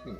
Hmm.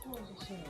What was it saying?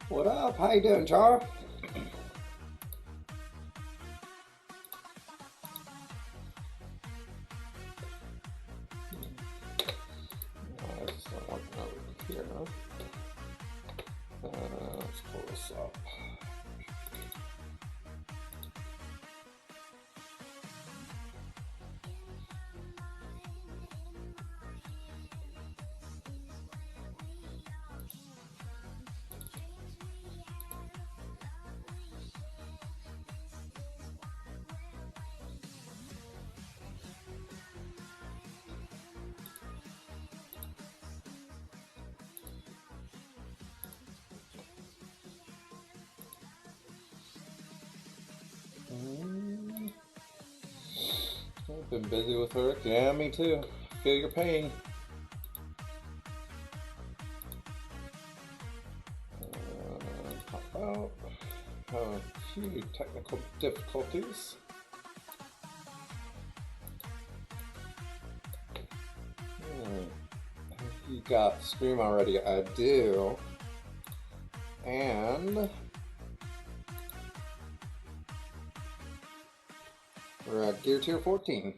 What up? How you doing, Char? It's not working over here, huh? Let's pull this up. I've been busy with work. Yeah, me too. Feel your pain. How about a few technical difficulties? You got Scream already? I do. And we're at Gear Tier 14.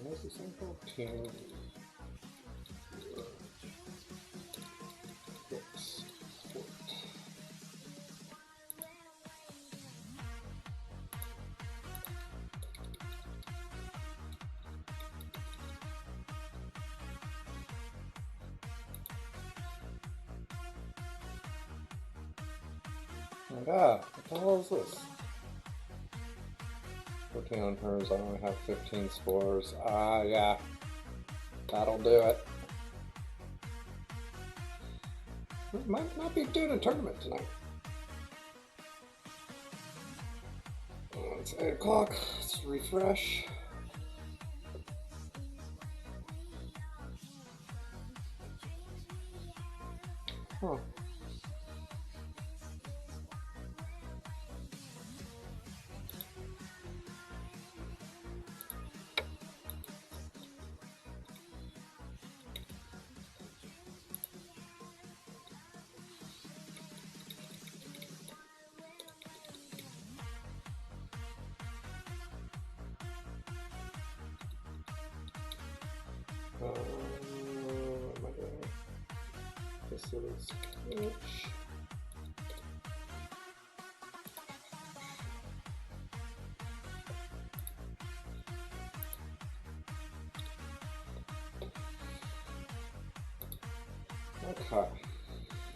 This is 14. god, what the hell is this? 14 on hers, I only have 15 scores. Ah, yeah. That'll do it. Might not be doing a tournament tonight. It's 8 o'clock. Let's refresh. Huh. What am I doing? This is Twitch. Okay.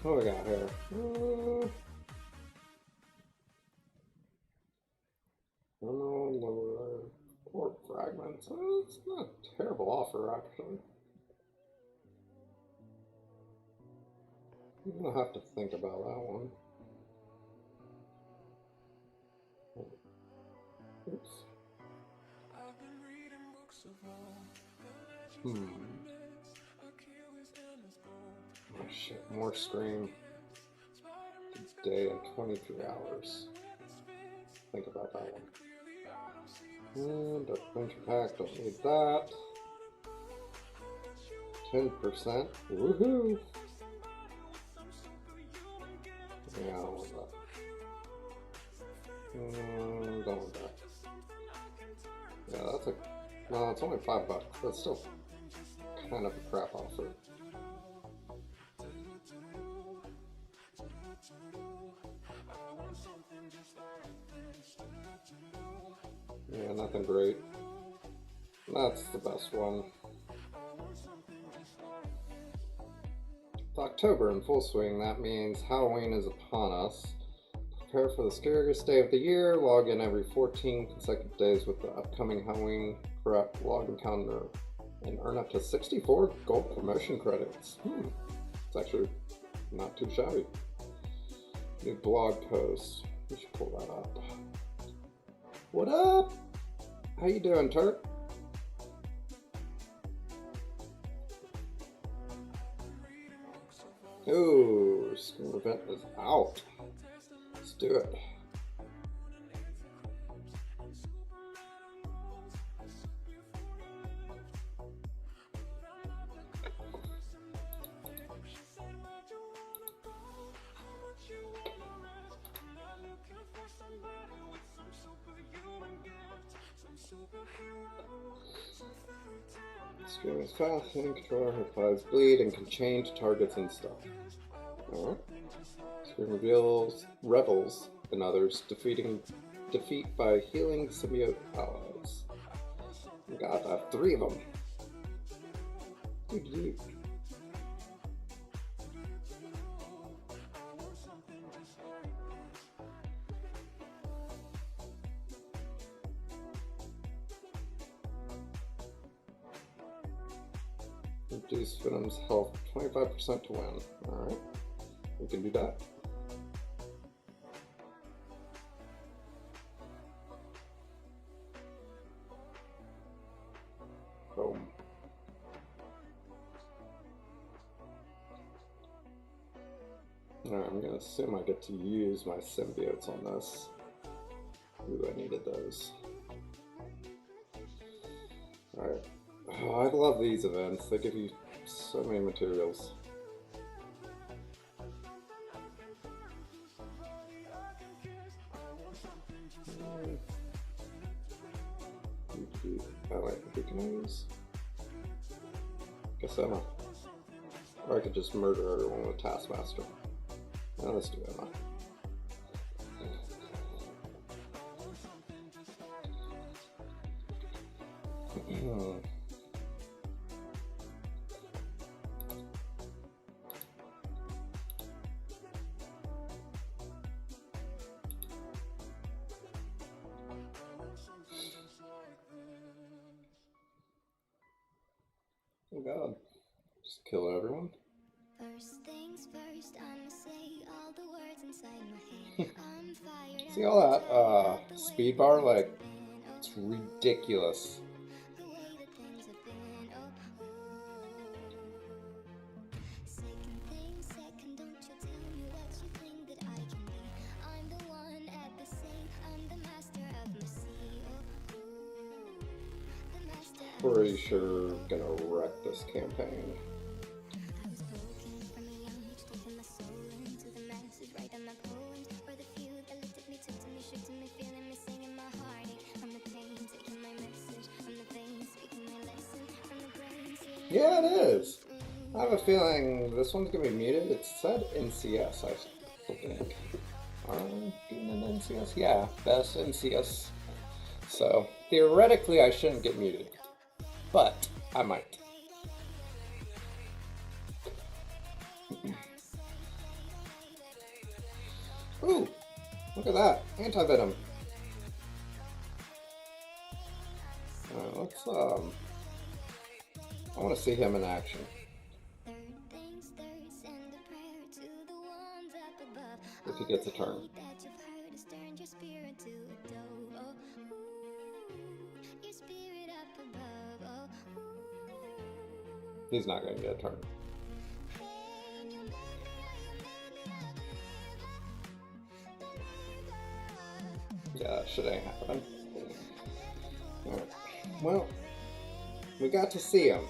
What do we got here? Lower port fragments. It's not a terrible offer, actually. I'm gonna have to think about that one. Oops. Oh shit, more stream. Day and 23 hours. Think about that one. And adventure pack, don't need that. 10%. Woohoo! Yeah, I don't want that. Don't want that. Yeah, that's a. No, it's only $5. That's still kind of a crap offer. Yeah, nothing great. That's the best one. It's October in full swing. That means Halloween is upon us. Prepare for the scariest day of the year. Log in every 14 consecutive days with the upcoming Halloween correct login calendar and earn up to 64 gold promotion credits. It's actually not too shabby. New blog post. We should pull that up. What up? How you doing, Turk? Ooh, school event is out. Let's do it. Stream is fast, and controller applies bleed and can change targets and stuff. Alright. Stream reveals rebels and others defeat by healing symbiote allies. God, I have 3 of them. Dude. Reduce Venom's health 25% to win. Alright, we can do that. Boom. Alright, I'm gonna assume I get to use my symbiotes on this. Ooh, I needed those. Alright. Oh, I love these events. They give you so many materials. Who can I use? Guess Emma. Or I could just murder everyone with Taskmaster. Now let's do Emma. Oh god. Just kill everyone. First things first, I'ma say all the words inside my head. I'm fired See up all and that tired of the way speed that bar? things Like, have been. Oh, it's ridiculous. the way that things have been. Oh, second thing, second, don't you tell me what you think that I can be. I'm the one at the same, I'm the master of my sea. Oh, the master of my Pretty sea. sure Oh, gonna wreck this campaign. I was broken from a young age, taking my soul into the masses, writing my poems for the few that looked at me, took to me, shook to me, feeling me, singing my heartache from the pain, taking my message from the veins, speaking my lesson from the brain, seeing the Yeah, it beauty is. through I have a feeling this one's gonna be muted. It said NCS, I think. I'm doing an NCS? Yeah, best NCS. So, theoretically, I shouldn't get muted. But, I might. Ooh, look at that. Anti-venom. Let's, I want to see him in action. third things third, send a prayer to the ones up above. If he All gets the a turn. hate that you've heard has turned your spirit to a dove. Oh, your spirit up above. Oh, He's not going to get a turn. pain, you made me, I believe. Yeah, that shit ain't happening. Alright. Well, we got to see him. I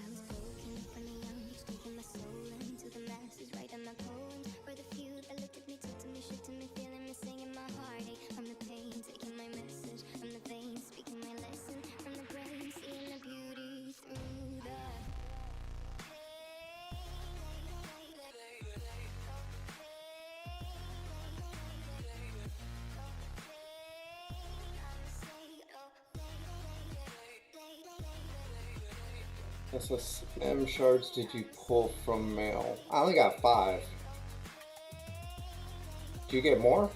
was broken from a young age, taking my soul into the masses, writing my poems for the few that looked at me, took to me, shook to me, feeling me, singing my heartache from the pain, taking my message from the veins, speaking my lesson from the brain, seeing the beauty through the SSM shards did you pull from mail? I only got 5. Do you get more?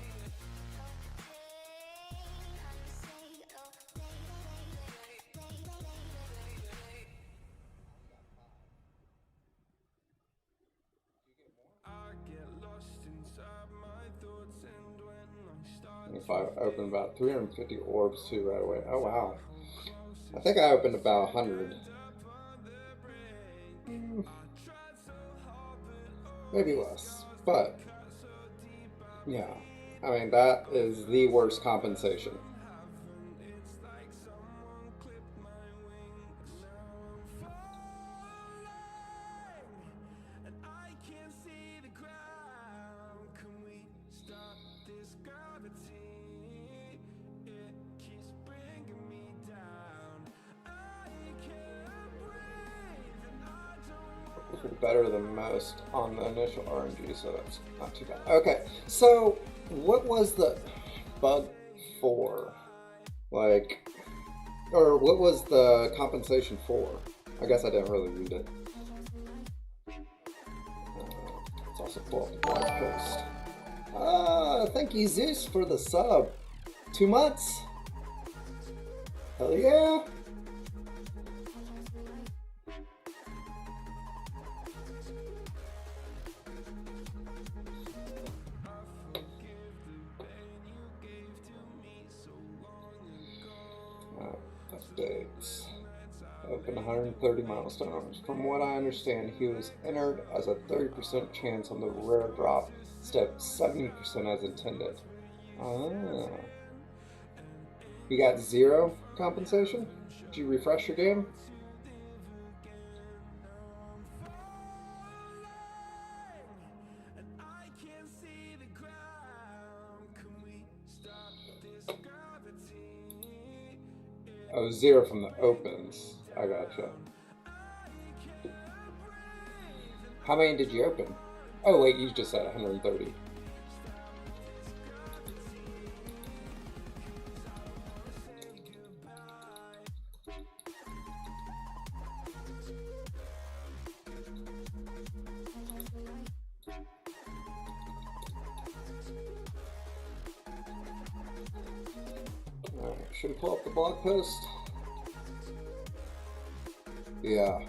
If I open about 350 orbs too right away. Oh wow. I think I opened about 100. Maybe less. But, yeah. I mean, that is the worst compensation. Better than most on the initial RNG, so that's not too bad. Okay, so what was the bug for? Like, or what was the compensation for? I guess I didn't really read it. Let's also pull up the blog post. Thank you, Zeus, for the sub. 2 months. Hell yeah. Updates. Open 130 milestones. From what I understand, he was entered as a 30% chance on the rare drop, instead of 70% as intended. Ah. You got 0 compensation? Did you refresh your game? Oh, 0 from the opens. I gotcha. How many did you open? Oh wait, you just said 130. Should we pull up the blog post? Yeah.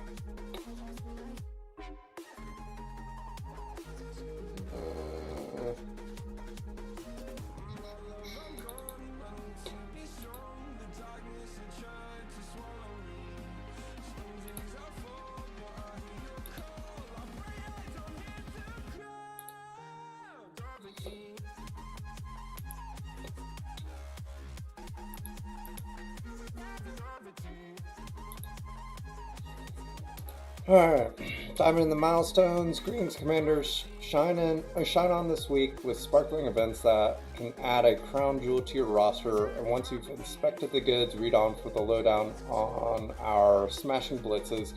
Alright, diving in the milestones, greetings commanders, shine on this week with sparkling events that can add a crown jewel to your roster, and once you've inspected the goods, read on for the lowdown on our smashing blitzes,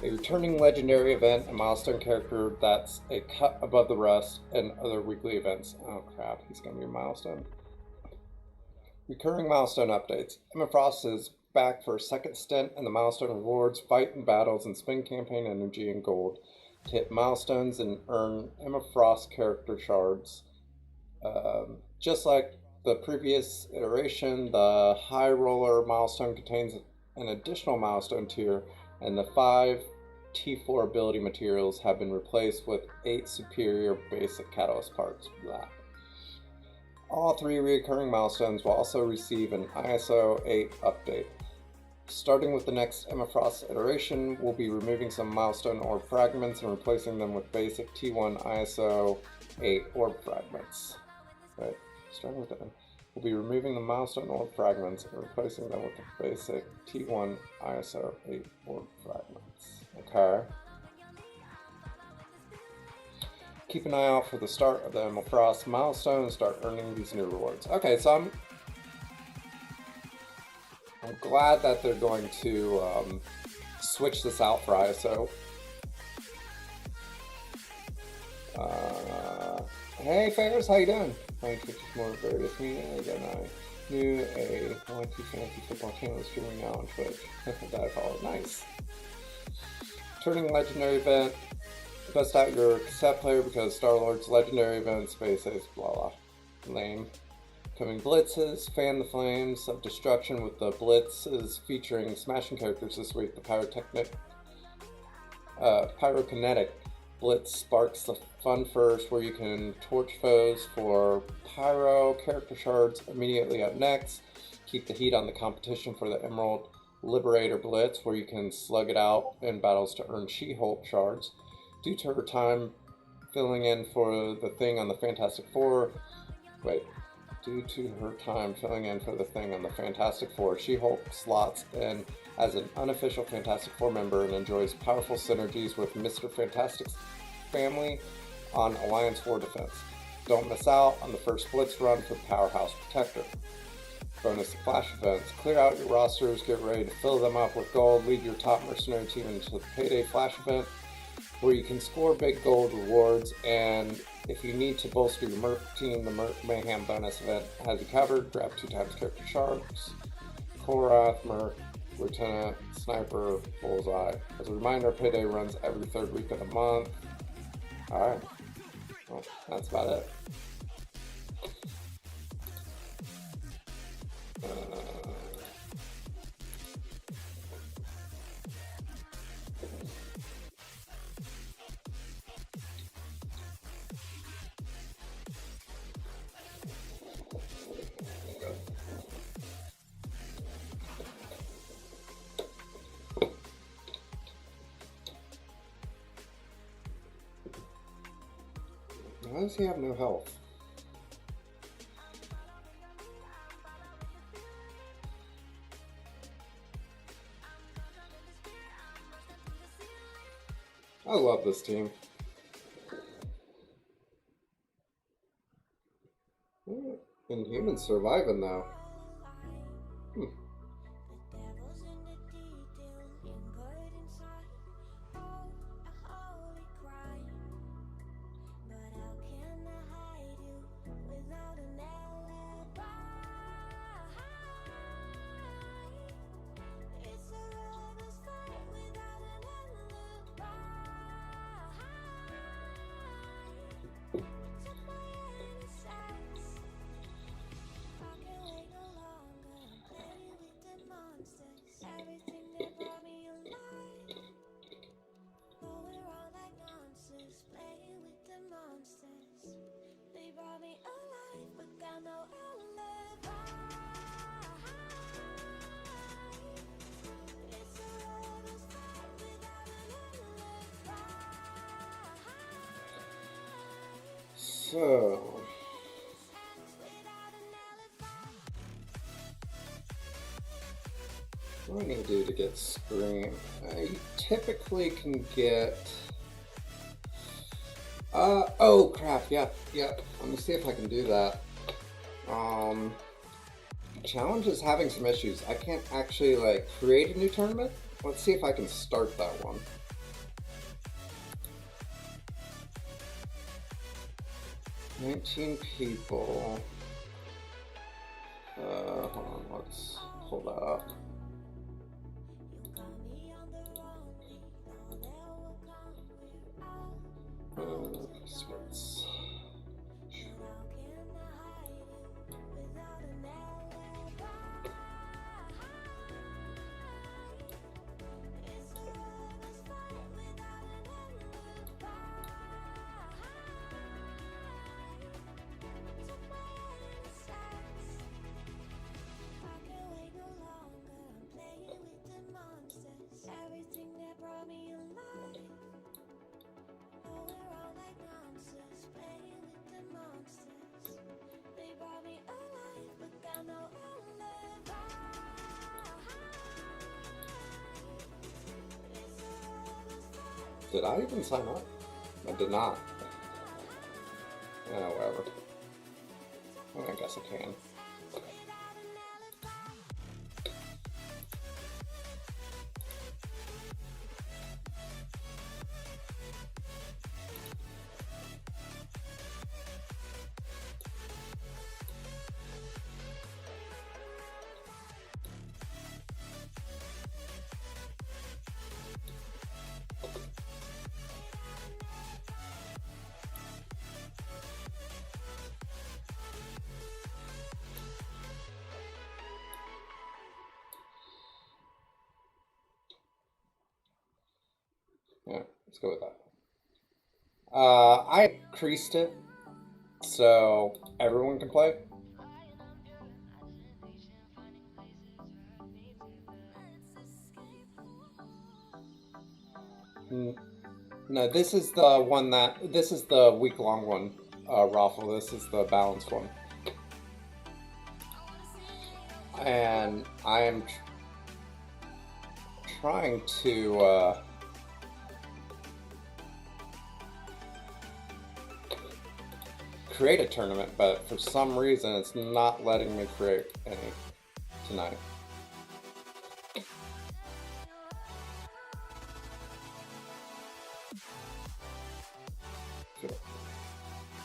a returning legendary event, a milestone character that's a cut above the rest, and other weekly events. Oh crap, he's gonna be a milestone. Recurring milestone updates. Emma Frost is back for a second stint in the milestone rewards, fight and battles, and spend campaign energy and gold to hit milestones and earn Emma Frost character shards. Just like the previous iteration, the High Roller milestone contains an additional milestone tier, and the 5 T4 ability materials have been replaced with 8 superior basic catalyst parts. Blah. All 3 recurring milestones will also receive an ISO 8 update. Starting with the next Emma Frost iteration, we'll be removing some milestone orb fragments and replacing them with basic T1 ISO 8 orb fragments. Right, starting with that, we'll be removing the milestone orb fragments and replacing them with the basic T1 ISO 8 orb fragments. Okay. Keep an eye out for the start of the Emma Frost milestone and start earning these new rewards. Okay, so I'm glad that they're going to switch this out for ISO. Hey Ferris, how you doing? Playing Twitch is more various media than I knew. A 1-2 fantasy football channel is streaming now on Twitch. That I follow. Nice. Turning legendary event. Bust out your cassette player because Star-Lord's legendary event space is blah blah. Lame. Coming blitzes, fan the flames of destruction with the blitzes featuring smashing characters this week. The pyrokinetic blitz sparks the fun first, where you can torch foes for pyro character shards immediately up next. Keep the heat on the competition for the Emerald Liberator Blitz, where you can slug it out in battles to earn She-Hulk shards. Due to her time filling in for the thing on the Fantastic Four, She-Hulk slots in as an unofficial Fantastic Four member and enjoys powerful synergies with Mr. Fantastic's family on Alliance War Defense. Don't miss out on the first Blitz run for Powerhouse Protector. Bonus Flash events. Clear out your rosters, get ready to fill them up with gold, lead your top mercenary team into the Payday Flash event, where you can score big gold rewards, and if you need to bolster your Merc team, the Merc Mayhem bonus event has you covered. Grab 2x character shards, Korath, Merc, Lieutenant, Sniper, Bullseye. As a reminder, Payday runs every 3rd week of the month. Alright, well, that's about it. Why does he have no health? I love this team. Inhumans surviving though. So, what do I need to do to get Scream? You typically can get... oh crap, yep. Let me see if I can do that. Challenge is having some issues. I can't actually, like, create a new tournament. Let's see if I can start that one. $19 people. Hold on, let's pull that up. Sports. Did I even sign up? I did not. Whatever. I guess I can. Yeah, let's go with that. I increased it so everyone can play. No, this is the one this is the week-long one, Raffle. This is the balanced one. And I am trying to, create a tournament, but for some reason it's not letting me create any tonight.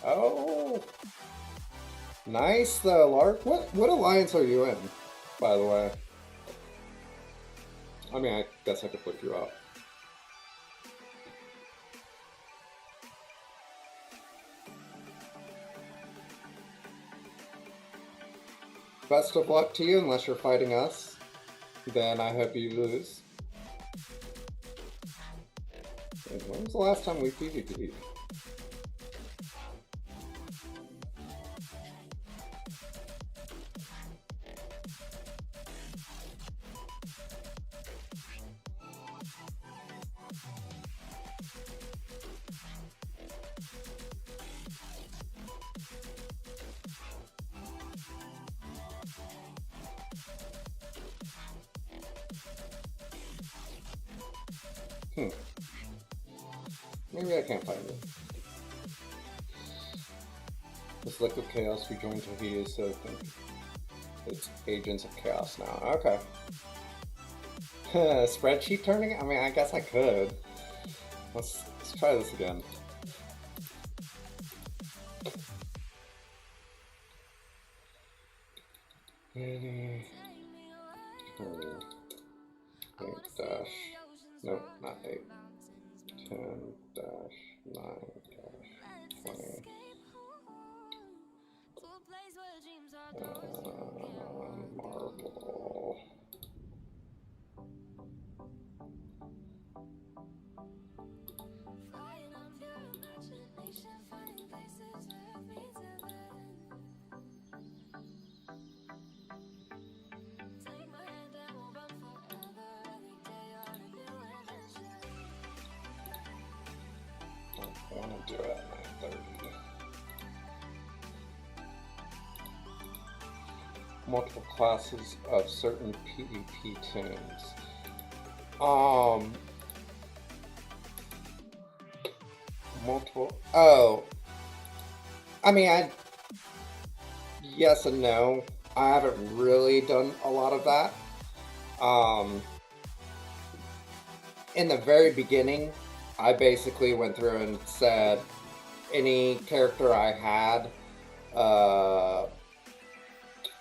Oh, nice though, Lark. What alliance are you in, by the way? I mean, I guess I could look you up. Best of luck to you, unless you're fighting us. Then I hope you lose. And when was the last time we PvP'd? Maybe I can't find it. This Liquid Chaos rejoined Tahiti, so I think it's Agents of Chaos now. Okay. Spreadsheet turning? I mean, I guess I could. Let's try this again. Eight dash. Nope, not 8. 10 dash 9 dash 20. Marble. I want to do it at 9:30. multiple classes of certain PvP teams. Um, multiple. Oh, I mean, yes and no. I haven't really done a lot of that. Um, in the very beginning, I basically went through and said any character I had uh,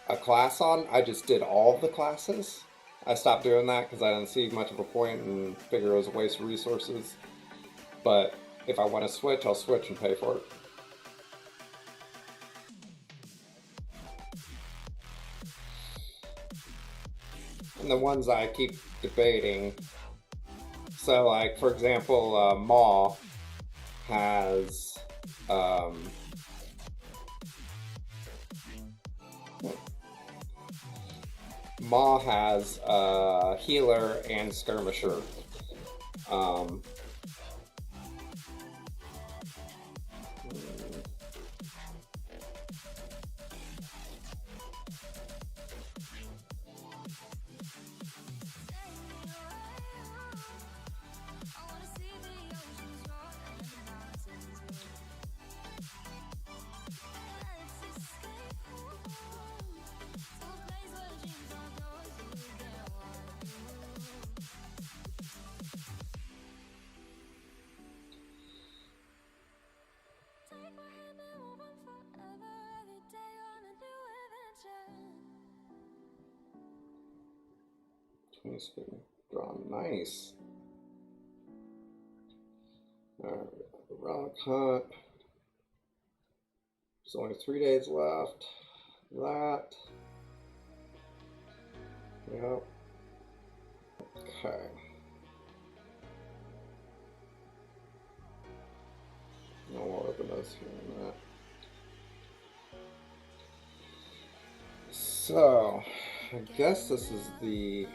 a class on, I just did all of the classes. I stopped doing that because I didn't see much of a point and figure it was a waste of resources. But if I want to switch, I'll switch and pay for it. And the ones I keep debating, so like for example, Maw has Maw has healer and skirmisher. Um, drawn nice. Alright, rock hunt. There's only 3 days left. That. Yep. Okay. No more open those here in that. So, I guess this is the.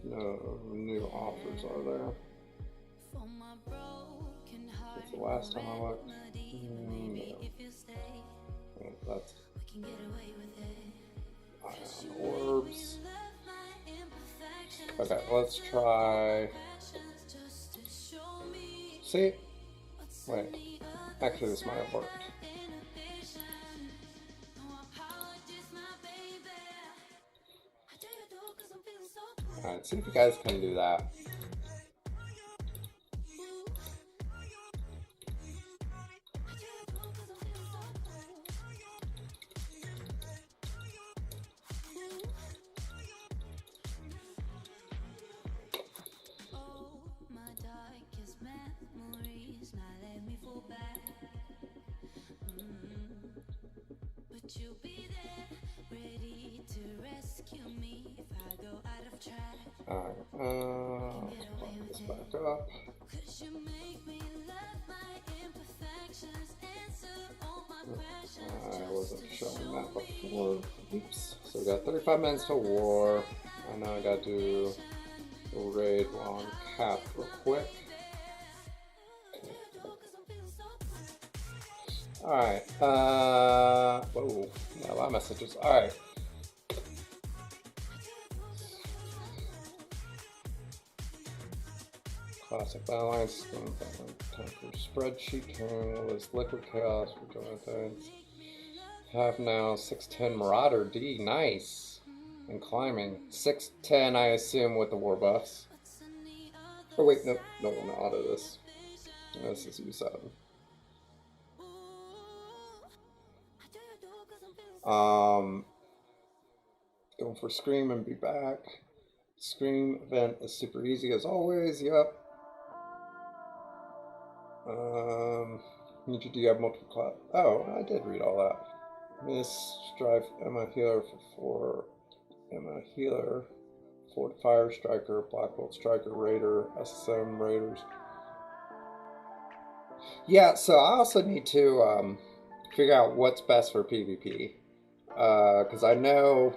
No new offers are there. That's the last time I looked. No. Okay, that's ion orbs. Okay, let's try. See? Wait. Actually, this might have worked. Alright, see if you guys can do that. Alright, put this back up. I wasn't showing that before. Oops. So we got 35 minutes to war. I know I gotta do a raid while I'm capped real quick. Alright, whoa, yeah, a lot of messages. Alright. Classic balance, time for spreadsheet turn, list liquid chaos for Jonathan's. Have now 610 Marauder D, nice. And climbing. 610, I assume, with the war buffs. Oh, wait, no, no, we'll not auto this. This is U7. Going for Scream and be back. Scream event is super easy as always, yep. Do you have multiple class? Oh, I did read all that. Miss Strife, Emma Healer for 4 Emma Healer, Fort Fire Striker, Black Bolt Striker, Raider, SSM Raiders. Yeah, so I also need to figure out what's best for PvP. Because I know,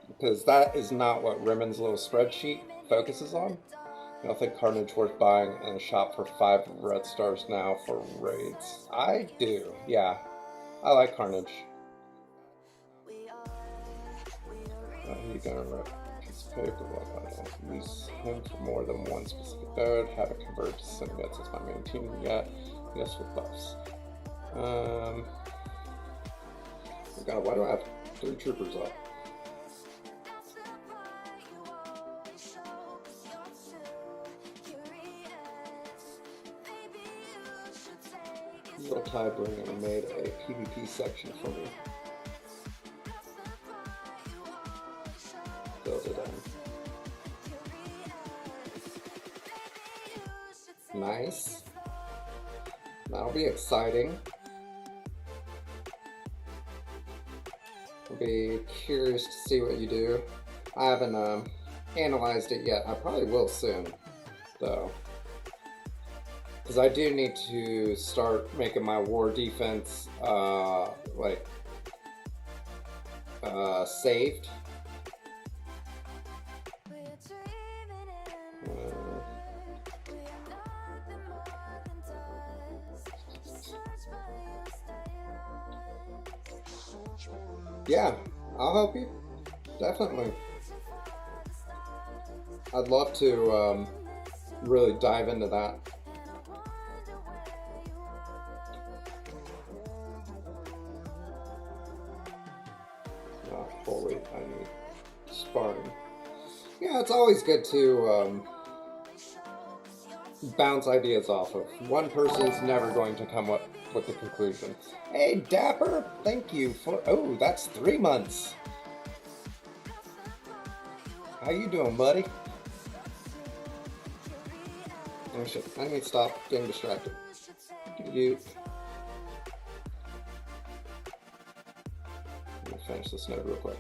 because that is not what Rimmond's little spreadsheet focuses on. I don't think Carnage worth buying in a shop for 5 red stars now for raids. I do, yeah. I like Carnage. He's gonna write a piece of paper. Well, I don't use him for more than one specific node. Haven't converted to symbiotes as my main team yet. Yes, with buffs. Oh God, why do I have 3 troopers up? Little Tidebringer made a PvP section for me. Build it in. Nice. That'll be exciting. I'll be curious to see what you do. I haven't analyzed it yet. I probably will soon, though. Because I do need to start making my war defense, saved. Yeah, I'll help you. Definitely. I'd love to really dive into that. Holy, I need sparring. Yeah, it's always good to bounce ideas off of. One person's never going to come up with the conclusion. Hey, Dapper, thank you for... Oh, that's 3 months. How you doing, buddy? Oh shit, I need to stop getting distracted. You. Let me finish this node real quick.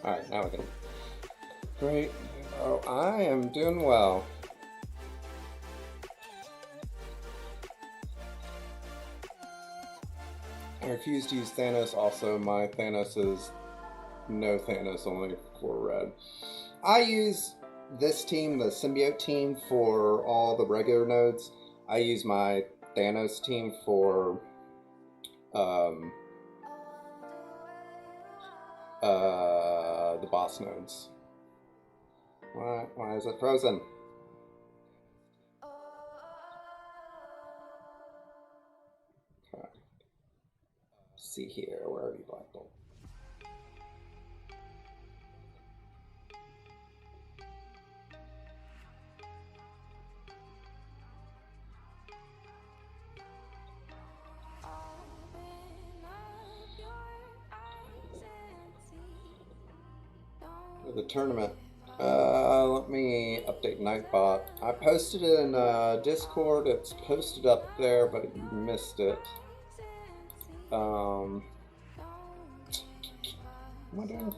Alright, now we can. Great. Oh, I am doing well. I refuse to use Thanos. Also, my Thanos is no Thanos, only for red. I use this team, the symbiote team, for all the regular nodes. I use my Thanos team for the boss nodes. Why is it frozen? Okay. See here, where are you, Black Bolt? The tournament. Let me update Nightbot. I posted it in Discord. It's posted up there, but you missed it. What am I doing?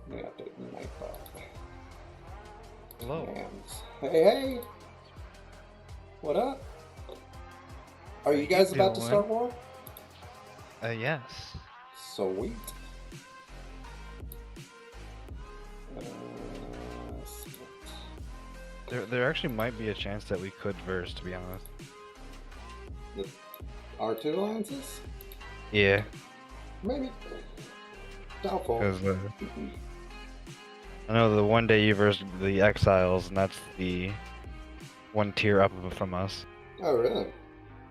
Let me update Nightbot. Hello. Hey! What up? Are you guys about to start war? Yes. Sweet. There actually might be a chance that we could verse, to be honest. The R2 alliances? Yeah. Maybe. Doubtful. Because I know the one day you versed the Exiles, and that's the one tier up from us. Oh, really?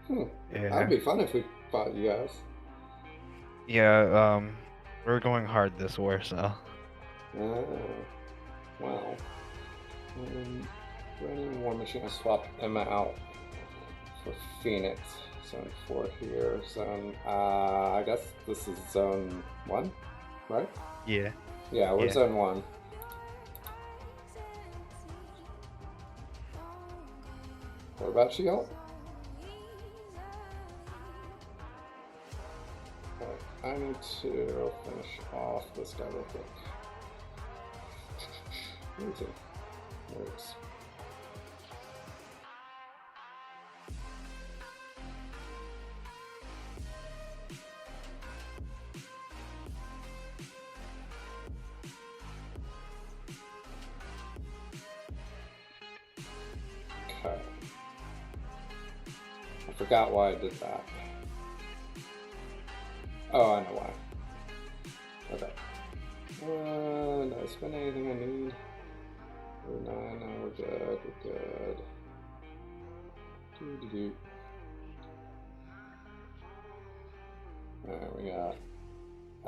Yeah. That'd be fun if we fought you guys. Yeah, we're going hard this war, so. Oh, wow. Running War Machine, I swapped Emma out for Phoenix. Zone 4 here. Zone, I guess this is Zone 1, right? Yeah. Yeah, we're Zone 1. What about She-Hulk? Alright, I need to finish off this guy real quick. Where is he? There it is. Okay. I forgot why I did that. Oh, I know why. Okay. Did I spend anything I need? We're 9, no, we're good, we're good. Doo-doo-doo. Alright,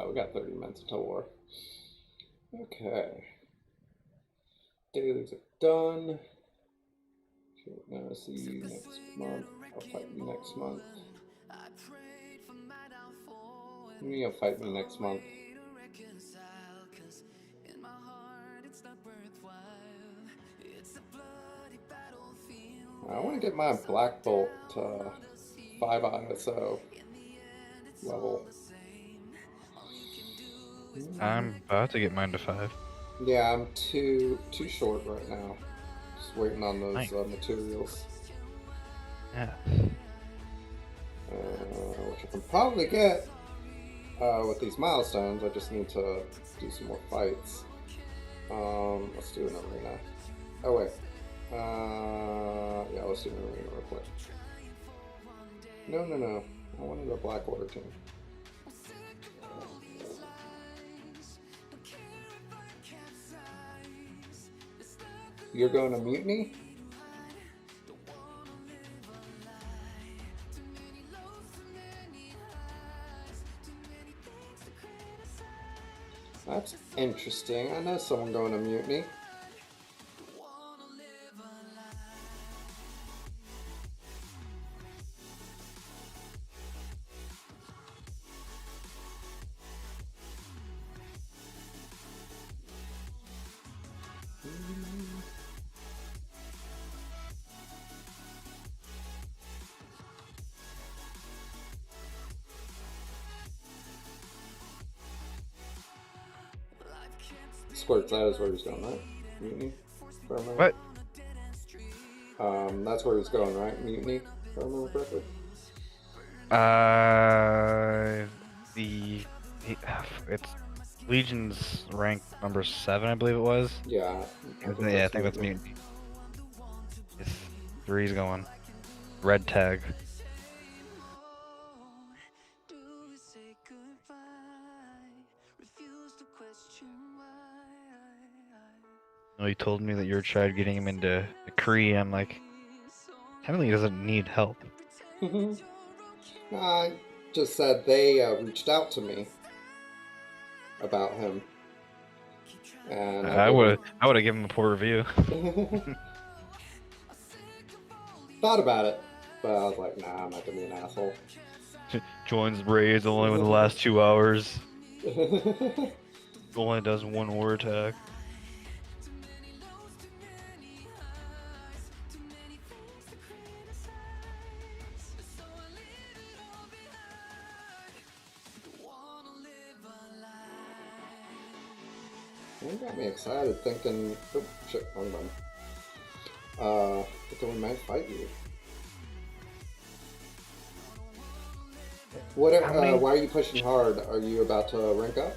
we got 30 minutes until war. Okay. Dailies are done. Okay, now see you next month. I'll fight you next month. You'll fight me next month. I want to get my Black Bolt to 5 ISO level. I'm about to get mine to 5. Yeah, I'm too short right now. Just waiting on those Nice. materials. Yeah. Which I can probably get with these milestones. I just need to do some more fights. Let's do an arena. Oh wait. Yeah, let's do an arena real quick. No. I wanted a Black Order team. You're going to mutiny? That's interesting. I know someone going to mutiny. Squirts, that is where he's going, right? Mutiny? What? That's where he's going, right? Mutiny, if I remember correctly. It's Legion's rank number 7, I believe it was. Yeah. I think that's mutiny. Yes, 3's going. Red tag. No, he told me that you tried getting him into the Kree. I'm like, technically he doesn't need help. I just said they reached out to me about him, and I would have given him a poor review. thought about it, but I was like, nah, I'm not gonna be an asshole. Joins raids only with the last 2 hours. Only does 1 war attack. It got me excited thinking, oh shit, wrong button. Thinking we might fight you. What? Why are you pushing hard? Are you about to rank up?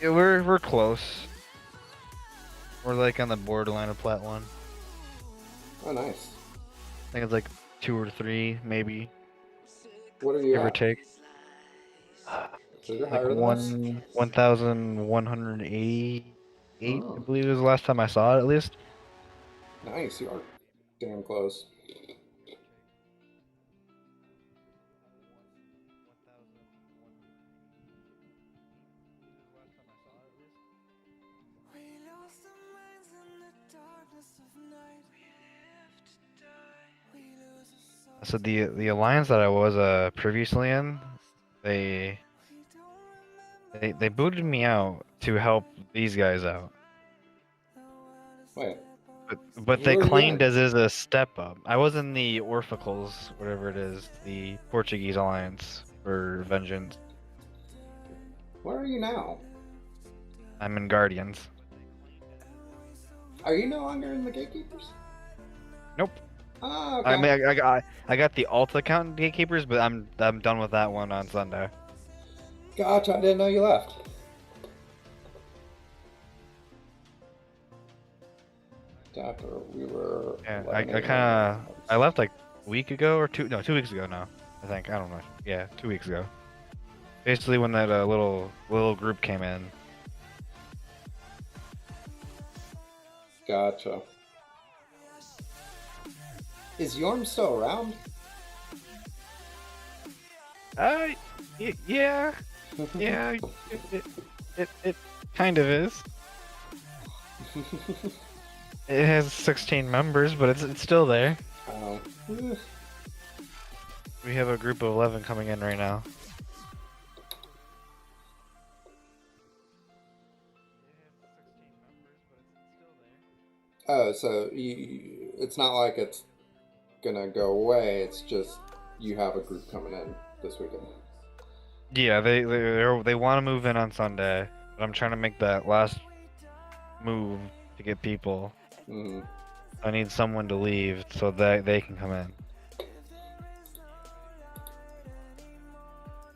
Yeah, we're close. We're like on the borderline of Plat 1. Oh, nice. I think it's like 2 or 3, maybe. What are you Give or at? take. So you're Like higher than us? 1,188, Oh, I believe was the last time I saw it, at least. nice. You are damn close. So the alliance that I was previously in, they booted me out to help these guys out. Wait. But Who they are you claimed in? as is a step up. I was in the Orphicles, whatever it is, the Portuguese alliance for Vengeance. Where are you now? I'm in Guardians. Are you no longer in the Gatekeepers? Nope. Oh, okay. I mean, I got the alt account in Gatekeepers, but I'm done with that one on Sunday. Gotcha, I didn't know you left. After we were. Yeah, I left like a week ago or 2 weeks ago now. I think, I don't know. Yeah, 2 weeks ago. Basically, when that little group came in. Gotcha. Is Yorm still around? Yeah, yeah, it kind of is. It has 16 members, but it's still there. Oh. We have a group of 11 coming in right now. Oh, so it's not like it's gonna go away. It's just you have a group coming in this weekend. Yeah, they want to move in on Sunday, but I'm trying to make that last move to get people. Mm-hmm. I need someone to leave so that they can come in.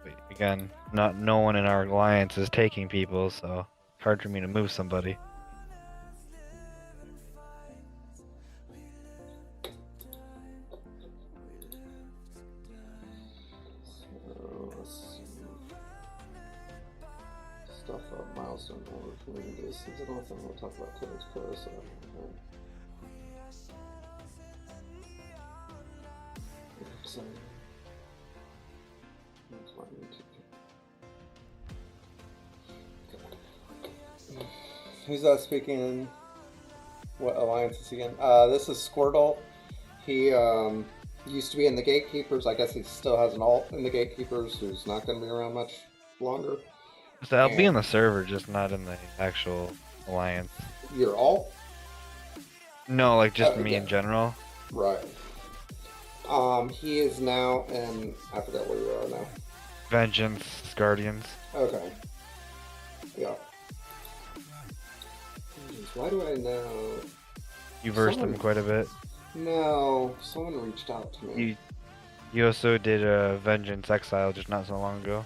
Wait, again, no one in our alliance is taking people, so it's hard for me to move somebody. So, let's see. Stuff up, milestone over community days. Since I don't think we'll talk about today's post. Sorry. That's my YouTube. Okay. Who's that speaking? What alliance is he in? This is Squirtle. He used to be in the Gatekeepers. I guess he still has an alt in the Gatekeepers who's not going to be around much longer. So I'll be in the server, just not in the actual alliance. Your alt? No, like just me yeah. in general. Right. He is now in, I forgot where you are now. Vengeance, Guardians. Okay. Yeah. Why do I know? You versed him quite a bit. No, someone reached out to me. You also did Vengeance Exile just not so long ago.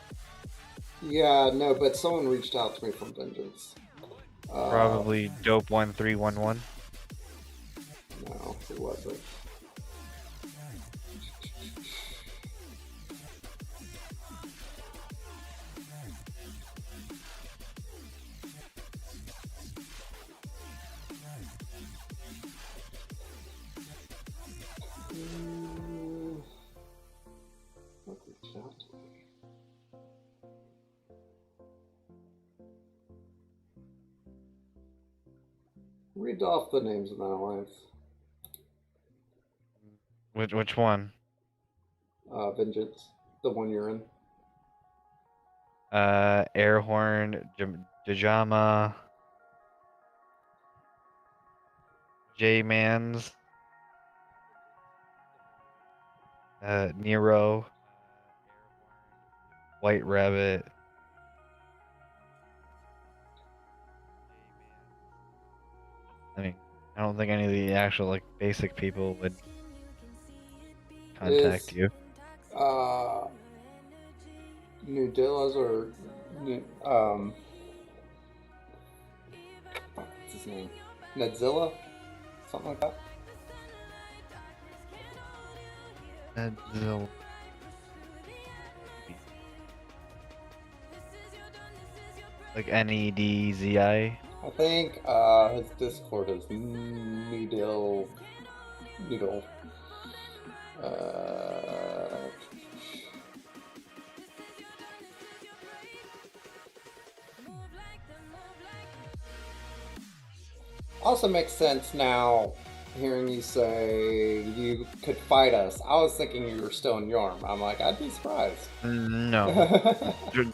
Yeah, no, but someone reached out to me from Vengeance. Probably Dope1311. No, it wasn't. What reached out to me? Read off the names of that alliance. Which one? Vengeance, the one you're in. Airhorn, Djama, J-Mans, Nero, White Rabbit. I mean, I don't think any of the actual like basic people would contact you. Nudillas or what's his name? Nedzilla? Something like that? Like Nedzi. I think his Discord is Noodle. Also makes sense now hearing you say you could fight us. I was thinking you were still in Yorm. I'm like, I'd be surprised. No.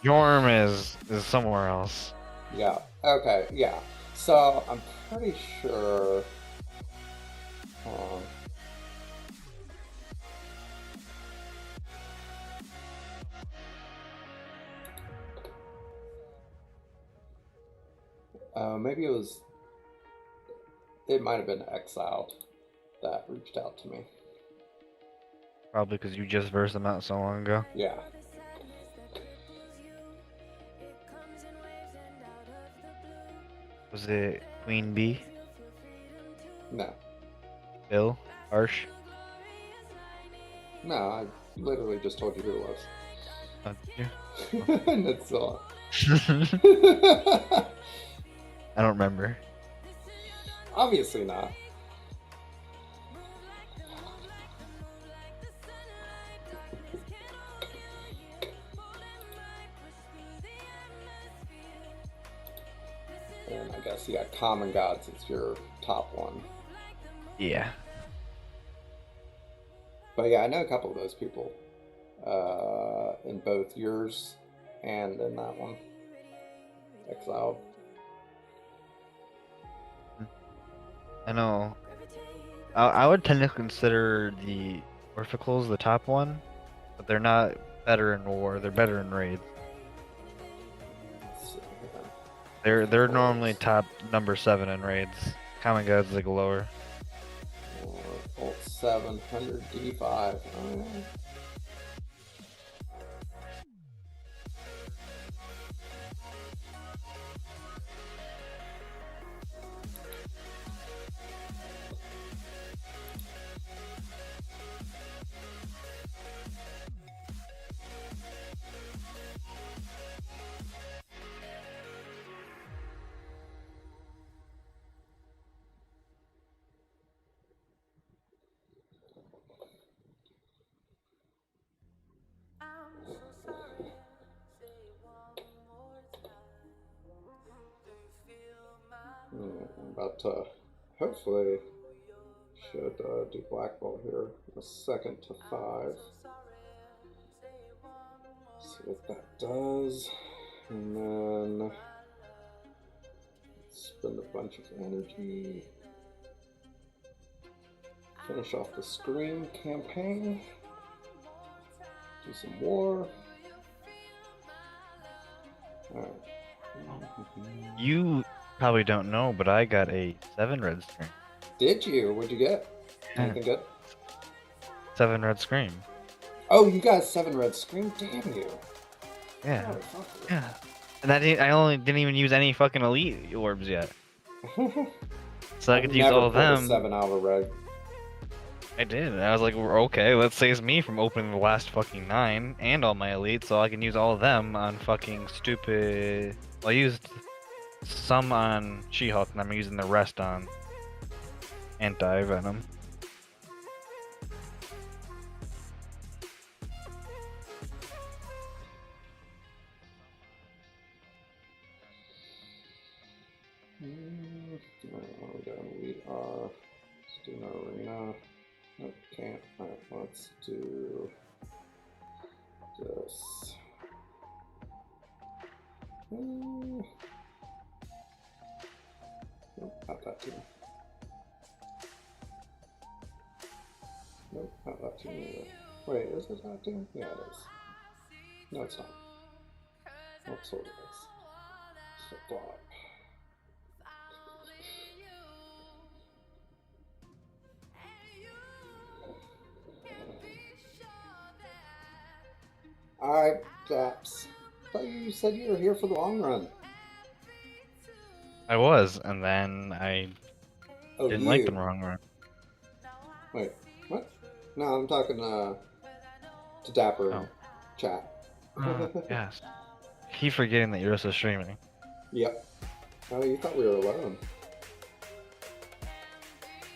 Yorm is somewhere else. Yeah. Okay. Yeah. So I'm pretty sure. Maybe it was. It might have been Exiled that reached out to me. Probably because you just versed them out so long ago. Yeah. Was it Queen Bee? No. Bill? Harsh? No, I literally just told you who it was. Oh, did And it's you? I don't remember. obviously not. And I guess yeah, Common Gods is your top one. Yeah. But yeah, I know a couple of those people. In both yours and in that one. Exiled. I know. I would tend to consider the Orphicles the top one, but they're not better in war. They're better in raids. Let's see here. They're normally Orcs. top number 7 in raids. Common God's like lower. Alt 700 D5. I'm about to hopefully should do Black Ball here in a second to 5. See what that does. And then spend a bunch of energy. Finish off the Scream campaign. Do some war. Alright. You probably don't know, but I got a 7 red scream. Did you? What'd you get? Yeah. Anything good? 7 red scream. Oh, you got 7 red Scream? Damn you. Yeah. Motherfucker. Yeah. And I only didn't even use any fucking elite orbs yet. So I could use all of never them. pulled a 7 out of red. I did. And I was like, well, okay, that saves me from opening the last fucking 9 and all my elites, so I can use all of them on fucking stupid. Well, I used some on She-Hulk, and I'm using the rest on Anti-Venom. We are. Let's do an arena. Nope, can't. Alright, let's do this. Nope, not that team. Nope, not that team either. Wait, is it that team? Yeah, it is. No, it's not. What sort of is? Flip flop. Alright, Daps. I thought you said you were here for the long run. I was, and then I Oh, didn't you. like the wrong run. Wait, what? No, I'm talking to Dapper in Oh. chat. Yes. Keep forgetting that you're also streaming. Yep. Oh, you thought we were alone.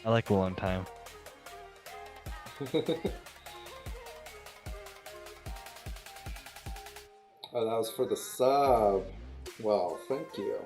I like alone time. Oh, that was for the sub. Well, thank you.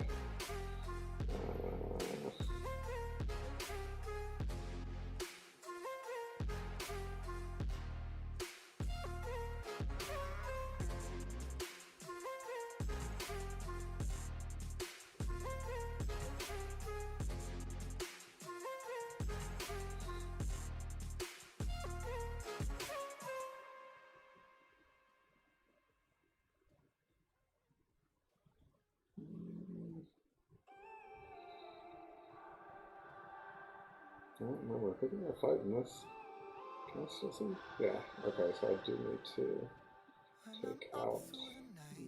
don't remember who did I fight in this. Can I still see? Yeah, okay, so I do need to take out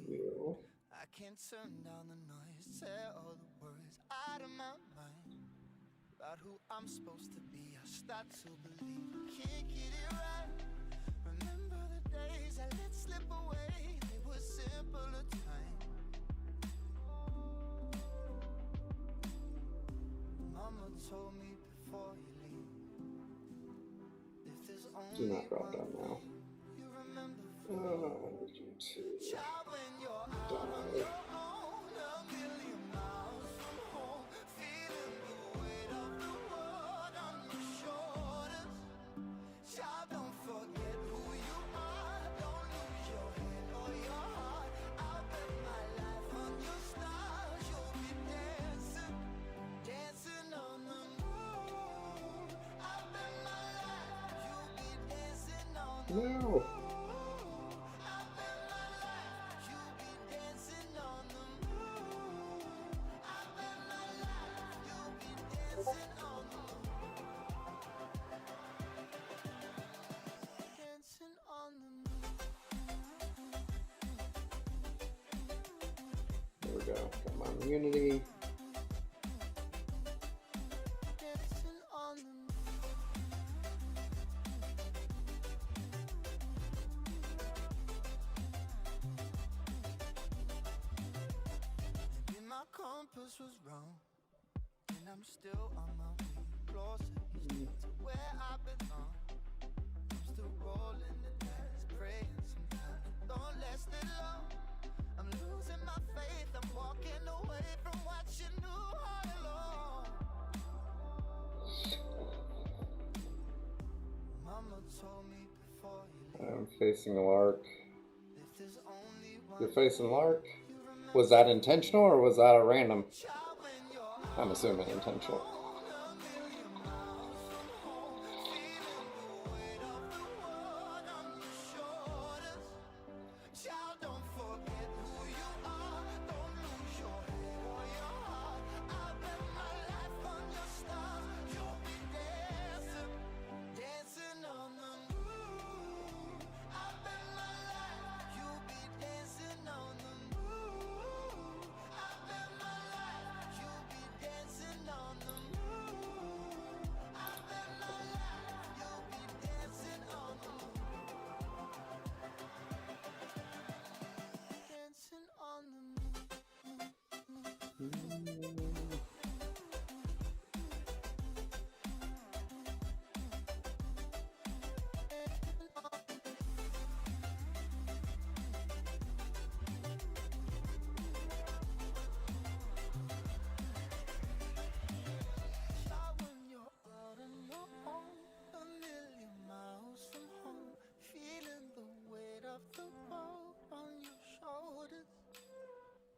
you. I can't turn down the noise, tear all the words out of my mind about who I'm supposed to be. I start to believe I can't get it right. Remember the days I let slip away, they were simpler times. Mama told me before you leave, if there's Do only not drop down now. you remember I need you to child when you're out on die. your own, a million miles from home, feeling the weight of the world on your shoulders. Child, don't forget who you are, don't lose your head or your heart. I'll bet my life on your stars, you'll be dancing, dancing on the moon. I'll bet my life you'll be dancing on the moon. No! I'll bet my life you'll be dancing on the moon. I'll bet my life you'll be dancing on the moon. Dancing on the moon. There we go. Got my immunity. Dancing on the moon. Maybe my compass was wrong, and I'm still on my way closer each day to where I belong. I'm still rolling the dice, praying sometimes it don't last it long. I'm losing my faith, I'm walking away from what you knew all along. Mama told me before you leave, I'm facing Lark. if there's only You're one facing Lark? you remember, Was that intentional or was that a random? child, when you're out I'm assuming intentional. on a million miles from home, feeling the weight of the world on your shoulders. Child, don't forget who you are, don't lose your head or your heart. I'll bet my life on your stars, you'll be dancing, dancing on the moon. I'll bet my life you'll be dancing on the moon. I'll bet my life you'll be dancing on the moon. I'll bet my life you'll be dancing on the moon. Dancing on the moon. Child, when you're out on your own, a million miles from home, feeling the weight of the world on your shoulders.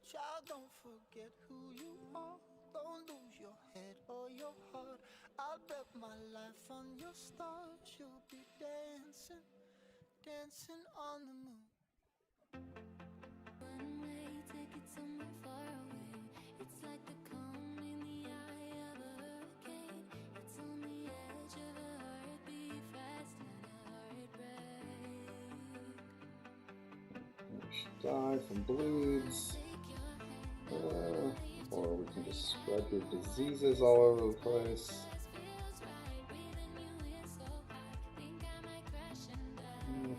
Child, don't forget who you are, don't lose your head or your heart. I'll bet my life on your stars, you'll be dancing, dancing on the moon. One way, take it somewhere far away. It's like the calm in the eye of a hurricane. It's on the edge of a heartbeat, fast and a heartbreak. Should die from bleeds. Take your hand, Or we can just spread your diseases all over the place. this feels right. Breathing you in so high. Think I might crash and die.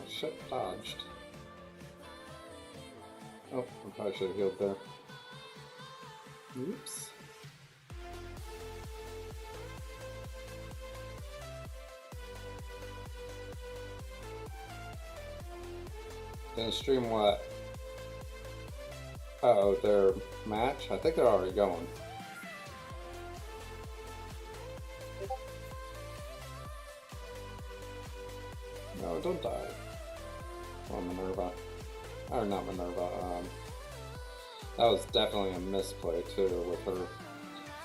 Shit, dodged. Oh, I probably should have healed there. Oops. Gonna stream what? Uh-oh, their match? I think they're already going. No, don't die. on Minerva. Or not Minerva. That was definitely a misplay too with her.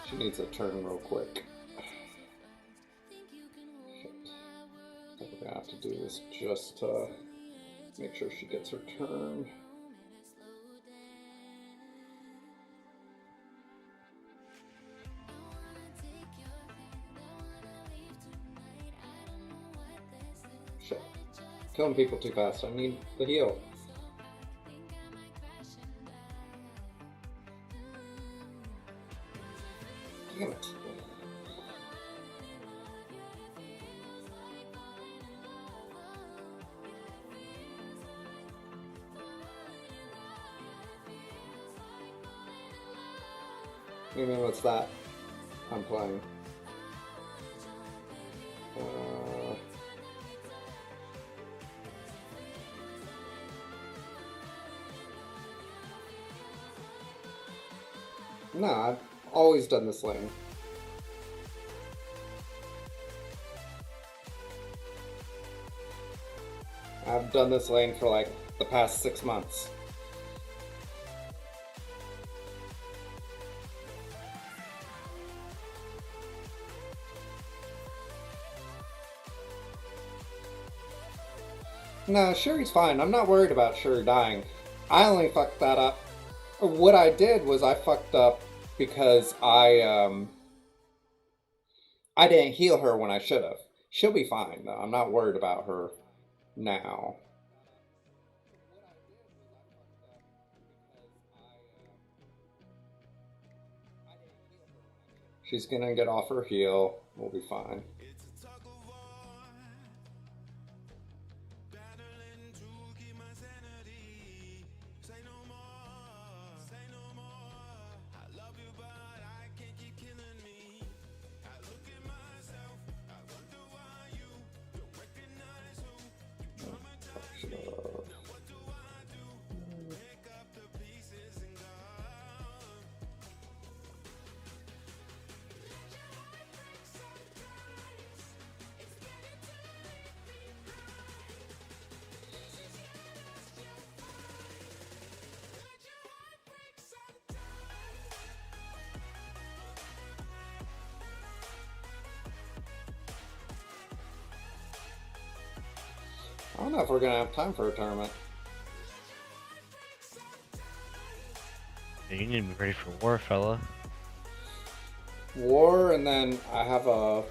She needs a turn real quick. Shit. I think we're gonna have to do this just to make sure she gets her turn. Shit. Killing people too fast. I need the heal. Damn it. You mean what's that? I'm playing. No, I've always done this lane. I've done this lane for like the past 6 months. No, Shuri's fine. I'm not worried about Shuri dying. I only fucked that up. What I did was I fucked up because I didn't heal her when I should have. She'll be fine though. I'm not worried about her now. She's gonna get off her heal. We'll be fine. I don't know if we're gonna have time for a tournament. You need to be ready for war, fella. War, and then I have a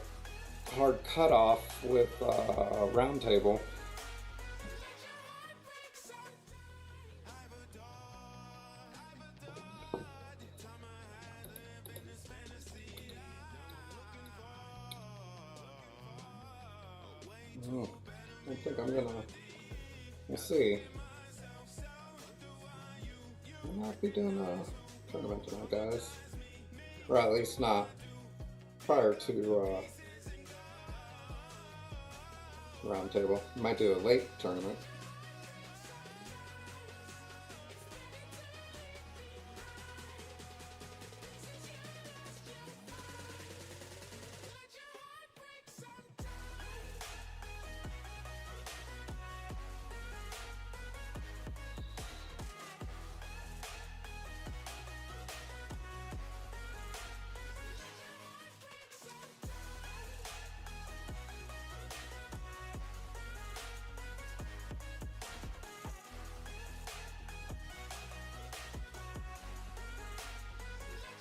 hard cutoff with round table. I think I'm gonna. We'll see. I might be doing a tournament tonight, guys. Or at least not prior to round table. Might do a late tournament.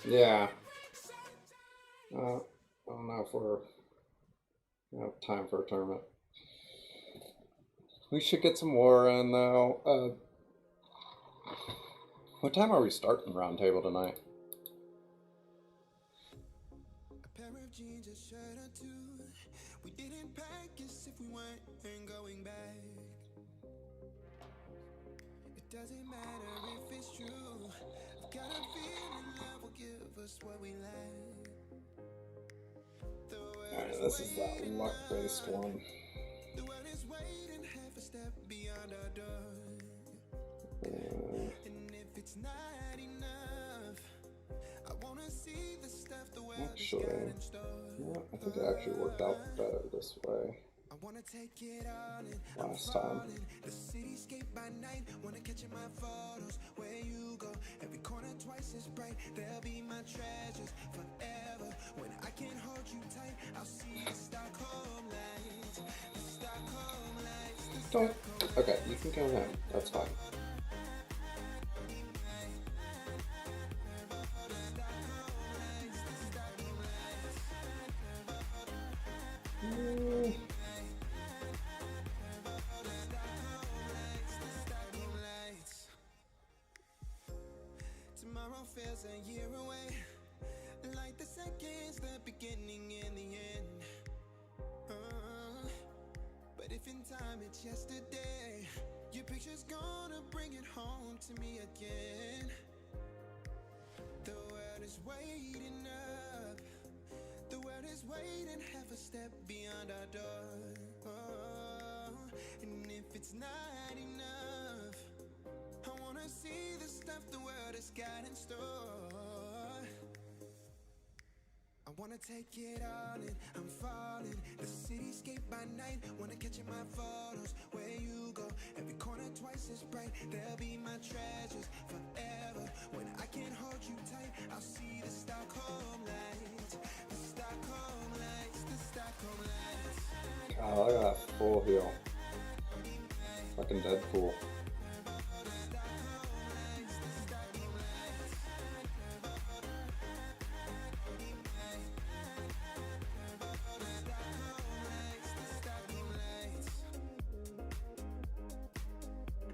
Yeah. I don't know if we're gonna have time for a tournament. We should get some war in though. What time are we starting round table tonight? A pair of jeans, a shirt or two. We didn't pack as if we weren't going back. It doesn't matter if it's true. I've got a feeling love will give us what we lack. Alright, this is that luck-based one. The world is waiting half a step beyond our door. And if it's not enough, I wanna see the stuff the world Actually, has got in store. you know what? I think it actually worked out better this way. I wanna take it all in. last time. The cityscape by night, wanna catch in my photos. Where you go, every corner twice as bright. They'll be my treasures forever. When I can't hold you tight, I'll see the Stockholm lights. The Stockholm lights. The Don't. Okay, you can kill him. That's fine. Mm, Stockholm lights. Tomorrow feels a year away. Like the seconds, the beginning and the end. But if in time it's yesterday, your picture's gonna bring it home to me again. The world is waiting up. The world is waiting half a step beyond our door. And if it's not enough, I wanna see the stuff the world has got in store. I wanna take it all in, I'm falling. The cityscape by night, wanna catch in my photos. Where you go, every corner twice as bright. They'll be my treasures forever. When I can't hold you tight, I'll see the Stockholm lights. The Stockholm lights, the Stockholm lights. God, I got full heal. Fucking Deadpool.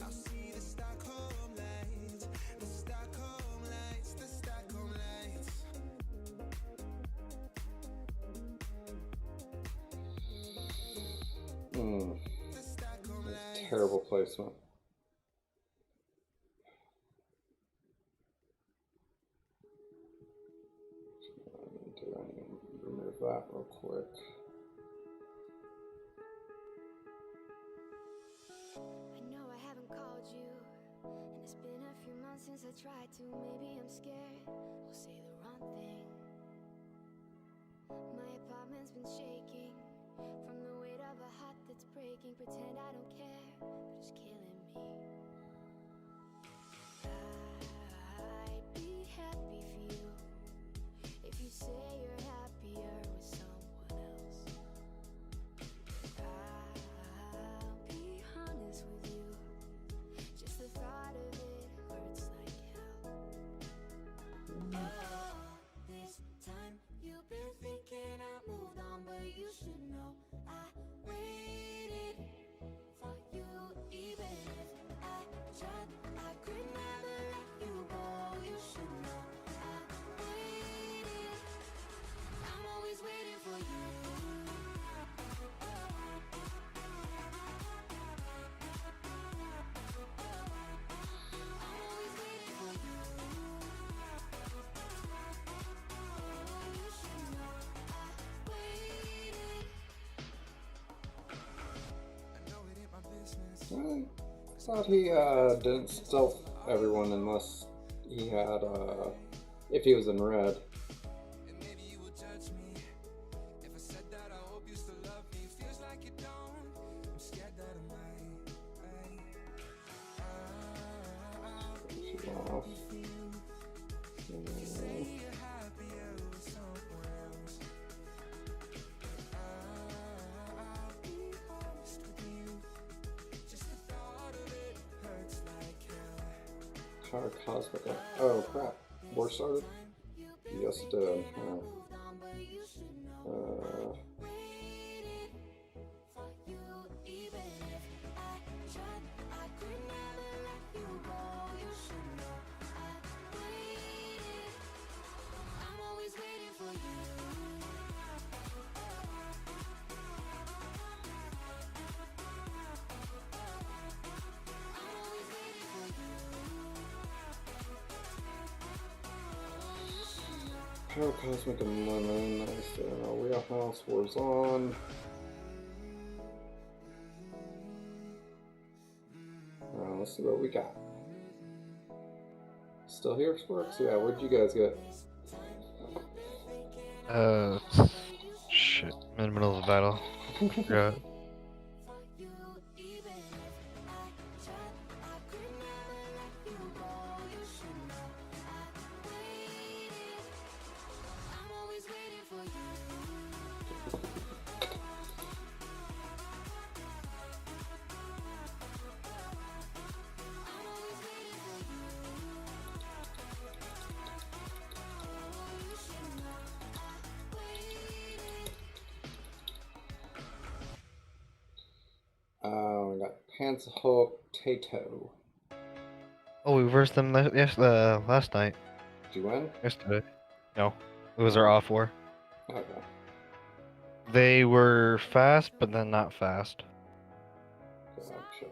I'll see the Stockholm lights. The Stockholm lights, the Stockholm lights. The Stockholm lights. Terrible placement. I need to remove that real quick. I know I haven't called you, and it's been a few months since I tried to. Maybe I'm scared I'll say the wrong thing. My apartment's been shaking from the weight of a heart that's breaking. Pretend I don't care, but it's killing me. I'd be happy for you if you say you're happier with someone else. I'll be honest with you, just the thought of it hurts like hell. Oh, this time you've been thinking I moved on, but you should know I waited for you. Even if I tried, I could never let you go. You should know I waited. I'm always waiting for you. I'm always waiting for you. You should know I waited. I know it ain't my business. I thought he didn't stealth everyone unless he had if he was in red. And maybe you will judge me if I said that. I hope you still love me. Feels like you don't. I'm scared that I might. Off. Say you're happier with someone else. I'll be honest with you. Just the thought of it hurts like hell. Power Cosmic. Oh crap. War started? Yes it did. Moved on, but you should know waited for you. Even if I tried, I could never let you go. You should know I waited. I'm always waiting for you. I'm always waiting for you. You should know. Power Cosmic and Lemon. Nice. Wheelhouse. War's on. Let's see what we got. Still here, Sparks? Yeah, where'd you guys get? Shit. I'm in the middle of a battle. Forgot. We got Panzerhulk Tato. Oh, we versed them last night. Did you win? Yesterday. No, it was our off war. Okay. They were fast, but then not fast. Gotcha.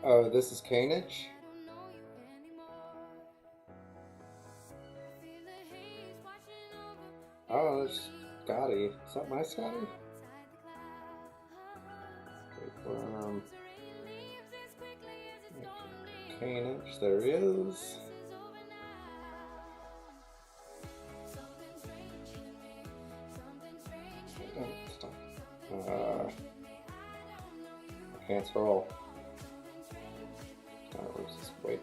Oh, this is Canage? Oh, there's Scotty. Is that my Scotty? Canage, there he is. I can't scroll. Where's this? Wait.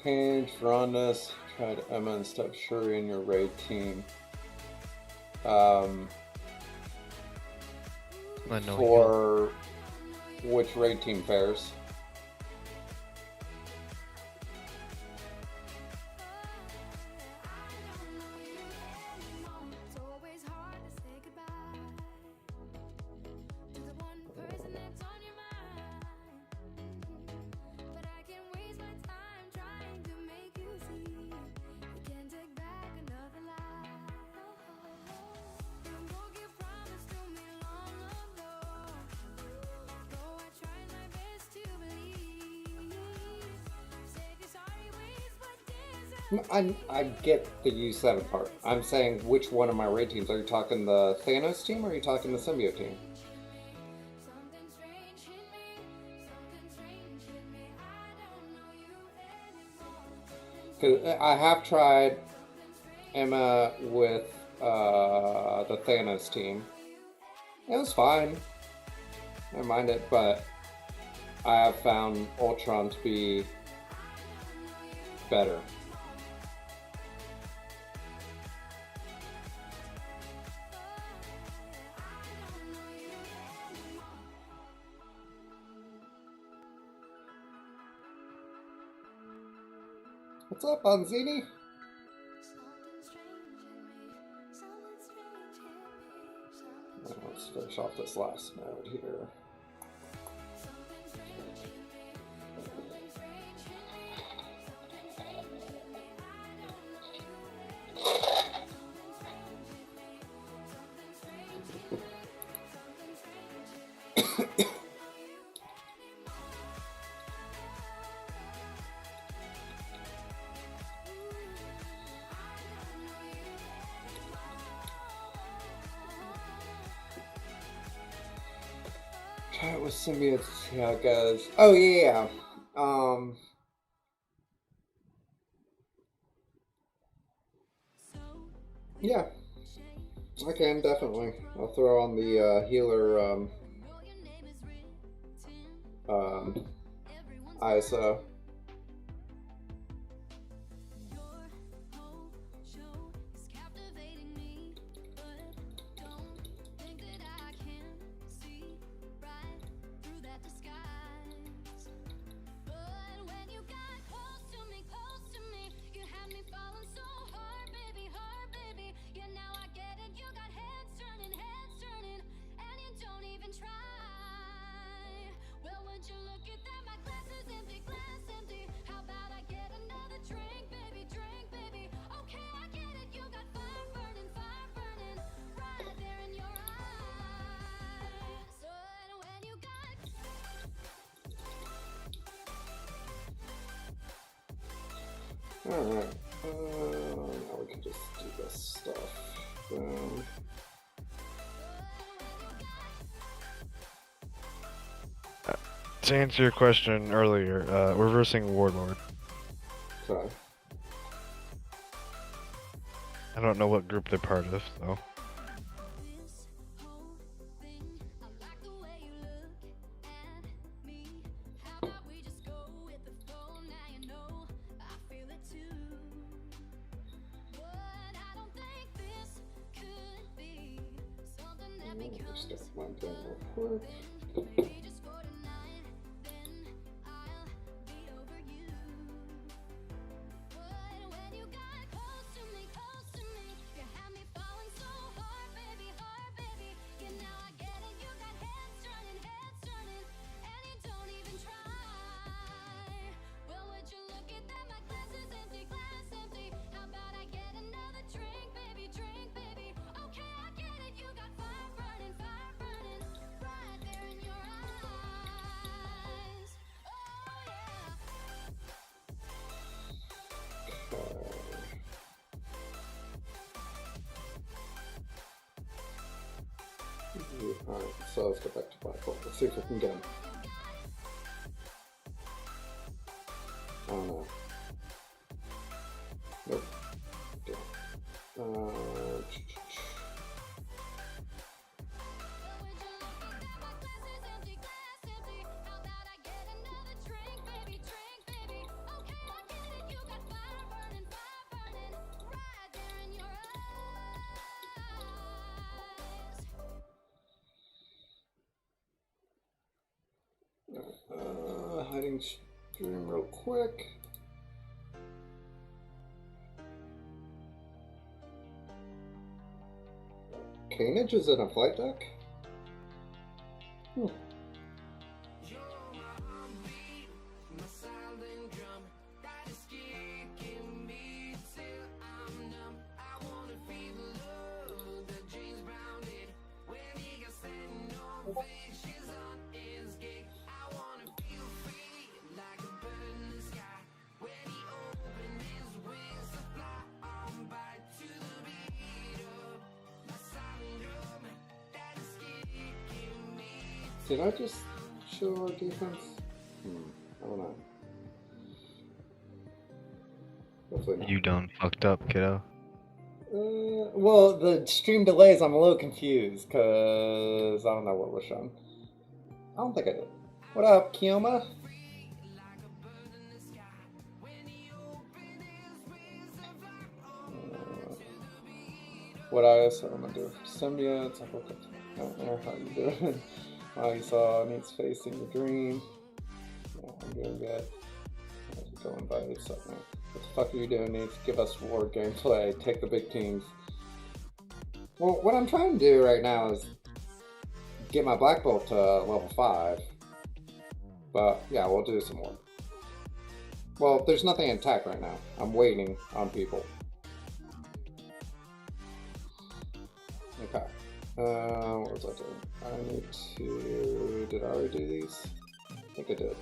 Cage, Rondas, tried Emma instead of Shuri in your raid team. For which raid team pairs? I get the U7 part. I'm saying which one of my raid teams. Are you talking the Thanos team or are you talking the Symbiote team? Because I have tried Emma with the Thanos team. It was fine. I don't mind it, but I have found Ultron to be better. What's up, Bonzini? Let's finish off this last node here. Try it with symbiotes, see how it goes. Oh yeah. Yeah. I can definitely. I'll throw on the healer ISO. Alright, now we can just do this stuff. Boom. To answer your question earlier, reversing Warlord. Okay. I don't know what group they're part of, so. shoot. Alright, so let's get back to Black Bolt. Let's see if we can get him. Oh no. Nope. Okay. Hiding stream real quick. Canage is in a flight deck? Hmm. Did I just show our defense? I don't know. Hopefully not. You done fucked up, kiddo. Well, the stream delays, I'm a little confused, because I don't know what was shown. I don't think I did. What up, Kioma? What I also am gonna do? Symbiotes, I don't know how you doing. You saw Nate's face in your dream. Yeah, I'm doing good. I have to go invite something. What the fuck are you doing, Nate? Give us war gameplay. Take the big teams. Well, what I'm trying to do right now is get my Black Bolt to level 5. But yeah, we'll do some more. Well, there's nothing in attack right now. I'm waiting on people. Okay. What was I doing? I need to... Did I already do these? I think I did.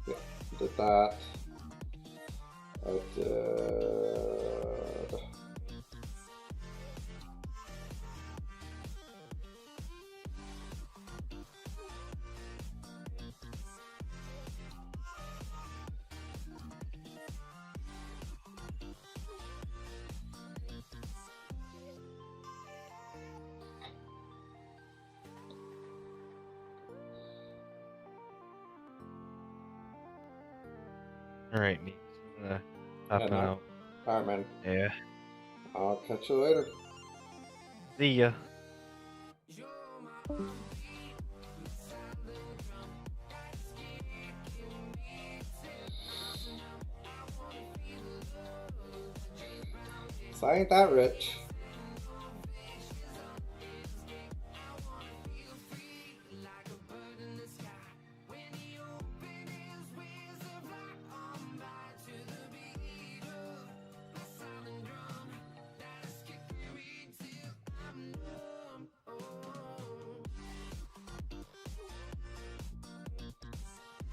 Yeah, did that. I did... Alright, hopping no. out. Alright, man. Yeah. I'll catch you later. See ya. So I ain't that rich.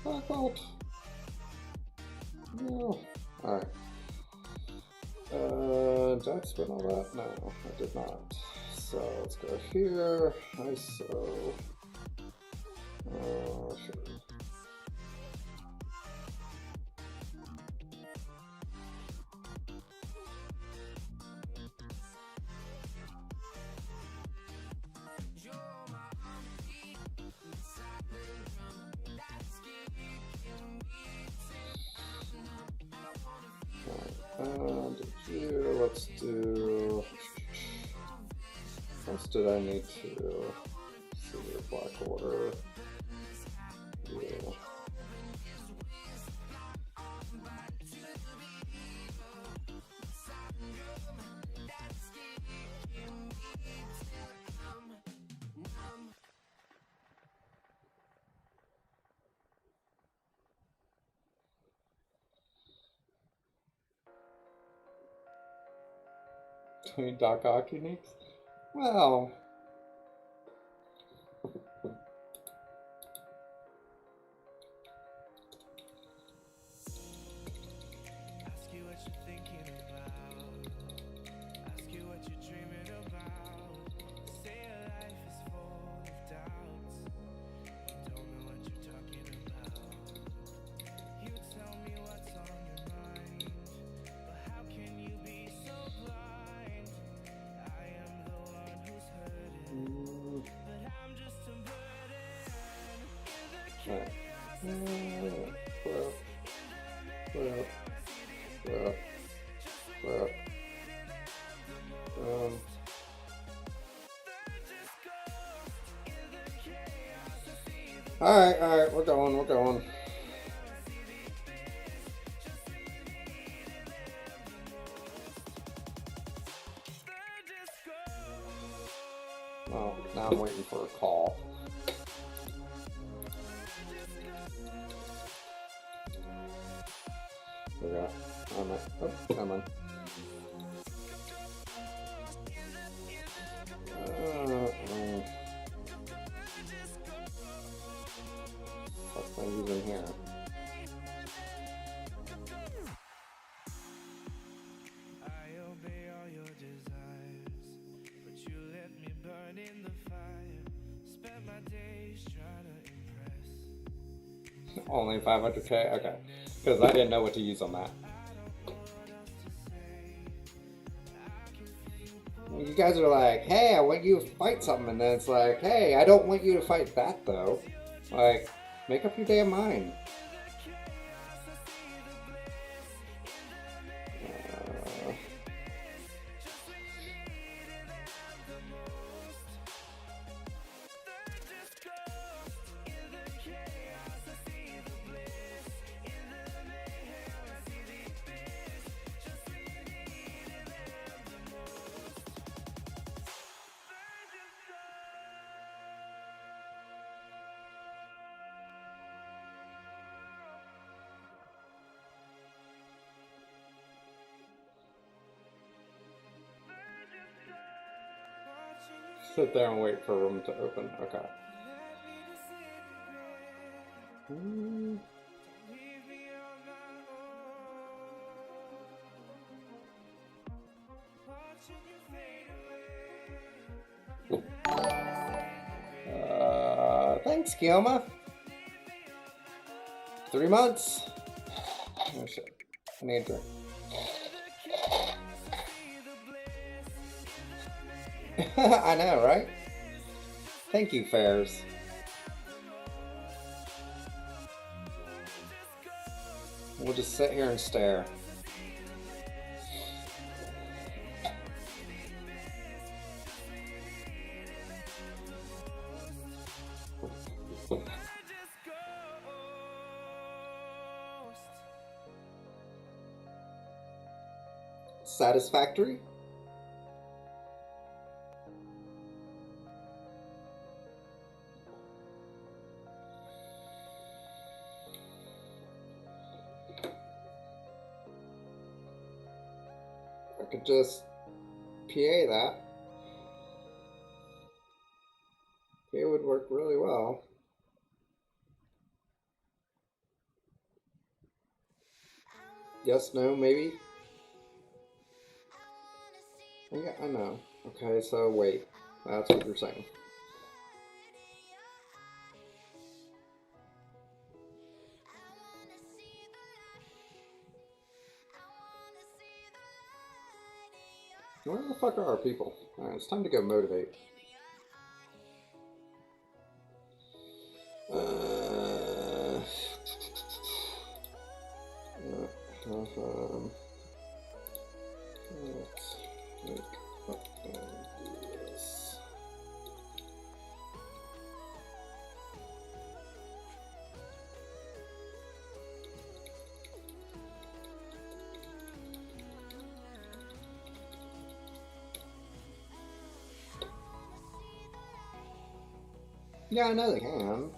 Black Bolt. No. Alright. Did I spin all that? No, I did not. So let's go here. ISO. Sure. Let's do. What else did I need to see your Black Order? Yeah. Doc Ock uniques? Well, Ask you what you're thinking about. Ask you what you're Alright. Well, well, well. Alright, we're going. Well, now I'm waiting for a call. Okay, come on. What's I'm using here? I obey all your desires, but you let me burn in the fire. Spent my days trying to impress. Only 500k? Okay. Because I didn't know what to use on that. You guys are like, hey, I want you to fight something, and then it's like, hey, I don't want you to fight that, though. Like, make up your damn mind. Sit there and wait for a room to open. Okay. Thanks, Kioma. 3 months. Oh shit. I need a drink. I know, right? Thank you, Fairs. We'll just sit here and stare. Satisfactory? I could just PA that. PA would work really well. Yes, no, maybe? Yeah, I know. Okay, so wait. That's what you're saying. Where the fuck are our people? Alright, it's time to go motivate. Let's make up this. Yeah, I know they can.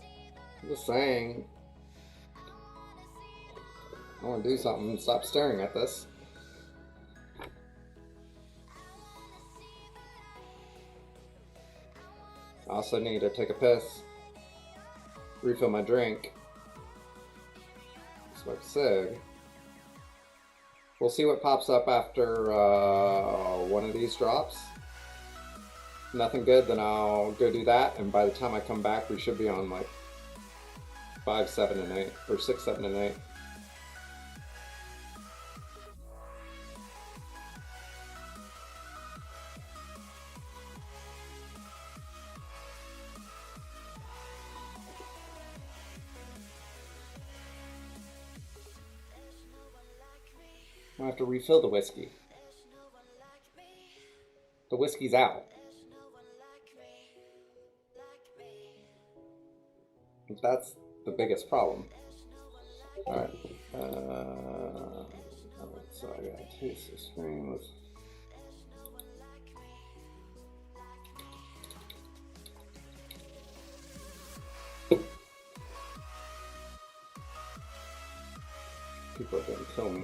I'm just saying. I want to do something and stop staring at this. I also need to take a piss, refill my drink, smoke a cig. We'll see what pops up after one of these drops. Nothing good, then I'll go do that, and by the time I come back, we should be on like 5, 7, and 8, or 6, 7, and 8. I have to refill the whiskey. The whiskey's out. That's the biggest problem. Alright. Alright, so I gotta taste the screen with. People are gonna kill me.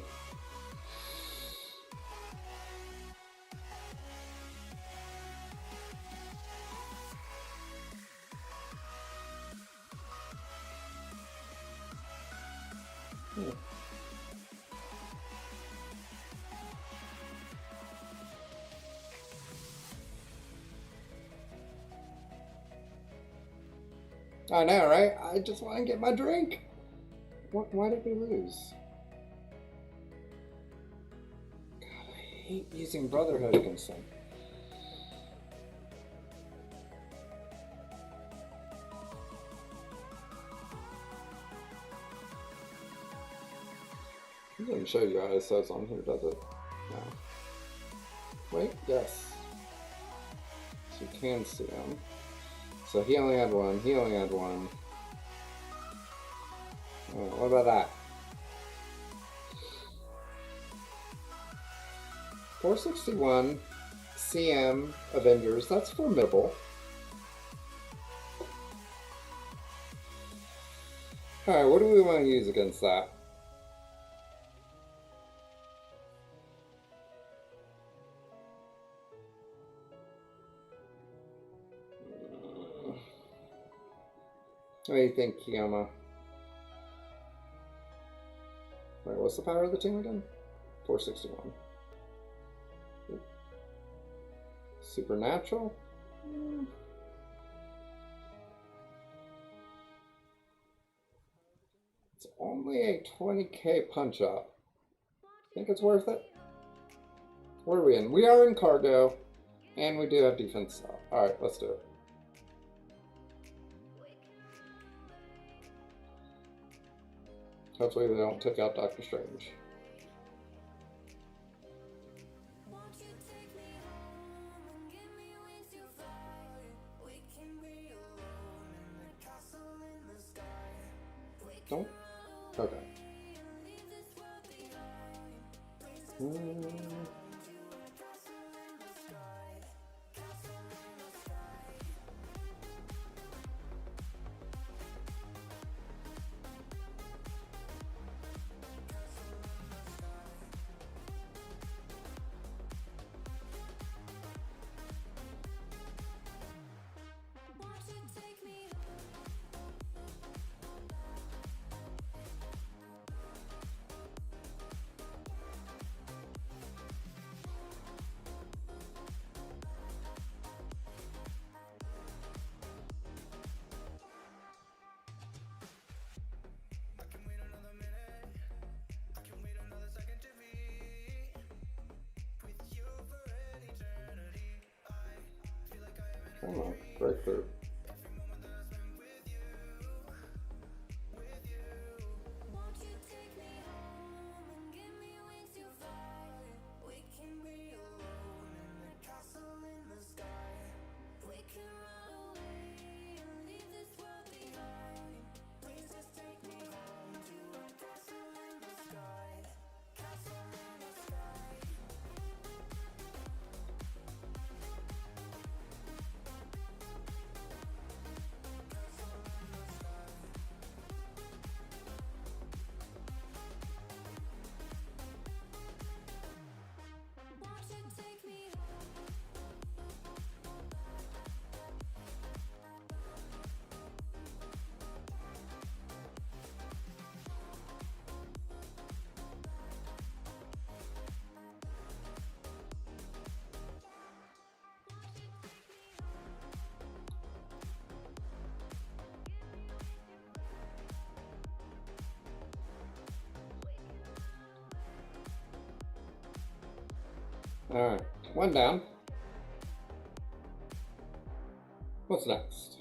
I know, right? I just want to get my drink. Why did we lose? God, I hate using Brotherhood against them. It doesn't show you how it says on here, does it? No. Wait, yes. So you can see him. So he only had one, he only had one. Oh, what about that? 461 CM Avengers, that's formidable. Alright, what do we want to use against that? What do you think, Kiyama? Wait, what's the power of the team again? 461. Supernatural? It's only a 20k punch up. Think it's worth it? What are we in? We are in cargo, and we do have defense. Alright, let's do it. Hopefully they don't take out Doctor Strange. Don't? Okay. Come on, breakthrough. Alright, one down. What's next?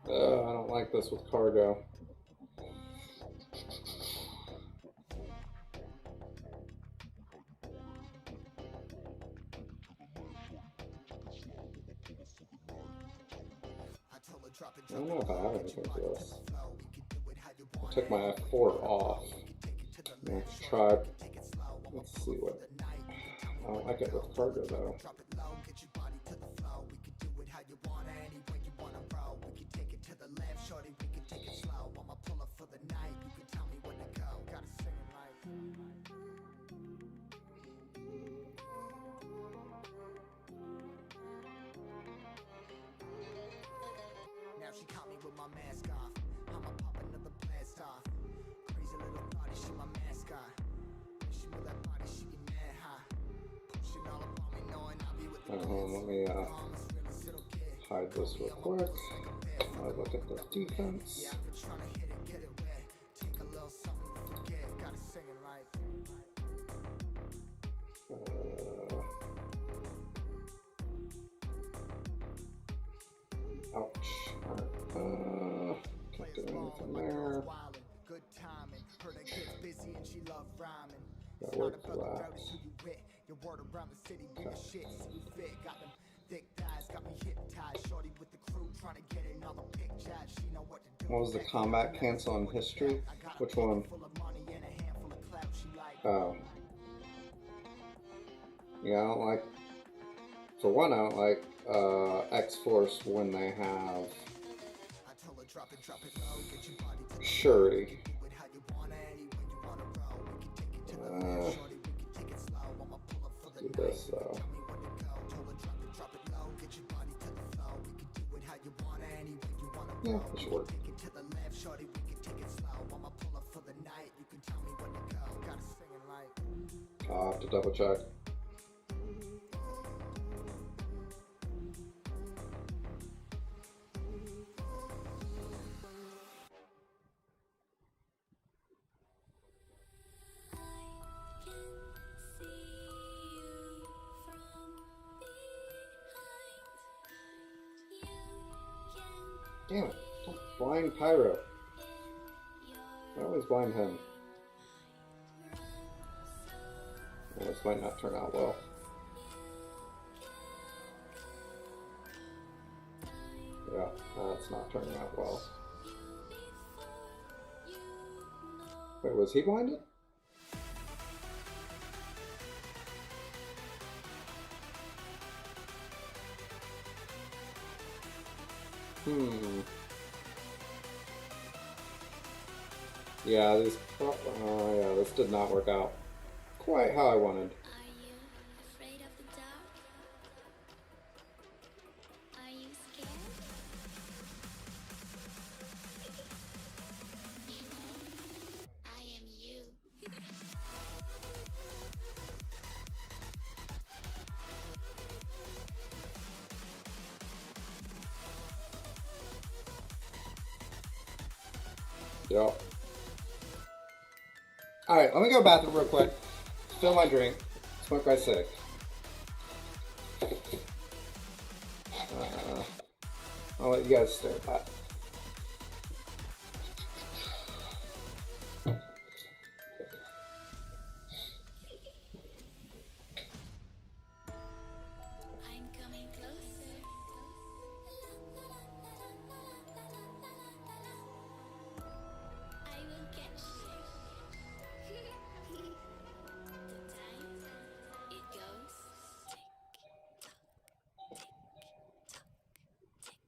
I don't like this with cargo. I don't know if I have anything for this. I took my F4 off. Next try. Let's see what. I don't like it with cargo though. Now she caught me with my mask off. I'ma pop another blast off. Crazy little thotty, she my mascot. She move that body, she get mad high. Pushing all up on me, knowing I'll be with the Let me hide this real quick. I look at the defense. Yeah, I've been trying to hit it, get it wet. Take a little something to forget. Gotta sing it like. Ouch. Alright. Can't do anything there. Good timing. Heard that kid's busy and she love rhyming. Gotta wait for that. Your word around the city, bring the shit, see you fit. Got them thick thighs, got me hypnotized. Shorty with the crew, trying to get in all the pictures. She know what to do. What was the combat cancel in history? Which one? Oh. Yeah, I don't like. For one, I don't like X-Force when they have surety. Do this though. Yeah, it should work. I'll have to double check. Damn it. Don't blind Pyro. I always blind him. Well, this might not turn out well. Yeah, that's not turning out well. Wait, was he blinded? Yeah, yeah, this did not work out quite how I wanted. Are you afraid of the dark? Are you scared? I am you. Yep. Alright, let me go to the bathroom real quick. Fill my drink. Smoke my cig. I'll let you guys stare at that. I'm coming closer. I will get you. The time it goes tick tock, tick tock, tick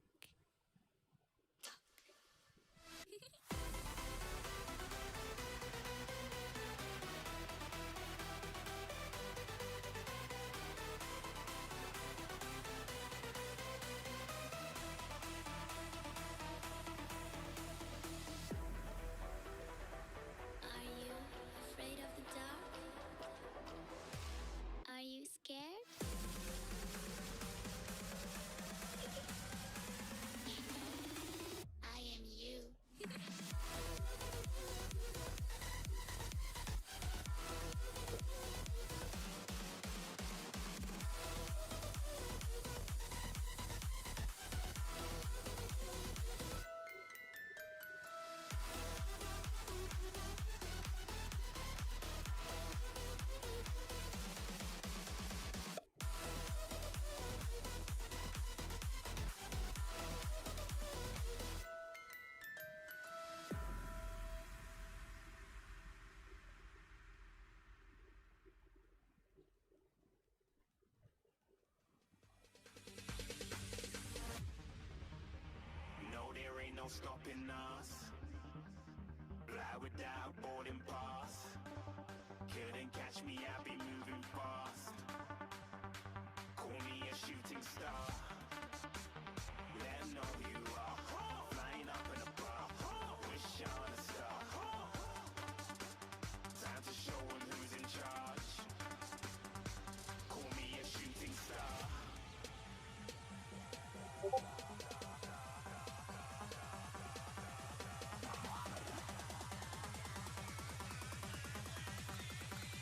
swagged out, boarding pass. Couldn't catch me, I be moving fast. Call me a shooting star. Let 'em know who you are. Flying up in a bar. Wish on a star. Time to show 'em who's in charge. Call me a shooting star.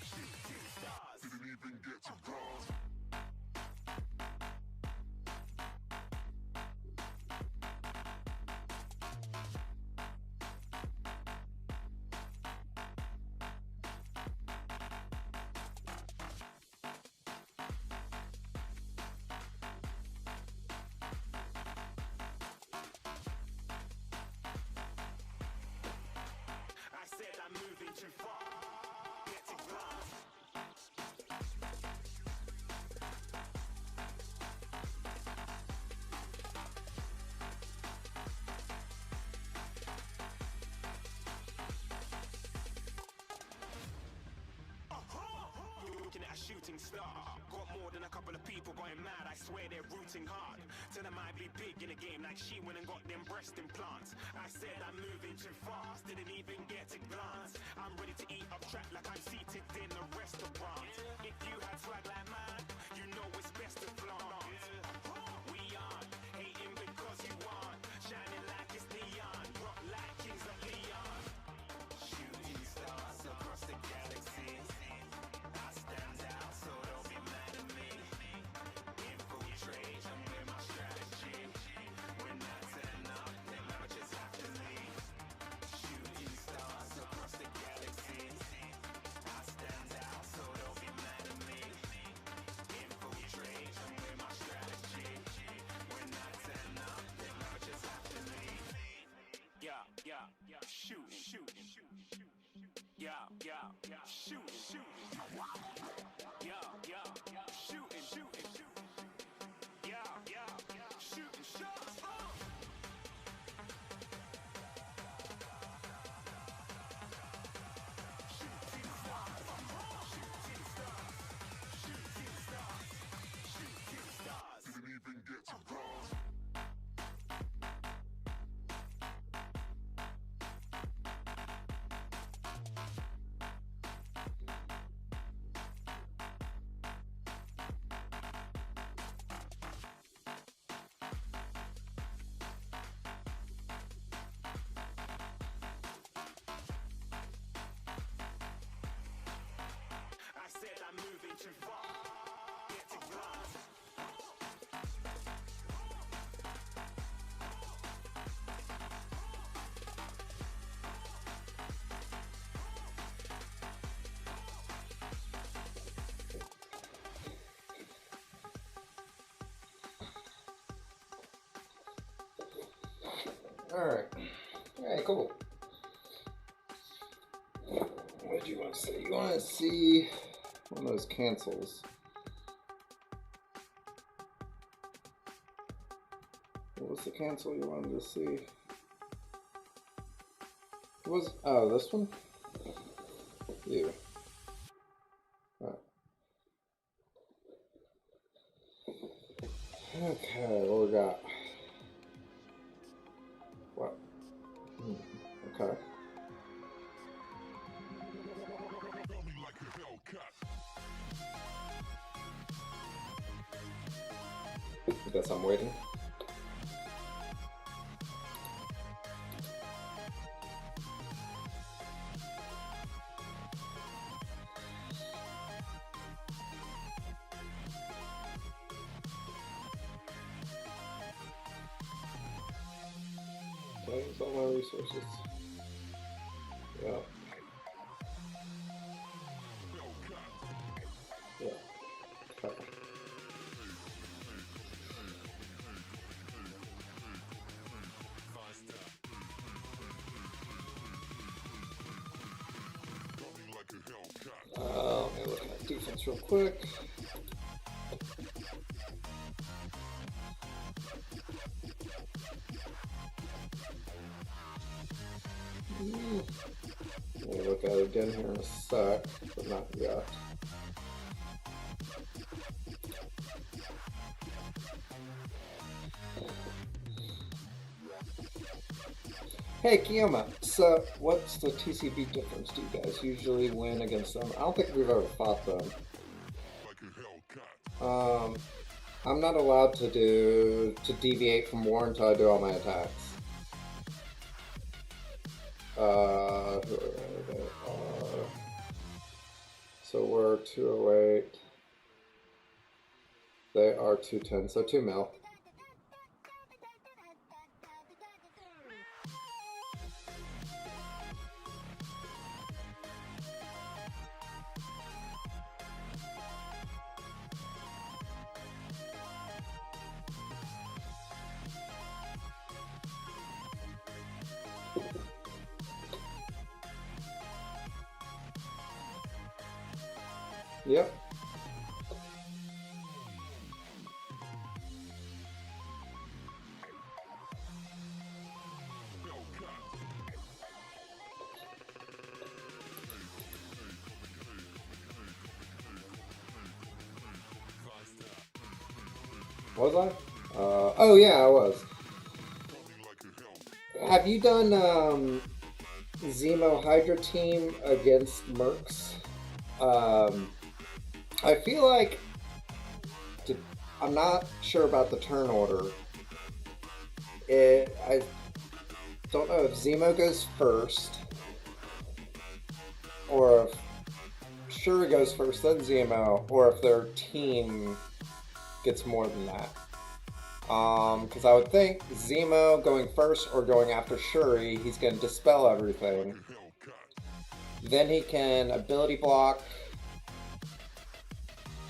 Shooting stars. Didn't even get to bronze. I said I'm moving too far. Get to glass. Looking at a shooting star. Got more than a couple of people going mad. I swear they're rooting hard. Tell them I be big in the game like she went and got them breast implants. I said I'm moving too fast. Didn't even get a glance. I'm ready to eat up track like I'm seated in a restaurant. If you had swag like mine, you know it's best to flaunt. We aren't hating because you aren't. Shining like it's neon. Rock like kings of Leon. Shooting stars across the galaxy. I stand out, so don't be mad at me. Infiltrate, I'm with my strategy. When I turn up, then I just have to leave. Shooting stars across the galaxy. I stand out, so don't be mad at me. Infiltrate, I'm with my strategy. When I turn up, then I just have to leave. Yeah, shoot. Yeah, shoot. Yeah, shooting. Yeah, shooting shots. Shooting stars. Didn't even get to bronze. I said I'm moving too far. Get to glass. Alright. Alright, cool. What do you want to see? You want to see one of those cancels. What was the cancel you wanted to see? It was, oh, this one? You. Oh. Okay, what we got? What? Okay. I guess I'm waiting. Okay, use all my resources. Yeah. Yeah. Okay. Let me look at defense real quick. at it again here in a sec, but not yet. Hey Kiyama, so what's the TCB difference? Do you guys usually win against them? I don't think we've ever fought them. I'm not allowed to deviate from war until I do all my attacks. They are. So we're 208. They are 210, so 2 mil. Yep. Was I? Oh yeah, I was. Have you done Zemo Hydra team against Mercs? I feel like I'm not sure about the turn order. I don't know if Zemo goes first, or if Shuri goes first, then Zemo, or if their team gets more than that. Because I would think Zemo going first or going after Shuri, he's going to dispel everything. Then he can ability block.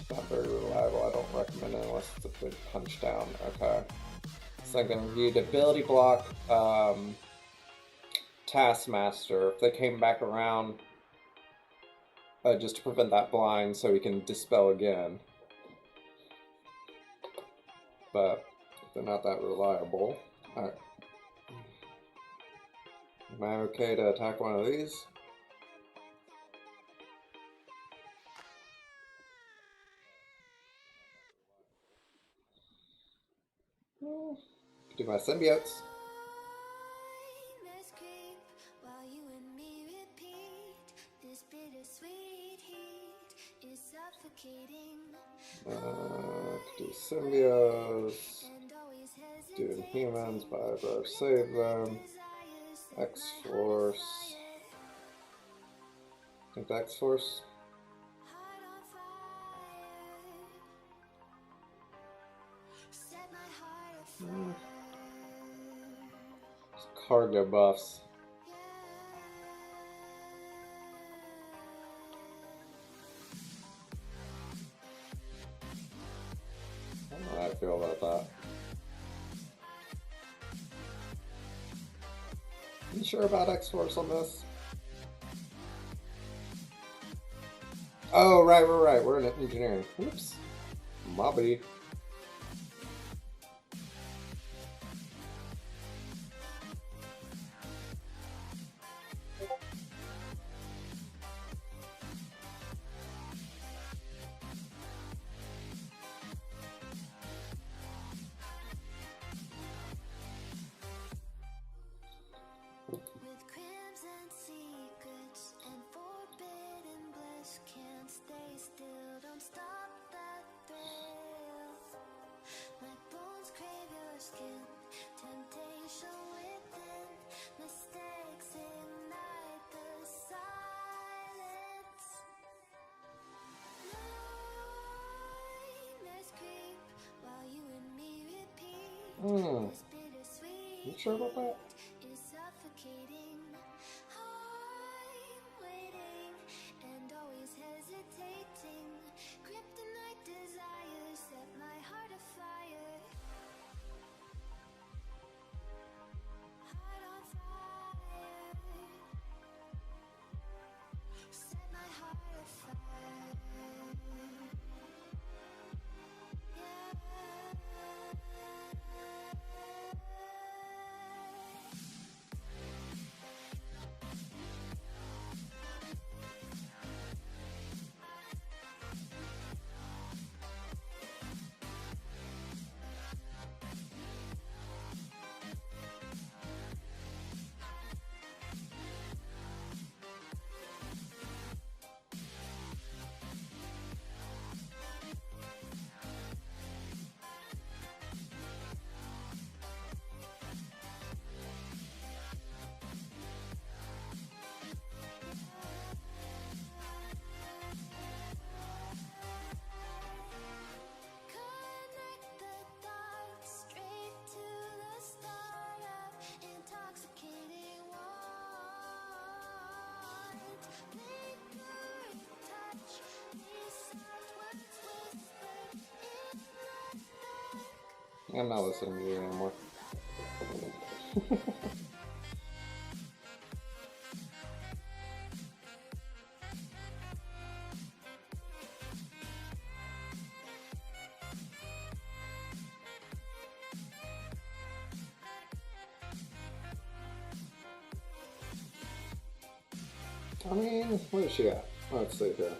It's not very reliable. I don't recommend it unless it's a big punch down. Okay. So I'm going to read ability block Taskmaster. If they came back around, just to prevent that blind so he can dispel again. But they're not that reliable. Alright. Am I okay to attack one of these? Do my symbiotes. Let's creep while you and me repeat. This bittersweet heat is suffocating. Do symbiotes. And always Do hesitate. humans, Biobro, save them. X-Force. I think X-Force. Heart on fire. Set my heart afire. Cargo buffs. I don't know how I feel about that. You sure about X-Force on this? Oh, right. We're in engineering. Oops. Mobby. With crimson secrets and forbidden bliss, can't stay still, don't stop that thrill. My bones crave your skin, temptation within, mistakes ignite the silence. Nightmares creep while you and me repeat. This bittersweet You sure about that? is suffocating. I'm waiting and always hesitating. Kryptonite desires set my heart afire. Heart on fire. Set my heart afire. Yeah. I'm not listening to you anymore. I mean, what is she at? Let's see here.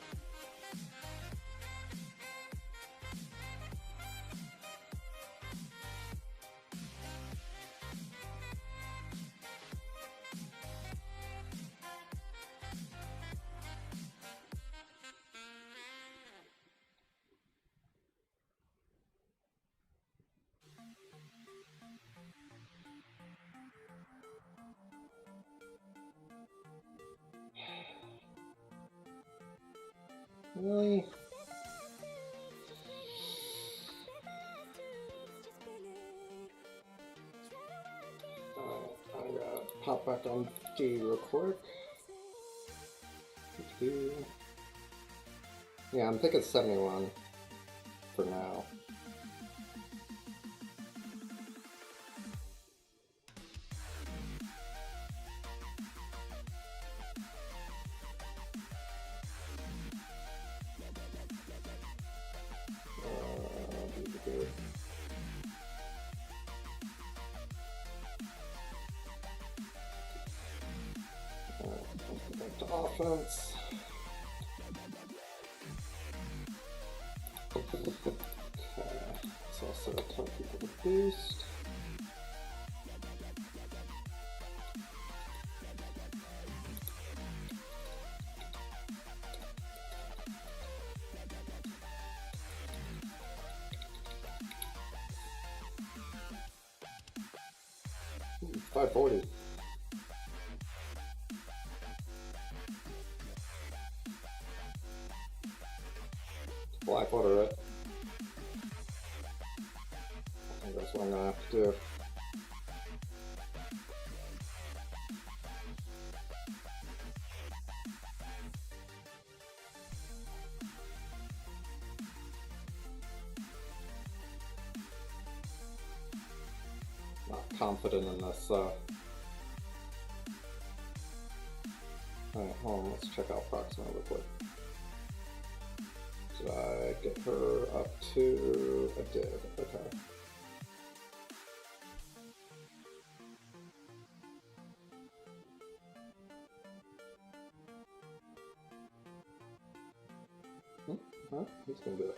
Really? I gotta pop back on D real quick. Yeah, I'm thinking 71 for now. Back to offense. Okay, so I'll set up 10 people to boost. Ooh, 540. Blackwater, right? I think that's what I'm gonna have to do. Not confident in this, Alright, hold on, let's check out Proxima real quick. Did I get her up to... I did, okay. Huh? He's gonna do it.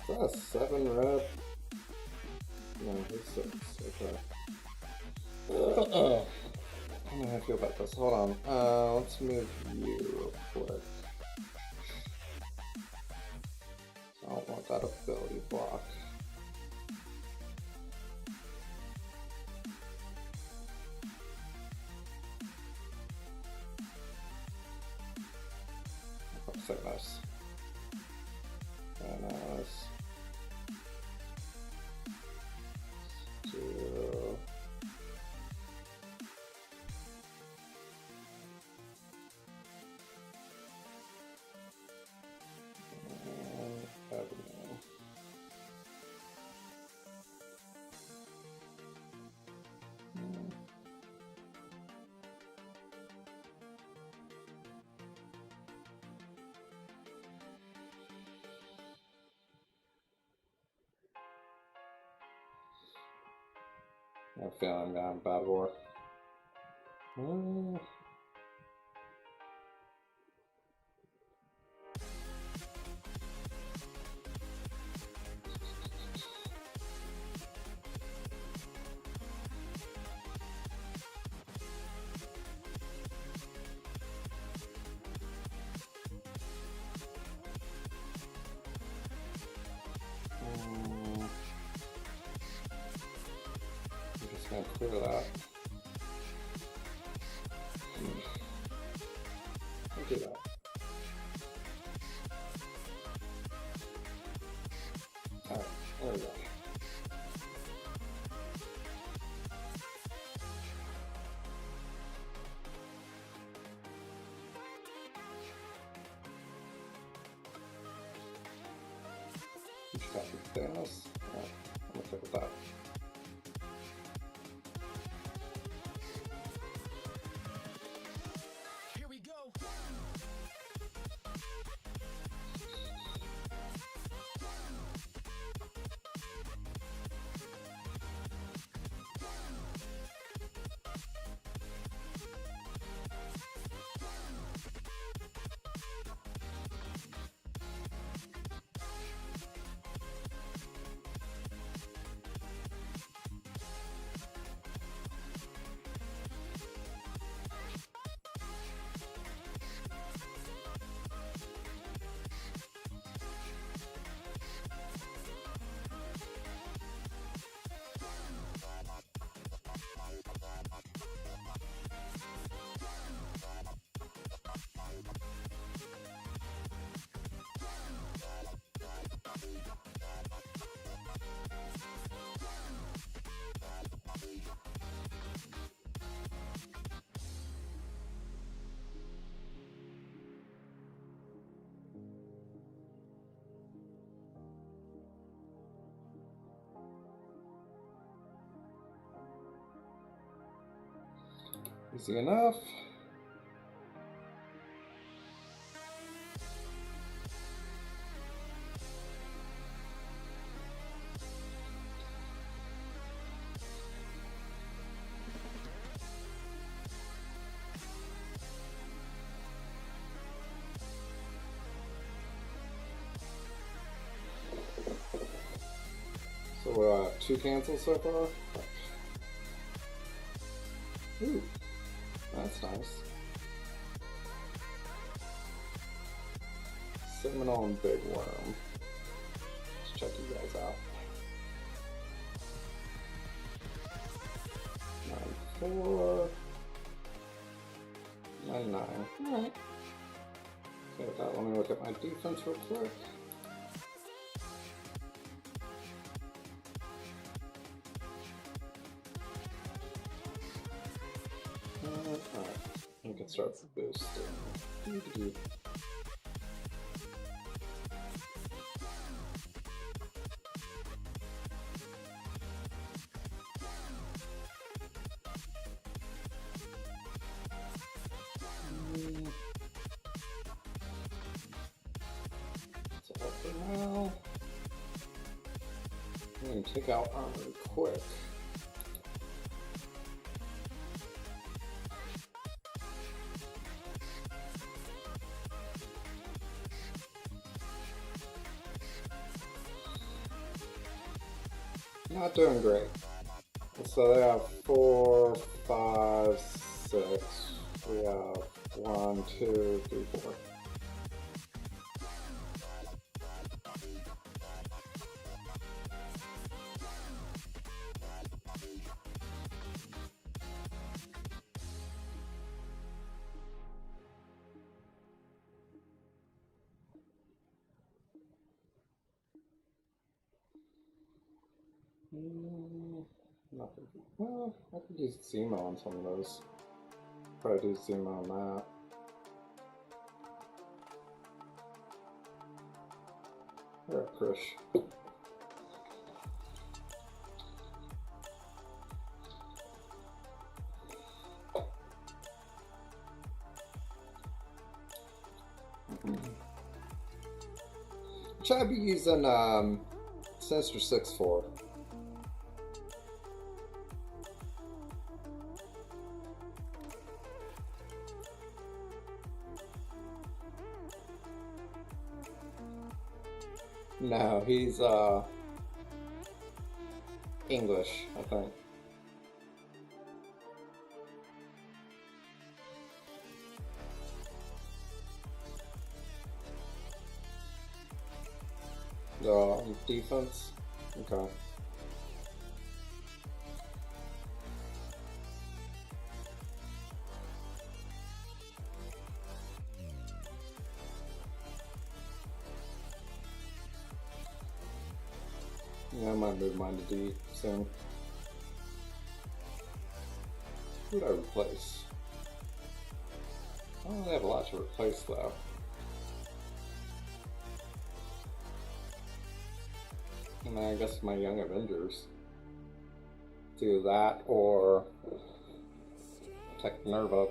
Is that a 7 red? No, he's 6. Okay. How do I feel about this? Hold on. Let's move you real quick. I don't want that ability block. So nice. And nice. 2. And avenue. I have a feeling I'm gonna have bad war. I'm just gonna clear that. I'll do that. Alright, there we go. Just got to Thanos. Alright, I'm okay with that. Here we go. Easy enough. So we're at 2 cancels so far. Ooh, that's nice. Seminole and Big Worm. Let's check you guys out. 9-4. 9-9. Alright. Okay, with that, let me look at my defense real quick. Alright, you can start boosting. So for now, I'm going to take out armor quick. Not doing great. So they have 4, 5, 6. We have 1, 2, 3, 4. Nothing. Well, I could use Zemo on some of those. Probably do Zemo on that. Alright, Krish. Which I'd be using Sinister 6 for. No, he's English, I think. Defense? Okay. Yeah, I might move mine to D soon. Who would I replace? I don't really have a lot to replace though. I mean, I guess my Young Avengers. It's either that or Tech Nerva.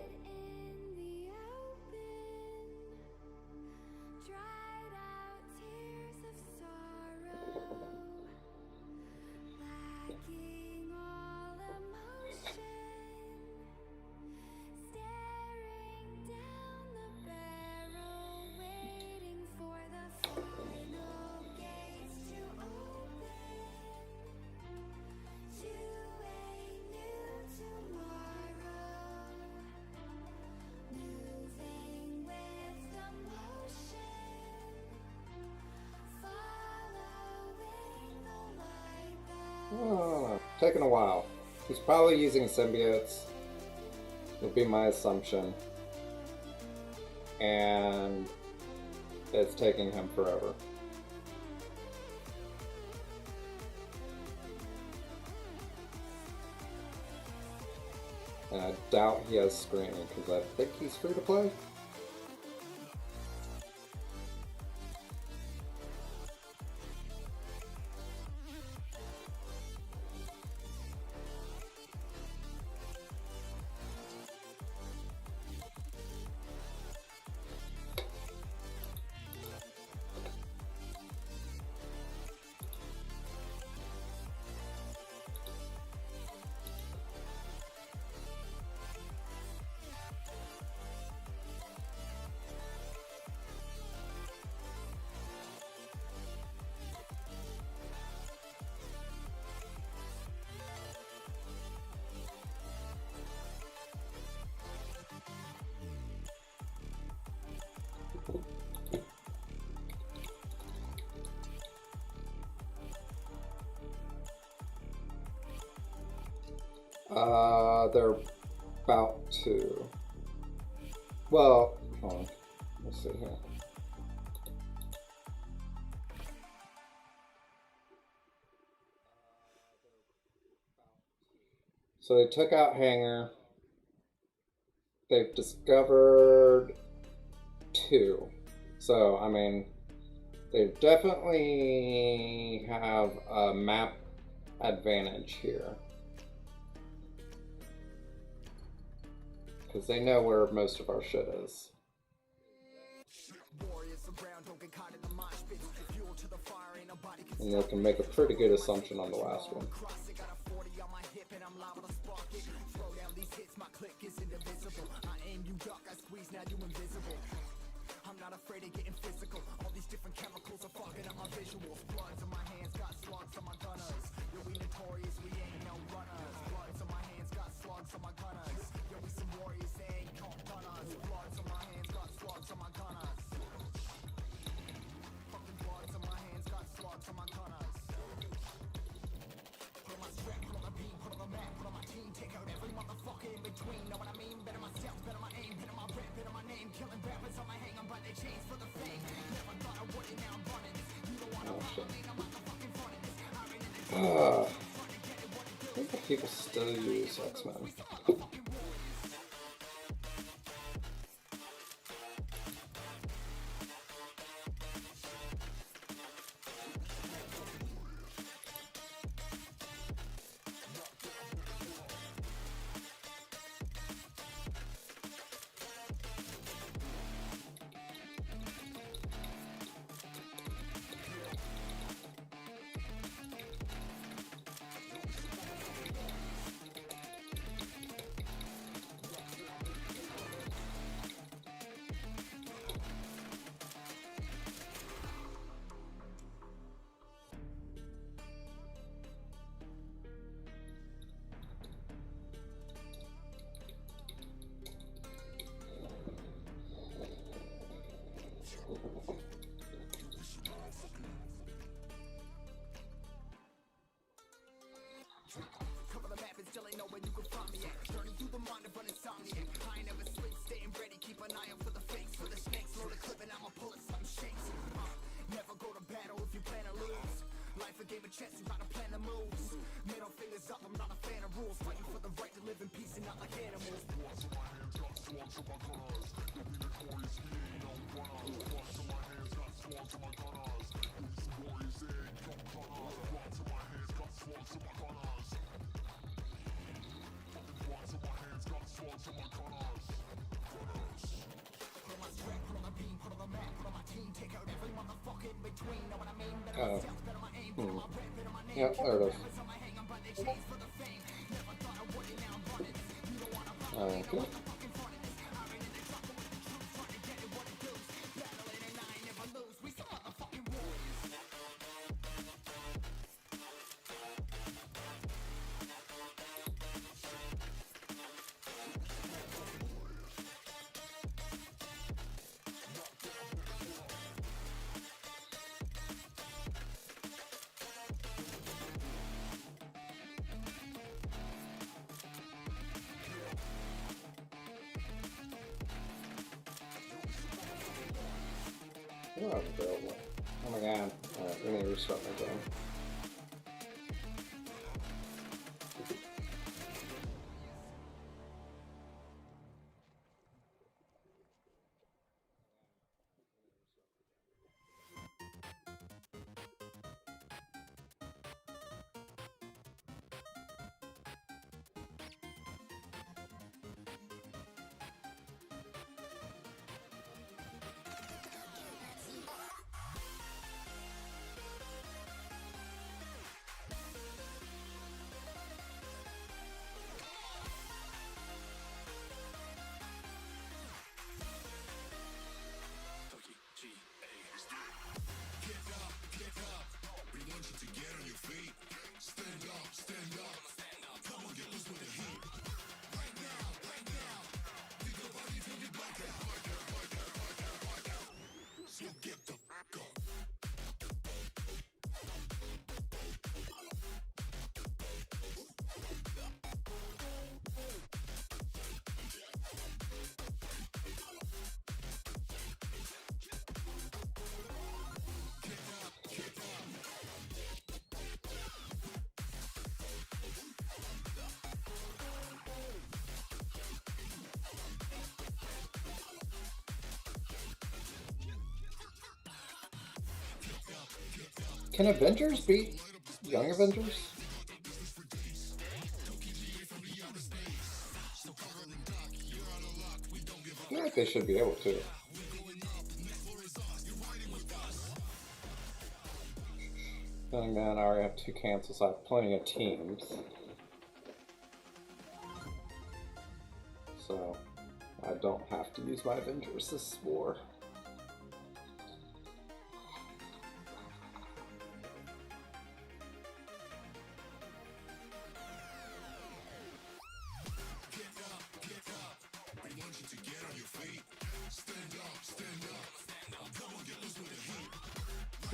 Dried out tears of sorrow, lacking all emotion, staring down the barrel, waiting for the final gates to open to a new tomorrow, moving with the motion, following the light that Oh, taking a while. He's probably using symbiotes, would be my assumption. And it's taking him forever. And I doubt he has screening because I think he's free to play. They're about to. Well, hold on. Let's see here. So they took out Hanger. They've discovered 2. So, I mean, they definitely have a map advantage here. Because they know where most of our shit is. And they can make a pretty good assumption on the last one. I'm not afraid of getting physical. All these different chemicals are fucking up my visuals. Bloods on my hands, got slugs on my gunners. Yo, we notorious, we ain't no runners. Bloods on my hands, got slugs on my gunners. Yo, we some warriors, they ain't no gunners. Bloods on my hands, got slugs on my gunners. Fucking bloods on my hands, got slugs on my gunners. Put on my strap, put on my beam, put on the map, put on my team. Take out every motherfucker in between. Know what I mean? Better myself, better my aim, better my rep, better my name. Killing rappers on my hang on by their chains for the fame. Never thought I would it, now I'm running this. You don't wanna follow me, I'm out the fucking front of this. I think that people still use X-Men. gave a chance to write a plan of moves. Middle fingers up, I'm not a fan of rules. Fighting for the right to live in peace and not like animals. Oh. Yeah, there it is. Okay. Oh, that's available. Oh my god. Alright, we need to restart my game. Can Avengers beat Young Avengers? I feel like they should be able to. Then again, I already have 2 cancels, I have plenty of teams. So, I don't have to use my Avengers this war.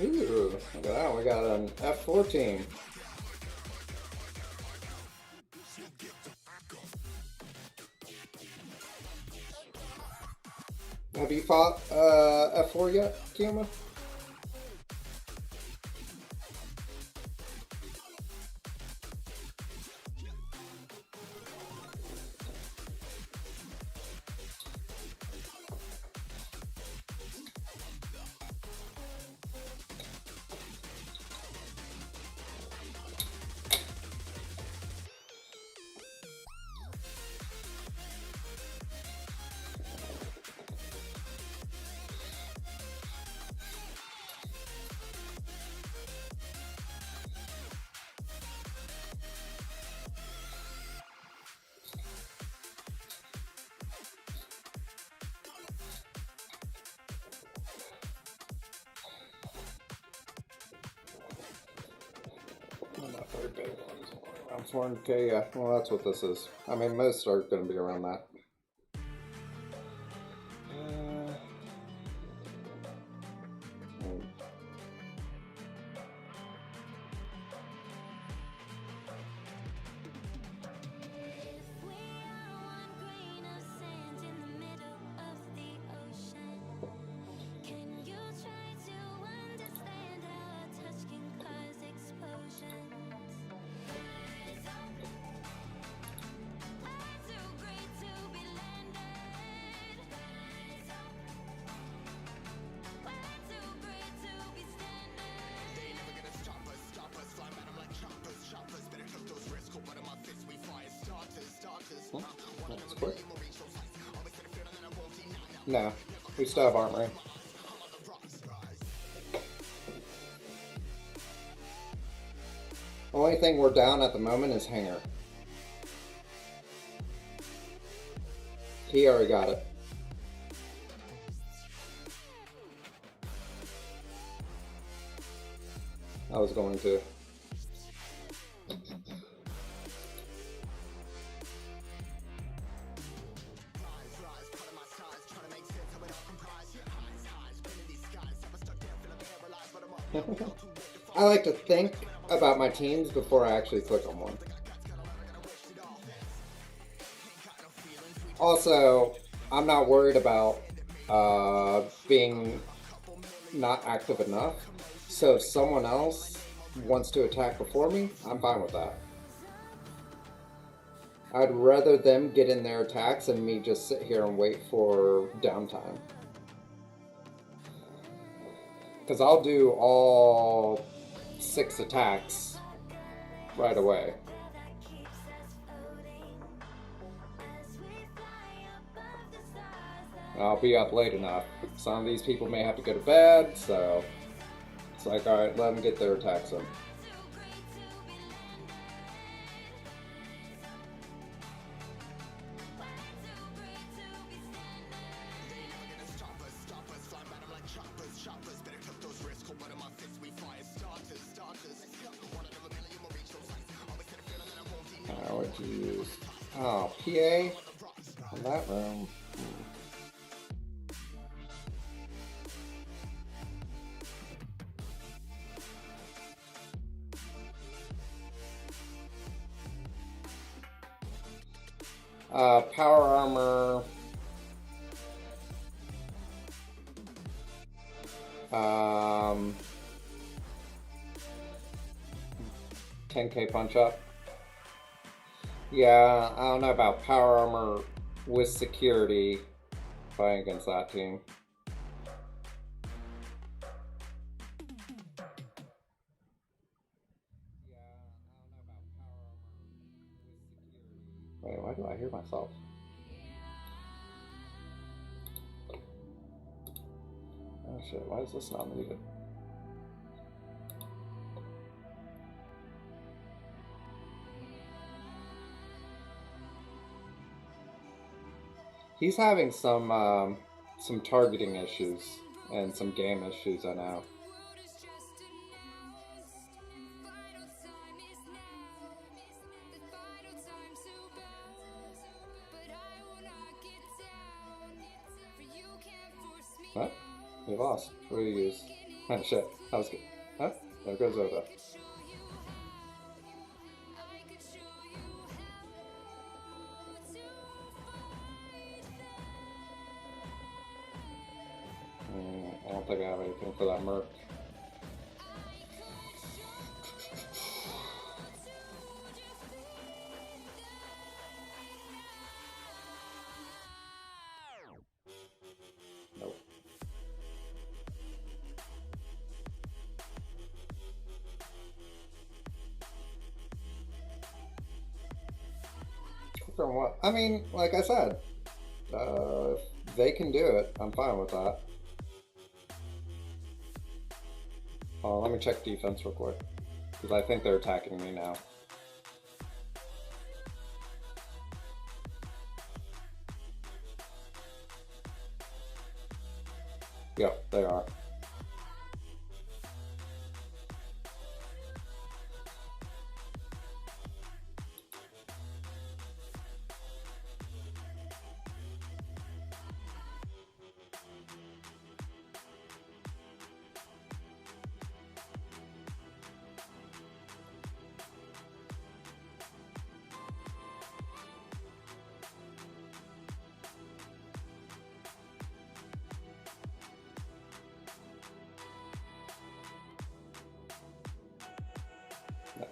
Ooh, look at that, we got an F14. Have you fought F4 yet, Kiyama? Not very big ones. Around 400k, yeah. Well, that's what this is. I mean, most are going to be around that. If we are one grain of sand in the middle of the ocean, can you try to understand how a touch can cause explosions? No, we still have armory. Only thing we're down at the moment is Hanger. He already got it. I was going to. I like to think about my teams before I actually click on one. Also, I'm not worried about being not active enough. So if someone else wants to attack before me, I'm fine with that. I'd rather them get in their attacks and me just sit here and wait for downtime. Because I'll do all 6 attacks right away. I'll be up late enough. Some of these people may have to go to bed, so it's like, alright, let them get their attacks in. What'd you use? Oh, PA in that room. Power armor. 10k punch up. Yeah, I don't know about power armor with security fighting against that team. Wait, why do I hear myself? Oh shit, why is this not muted? He's having some targeting issues and some game issues, I know. What? We lost. What do you use? Oh shit, that was good. Huh? There goes Oda. I don't think I have anything for that Merc. Nope. From what? I mean, like I said, if they can do it, I'm fine with that. Let me check defense real quick, because I think they're attacking me now. Yep, they are.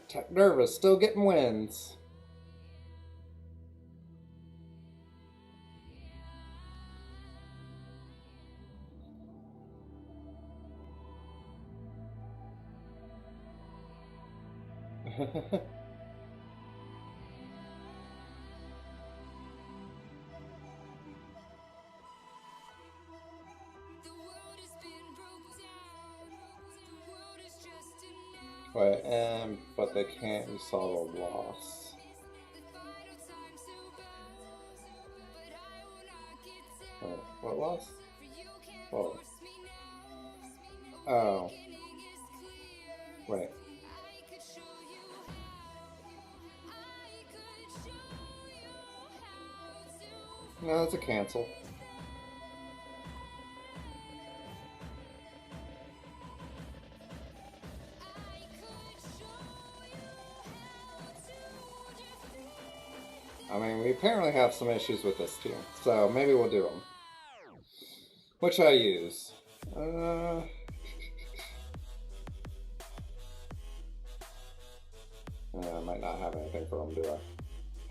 Tech Nervous still getting wins. Wait, but they can't resolve a loss. Wait, what loss? Oh. Oh. Wait. No, it's a cancel. I mean, we apparently have some issues with this team, so maybe we'll do them. What should I use? I might not have anything for them, do I?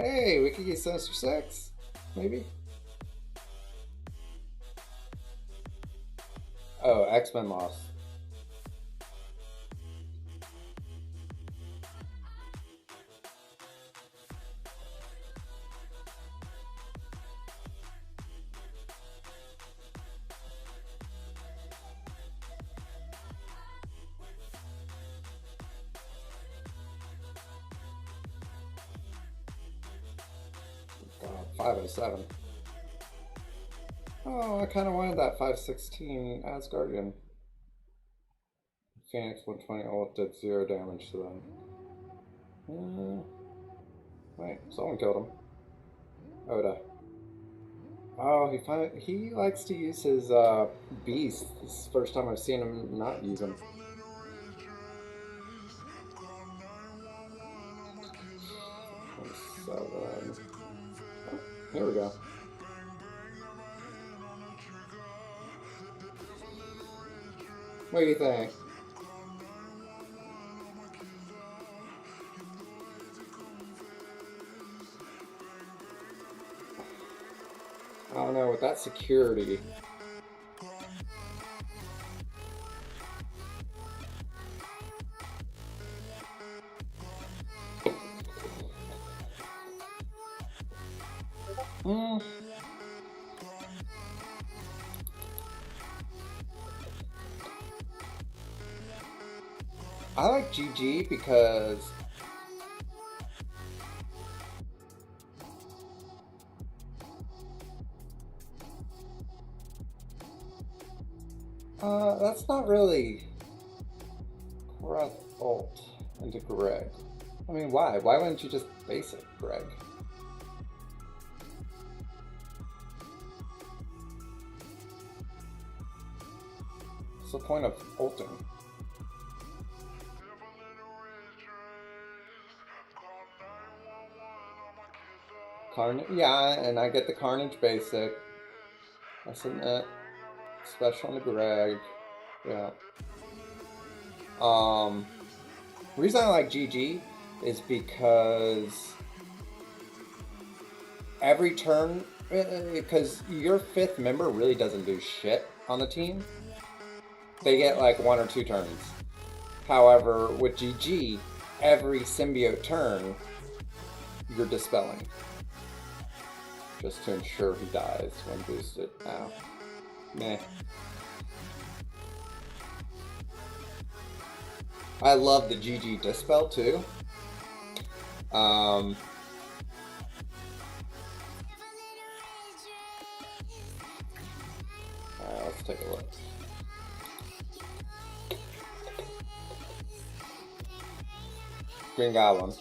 Hey, we could get Sinister Six, maybe? Oh, X-Men lost. God, 507. Oh, I kind of wanted that 516 Asgardian. Phoenix 120 ult did 0 damage to them. Wait, someone killed him. Oda. Oh, he likes to use his beast. This is the first time I've seen him not use him. Oh, here we go. What do you think? I don't know, with that security. I like GG because that's not really breath ult into Greg. I mean, why? Why wouldn't you just basic Greg? What's the point of ulting? Yeah, and I get the Carnage basic. I submit special to Greg. Yeah. The reason I like GG is because every turn, because your 5th member really doesn't do shit on the team. They get like 1 or 2 turns. However, with GG, every symbiote turn, you're dispelling. Just to ensure he dies when boosted. Ow. Meh. I love the GG dispel too. Let's take a look. Green Goblin.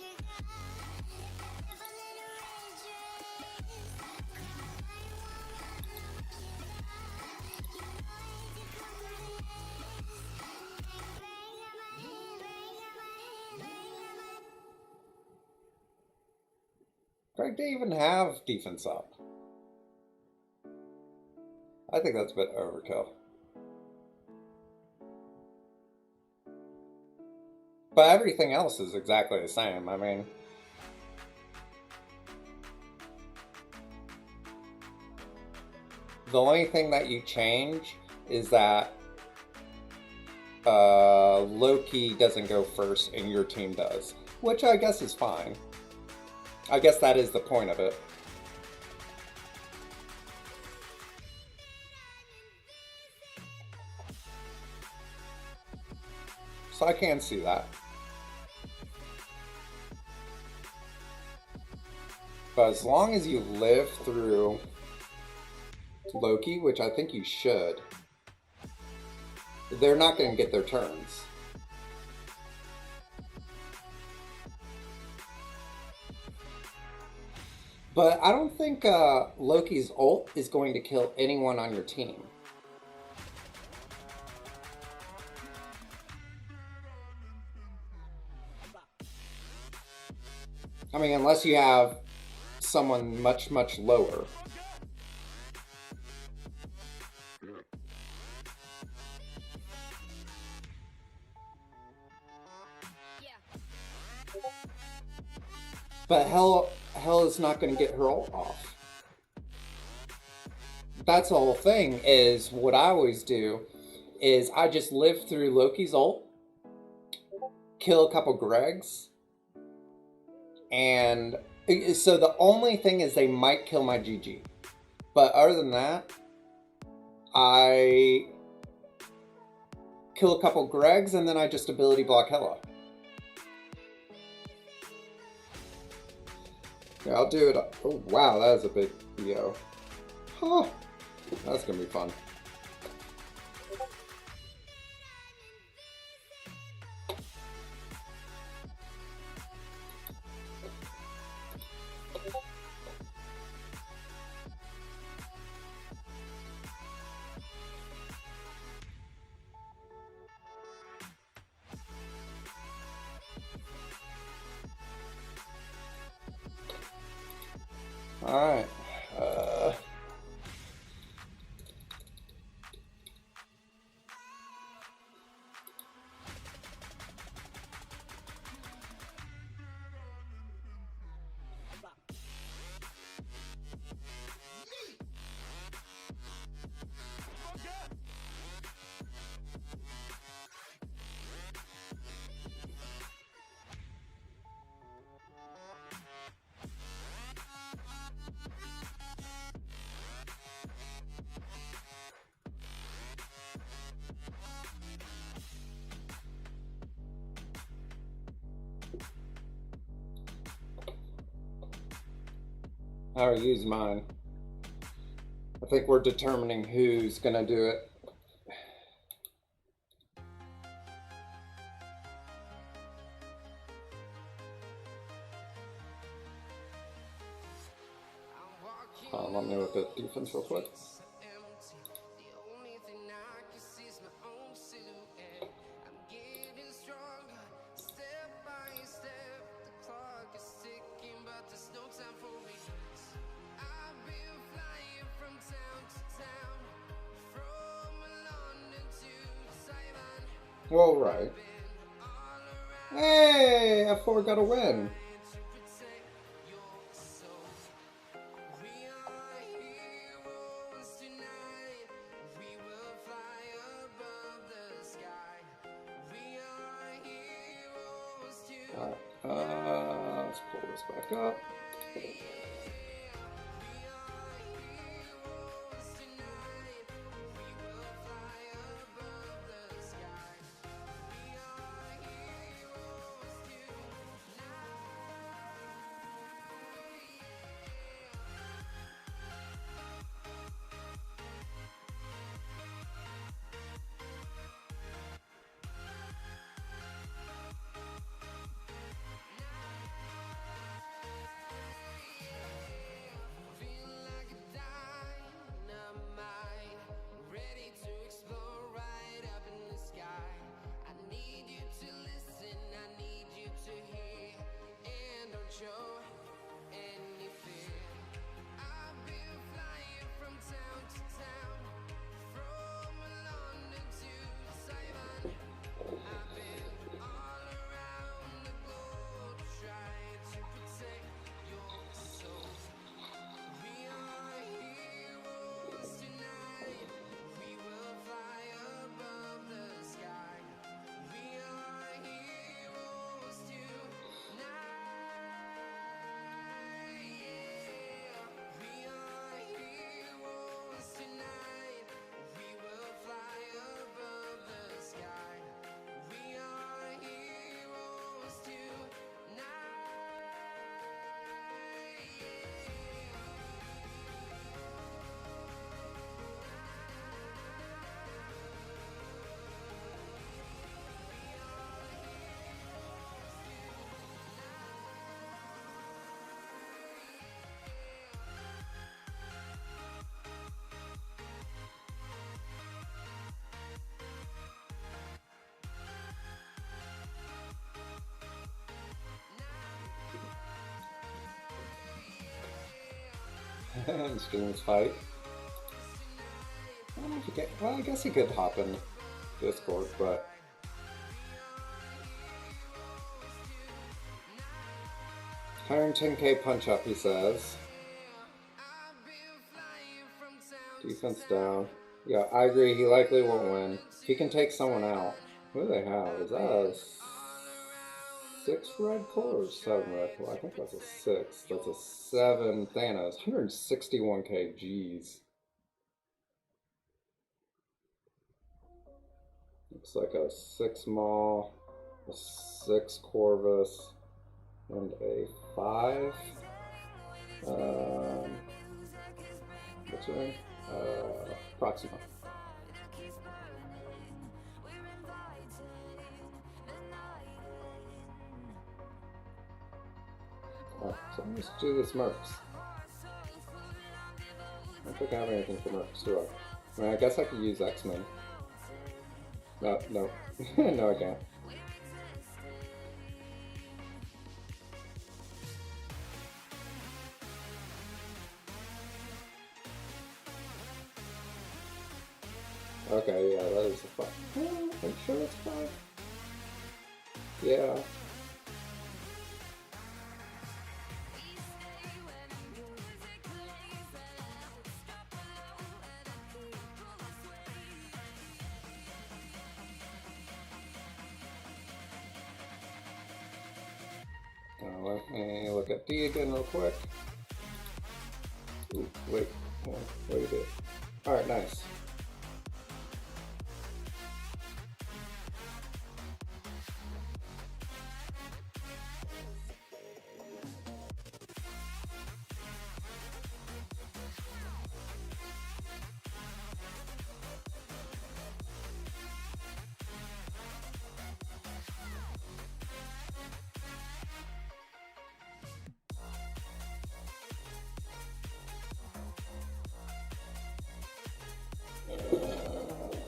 Greg didn't even have defense up. I think that's a bit overkill. But everything else is exactly the same. I mean, the only thing that you change is that Loki doesn't go first and your team does, which I guess is fine. I guess that is the point of it. So I can see that. But as long as you live through Loki, which I think you should, they're not going to get their turns. But I don't think Loki's ult is going to kill anyone on your team. I mean, unless you have someone much, much lower. But Hell is not going to get her ult off. That's the whole thing, is what I always do is I just live through Loki's ult, kill a couple Gregs, and so the only thing is they might kill my GG. But other than that, I kill a couple Gregs and then I just ability block Hella. Yeah, I'll do it. Oh, wow, that is a big EO. Huh. That's gonna be fun. Alright. I already used mine. I think we're determining who's gonna do it. Let me look at defense real quick. All right. Hey, F4 got a win. Let's pull this back up. and streams fight. I don't know if you get. Well, I guess he could hop in Discord, but. 110k punch up, he says. Defense down. Yeah, I agree. He likely won't win. He can take someone out. Who do they have? Is that a 6 red core or 7 red core? I think that's a 6. That's a 7 Thanos. 161k. Jeez. Looks like a 6 Maul, a 6 Corvus, and a 5. What's her name? Proxima. Oh, so let's do the Smurfs. I don't think I have anything for Mercs, do I? I mean, I guess I could use X-Men. No, no. No, I can't. Okay, yeah, that is a 5. I'm sure it's 5. Yeah. Let me look at D again real quick. Ooh, wait. Oh, what do you do? Alright, nice.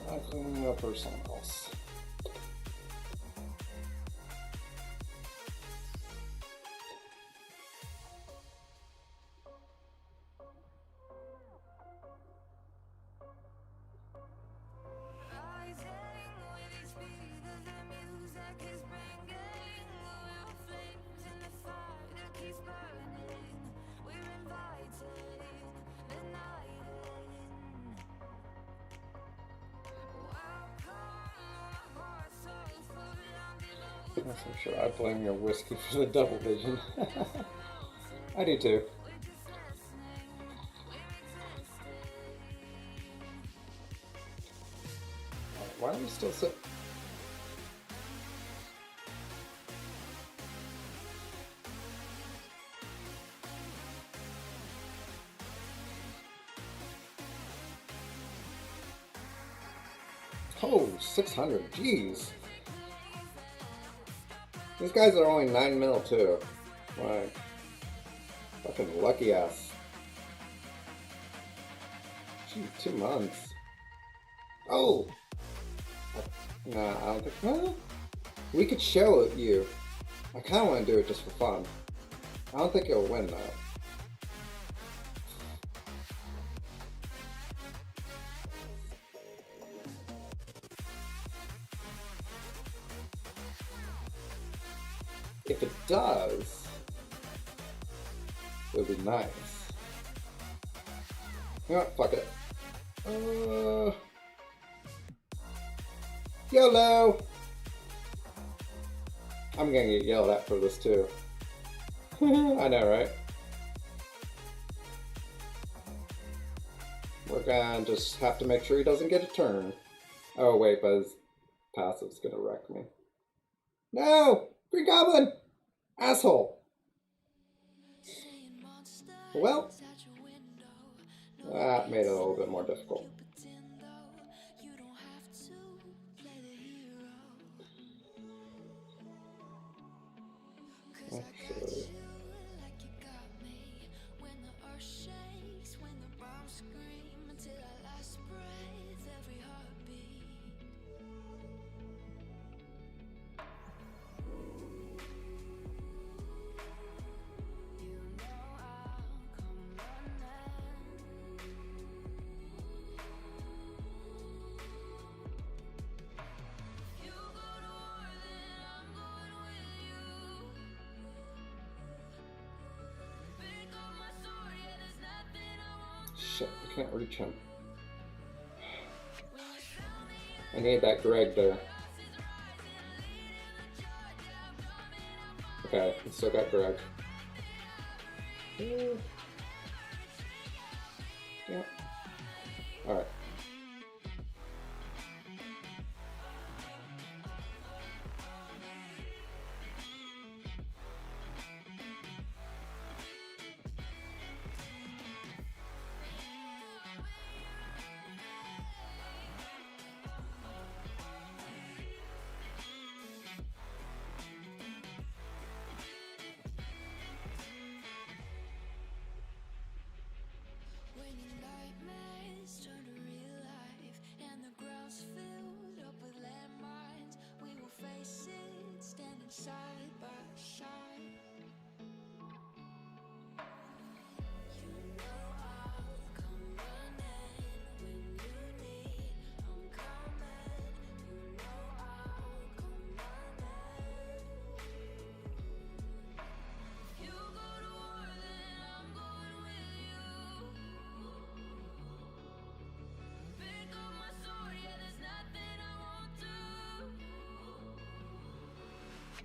I'm cleaning up for someone else. Yes, I'm sure I blame your whiskey for the double vision. I do too. Why are you still sitting? Oh, 600, jeez. These guys are only 9 mil too. My fucking lucky ass. Gee, 2 months. Oh! Nah, I don't think. Well, we could show it you. I kind of want to do it just for fun. I don't think he'll win though. If it does, it would be nice. You know what? Fuck it. YOLO! I'm gonna get yelled at for this too. I know, right? We're gonna just have to make sure he doesn't get a turn. Oh wait, but his passive's gonna wreck me. No! Green Goblin! Asshole! Well, that made it a little bit more difficult. Actually, Shit, I can't reach him. I need that Greg there. Okay, I still got Greg. Yeah. Alright. When your nightmares turn to real life and the ground's filled up with landmines, we will face it standing side by side. You know I'll come running when you need. I'm coming. You know I'll come running. If you go to war, then I'm going with you. Pick up my sword, yeah, there's nothing I won't do.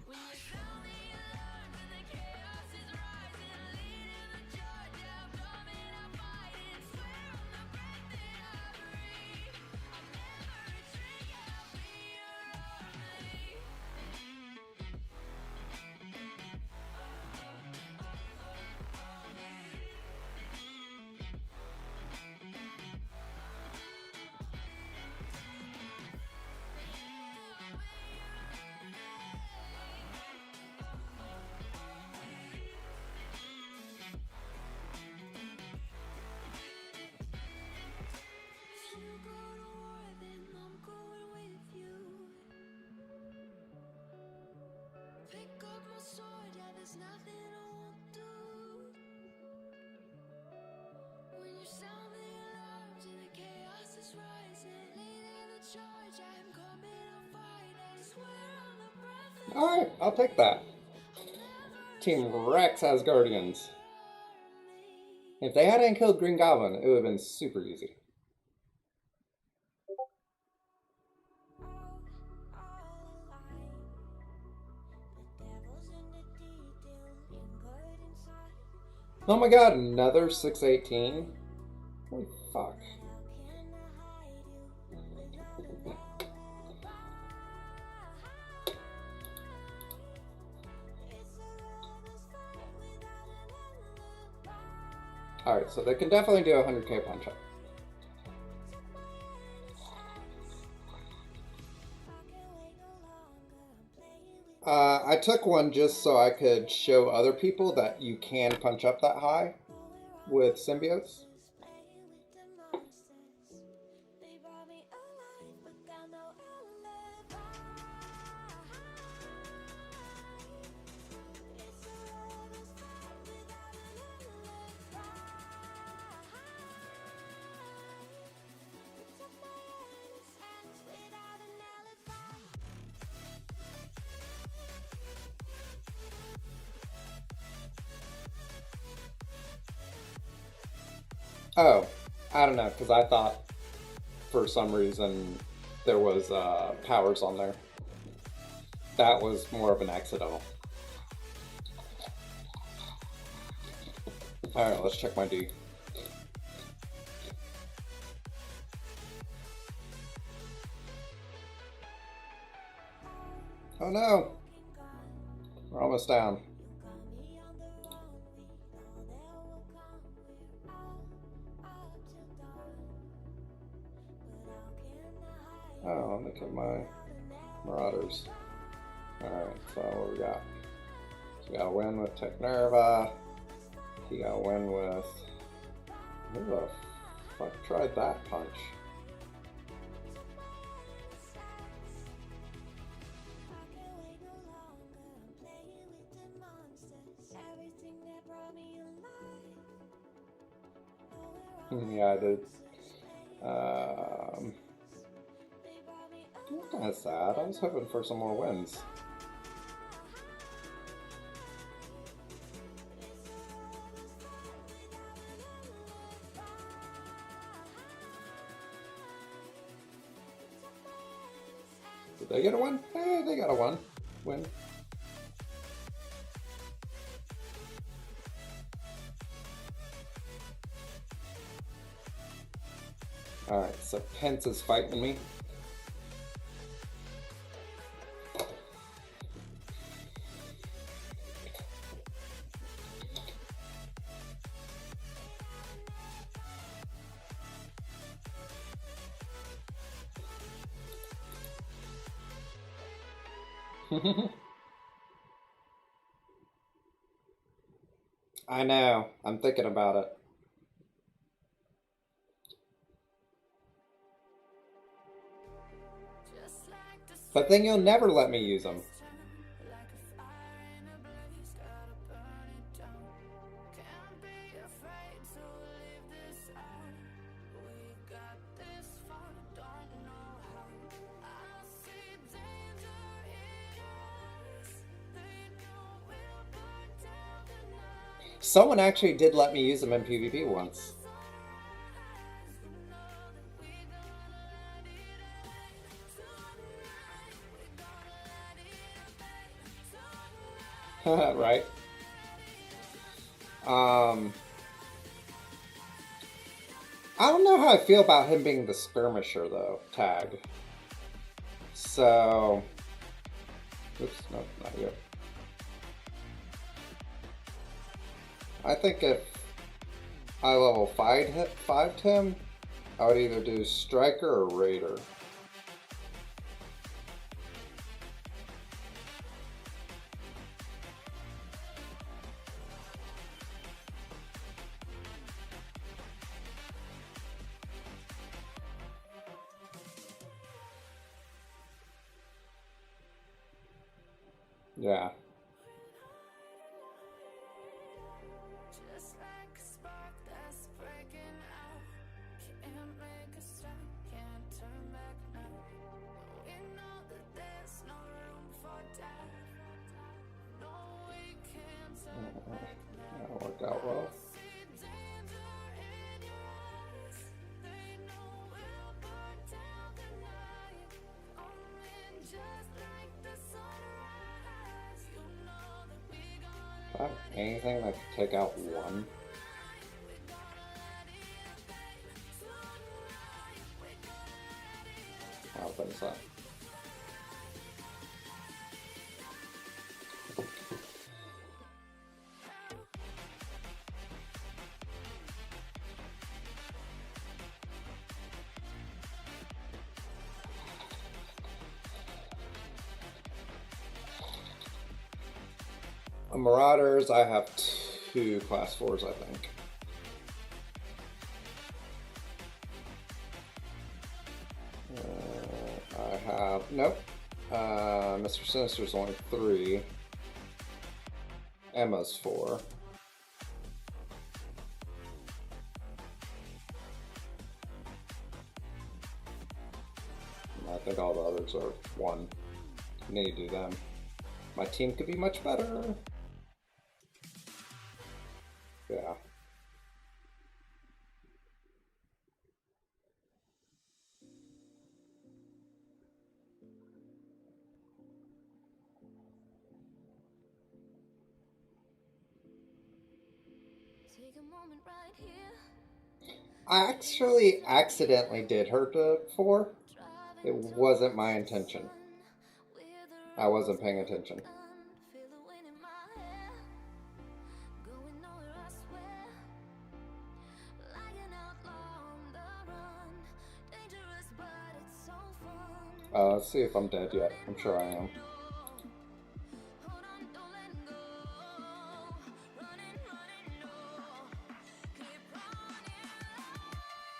When you sound the alarm and the chaos is rising, leading the charge, yeah, I'm coming, I'm fighting. Swear on the breath that I breathe, I'll never retreat, yeah, I'll be your army. If you go to war, then I'm going with you. Pick up my sword, yeah, there's nothing I won't do. When you sound the alarms and the chaos is rising, leading the charge, I'm coming, I'm fighting. Swear on the breath that Alright, I'll take that. I'll never Team Rex has Guardians. me. If they hadn't killed Green Goblin, it would have been super easy. Oh my god, another 618? Holy fuck. Alright, so they can definitely do a 100k punch up. I took one just so I could show other people that you can punch up that high with symbiotes. Oh, I don't know, because I thought for some reason there was powers on there. That was more of an accidental. Alright, let's check my D. Oh no! We're almost down. Oh, look at my Marauders. Alright, so what we got? So we got a win with Technerva. He got a win with... Who the fuck tried that punch? Yeah, I did. Kind of sad. I was hoping for some more wins. Did they get a win? Hey, they got a win. Alright, so Pence is fighting me. I know. I'm thinking about it. But then you'll never let me use them. Someone actually did let me use them in PvP once. Right? I don't know how I feel about him being the skirmisher though, tag. So, oops, no, not yet. I think if I level 5'd him, I would either do striker or raider. Yeah. That'll work out well. Anything that could take out one. I don't think so. Marauders, I have 2 class 4s, I think. I have, nope. Mr. Sinister's only 3. Emma's 4. I think all the others are 1. Need to do them. My team could be much better. Yeah. Take a moment right here. I actually accidentally did hurt the 4. It wasn't my intention. I wasn't paying attention. Let's see if I'm dead yet. I'm sure I am.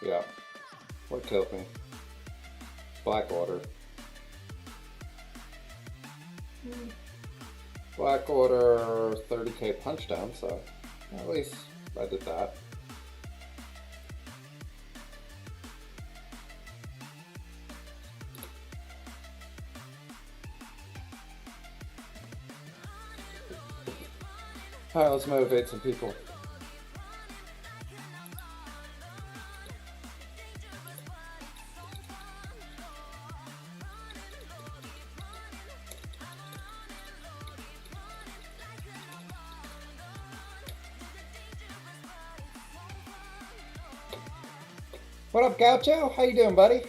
Yeah. What killed me? Blackwater. Blackwater 30k punch down, so at least I did that. Alright, let's motivate some people. What up, Gaucho? How you doing, buddy?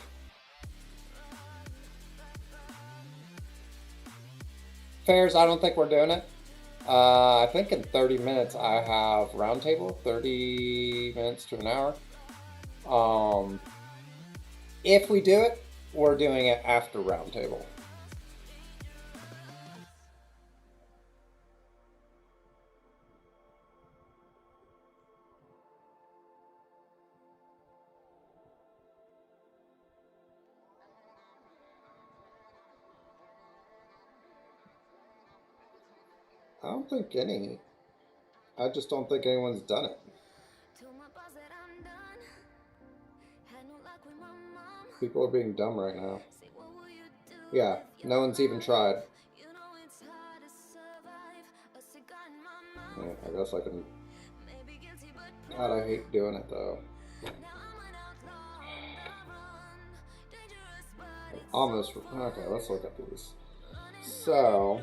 Fairs, I don't think we're doing it. I think in 30 minutes I have roundtable, 30 minutes to an hour. If we do it, we're doing it after roundtable. I don't think any. I just don't think anyone's done it. People are being dumb right now. Yeah, no one's even tried. Yeah, I guess I can. God, I hate doing it though. Almost. Okay, let's look at these. So.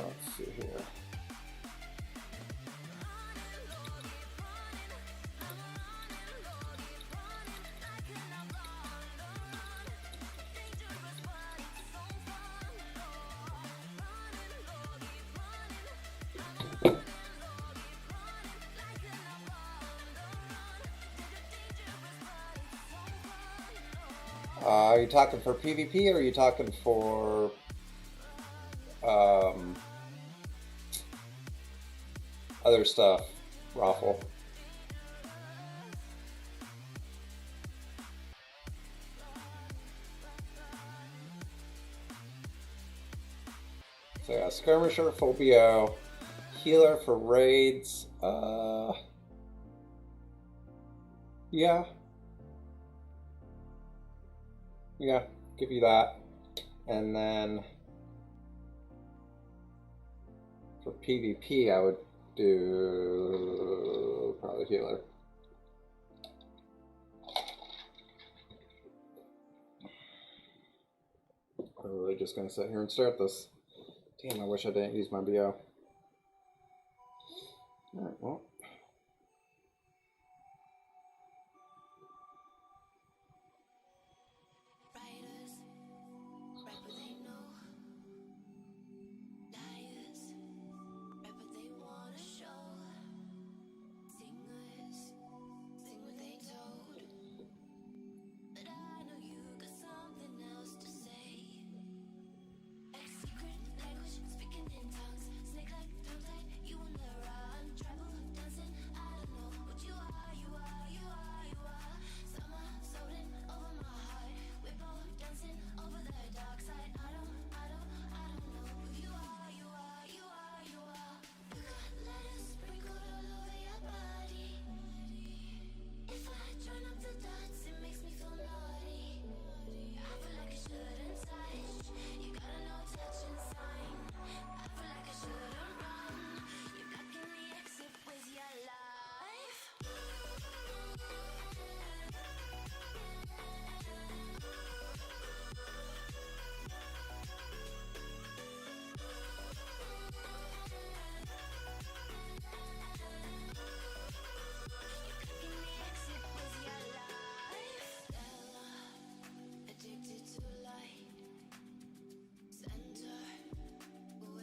Let's see here. Are you talking for PvP or are you talking for other stuff, Raffle? So yeah, skirmisher, full BO, healer for raids. Yeah. Yeah, give you that. And then for PvP, I would do probably healer. I'm really just gonna sit here and stare at this. Damn, I wish I didn't use my BO. Alright, well.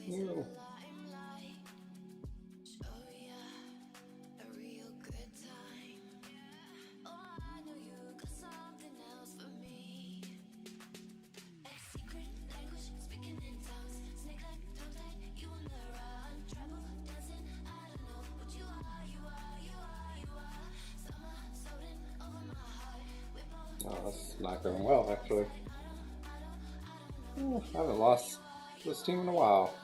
Ew. Oh, that's not going well, actually. I haven't lost this team in a while.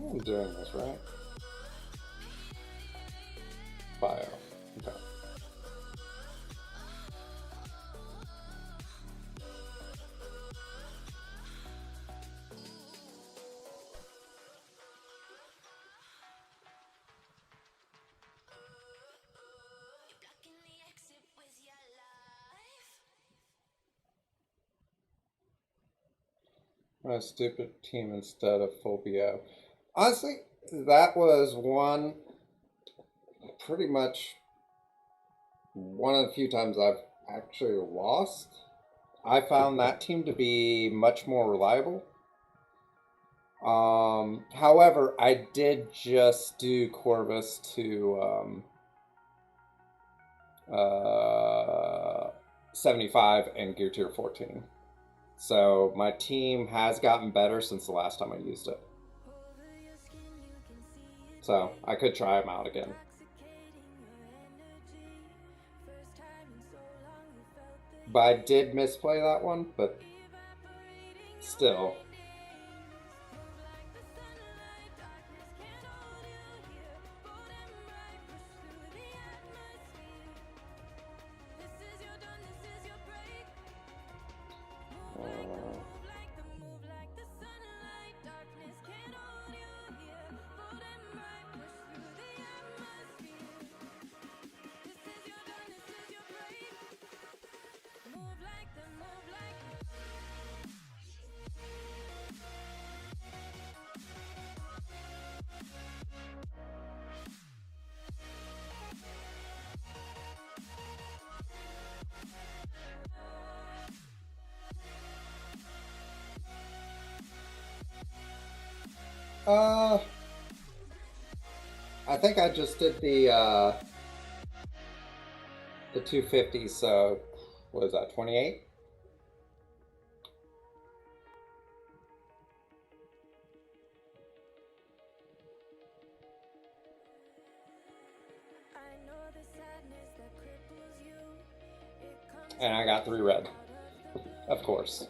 I'm doing this right. Bio. Okay. Blocking the exit with your life. My stupid team instead of full BO. Honestly, that was pretty much one of the few times I've actually lost. I found that team to be much more reliable. However, I did just do Corvus to 75 and Gear Tier 14. So my team has gotten better since the last time I used it. So I could try them out again. But I did misplay that one, but still. I think I just did the 250, so what is that, 28? And I got 3 red, of course.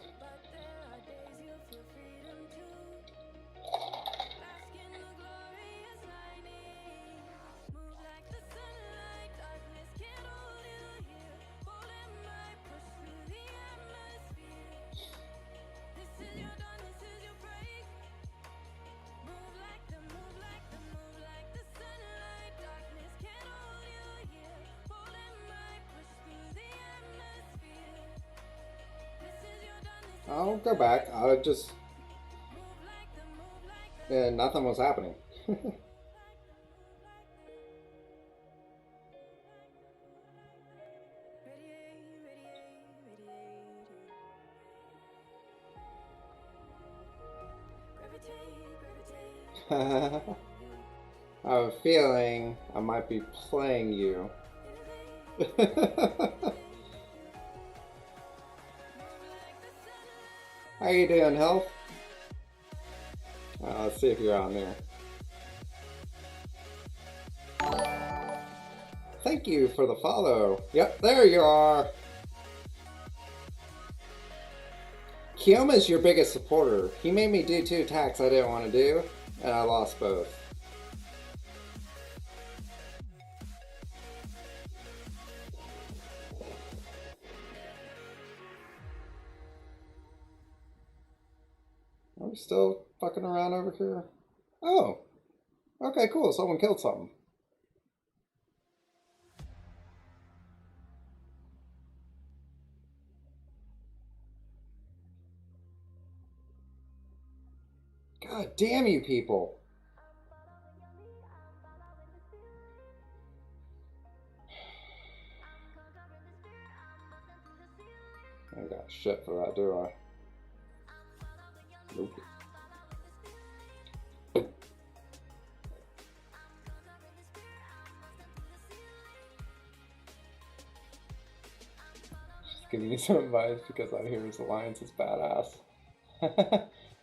I'll go back. I just... And nothing was happening. I have a feeling I might be playing you. How you doing, Health? Let's see if you're on there. Thank you for the follow. Yep, there you are. Kiyoma's your biggest supporter. He made me do 2 attacks I didn't want to do, and I lost both. Are we still fucking around over here? Oh. Okay, cool. Someone killed something. God damn you people. I ain't got shit for that, do I? Nope. Just giving you some advice because I hear his alliance is badass.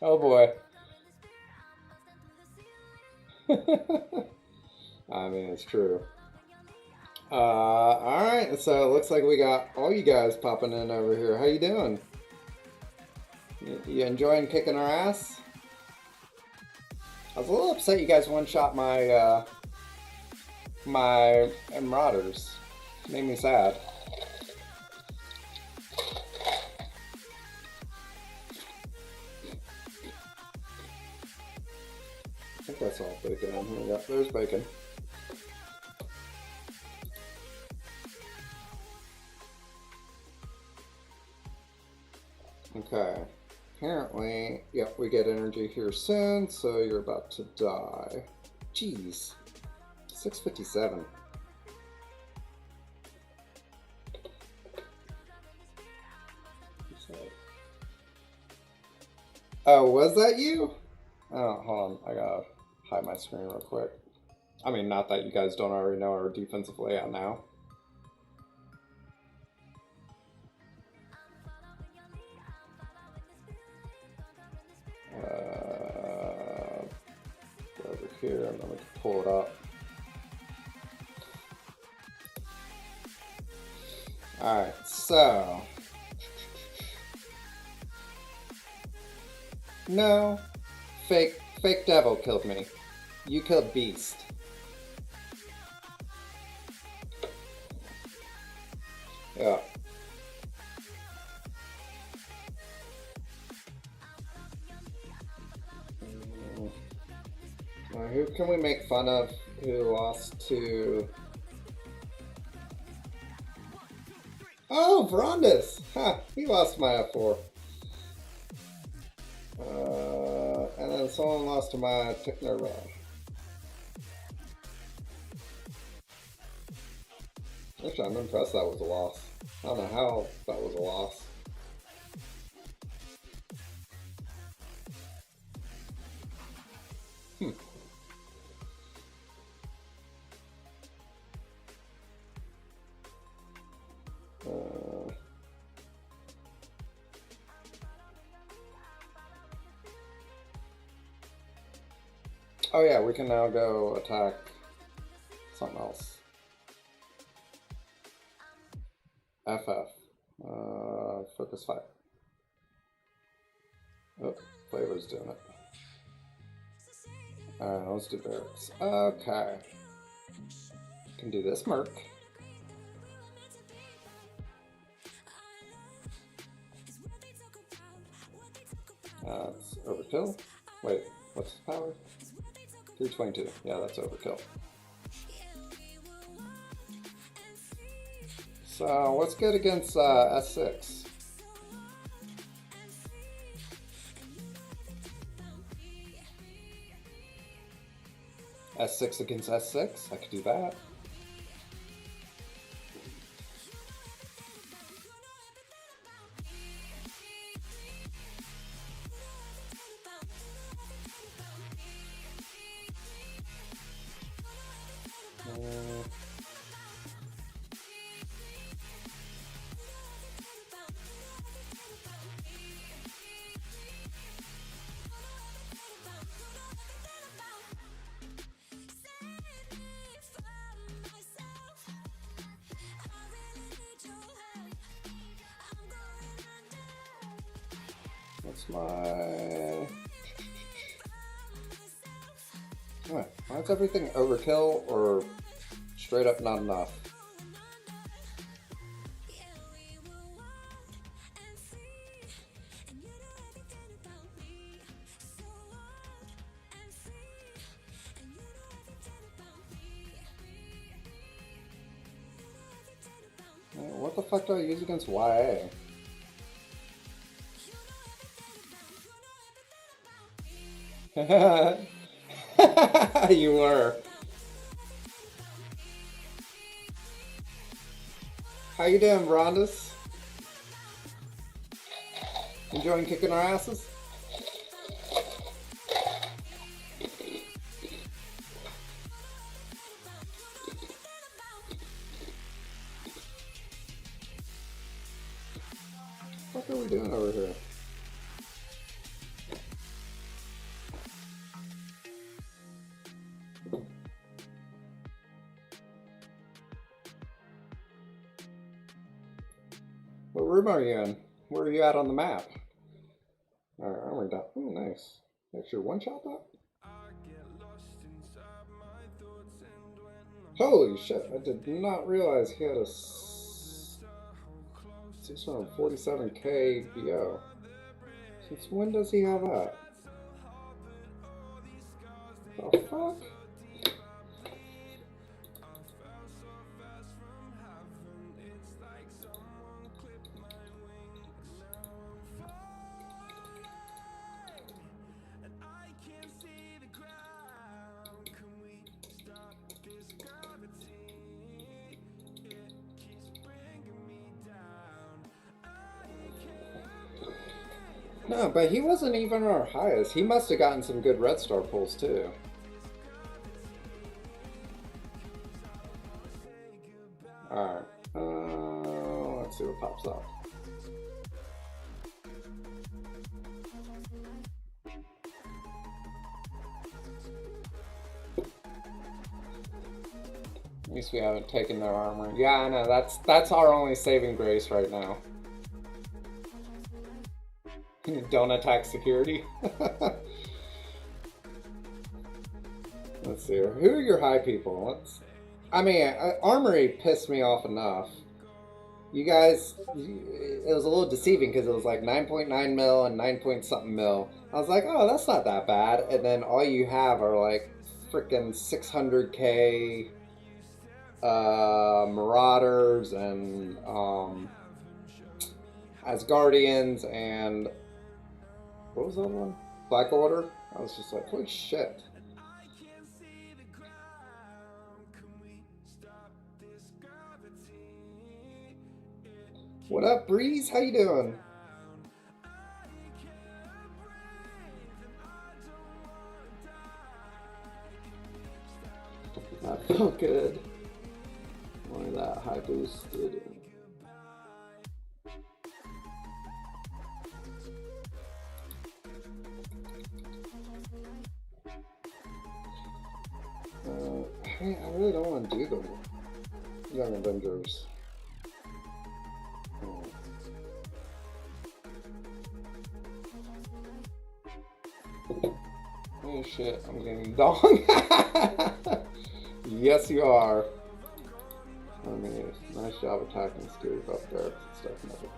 Oh boy. I mean, it's true. Alright, so it looks like we got all you guys popping in over here. How you doing? You enjoying kicking our ass? I was a little upset you guys one-shot my, my Marauders. Made me sad. I think that's all bacon on here. Yep, there's bacon. Okay. Apparently, yep, we get energy here soon, so you're about to die. Jeez. 657. Oh, was that you? Oh, hold on. I gotta hide my screen real quick. I mean, not that you guys don't already know our defensive layout now. Go over here and then we can pull it up. Alright, so. No. Fake devil killed me. You killed Beast. Yeah. Who can we make fun of who lost to... Oh, Vrondis! Ha! He lost my F4. And then someone lost to my Technora. Actually, I'm impressed that was a loss. I don't know how that was a loss. Oh yeah, we can now go attack something else. FF. Focus fire. Oh, Flavor's doing it. Alright, let's do barracks. Okay. Can do this Merc. That's overkill. Wait, what's his power? 322. Yeah, that's overkill. So, what's good against S6? S6 against S6? I could do that. What's my... Why is everything overkill or straight up not enough? What the fuck do I use against YA? You were. How you doing, Rondus? Enjoying kicking our asses? What are we doing over here? What room are you in? Where are you at on the map? Alright, armor down. Oh, nice. Actually, one shot that? Holy shit, I did not realize he had a 647k BO. Since when does he have that? The fuck? No, but he wasn't even our highest. He must have gotten some good red star pulls too. Alright. Let's see what pops up. At least we haven't taken their armor. Yeah, I know. That's our only saving grace right now. Don't attack security. Let's see here. Who are your high people? I mean, Armory pissed me off enough. You guys, it was a little deceiving because it was like 9.9 mil and 9 point something mil. I was like, oh, that's not that bad. And then all you have are like freaking 600k Marauders and Asgardians and what was the other one? Black Order. I was just like, holy shit. What up, Breeze? How you doing? That felt good. Only that high boosted. I really don't want to do the Young Avengers. Oh shit, I'm getting dong. Yes, you are. I mean, nice job attacking security up there. It's definitely.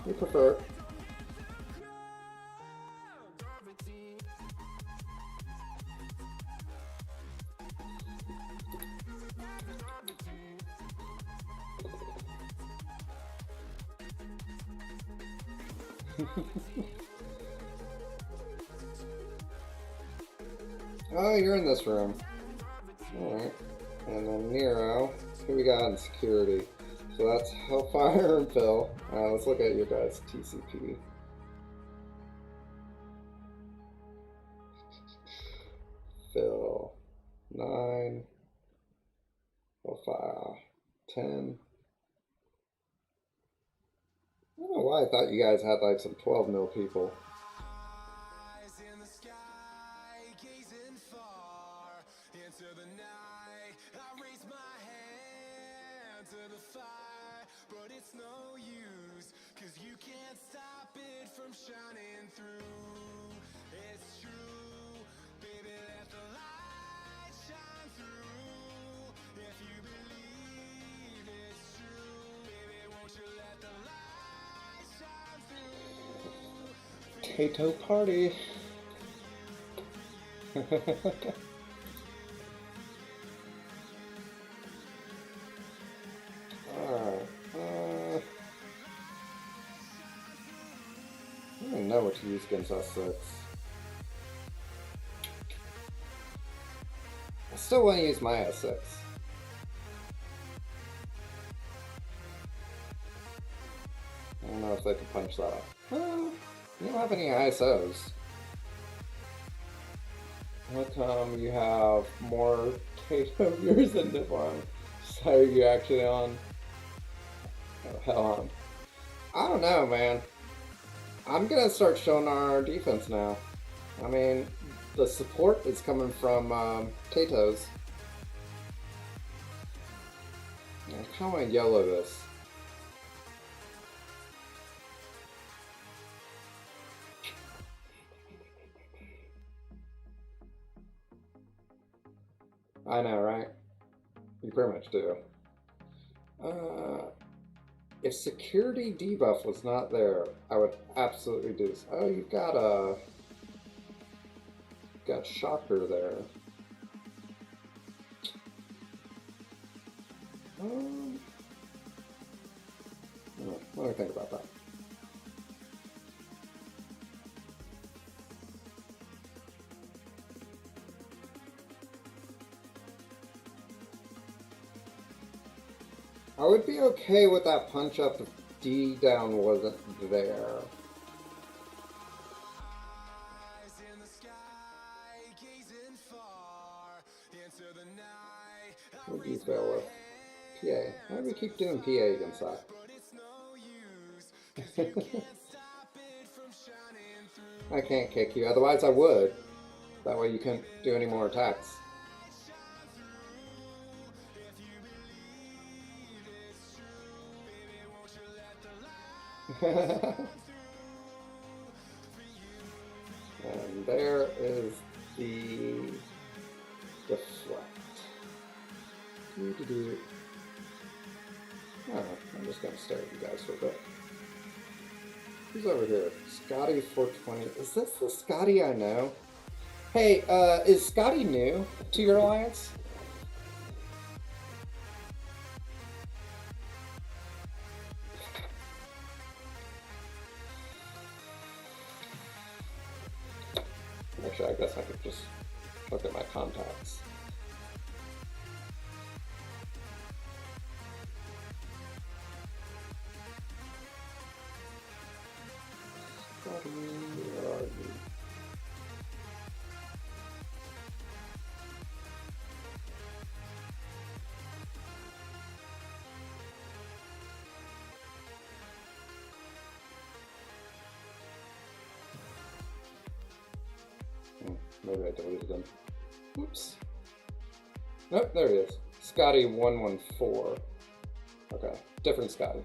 We prefer it. Oh, you're in this room. Alright. And then Nero. Who we got in security? So that's Hellfire and Phil. Let's look at your guys' TCP. Phil. 9. Hellfire. 10. I don't know why I thought you guys had like some 12 mil people. Potato party. Alright. I don't even know what to use against S6. I still want to use my S6. I don't know if they can punch that up. Well, you don't have any ISOs. How come you have more Tato viewers than Nibon? So are you actually on? Oh, hell on. I don't know, man. I'm gonna start showing our defense now. I mean, the support is coming from Tato's. I kind of want to yellow this. I know, right? You pretty much do. If security debuff was not there, I would absolutely do this. Oh, you've got Shocker there. What do I think about that? I would be okay with that punch up if D down wasn't there. Eyes in the sky, gazing far into the night. What do you fail with? PA. Why do we keep doing PA against that? But it's no use, 'cause you can't stop it from shining through. I can't kick you, otherwise I would. That way you couldn't do any more attacks. And there is the deflect. Oh, I'm just gonna stare at you guys for a bit. Who's over here? Scotty 420. Is this the Scotty I know? Hey, is Scotty new to your alliance? Actually, I guess I could just look at my contacts. Scotty, where are you? Maybe I deleted him. Oops. Nope, there he is. Scotty 114. Okay, different Scotty.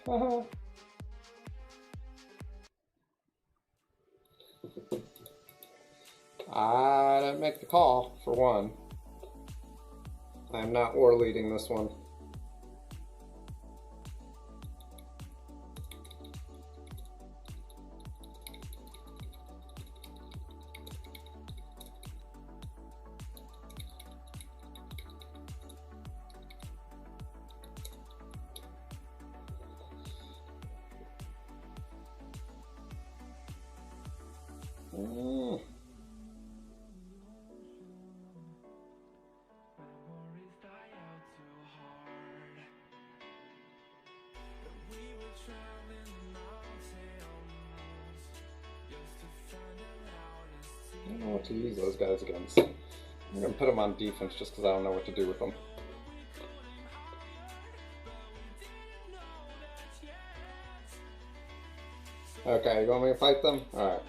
Haha. I didn't make the call, for one. I'm not war leading this one. I don't know what to use those guys against. I'm gonna put them on defense just because I don't know what to do with them. Okay, you want me to fight them? Alright.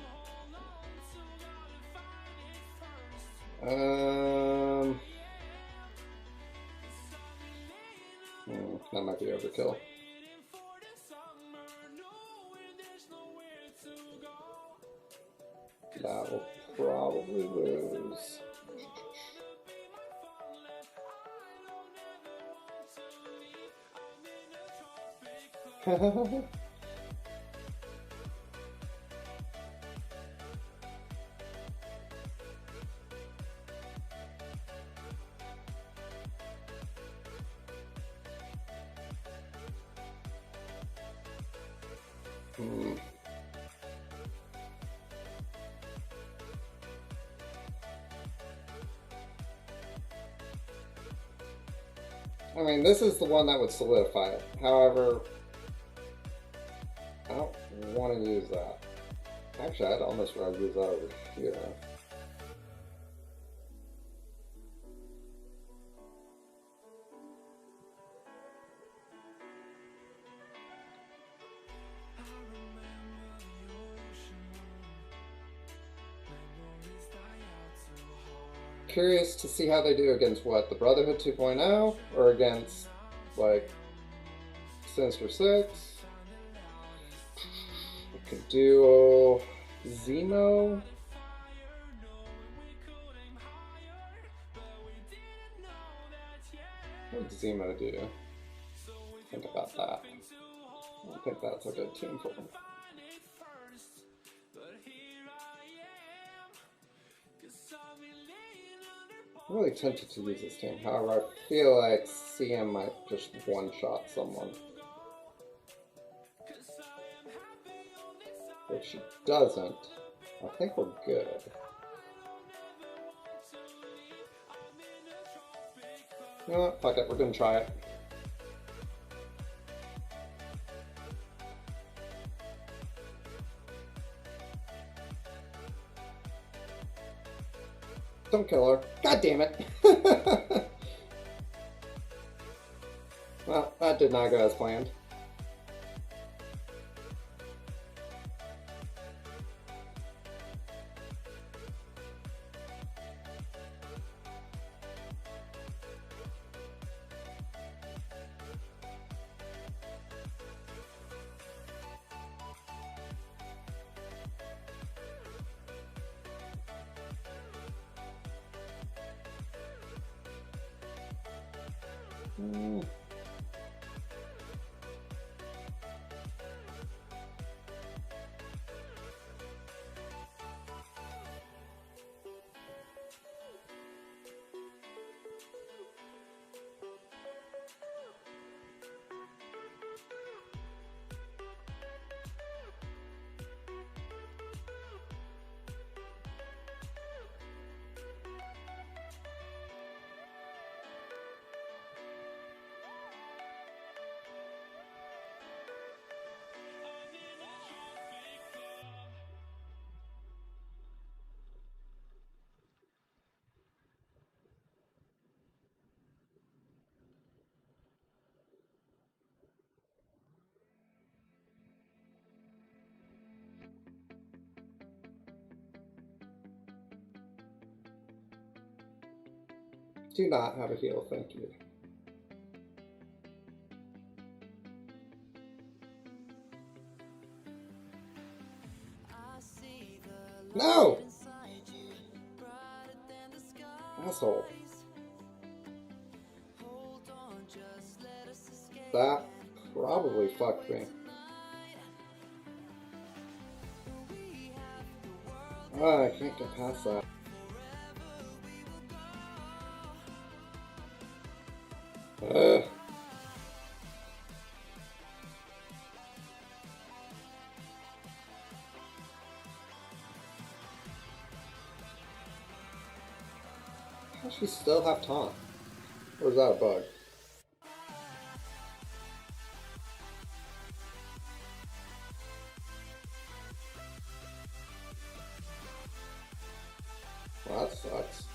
That might be overkill. That will probably lose. I mean, this is the one that would solidify it. However, I don't want to use that. Actually, I'd almost rather use that over here. curious to see how they do against what? The Brotherhood 2.0 or against like Sinister 6? We could do Zemo. What did Zemo do? Think about that. I don't think that's a good team for him. I'm really tempted to use this team. However, I feel like CM might just one-shot someone. If she doesn't, I think we're good. You know what? Fuck it. We're gonna try it. Don't kill her. God damn it. Well, that did not go as planned. Do not have a heal, thank you. No! Asshole. That probably fucked me. Oh, I can't get past that. Ugh. How does she still have taunt? Or is that a bug? Well, that sucks.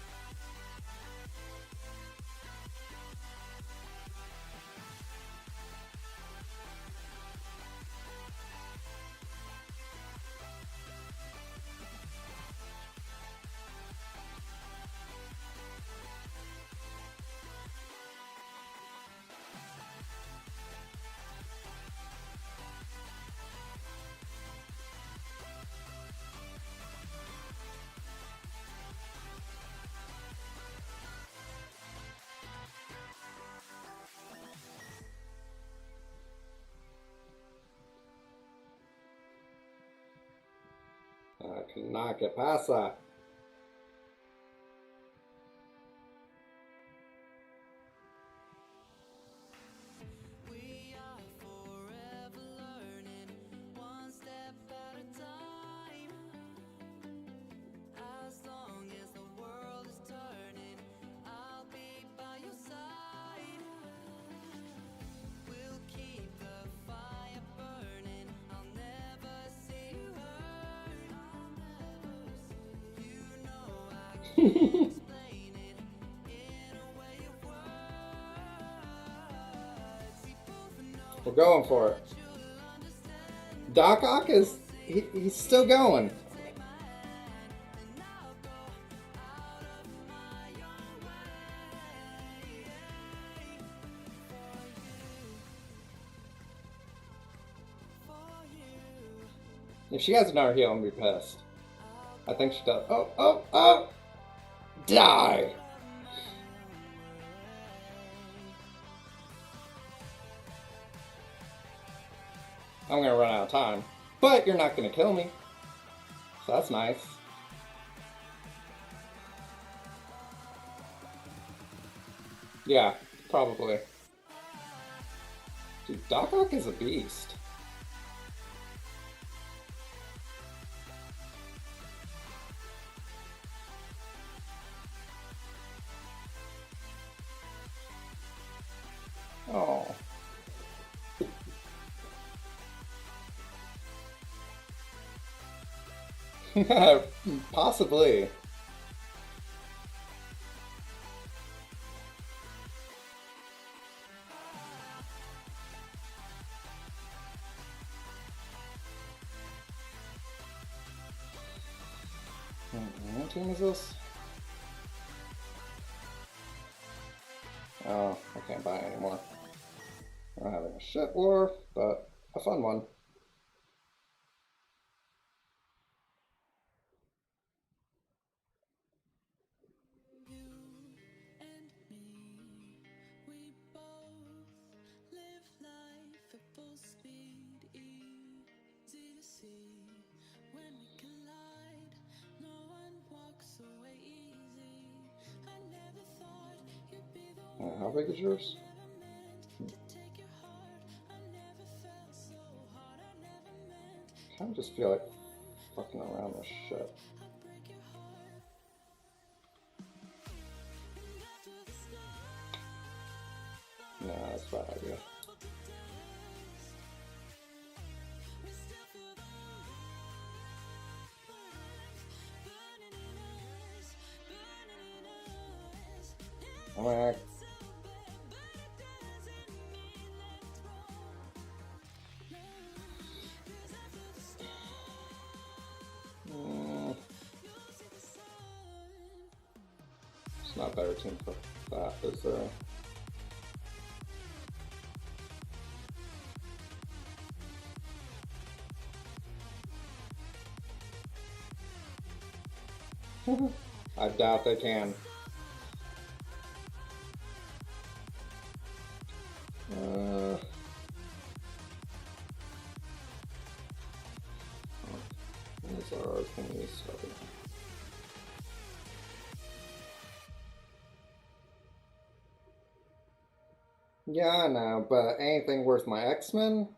I cannot get past that. We're going for it. Doc Ock is he's still going. If she has another heal, I'm gonna be pissed. I think she does. Oh, oh, oh! Die! I'm gonna run out of time. But you're not gonna kill me. So that's nice. Yeah, probably. Dude, Doc Ock is a beast. Oh. Possibly. What team is this? Oh, I can't buy it anymore. We're having a shit war, but a fun one. How big is yours? I kind of just feel like fucking around this shit. Nah, that's a bad idea. I'm gonna... It's not a better team for that, is there? I doubt they can. Where's our thingy starting? Yeah, I know, but anything worth my X-Men?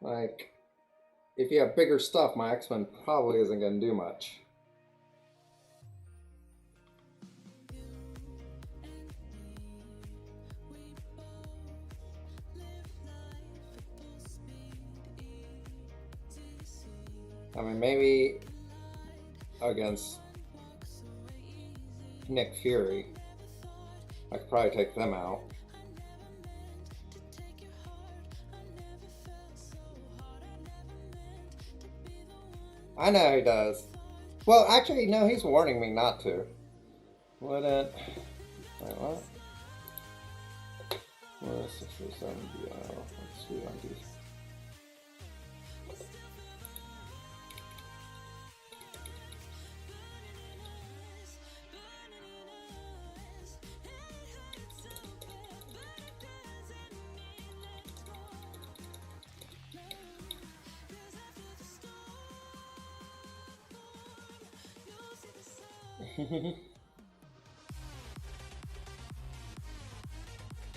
Like, if you have bigger stuff, my X-Men probably isn't gonna do much. I mean, maybe against Nick Fury, I could probably take them out. I know he does. Well, actually, no, he's warning me not to. Wouldn't... Wait, what? What is 637 BO? Let's see on these.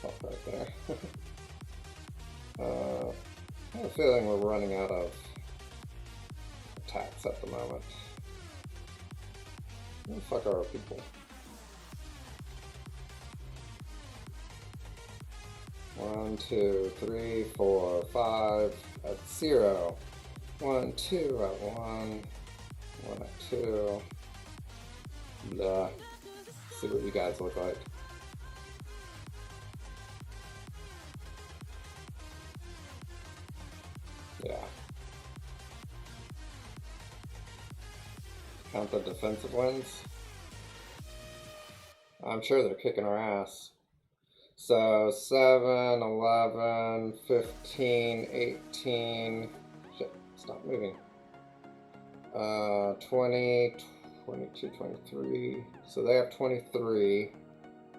Top right there. I have a feeling we're running out of attacks at the moment. Where the fuck are our people? 1, 2, 3, 4, 5 at 0. 1, 2 at 1. 1 at 2. Blah. See what you guys look like. Yeah. Count the defensive wins. I'm sure they're kicking our ass. So 7, 11, 15, 18. Shit, stop moving. 20, 22, 23. So they have 23.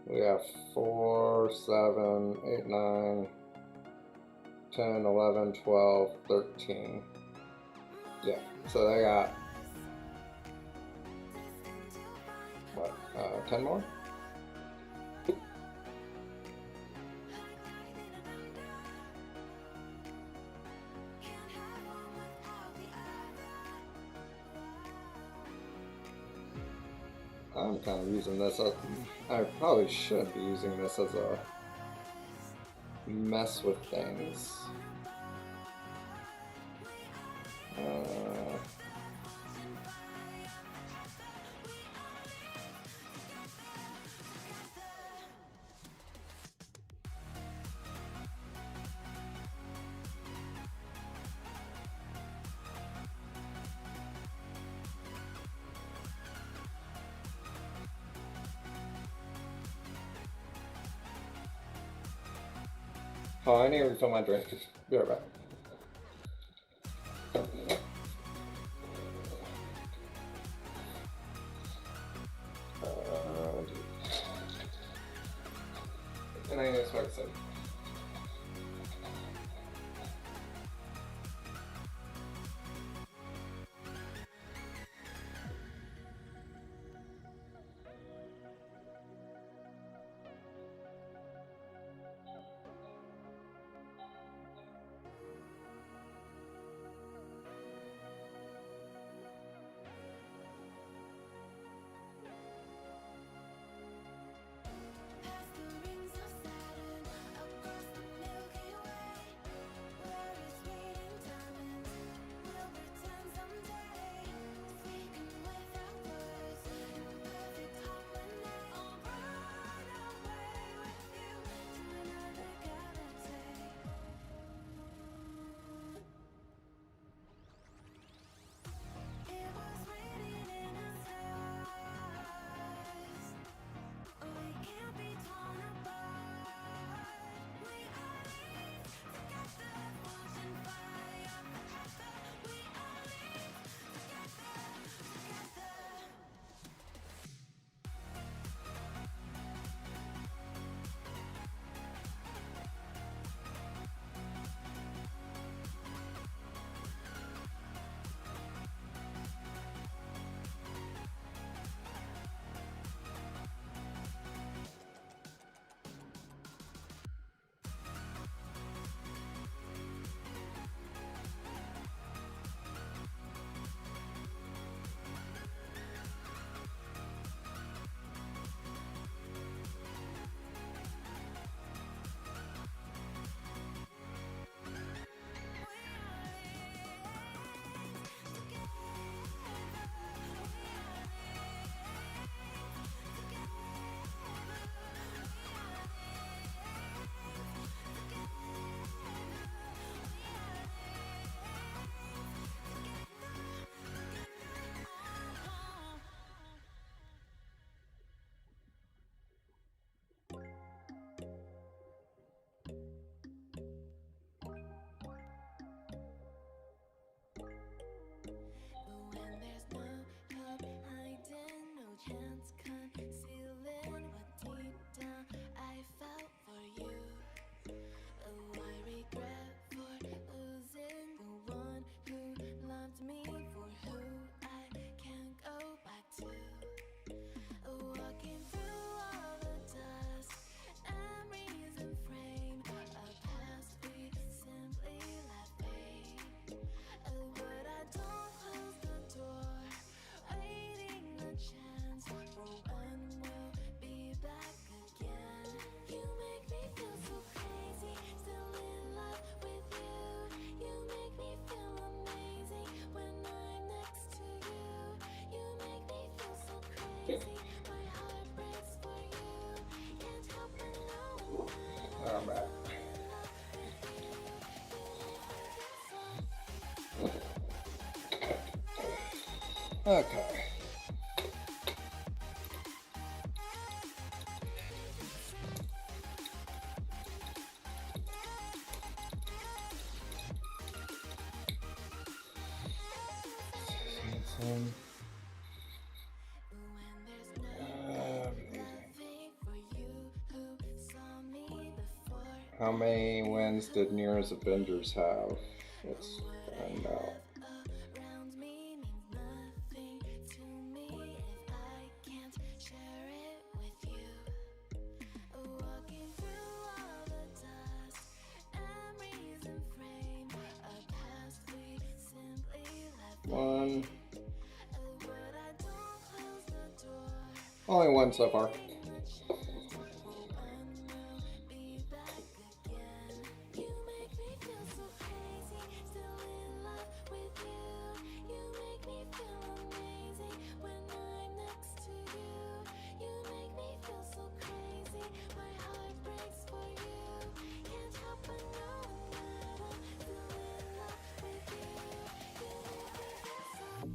We have 4, 7, 8, 9, 10, 11, 12, 13. Yeah, so they got, what, 10 more? I'm kind of using this as, I probably should be using this as a mess with things. Oh, I need to refill my drink. Be right back. And I need to smoke some. Past the rings of Saturn, across the Milky Way, where it's waiting diamonds will return someday. Speaking without words, in perfect harmony. I'll run away with you to another galaxy. It was written in the stars. We can't be torn apart. We are linked together, forging fire forever. We are linked together. But when there's no hope hiding, no chance concealing what deep down I felt for you. Oh, I regret for losing the one who loved me, for who I can't go back to. Walking through all the dust, memories and frame, a past we simply let fade. Oh, but I don't close the door, waiting a chance for when we'll be back again. You make me feel so crazy, still in love with you. You make me feel amazing when I'm next to you. You make me feel so crazy, my heart breaks for you. Can't help but know when I'm back. Okay. Um, how many wins did Nero's Avengers have? Let's find out. Around me means nothing to me if I can't share it with you. Walking through all the dust, memories and frame a past we simply left. One. But I don't close the door. Only one so far. Be back again. You make me feel so crazy, still in love with you. You make me feel amazing when I'm next to you. You make me feel so crazy, my heart breaks for you. Can't help but knowing that I'm still in love with you. You make me feel so.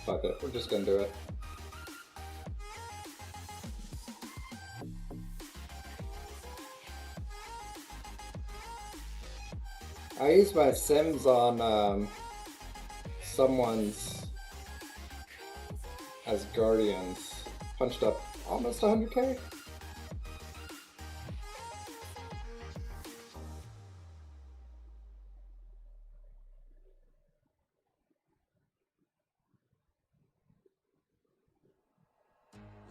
Fuck it, we're just gonna do it. I used my Sims on someone's as guardians. Punched up almost 100k.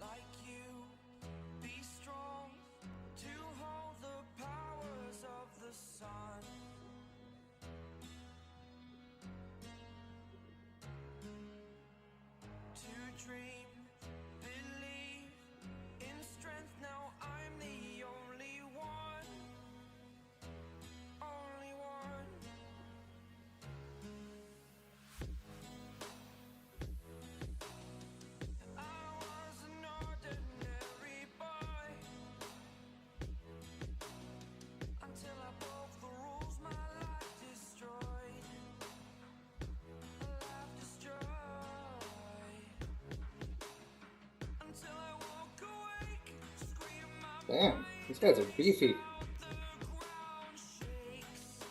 Like you, be strong to hold the powers of the sun. To dream, believe in strength. Now I'm the only one, only one. I was an ordinary boy until I broke the rules. My life destroyed, life destroyed. Until I woke awake, scream my Damn, these guys are beefy. the ground shakes.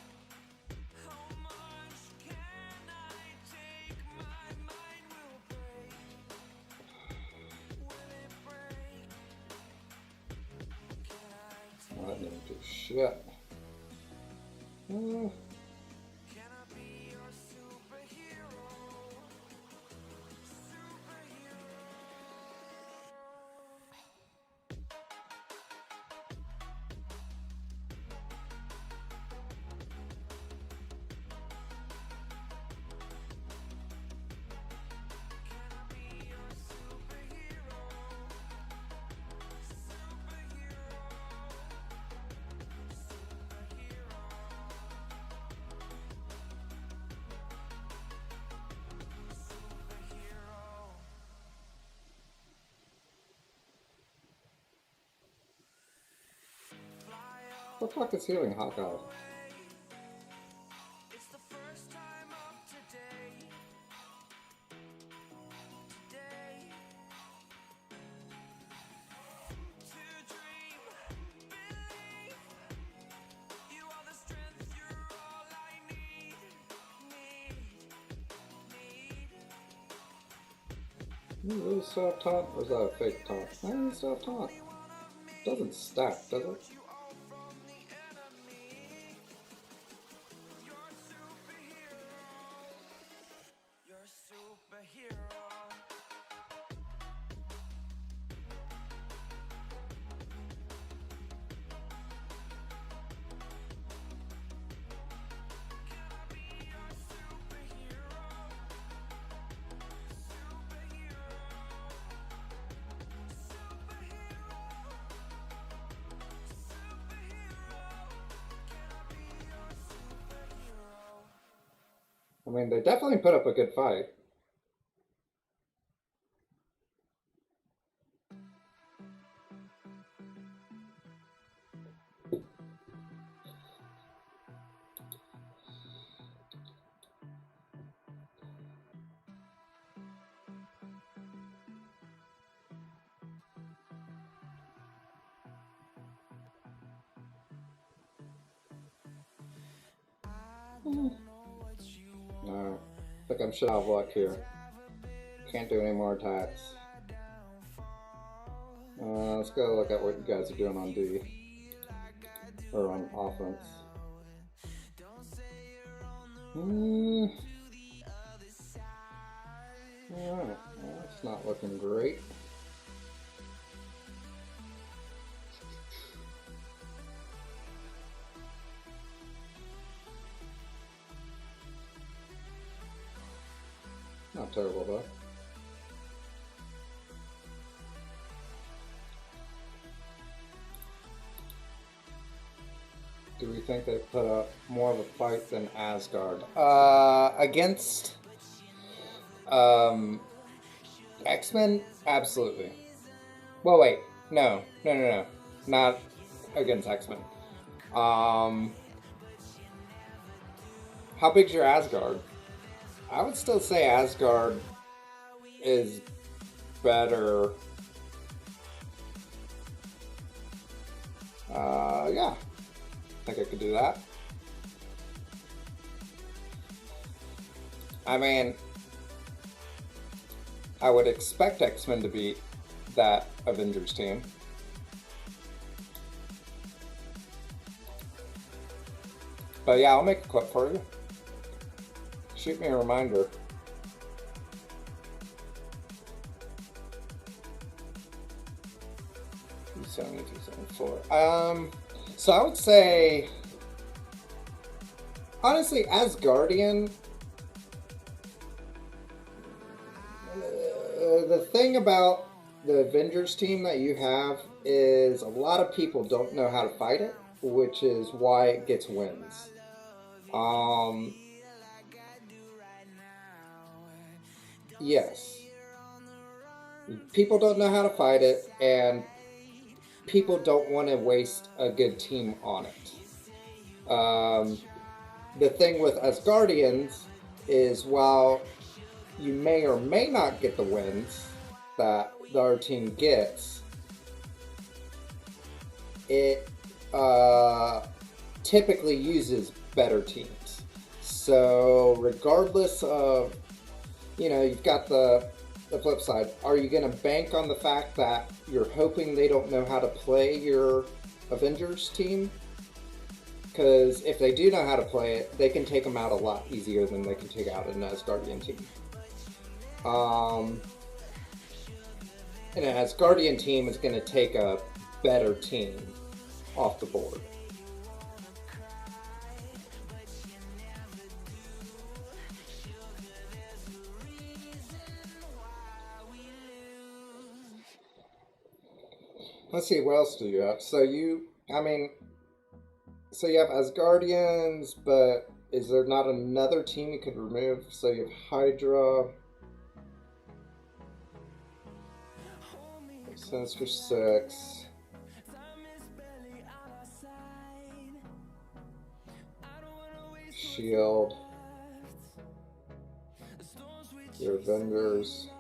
How much can I take? My mind will break. Will it break? Can I take? I didn't do shit. Can I be your superhero? Superhero. Can I be your superhero? Superhero. Superhero. Superhero. Fly What the fuck is healing Hawkeye? away. It's the first time of today. Today. To dream, believe. You are the strength, you're all I need. You really still have taunt? Or is that a fake taunt? I you still have taunt. Doesn't stack, does it? You all from the enemy. You're a superhero. You're a superhero. Can I be your superhero? Superhero. Superhero. Superhero. Can I be your superhero? I mean, they definitely put up a good fight. Alright. I think I'm shit out of luck here. Can't do any more attacks. Let's go look at what you guys are doing on D. Or on offense. Alright, well, it's not looking great. Not terrible though. Do we think they put up more of a fight than Asgard? Against X-Men? Absolutely. Well, wait. No. Not against X-Men. How big's your Asgard? I would still say Asgard is better. Yeah. I think I could do that. I mean, I would expect X-Men to beat that Avengers team. But yeah, I'll make a clip for you. Shoot me a reminder. So I would say, honestly, as Guardian, the thing about the Avengers team that you have is a lot of people don't know how to fight it, which is why it gets wins. Yes. People don't know how to fight it, and people don't want to waste a good team on it. The thing with Asgardians is while you may or may not get the wins that the other team gets, it typically uses better teams. So regardless of, you've got the flip side. Are you going to bank on the fact that you're hoping they don't know how to play your Avengers team? Because if they do know how to play it, they can take them out a lot easier than they can take out an Asgardian team. And an Asgardian team is going to take a better team off the board. Let's see, what else do you have? So you have Asgardians, but is there not another team you could remove? So you have Hydra, Sinister Six, Shield, your Avengers,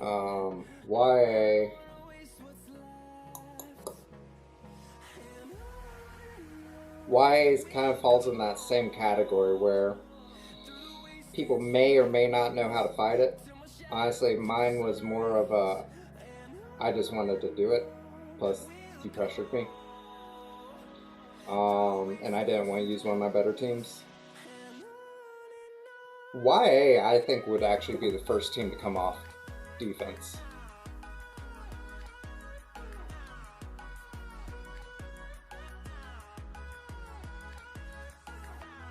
YA, YA kind of falls in that same category where people may or may not know how to fight it. Honestly, mine was more of a, I just wanted to do it, plus you pressured me. And I didn't want to use one of my better teams. YA, I think, would actually be the first team to come off defense.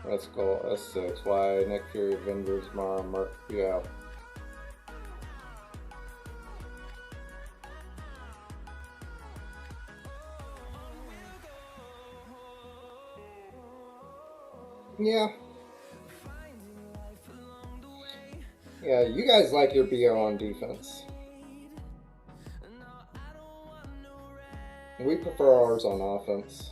Let's go S6. Y, Nick Fury, Avengers, Mara, Mark, yeah. Yeah. Yeah, you guys like your BO on defense. We prefer ours on offense.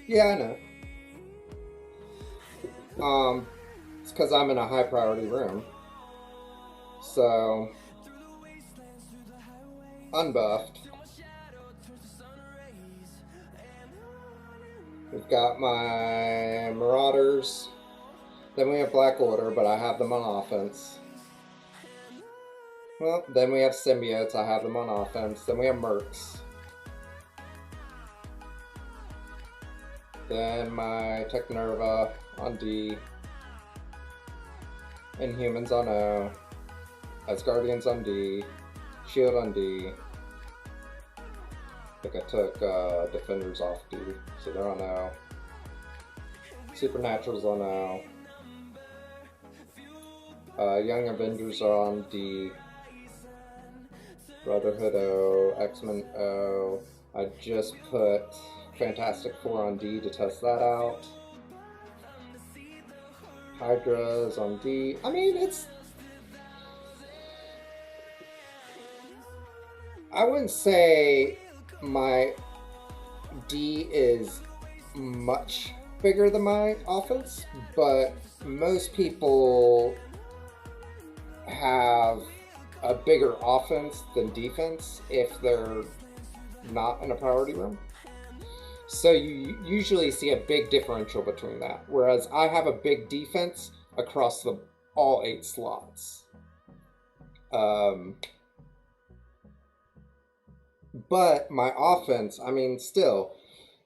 Yeah, I know. It's because I'm in a high priority room. So, unbuffed. We've got my Marauders. Then we have Black Order, but I have them on offense. Well, then we have Symbiotes. I have them on offense. Then we have Mercs. Then my Technerva on D. Inhumans on O. Asgardians on D. Shield on D. I think I took Defenders off D, so they're on O. Supernaturals on O. Young Avengers are on D. Brotherhood O. X-Men O. I just put Fantastic Four on D to test that out. Hydra's on D. I mean, it's... I wouldn't say my D is much bigger than my offense, but most people have a bigger offense than defense if they're not in a priority room. So you usually see a big differential between that, whereas I have a big defense across all 8 slots. But my offense, I mean, still,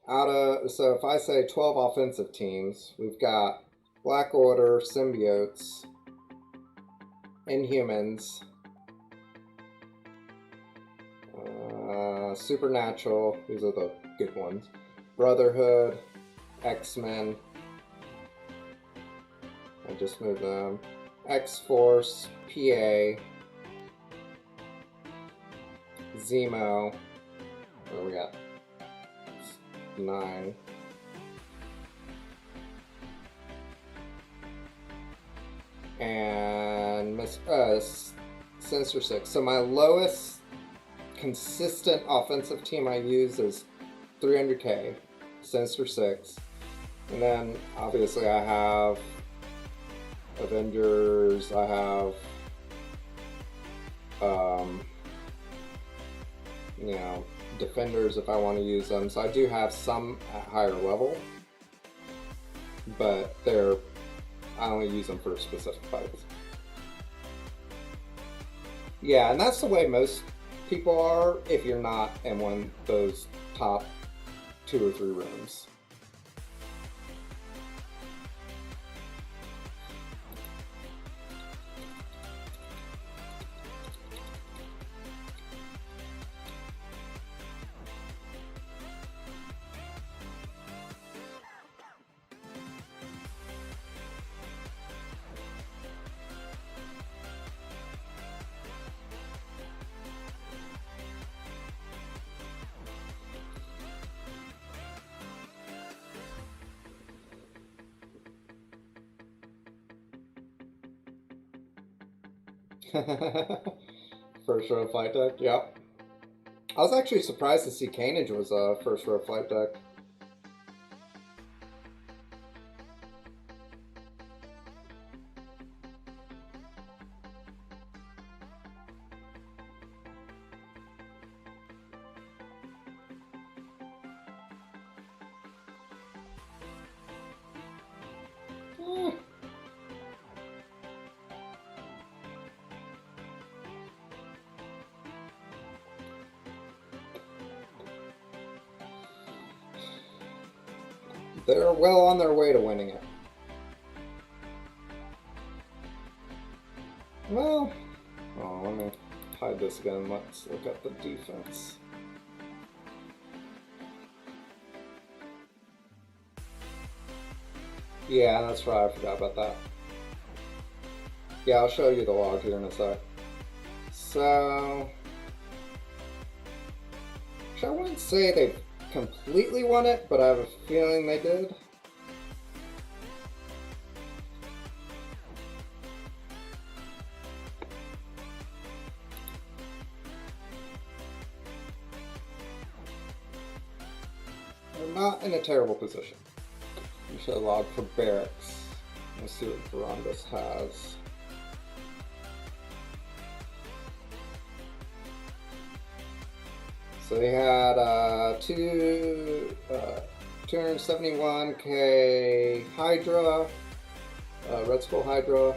so if I say 12 offensive teams, we've got Black Order, Symbiotes, Inhumans, Supernatural, these are the good ones, Brotherhood, X-Men, I just moved them, X-Force, PA, Zemo, what do we got? 9. And Sinister 6. So my lowest consistent offensive team I use is 300k, Sinister 6. And then obviously I have Avengers, I have you know, Defenders if I want to use them. So I do have some at higher level, but I only use them for specific fights. Yeah, and that's the way most people are if you're not in one of those top 2 or 3 rooms. First row flight deck, yep. I was actually surprised to see Carnage was a first row flight deck. They're well on their way to winning it. Well, let me hide this again. Let's look at the defense. Yeah, that's right. I forgot about that. Yeah, I'll show you the log here in a sec. So, I wouldn't say they've completely won it, but I have a feeling they did. They're not in a terrible position. We should log for barracks. Let's see what Verandis has. So they had 271k Hydra, Red Skull Hydra,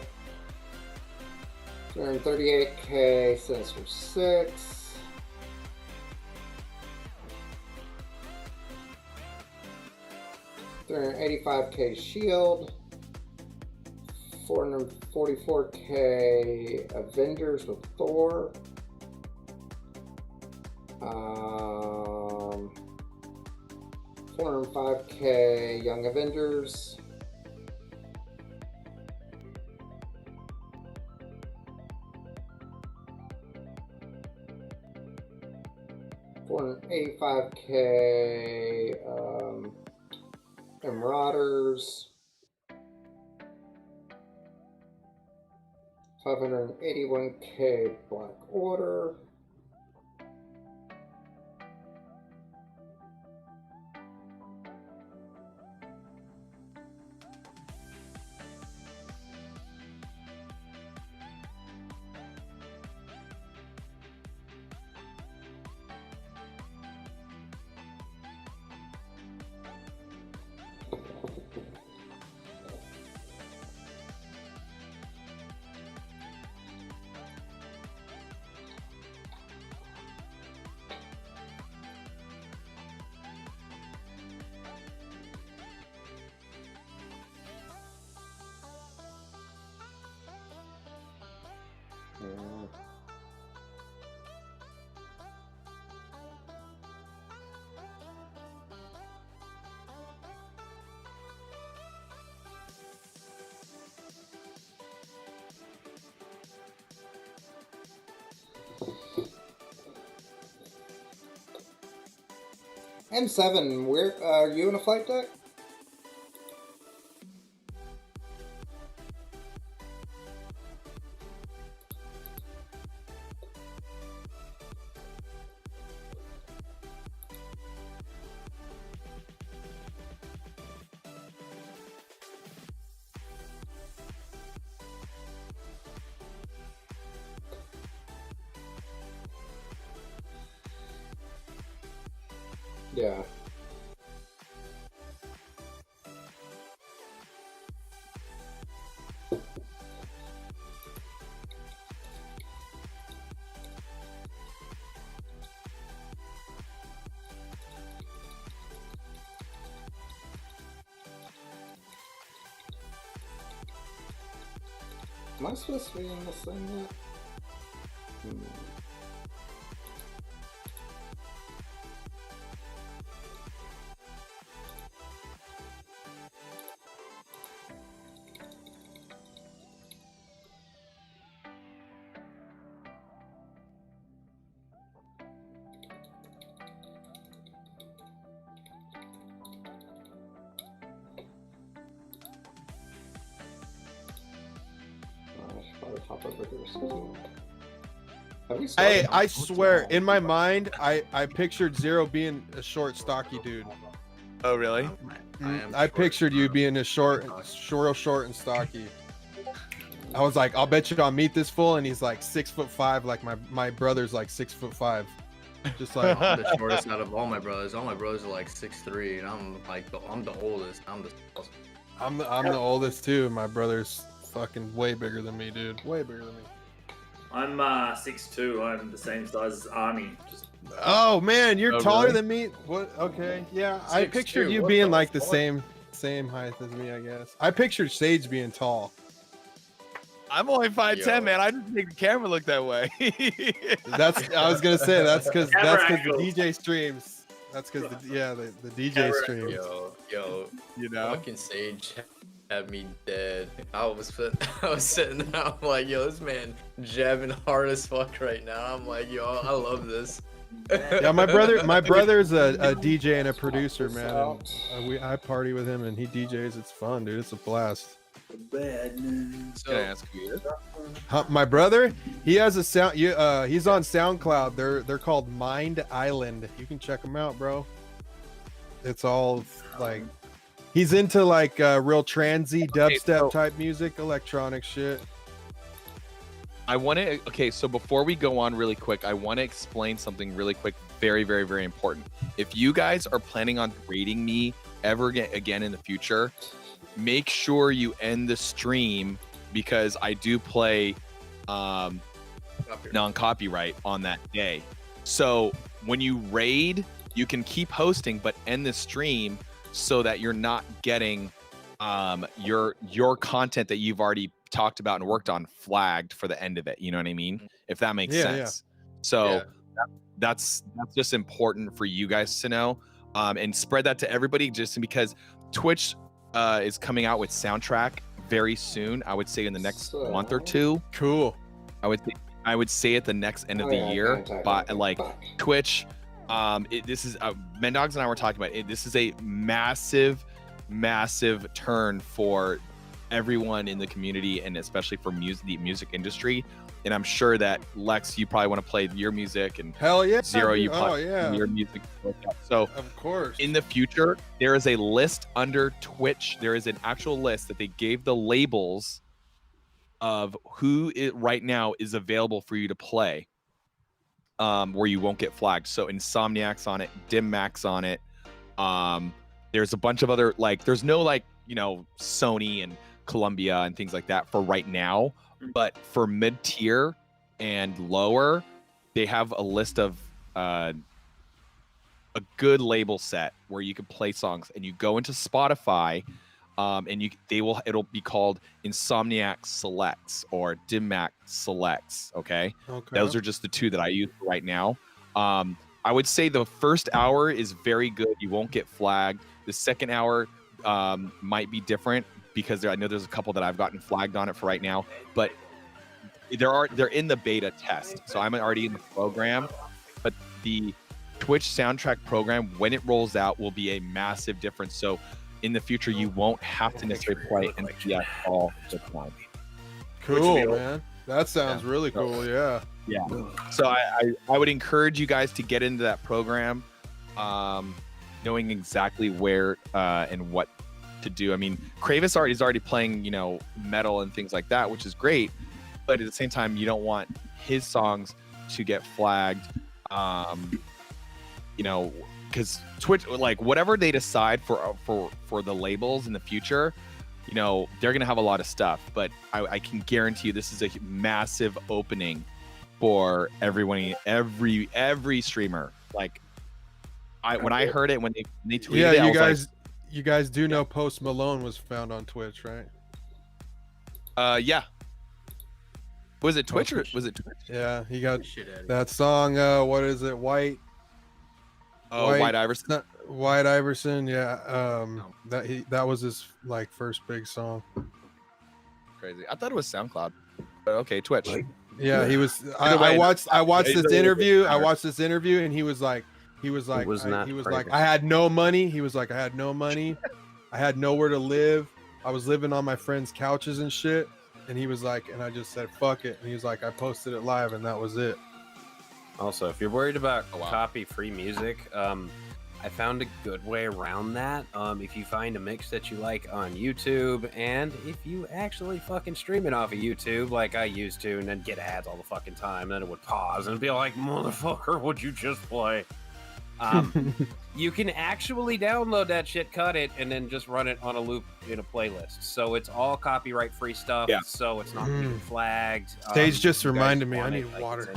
238k Sinister 6, 385k Shield, 444k Avengers with Thor, 405k Young Avengers, 485k Marauders, 581k Black Order, M7, where are you in a flight deck? Yeah. Am I supposed to be in this thing yet? I should probably hop over here. Have we started? Hey, I swear, in my mind, I pictured Zero being a short, stocky dude. Oh, really? I pictured you being a short and stocky. I was like, I'll bet you I'll meet this fool, and he's like 6'5", like my brother's like 6'5". Just like I'm the shortest out of all my brothers. All my brothers are like 6'3", and I'm like I'm the oldest. I'm the oldest too. My brother's fucking way bigger than me, dude. Way bigger than me. I'm 6'2". I'm the same size as Arnie. Just Oh man, you're taller really? than me. What? Okay, yeah. I 6'2", pictured you what being the like the fuck? same height as me, I guess. I pictured Sage being tall. I'm only 5'10", Yo. man. I didn't think the camera looked that way. I was gonna say that's because Camera the angles. DJ streams. That's because the DJ streams. Yo, You know? fucking Sage had me dead. I was sitting there. I'm like, yo, this man jabbing hard as fuck right now. I'm like, yo, I love this. Yeah, my brother's a DJ and a producer, man. And, I party with him and he DJs. It's fun, dude. It's a blast. Can I ask who he is? My brother, he has a sound. He's on SoundCloud. They're called Mind Island. You can check them out, bro. It's all like he's into like real transy dubstep type music, electronic shit. I want to. Okay, so before we go on really quick, I want to explain something really quick very, very, very important. If you guys are planning on raiding me ever again in the future, make sure you end the stream, because I do play non-copyright on that day. So when you raid, you can keep hosting but end the stream so that you're not getting your content that you've already talked about and worked on flagged for the end of it. You know what I mean? If that makes sense. So that's just important for you guys to know, and spread that to everybody, just because Twitch is coming out with soundtrack very soon. I would say in the next month or two. Cool. I would say at the next end of the year, but like Twitch, this is Mendogs and I were talking about it. This is a massive turn for everyone in the community, and especially for the music industry. And I'm sure that Lex, you probably want to play your music, and hell yeah, Zero, you probably your music. So of course, in the future, there is a list under Twitch. There is an actual list that they gave the labels of who right now is available for you to play, where you won't get flagged. So Insomniac's on it, Dim Max on it. There's a bunch of other, like, there's no, like, you know, Sony and Columbia and things like that for right now. But for mid-tier and lower, they have a list of a good label set where you can play songs, and you go into Spotify, and it'll be called Insomniac Selects or Dim Max Selects. Okay, those are just the two that I use right now. I would say the first hour is very good. You won't get flagged. The second hour might be different, because I know there's a couple that I've gotten flagged on it for right now, but they're in the beta test. So I'm already in the program, but the Twitch soundtrack program, when it rolls out, will be a massive difference. So in the future, you won't have to necessarily play NPS all the time. Cool, man. That sounds really cool. Yeah. Yeah. So I would encourage you guys to get into that program, knowing exactly where and what to do. I mean, Kravis is already playing, you know, metal and things like that, which is great, but at the same time, you don't want his songs to get flagged. You know, because Twitch, like, whatever they decide for the labels in the future, you know, they're gonna have a lot of stuff, but I can guarantee you this is a massive opening for everyone, every streamer. Like, when I heard it, when they tweeted it, you guys do know Post Malone was found on Twitch, right? Yeah. Was it Twitch or was it Twitch? Yeah, he got that song. What is it? White Iverson. White Iverson. Yeah. That was his like first big song. Crazy. I thought it was SoundCloud. But okay, Twitch. Yeah, he was. I watched this interview. I watched this interview, and he was like, I had no money. He was like, I had no money. I had nowhere to live. I was living on my friends' couches and shit. And he was like, and I just said, fuck it. And he was like, I posted it live, and that was it. Also, if you're worried about copy-free music, I found a good way around that. If you find a mix that you like on YouTube, and if you actually fucking stream it off of YouTube like I used to, and then get ads all the fucking time, then it would pause and be like, motherfucker, what'd you just play? You can actually download that shit, cut it, and then just run it on a loop in a playlist. So it's all copyright-free stuff, so it's not being flagged. Stage just reminded me, I need water.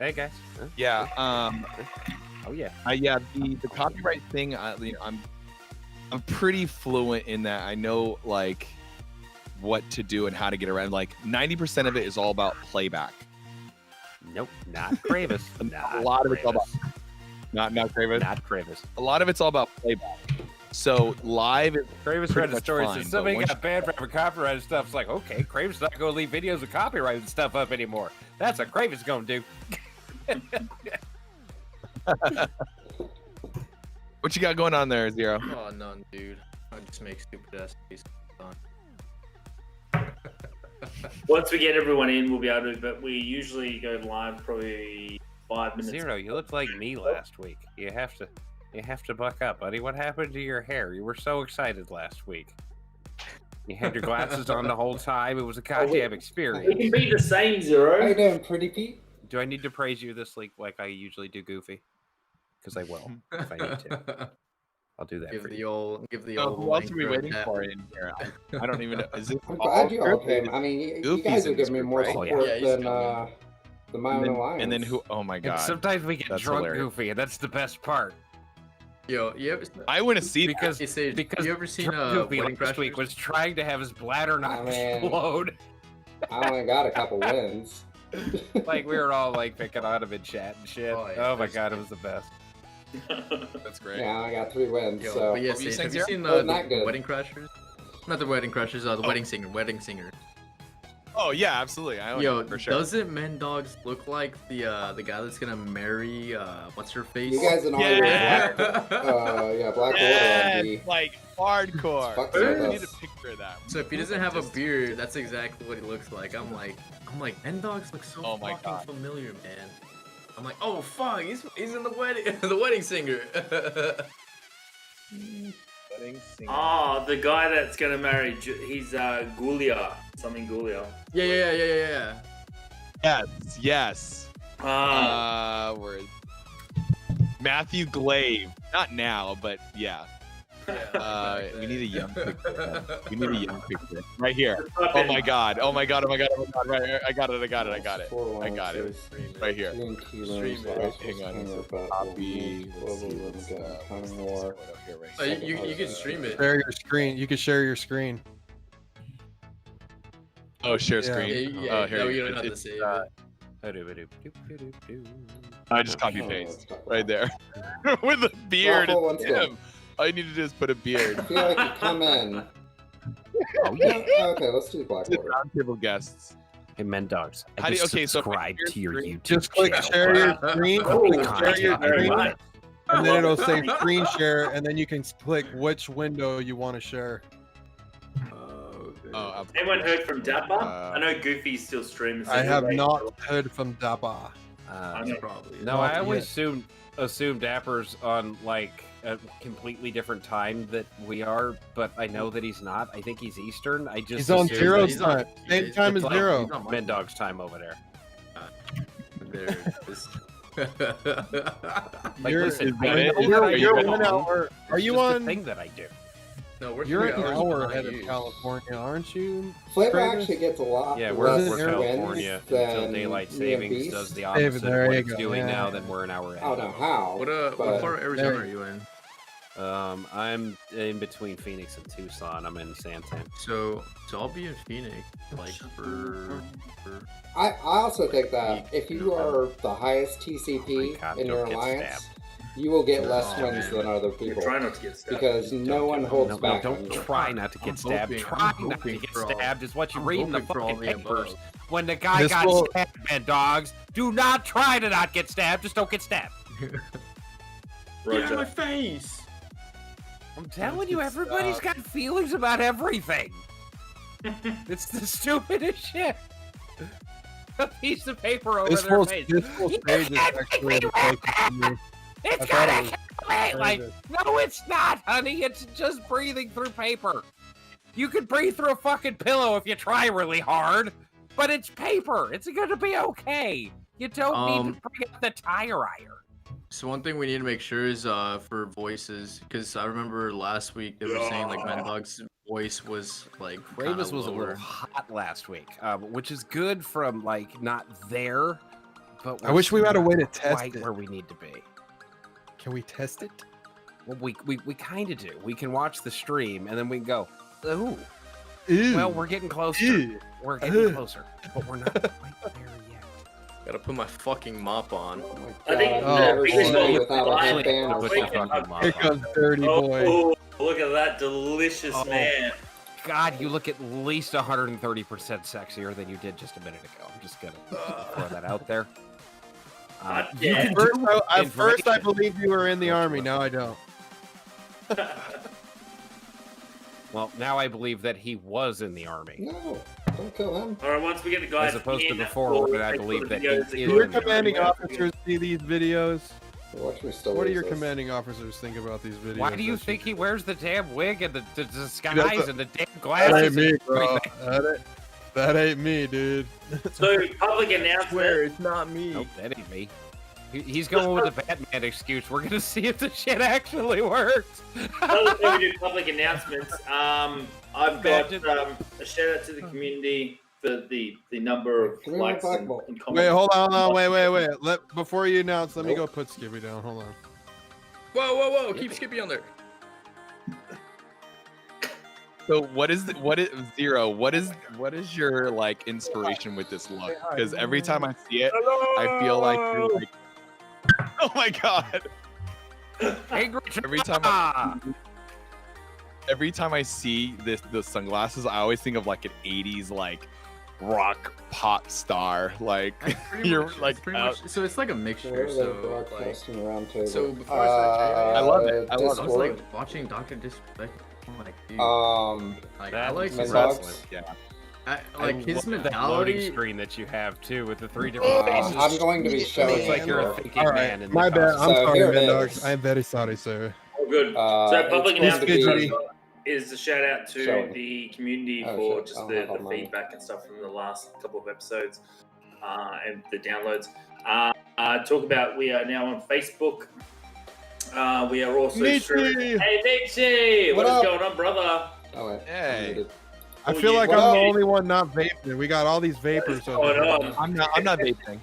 Hey, guys. Huh? Yeah. Oh, yeah. The copyright thing, I'm pretty fluent in that. I know, like, what to do and how to get around. Like, 90% of it is all about playback. Nope, not Kravis. A lot of it's all about not Kravis. Not Kravis. A lot of it's all about playback. So live is Kravis read the story. fine, So somebody got banned for copyrighted stuff. It's like, okay, Kravis not gonna leave videos of copyrighted stuff up anymore. That's what Kravis gonna do. What you got going on there, Zero? Oh, none, dude. I just make stupid ass faces. Once we get everyone in, we'll be able to, but we usually go live probably 5 minutes. Zero, you looked like me last week. You have to buck up, buddy. What happened to your hair? You were so excited last week. You had your glasses on the whole time. It was a goddamn experience. We can be the same, Zero. How you doing, Pretty Pete? Do I need to praise you this week like I usually do, Goofy? Because I will if I need to. I'll do that Give for the you. old, give the Oh, old. who else are we Minecraft waiting hat. for in here? I don't even know. Is this I'm all glad you all group? came. I mean, you Goofy's guys in would this give me group, more right? support Yeah, he's than coming. the My Own Alliance. And then who? Oh my And god! sometimes we get That's drunk, hilarious. Goofy, and that's the best part. Yo, you ever? I want to see Because Hey, Sage, because you ever seen drunk Goofy Wedding last week Crashers? was trying to have his bladder not I mean- explode. I only got a couple wins. Like we were all like picking on him in chat and shit. Oh, Oh, yeah, my that's god, it was the best. That's great. Yeah, I got 3 wins. Yo, So but yeah, What were you Sage, saying, have you Sarah? seen Oh, the not good. Wedding Crashers? Not the Wedding Crashers, the Wedding Singer. Wedding Singer. Oh yeah, absolutely. I own Yo, it for sure. doesn't Men Dogs look like the guy that's gonna marry what's her face? you guys and all Yeah. your Black, Black Order Yes, MD. like hardcore. Fuck I with need a us. picture of that. So if he doesn't have a beard, that's exactly what he looks like. I'm like, Men Dogs look so Oh my fucking God. familiar, man. I'm like, oh fuck, he's in the wedding, the Wedding Singer. Wedding singer. Oh, the guy that's gonna marry, he's Gulia, something Gulia. yeah. Yes. Ah, Where is Matthew Glave? Not now, but yeah. We need a young picture. We need a young picture. Right here. Oh my god. Oh my god. Right. I got it. I got it. Right here. Stream it. Hang on. Copy. Oh, you can stream it. Share your screen. You can share your screen. Oh, share Yeah. screen. Yeah, Oh, here no, you you go. don't have to It's, save it. I just copy paste right there with a beard. Waffle, It's let's go. him. All you need to do is put a beard. I feel like you come in. Oh yeah. Okay, let's do Black Just Order. roundtable guests. Hey, Men Dogs. How do you- okay, so if I subscribe share to your screen- YouTube Just click channel. share your screen. Copy Share content your I screen, want. and then it'll say screen share, and then you can click which window you want to share. Oh, anyone heard from Dapper? Uh, I know Goofy's still streaming. so I have he'll not wait. heard from Daba. I know. Probably. No, I always assume Dapper's on like a completely different time that we are, but I know that he's not. I think he's Eastern. I just He's on assume Zero that he's on- time. Same time as it's Zero. he's on my- Men Dogs time over there. There it is. Like, You're, listen, that I it? know Is that that I what you're you do. 1 hour. Are It's you just a on? thing that I do? No, we're You're 3 an hours hour behind ahead of you. California, aren't you? Flavor Kratos? actually gets a lot Yeah, less we're Arizona California wins until than daylight me and savings Beast. does the David, opposite of there what you it's go, doing yeah. now. Then we're an hour I ahead. don't know how. What but part of Arizona are you in? I'm in between Phoenix and Tucson. I'm in Santan. So I'll be in Phoenix, like for I also think that if you are the highest TCP God, in don't your get alliance, you will get less Oh, wins man. than other Yeah, people try not to get stabbed. because no one holds No, back. don't on you. try not to get I'm stabbed. hoping- Try I'm not to hoping get for all- stabbed is what you I'm read in the hoping for all fucking the papers. above. When the guy This got will- stabbed, Men Dogs, do not try to not get stabbed. Just don't get stabbed. Get Roger. out of my face! I'm telling you, get everybody's stabbed. got feelings about everything. It's the stupidest shit. A piece of paper over This their whole face. this whole You stage is can't actually make the me closest to me. It's I thought gonna it was kill me. Like, crazy. no, it's not, honey. It's just breathing through paper. You can breathe through a fucking pillow if you try really hard, but it's paper. It's gonna be okay. You don't need to bring up the tire iron. So one thing we need to make sure is for voices, because I remember last week they were saying like Man Dog's voice was like Ravis kinda was a lower. little hot last week, which is good from like not there, but I wish we had a way to not test quite it. where we need to be. Can we test it? Well, we kind of do. We can watch the stream and then we can go, ooh, Ew. well, we're getting closer. Ew. We're getting Ugh. closer, but we're not quite there yet. Gotta put my fucking mop on. Oh my I think God, I've the never biggest seen one you with without a Actually, headband or Put your something. fucking mop Here on. comes Dirty Boy. Oh, look at that delicious Oh. man. God, you look at least 130% sexier than you did just a minute ago. I'm just gonna throw that out there. God You damn. can First, do at first, I information. believe you were in the army. Now I don't. Well, now I believe that he was in the army, No, don't kill him. All right, once we get the guys as opposed to in, before, we'll when I take believe the that he videos is that in Do your the army. commanding officers see these videos? Watch me still What do lose your this. commanding officers think about these videos? Why do you that think he wears the damn wig and the disguise That's a- and the damn That glasses? ain't me, and bro. everything? That ain't- That ain't me, dude. So public Swear announcement. it's not me. Nope, that ain't me. He's going with the Batman excuse. We're gonna see if the shit actually works. Before we do public announcements, I've got a shout out to the community for the number of Give me my likes black and, ball. and comments. Wait, hold on, wait. Before you announce, let me go put Skippy down. Hold on. Whoa! Keep Skippy on there. So what is Zero? What is your like inspiration with this look? Because every time I see it, I feel like you're like, oh my god! Hey, Grinch. Every time I see the sunglasses, I always think of like an '80s like rock pop star. Like you're like pretty out. much, so it's like a mixture. Where are they So like, broadcasting around table? so before I started I love it. I love it. I was Discord. like watching Doctor Disrespect. I'm like, dude, Like I like his Mendogs? wrestling. Yeah. Like his That loading mentality. screen that you have too, with the 3 different faces. I'm going to be showing Looks like it you're a here. thinking All man. right, in my the bad. costume. I'm So sorry, here it Mendogs. is. I am very sorry, sir. All good. Uh, So public it's supposed to announcement be- is a shout out to Showing. the community Oh, for shit. just I'll the have all mine. feedback and stuff from the last couple of episodes and the downloads. Talk about we are now on Facebook. We are also Nietzsche! streaming. Hey Nietzsche, What what is up? going on, brother? Oh, wait. Hey. I'm muted. I Oh, feel yeah, like what I'm the up? only one not vaping. We got all these vapors What's over going here. on? I'm not vaping.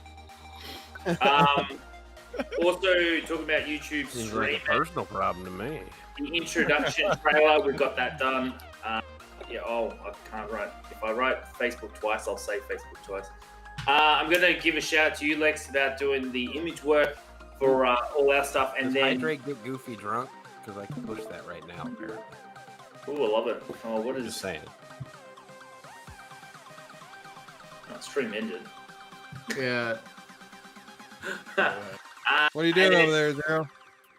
Also talking about YouTube Seems like streaming. a personal problem to me. The introduction trailer, we've got that done. Yeah, I can't write. If I write Facebook twice, I'll say Facebook twice. I'm going to give a shout out to you, Lex, about doing the image work for all our stuff. And Does then. Hydrate get Goofy drunk? Because I can push that right now, apparently. Ooh, I love it. Oh, what I'm is. just saying. Oh, stream ended. Yeah. What are you doing And over there, Zero?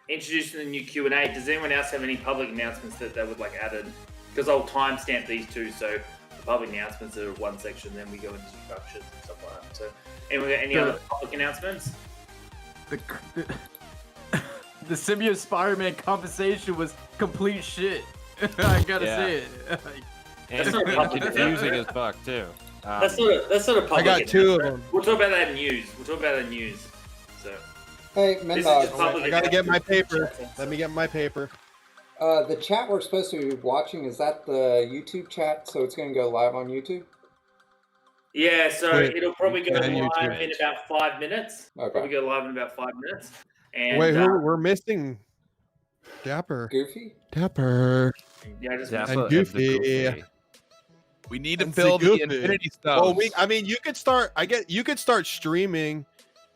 Introducing the new Q&A. Does anyone else have any public announcements that they would like added? Because I'll timestamp these two, so the public announcements are one section, then we go into introductions and stuff like that. So, anyone got any other public announcements? The Symbiote Spider-Man conversation was complete shit. I gotta Yeah. say it. And That's not public, is it? confusing as fuck, too. That's not a public. I got 2 of announcement. them. We'll talk about that in news. So Hey, this is Mendogs. just public I gotta get my paper. announcements. Let me get my paper. The chat we're supposed to be watching, is that the YouTube chat? So it's going to go live on YouTube? Yeah, so Wait, it'll probably go yeah, live YouTube. in about 5 minutes. Probably Okay. go live in about 5 minutes. And Wait, we're missing Dapper. Goofy? Dapper. yeah, I just Zappa And and Goofy. the Goofy. We need to And fill the Goofy. Infinity Stones. Well, I mean, you could start. You could start streaming.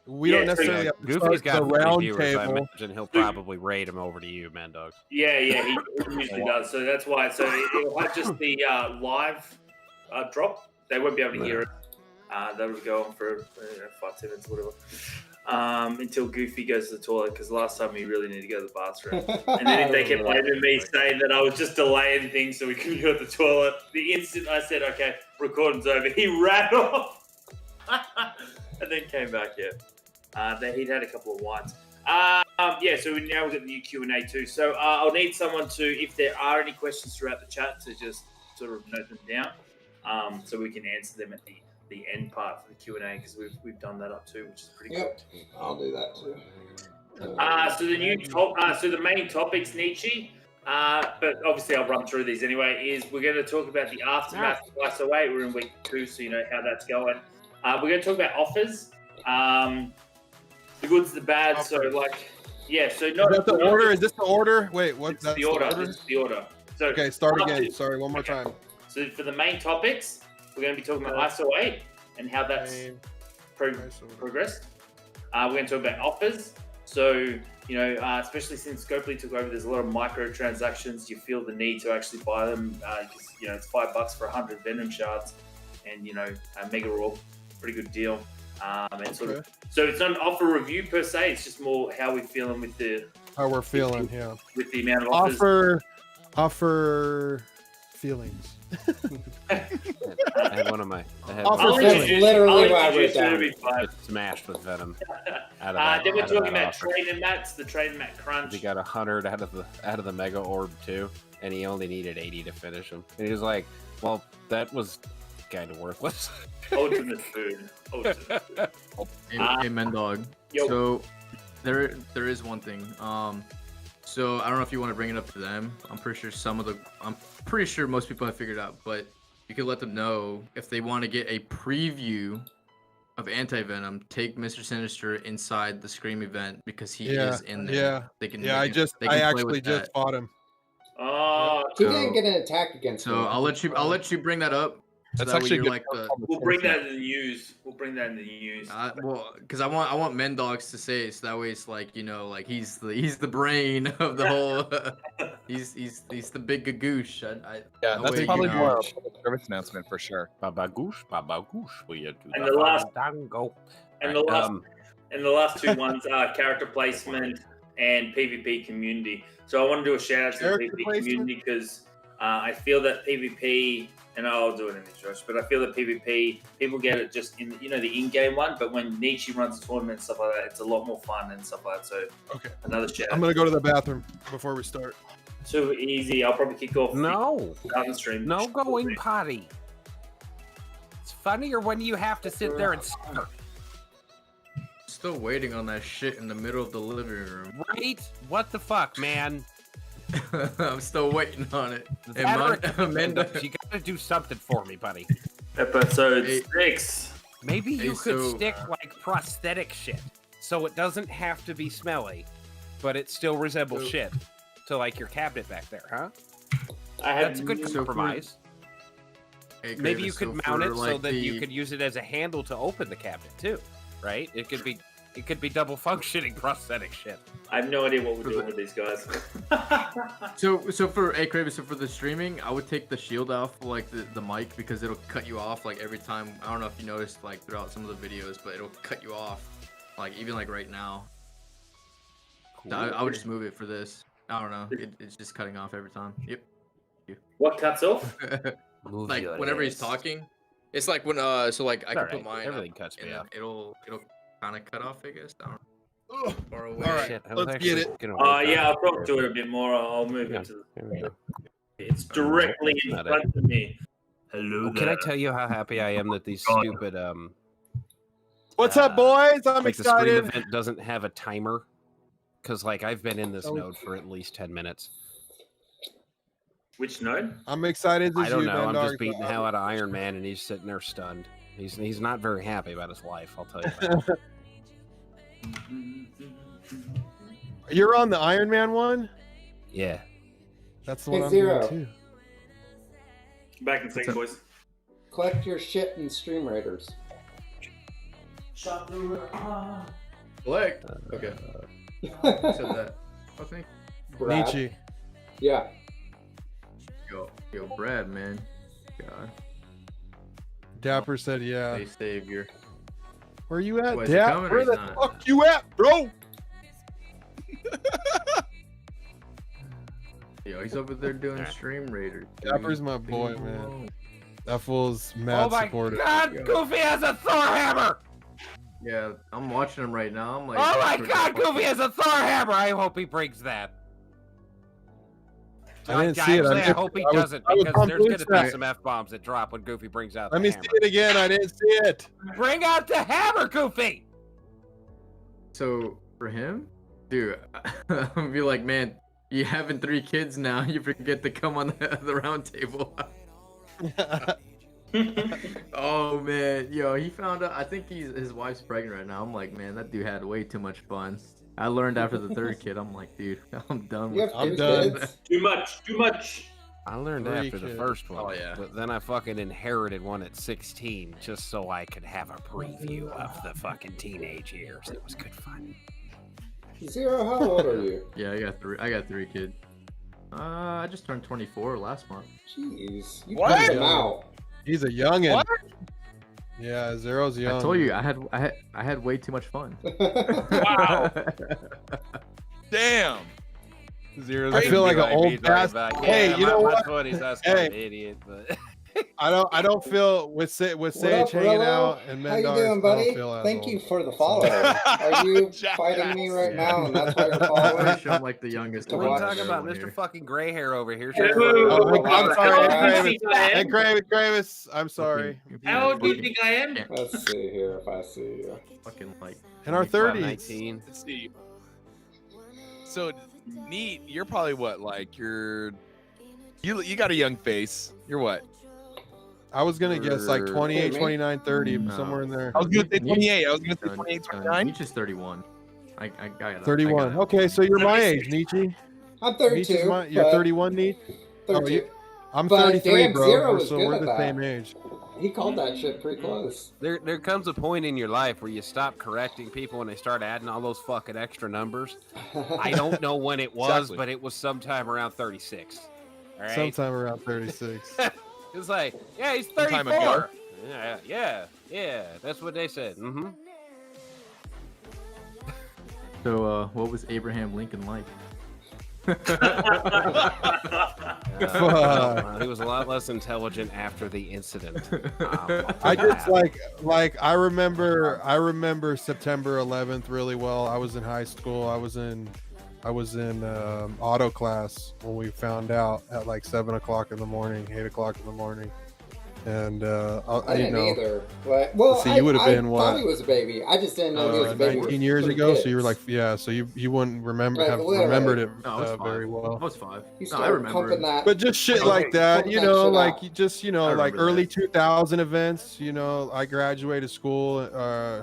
We Yeah, don't necessarily Yeah, have to Goofy's start got the 40 round viewers. I table. imagine he'll probably raid him over to you, man, dog. Yeah, he usually does. So that's why. So it'll have just the live drop. They won't be able to hear it. That'll go on for 5-10 minutes, whatever. Until Goofy goes to the toilet, because last time he really needed to go to the bathroom. And then they kept blaming me, saying that I was just delaying things so we couldn't go to the toilet. The instant I said, okay, recording's over, he ran off. And then came back, then he'd had a couple of wines. So now we've got the new Q&A too. So I'll need someone to, if there are any questions throughout the chat, to just sort of note them down, so we can answer them at the end part for the Q&A, because we've done that up too, which is pretty Yep. I'll do that too. so the new so the main topics, Nietzsche, but obviously I'll run through these anyway, is we're going to talk about the aftermath of Ice Away. We're in week 2, so you know how that's going. We're going to talk about offers, the goods, the bad. So like, yeah. So not Is that the order? Is this the order? Wait, what? It's That's the order. This is the order. So Okay, start after- again. Sorry, one more Okay. time. So for the main topics, we're going to be talking about ISO 8 and how that's progressed. We're going to talk about offers. So, especially since Scopely took over, there's a lot of microtransactions. You feel the need to actually buy them because, it's $5 for 100 Venom shards and, a Mega Raw, pretty good deal. And so it's not an offer review per se. It's just more how we're feeling with the How we're feeling, yeah. with the amount of offers. Offer feelings. I had one of my. I had Offer one That's feelings. literally what I wrote introduce you, down. it'll be fine. It's smashed with venom. Out of Then we're out of talking that about offer. training mats, the training mat crunch. He got 100 out of the mega orb too, and he only needed 80 to finish him. And he was like, "Well, that was kind of worthless. Ultimate food. Ultimate food. Hey, Mendog. Yo. So there is one thing. So I don't know if you want to bring it up to them. I'm pretty sure most people have figured out, but you could let them know if they want to get a preview of Anti-Venom, take Mr. Sinister inside the Scream event because he is in there. Yeah. They can. Yeah, they can I play actually with just that. fought him. Oh, He So- didn't get an attack against me. So I'll let you bring that up. So That's that way actually you're good like the. we'll bring that in the news. We'll bring that in the news. Well, because I want Mendogs to say it, so that way it's like like he's the brain of the whole. he's the big gagoosh. Yeah, that that's way, probably you know. more of a public service announcement for sure. Baba Goosh, will you do And the the last- fandango? and Right, the last two ones are character placement and PvP community. So I want to do a shout out to the Character PvP placement? community because I feel that PvP, and I'll do it in this rush, but I feel that PvP people get it just in the in-game one, but when Nietzsche runs a tournament and stuff like that, it's a lot more fun and stuff like that. So Okay. another shout I'm out. gonna go to the bathroom before we start. Too easy. I'll probably kick off. No, the stream. no going potty. It's funnier when you have to sit there and stare. Still waiting on that shit in the middle of the living room. Right? What the fuck, man? I'm still waiting on it. And That or- Amanda, you gotta do something for me, buddy. Episode Hey. 6. Maybe you Hey, could so- stick like prosthetic shit, so it doesn't have to be smelly, but it still resembles So- shit to like your cabinet back there, huh? I have That's a good So for- compromise. Hey, Maybe Kravis, you could so mount for, it so like, that you the- could use it as a handle to open the cabinet too, right? It could be double functioning prosthetic shit. I have no idea what we're For doing the- with these guys. So for Kravis, so for the streaming, I would take the shield off like the mic because it'll cut you off like every time. I don't know if you noticed like throughout some of the videos, but it'll cut you off like even like right now. Cool. I would just move it for this. I don't know. It's just cutting off every time. Yep. What cuts off? Move Like your whenever he's ass. talking, it's like when so like I It's can alright, put mine everything up, cuts me and then off. it'll kind of cut off, I guess. I don't know. Ugh. Far away. All right, Shit, I was let's actually get it. gonna work on Yeah, I'll talk to it a bit more. I'll move Yeah, it to there we go. It's directly in Not front of me. Hello Oh, can I tell you how happy I am that these God. stupid What's up, boys? I'm like the Scream excited. event doesn't have a timer? Because like I've been in this Oh. node for at least 10 minutes. Which node? I'm excited as I don't you, know. I'm Mendog. just beating the hell out of Iron Man, and he's sitting there stunned. He's not very happy about his life. I'll tell you that. You're on the Iron Man one. Yeah. That's the Hey, one I'm Zero. doing too. Back in second, boys. Collect your shit in Stream Raiders. Collect. Okay. Who said that? I think. Brad. Nietzsche. Yeah. Yo, Brad, man. God, Dapper said, "Yeah." hey savior. Where you at, Why is he Dap? coming or Where he's the not? fuck you at, bro? Yo, he's over there doing Alright. Stream Raiders. Dapper's my boy, man. That fool's mad Oh my supportive. God! Goofy has a Thor hammer! Yeah, I'm watching him right now. I'm like, Oh my God! Goofy has a Thor hammer! I hope he brings that. I didn't see it. Actually, I missed hope he it. I was- doesn't I was because on there's gonna Blue be Stack. some f bombs that drop when Goofy brings out Let the me hammer. see it again. I didn't see it. Bring out the hammer, Goofy! So for him, dude, I'm gonna be like, man, you having 3 kids now, you forget to come on the round table. Oh man, yo, he found out. I think his wife's pregnant right now. I'm like, man, that dude had way too much fun. I learned after the 3rd kid. I'm like, dude, I'm done You with. have I'm two done. kids? Too much. Too much. I learned Three after the kids. first one, Oh, yeah. but then I fucking inherited one at 16 just so I could have a preview of the fucking teenage years. It was good fun. Zero, how old are you? Yeah, I got 3 kids. I just turned 24 last month. Jeez. You What? put them out. He's a youngin. What? Yeah, Zero's young. I told you, I had way too much fun. Wow. Damn. I feel like an old bastard. Hey, you know what? He's Hey. an idiot, but I don't feel with Sage What hanging up, Rillo? out and How you Mendards, doing, I don't buddy? feel as Thank old. you for the follow. Are you Jackass. fighting me right Yeah. now, and that's why you're I'm following? pretty sure I'm like the youngest. To What are you watch talking about, everyone Mr. here. Fucking Gray Hair over here? Hey, Shut wait, your wait, fucking wait, mouth. I'm wait, sorry, how old do you Gravis. think I Hey, am? Gravis, I'm sorry. How old do you think I am? Let's see here if I see you. Fucking like In our 25. 30s. 19. Let's see. So neat. You're probably what? Like you got a young face. You're what? I was gonna guess like 28, me? 29, 30, No. somewhere in there. I was gonna say Neat- 28. I was gonna say Neat- 28, Neat 29. is 31. I got it. 31. Okay, so you're my age, Nietzsche. I'm Nietzsche's 32. you're but 31, Nietzsche. 32. I'm But 33, damn, bro. Zero We're- is so good we're at the that. same age. He called that shit pretty close. There comes a point in your life where you stop correcting people and they start adding all those fucking extra numbers. I don't know when it was, Exactly. but it was sometime around 36. All right. Sometime around 36. It's like, yeah, he's Sometime 34. ago. Yeah. That's what they said. Mm-hmm. So, what was Abraham Lincoln like? He was a lot less intelligent after the incident. I just like I remember September 11th really well. I was in high school. I was in auto class when we found out at like 7 o'clock in the morning, 8 o'clock in the morning, and I you didn't know, either. But, well, See, you would've been I what? thought he was a baby. I just didn't know he was a baby. 19 years for ago. So kids. you were like, yeah. So you wouldn't remember Like, have literally. remembered it No, I was very five. well. I was 5. You No, I started remember. pumping that. But just shit Okay, like that, pump you that know, shit like out. you just, you I know, like remember early that. 2000 events. You know, I graduated school,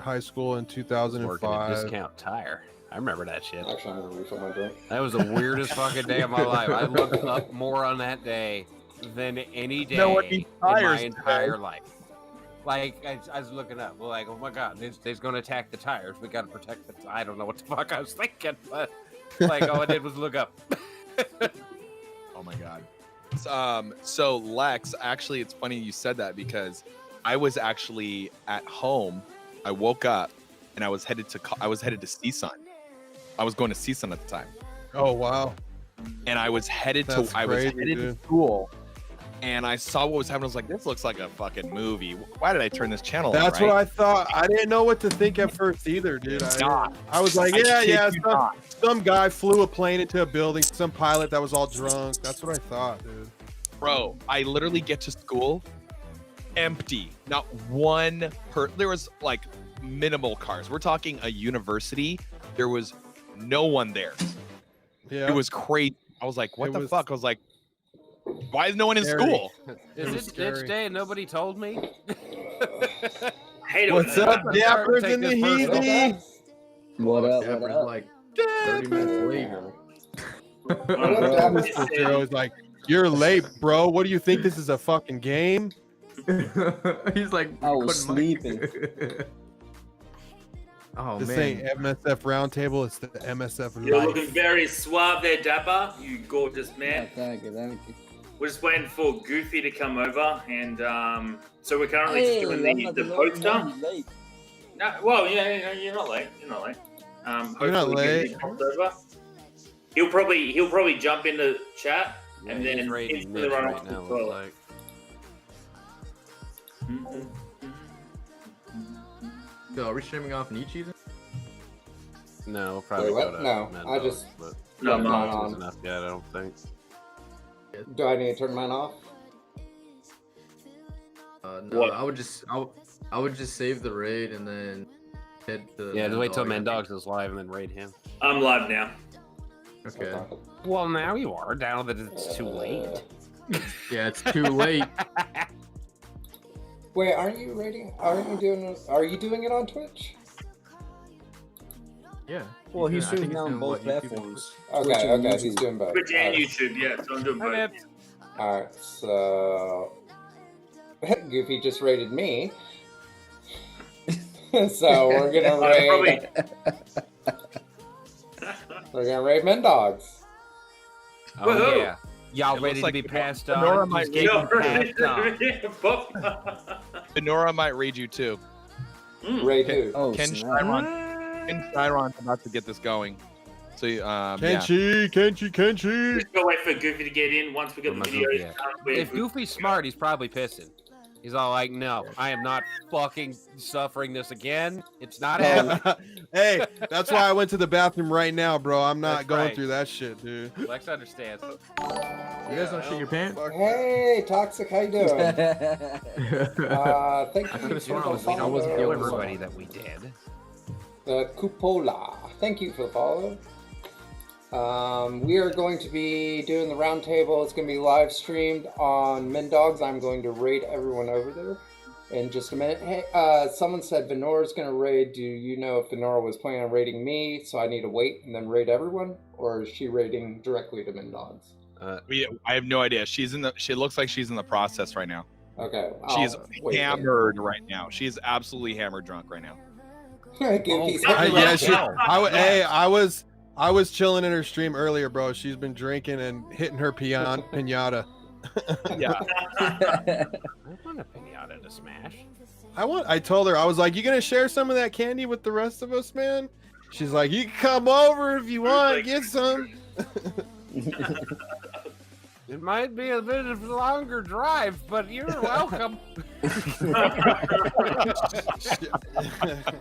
high school in Working a 2005. discount tire. I remember that shit. Actually, I'm gonna refill my drink. That was the weirdest fucking day of my life. I looked up more on that day than any day No one needs in my tires entire today. life. Like, I was looking up, like, oh my god, they're going to attack the tires. We got to protect the. I don't know what the fuck I was thinking, but like, all I did was look up. Oh my god. So Lex, actually, it's funny you said that because I was actually at home. I woke up and I was headed to CSUN. I was going to CSUN at the time, Oh wow, and I was headed That's I was crazy, headed dude. to school, and I saw what was happening. I was like, this looks like a fucking movie. Why did I turn this channel on? that's right? what I thought. I didn't know what to think at first either, dude. not. I was like, I kid yeah. you not. Some guy flew a plane into a building. Some pilot that was all drunk. That's what I thought, dude. Bro, I literally get to school empty. Not one there was like minimal cars. We're talking a university. There was no one there. Yeah, It was crazy. I was like, what It the was fuck? I was like, why is no one in scary. school? Is was it ditch scary. day and nobody told me? Hate it What's when up, that- Dappers Take in the this personal. heathy? What up? Dapper's What up? like 30 minutes late. What up, Dapper? Mr. Joe is like, you're late, bro. What do you think? This is a fucking game? He's like, I was couldn't mic- sleeping. Oh This man. ain't MSF Roundtable. It's the MSF You're Life. looking very suave there, Dapper. You gorgeous man. Thank you, thank you. We're just waiting for Goofy to come over, and so we're currently just Hey, doing I'm the not poster. I'm late. No, well, yeah, you're not late. You're not late. You're not hopefully late. Goofy comes over. He'll probably jump into chat and Yeah, then he's raiding instantly Mitch run right off to now. the Looks toilet. like. So are we streaming off Nietzsche then? No, we'll probably Wait, go what? to No, Mad I Dog, just- but No, Yeah, no. mine it's on. enough yet. I don't think. Do I need to turn mine off? No, What? I would just save the raid and then head to. Yeah, just wait till Mad Man Dog. Dogs is live and then raid him. I'm live now. Okay. Well, now you are. Now that it's too late. Yeah, it's too late. Wait, aren't you rating? Aren't you doing? Are you doing it on Twitch? Yeah. Well, he's I think streaming he's on doing, both what, YouTube and platforms. Okay, Twitch and okay, he's YouTube. doing both. Twitch and Alright. YouTube, yeah. So I'm doing both. Okay. Alright, so Goofy just rated me. So we're gonna raid. We're gonna raid Men Dogs. Oh Woohoo! yeah. Y'all It ready looks to be like passed Nora on? might He's raid getting Yeah, passed on. Benora might raid you too. Raid who? Oh, Ken snap. Chiron's about to get this going. So yeah. Kenchi. Just gotta wait for Goofy to get in. Once we get the Where's my videos Goofy at? done, If Goofy's smart, he's probably pissing. He's all like, "No, I am not fucking suffering this again. It's not Oh, happening." Hey, that's why I went to the bathroom right now, bro. I'm not That's going right. through that shit, dude. Lex understands. You guys don't shit your pants? Hey, Toxic, how you doing? Thank I you could've for sworn I the was- I follow. wasn't feeling Everybody that we did. The cupola. Thank you for the follow. We are going to be doing the roundtable. It's going to be live streamed on Mendogs. I'm going to raid everyone over there in just a minute. Hey, someone said Venora's going to raid. Do you know if Venora was planning on raiding me, so I need to wait and then raid everyone, or is she raiding directly to Mendogs? I have no idea. She looks like she's in the process right now. Okay. She's I'll wait then. hammered right now. She's absolutely hammered drunk right now. Goofy's Yeah, I was chilling in her stream earlier, bro. She's been drinking and hitting her pinata. Yeah. I want a pinata to smash. I told her, I was like, "You gonna share some of that candy with the rest of us, man?" She's like, "You can come over if you want, get some." It might be a bit of a longer drive, but you're welcome.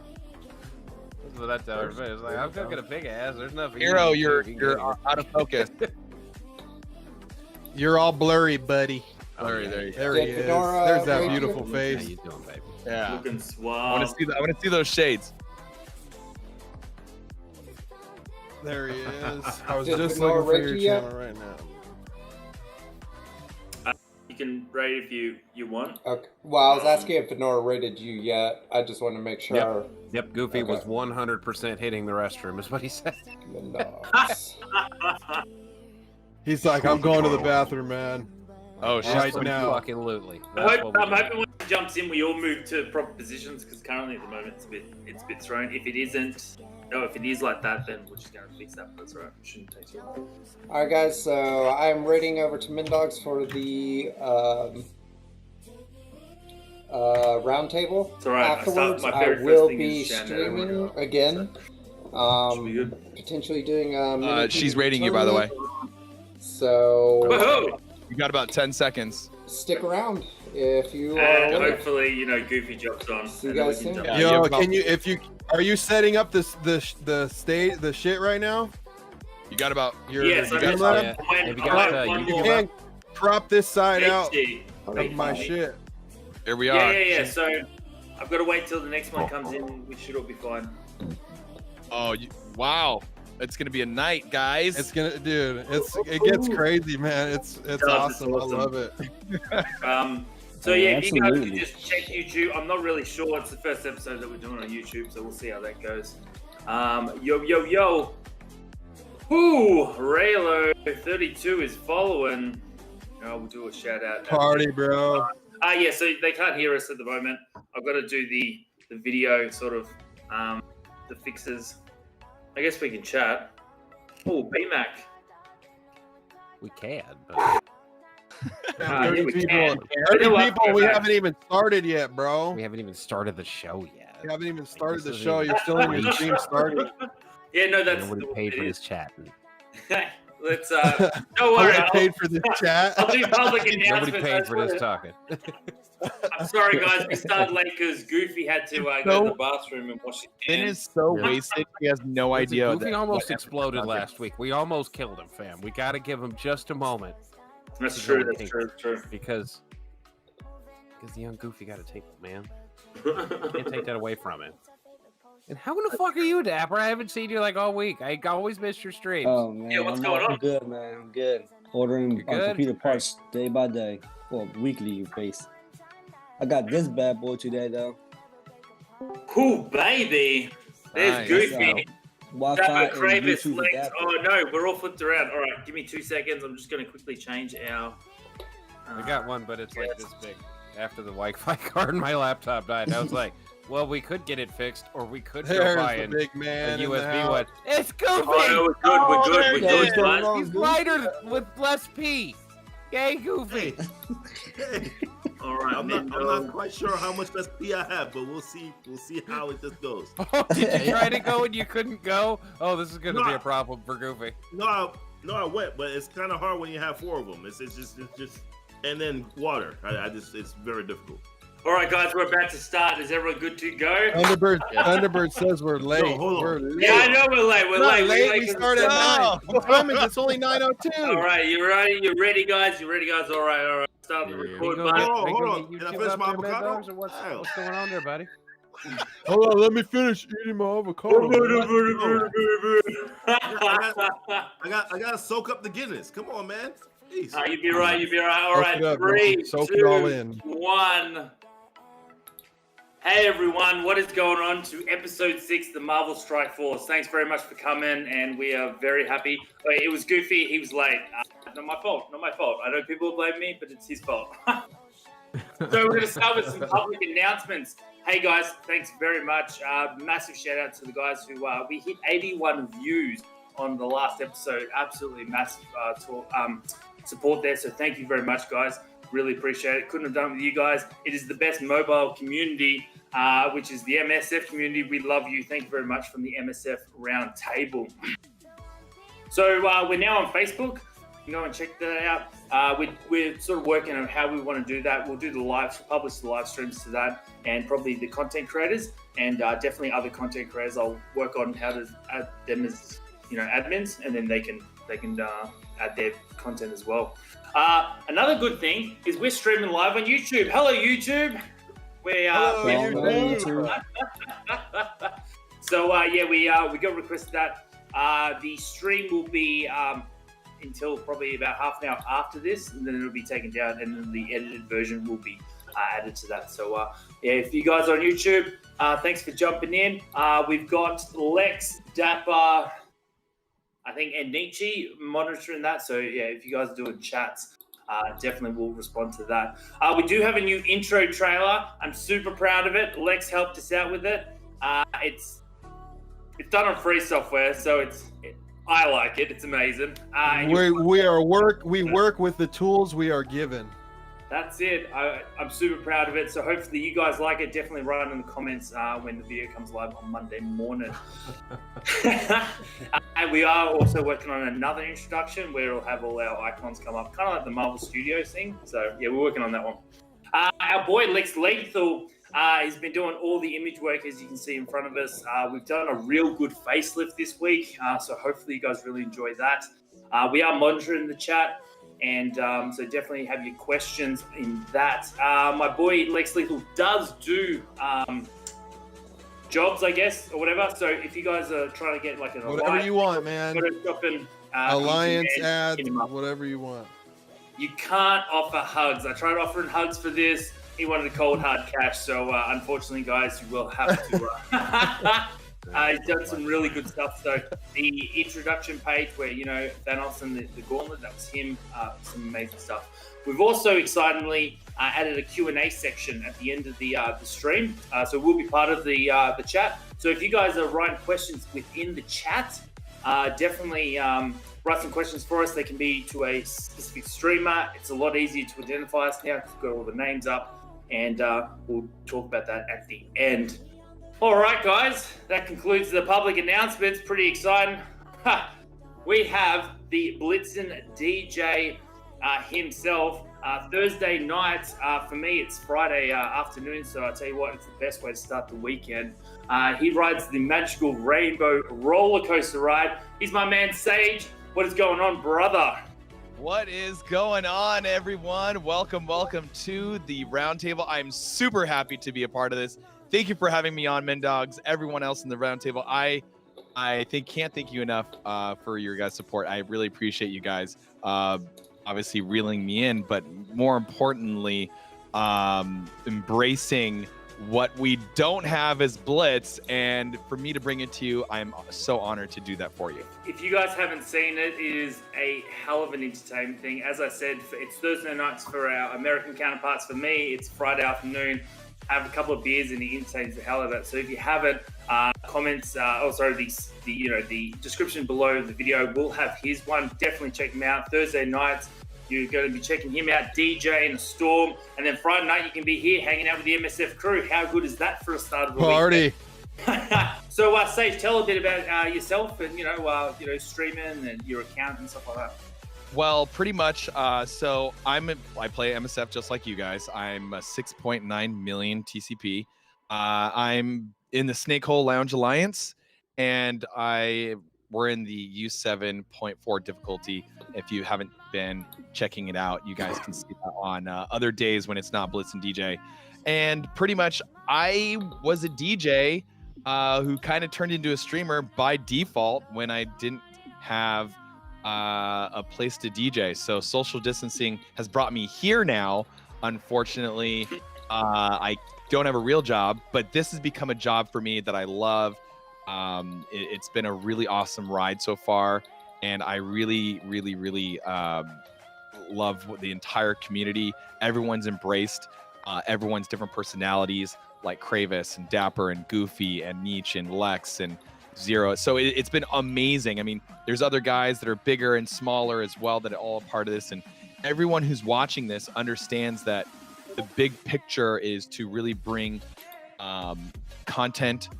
That's what I tell everybody. It's like, I'm cooking a big ass. There's nothing. Hero, you're out of focus. You're all blurry, buddy. Blurry, there you go. There he Did is. Fedora There's that raid you? beautiful How face. you doing, baby? Yeah. Looking I suave. want to see that. I want to see those shades. There he is. I was Did just Fedora looking for raid your you yet? channel right now. You can raid if you want. Okay. Well, I was asking if Fedora rated you yet. I just want to make sure. Yep, Goofy Okay. was 100% hitting the restroom, is what he said. Mendogs. He's like, "I'm going to the bathroom, man." Oh shit. Right now. Fucking lootly. I'm hoping when he jumps in, we all move to proper positions because currently at the moment it's a bit thrown. If it isn't, if it is like that, then we're just gonna fix that. That's right. Shouldn't take too long. Alright, guys, so I'm raiding over to Mendogs for the roundtable. It's alright. Afterwards, My I favorite first will thing be is Shannon. streaming again. Should be good. Potentially doing a mini She's PvP rating you, by the way. tournament. So Woohoo! You got about 10 seconds. stick around if you And are. hopefully, Goofy jumps on. See you and then guys we can soon. jump Yeah, Yo, about- can you are you setting up the shit right now? You got about. Yes, you I got just that? Yeah. I'm Have you I'm got, like one You more. can crop this side out Safety. of my shit. Here we Yeah, are. yeah. So I've got to wait till the next one comes in. We should all be fine. Oh, wow. It's gonna be a night, guys. It's gonna, dude. It gets crazy, man. It's awesome. I love it. So yeah, if you guys Absolutely. can just check YouTube. I'm not really sure. It's the first episode that we're doing on YouTube, so we'll see how that goes. Yo. Ooh, Raylo32 is following. We'll do a shout out. Party, bro. Yeah, so they can't hear us at the moment. I've got to do the video sort of the fixes. I guess we can chat. Oh, BMAC. We can, but Yeah, 30 we people. can. 30 You know what? people. We Yeah. haven't even started yet, bro. we haven't even started the show yet. We haven't even started the This show. isn't You're still in your stream starting. Yeah, no, that's Nobody paid for this chatting. Let's don't worry. Nobody paid for this chat. I'll do public Nobody announcements. paid for this talking. I'm sorry, guys. We started late because Goofy had to go to the bathroom and wash his Finn hands. is so Yeah. wasted. He has no idea. Goofy that- almost what- exploded last week. We almost killed him, fam. We got to give him just a moment That's to true. go and That's think. true. That's true. because the young Goofy got to take it, man. Can't take that away from him. And how in the fuck are you, Dapper? I haven't seen you like all week. I always miss your streams. Oh man, Yeah, what's going on? I'm good, man. I'm good. Ordering You good? computer parts day by day, or weekly base. I got this bad boy today though. Cool, baby. There's Nice. Goofy. Wi-Fi Dapper and Kravis YouTube linked. adapter. Oh no, we're all flipped around. All right, give me 2 seconds. I'm just going to quickly change our. I got one, but it's like this big. After the Wi-Fi card in my laptop died, I was like, well, we could get it fixed, or we could go There's buy the a big man. in the USB house. one. It's Goofy! Oh, no, we're good. We're good. We're there good, you go. guys. He's lighter with less P. Yay, Goofy! All right, I'm not quite sure how much SP I have, but we'll see. We'll see how it just goes. Oh, did you try to go and you couldn't go? Oh, this is going to No, be a problem for Goofy. No, I went, but it's kind of hard when you have 4 of them. It's just, and then water. It's very difficult. All right, guys, we're about to start. Is everyone good to go? Thunderbird says we're late. hold on. We're late. Yeah, I know we're late. We're Not late. late. We're We late start at 9. What time is it? It's only 9:02. All right, you ready? You ready, guys? You ready, guys? All right. Start the record button. Hold on. Can I finish my avocado? What's going on there, buddy? Hold on, let me finish eating my avocado. I gotta soak up the Guinness. Come on, man. Jeez. You'd be right. All Soak right, it up, 3, bro. Soak it all in. 1. Hey everyone, what is going on to episode 6, the Marvel Strike Force? Thanks very much for coming, and we are very happy. It was Goofy, he was late. Not my fault. I know people will blame me, but it's his fault. So we're going to start with some public announcements. Hey guys, thanks very much. Massive shout out to the guys who we hit 81 views on the last episode. Absolutely massive support there. So thank you very much, guys. Really appreciate it. Couldn't have done it with you guys. It is the best mobile community, which is the MSF community. We love you. Thank you very much from the MSF round table. So we're now on Facebook. You can go and check that out. We're sort of working on how we want to do that. We'll do publish the live streams to that, and probably the content creators, and definitely other content creators. I'll work on how to add them as admins, and then they can add their content as well. Another good thing is we're streaming live on YouTube. Hello, YouTube. So we got requested that the stream will be until probably about half an hour after this, and then it'll be taken down, and then the edited version will be added to that. So if you guys are on YouTube, thanks for jumping in. We've got Lex, Dapper, I think, and Nietzsche monitoring that. So if you guys are doing chats, definitely we'll respond to that. We do have a new intro trailer. I'm super proud of it. Lex helped us out with it. It's done on free software, so I like it. It's amazing. We work with the tools we are given. That's it. I'm super proud of it. So hopefully you guys like it. Definitely write in the comments when the video comes live on Monday morning. And we are also working on another introduction where it'll have all our icons come up, kind of like the Marvel Studios thing. So we're working on that one. Our boy Lex Lethal has been doing all the image work, as you can see in front of us. We've done a real good facelift this week, so hopefully you guys really enjoy that. We are monitoring the chat, and so definitely have your questions in that. My boy Lex Lethal does do jobs, I guess, or whatever. So if you guys are trying to get like an whatever you want, man, shopping, alliance ad, whatever you want. You can't offer hugs. I tried offering hugs for this. He wanted cold hard cash, so unfortunately, guys, you will have to. He's done some really good stuff. So the introduction page where Thanos and the gauntlet, that was him. Some amazing stuff. We've also excitingly added a Q&A section at the end of the stream, so we'll be part of the chat. So if you guys are writing questions within the chat, definitely write some questions for us. They can be to a specific streamer. It's a lot easier to identify us now. We've got all the names up, and we'll talk about that at the end. All right, guys, that concludes the public announcements. Pretty exciting. We have the Blitzen DJ himself. Thursday nights, for me, it's Friday afternoon, so I tell you what, it's the best way to start the weekend. He rides the magical rainbow roller coaster ride. He's my man, Sage. What is going on, brother? What is going on, everyone? Welcome to the roundtable. I'm super happy to be a part of this. Thank you for having me on, Mendogs. Everyone else in the roundtable, I can't thank you enough for your guys' support. I really appreciate you guys obviously reeling me in, but more importantly, embracing what we don't have as Blitz, and for me to bring it to you, I'm so honored to do that for you. If you guys haven't seen it, it is a hell of an entertainment thing. As I said, it's Thursday nights for our American counterparts. For me, it's Friday afternoon. Have a couple of beers and he entertains the hell out of it. So if you haven't, comments, the description below the video will have his one. Definitely check him out. Thursday nights, you're going to be checking him out, DJ in a storm, and then Friday night you can be here hanging out with the MSF crew. How good is that for a start of the party? So, Sage, tell a bit about yourself and streaming and your account and stuff like that. Well, pretty much. So I play MSF just like you guys. I'm a 6.9 million TCP. I'm in the Snake Hole Lounge Alliance, and we're in the U7.4 difficulty. If you haven't been checking it out, you guys can see that on other days when it's not Blitz and DJ. And pretty much, I was a DJ who kind of turned into a streamer by default when I didn't have a place to DJ. So social distancing has brought me here now. Unfortunately, I don't have a real job, but this has become a job for me that I love. It's been a really awesome ride so far, and I really, really, really love the entire community. Everyone's embraced. Everyone's different personalities, like Kravis and Dapper and Goofy and Nietzsche and Lex and Zero. So it's been amazing. I mean, there's other guys that are bigger and smaller as well that are all a part of this, and everyone who's watching this understands that the big picture is to really bring content,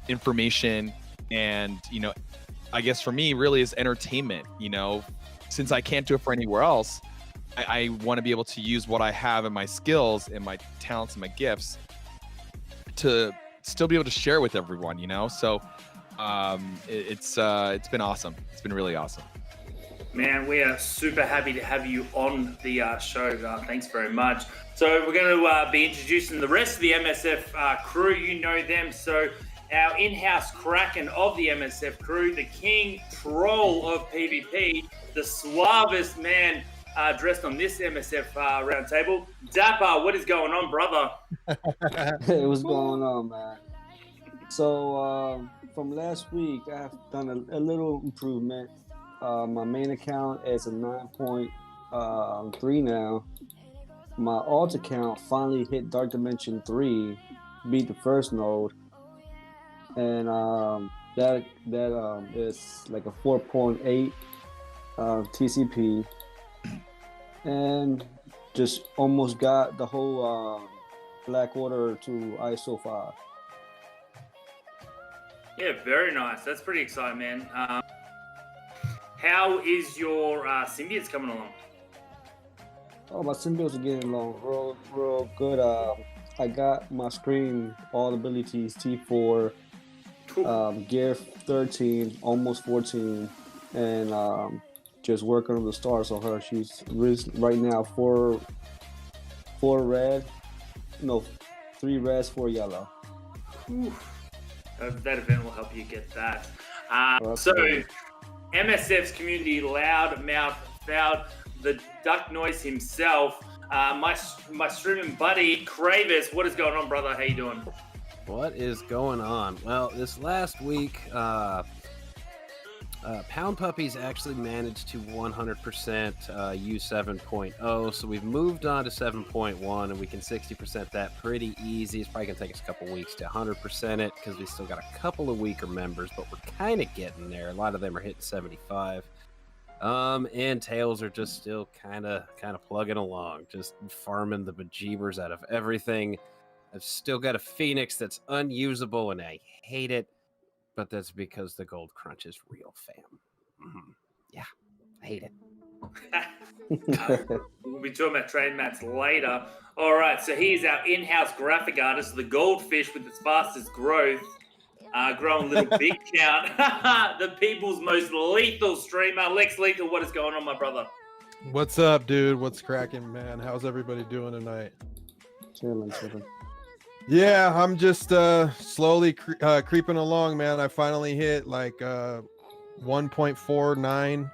information, and I guess for me really is entertainment. Since I can't do it for anywhere else, I want to be able to use what I have and my skills and my talents and my gifts to still be able to share with everyone. So it's been awesome. It's been really awesome. Man, we are super happy to have you on the show. Thanks very much. So we're going to be introducing the rest of the MSF crew. You know them. So our in-house Kraken of the MSF crew, the king troll of PvP, the suavest man dressed on this MSF round table. Dapper, what is going on, brother? Hey, what's going on, man? So from last week, I have done a little improvement. My main account is a 9.3 now. My alt account finally hit Dark Dimension 3, beat the first node, and that is like a 4.8 TCP, and just almost got the whole Black Order to ISO 5. Yeah, very nice. That's pretty exciting, man. How is your symbiotes coming along? Oh, my symbiotes are getting along real good. I got my screen, all abilities, T4, gear 13, almost 14, and just working on the stars on her. She's right now 3 reds, 4 yellow. That event will help you get that. So, MSF's community loudmouth foul, the duck noise himself. My streaming buddy Kravis, what is going on, brother? How you doing? What is going on? Well, this last week, Pound Puppies actually managed to 100% U7.0, so we've moved on to 7.1, and we can 60% that pretty easy. It's probably going to take us a couple weeks to 100% it, because we still got a couple of weaker members, but we're kind of getting there. A lot of them are hitting 75. And Tails are just still kind of plugging along, just farming the bejeebers out of everything. I've still got a Phoenix that's unusable, and I hate it. But that's because the gold crunch is real, fam. Mm-hmm. Yeah, I hate it. We'll be talking about trade mats later. All right, so here's our in-house graphic artist, the goldfish with its fastest growth, growing little big count. The people's most lethal streamer, Lex Lethal. What is going on, my brother? What's up, dude? What's cracking, man? How's everybody doing tonight? Chilling. Yeah, I'm just slowly creeping along, man. I finally hit like 1.49,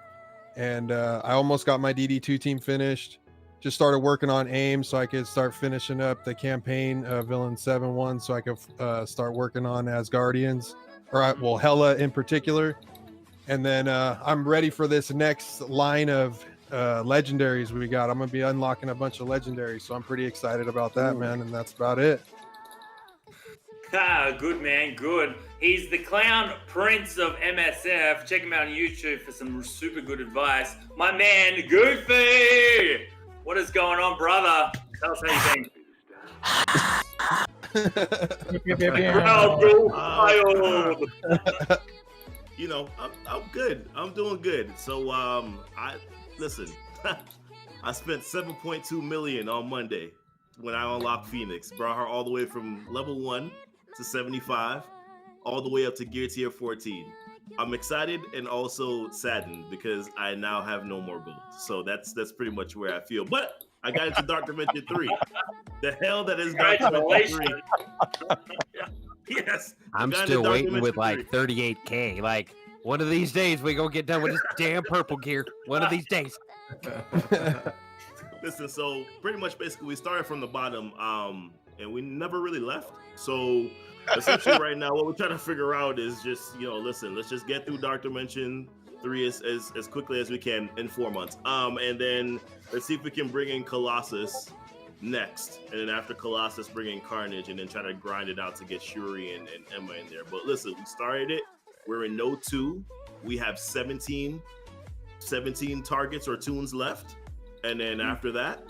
and I almost got my DD2 team finished. Just started working on AIM so I could start finishing up the campaign, Villain 7-1, so I could start working on Asgardians, or Hela in particular. And then I'm ready for this next line of legendaries we got. I'm going to be unlocking a bunch of legendaries, so I'm pretty excited about that, man, and that's about it. Good, man, good. He's the clown prince of MSF. Check him out on YouTube for some super good advice. My man, Goofy! What is going on, brother? Tell us how you been. You you know, I'm good. I'm doing good. So I listen. I spent 7.2 million on Monday when I unlocked Phoenix. Brought her all the way from level 1 to 75, all the way up to gear tier 14. I'm excited and also saddened because I now have no more gold. So that's pretty much where I feel. But I got into Dark Dimension 3. The hell that is Dark Dimension 3. Yes. I'm got into still Dark waiting with Dimension like 38K. Like, one of these days we gonna get done with this damn purple gear. One of these days. Listen, so pretty much basically we started from the bottom, and we never really left. So essentially right now what we're trying to figure out is just, you know, listen, let's just get through Dark Dimension 3 as quickly as we can in 4 months. And then let's see if we can bring in Colossus next. And then after Colossus, bring in Carnage, and then try to grind it out to get Shuri and Emma in there. But listen, we started it. We're in Node 2. We have 17 targets or tunes left. And then after that,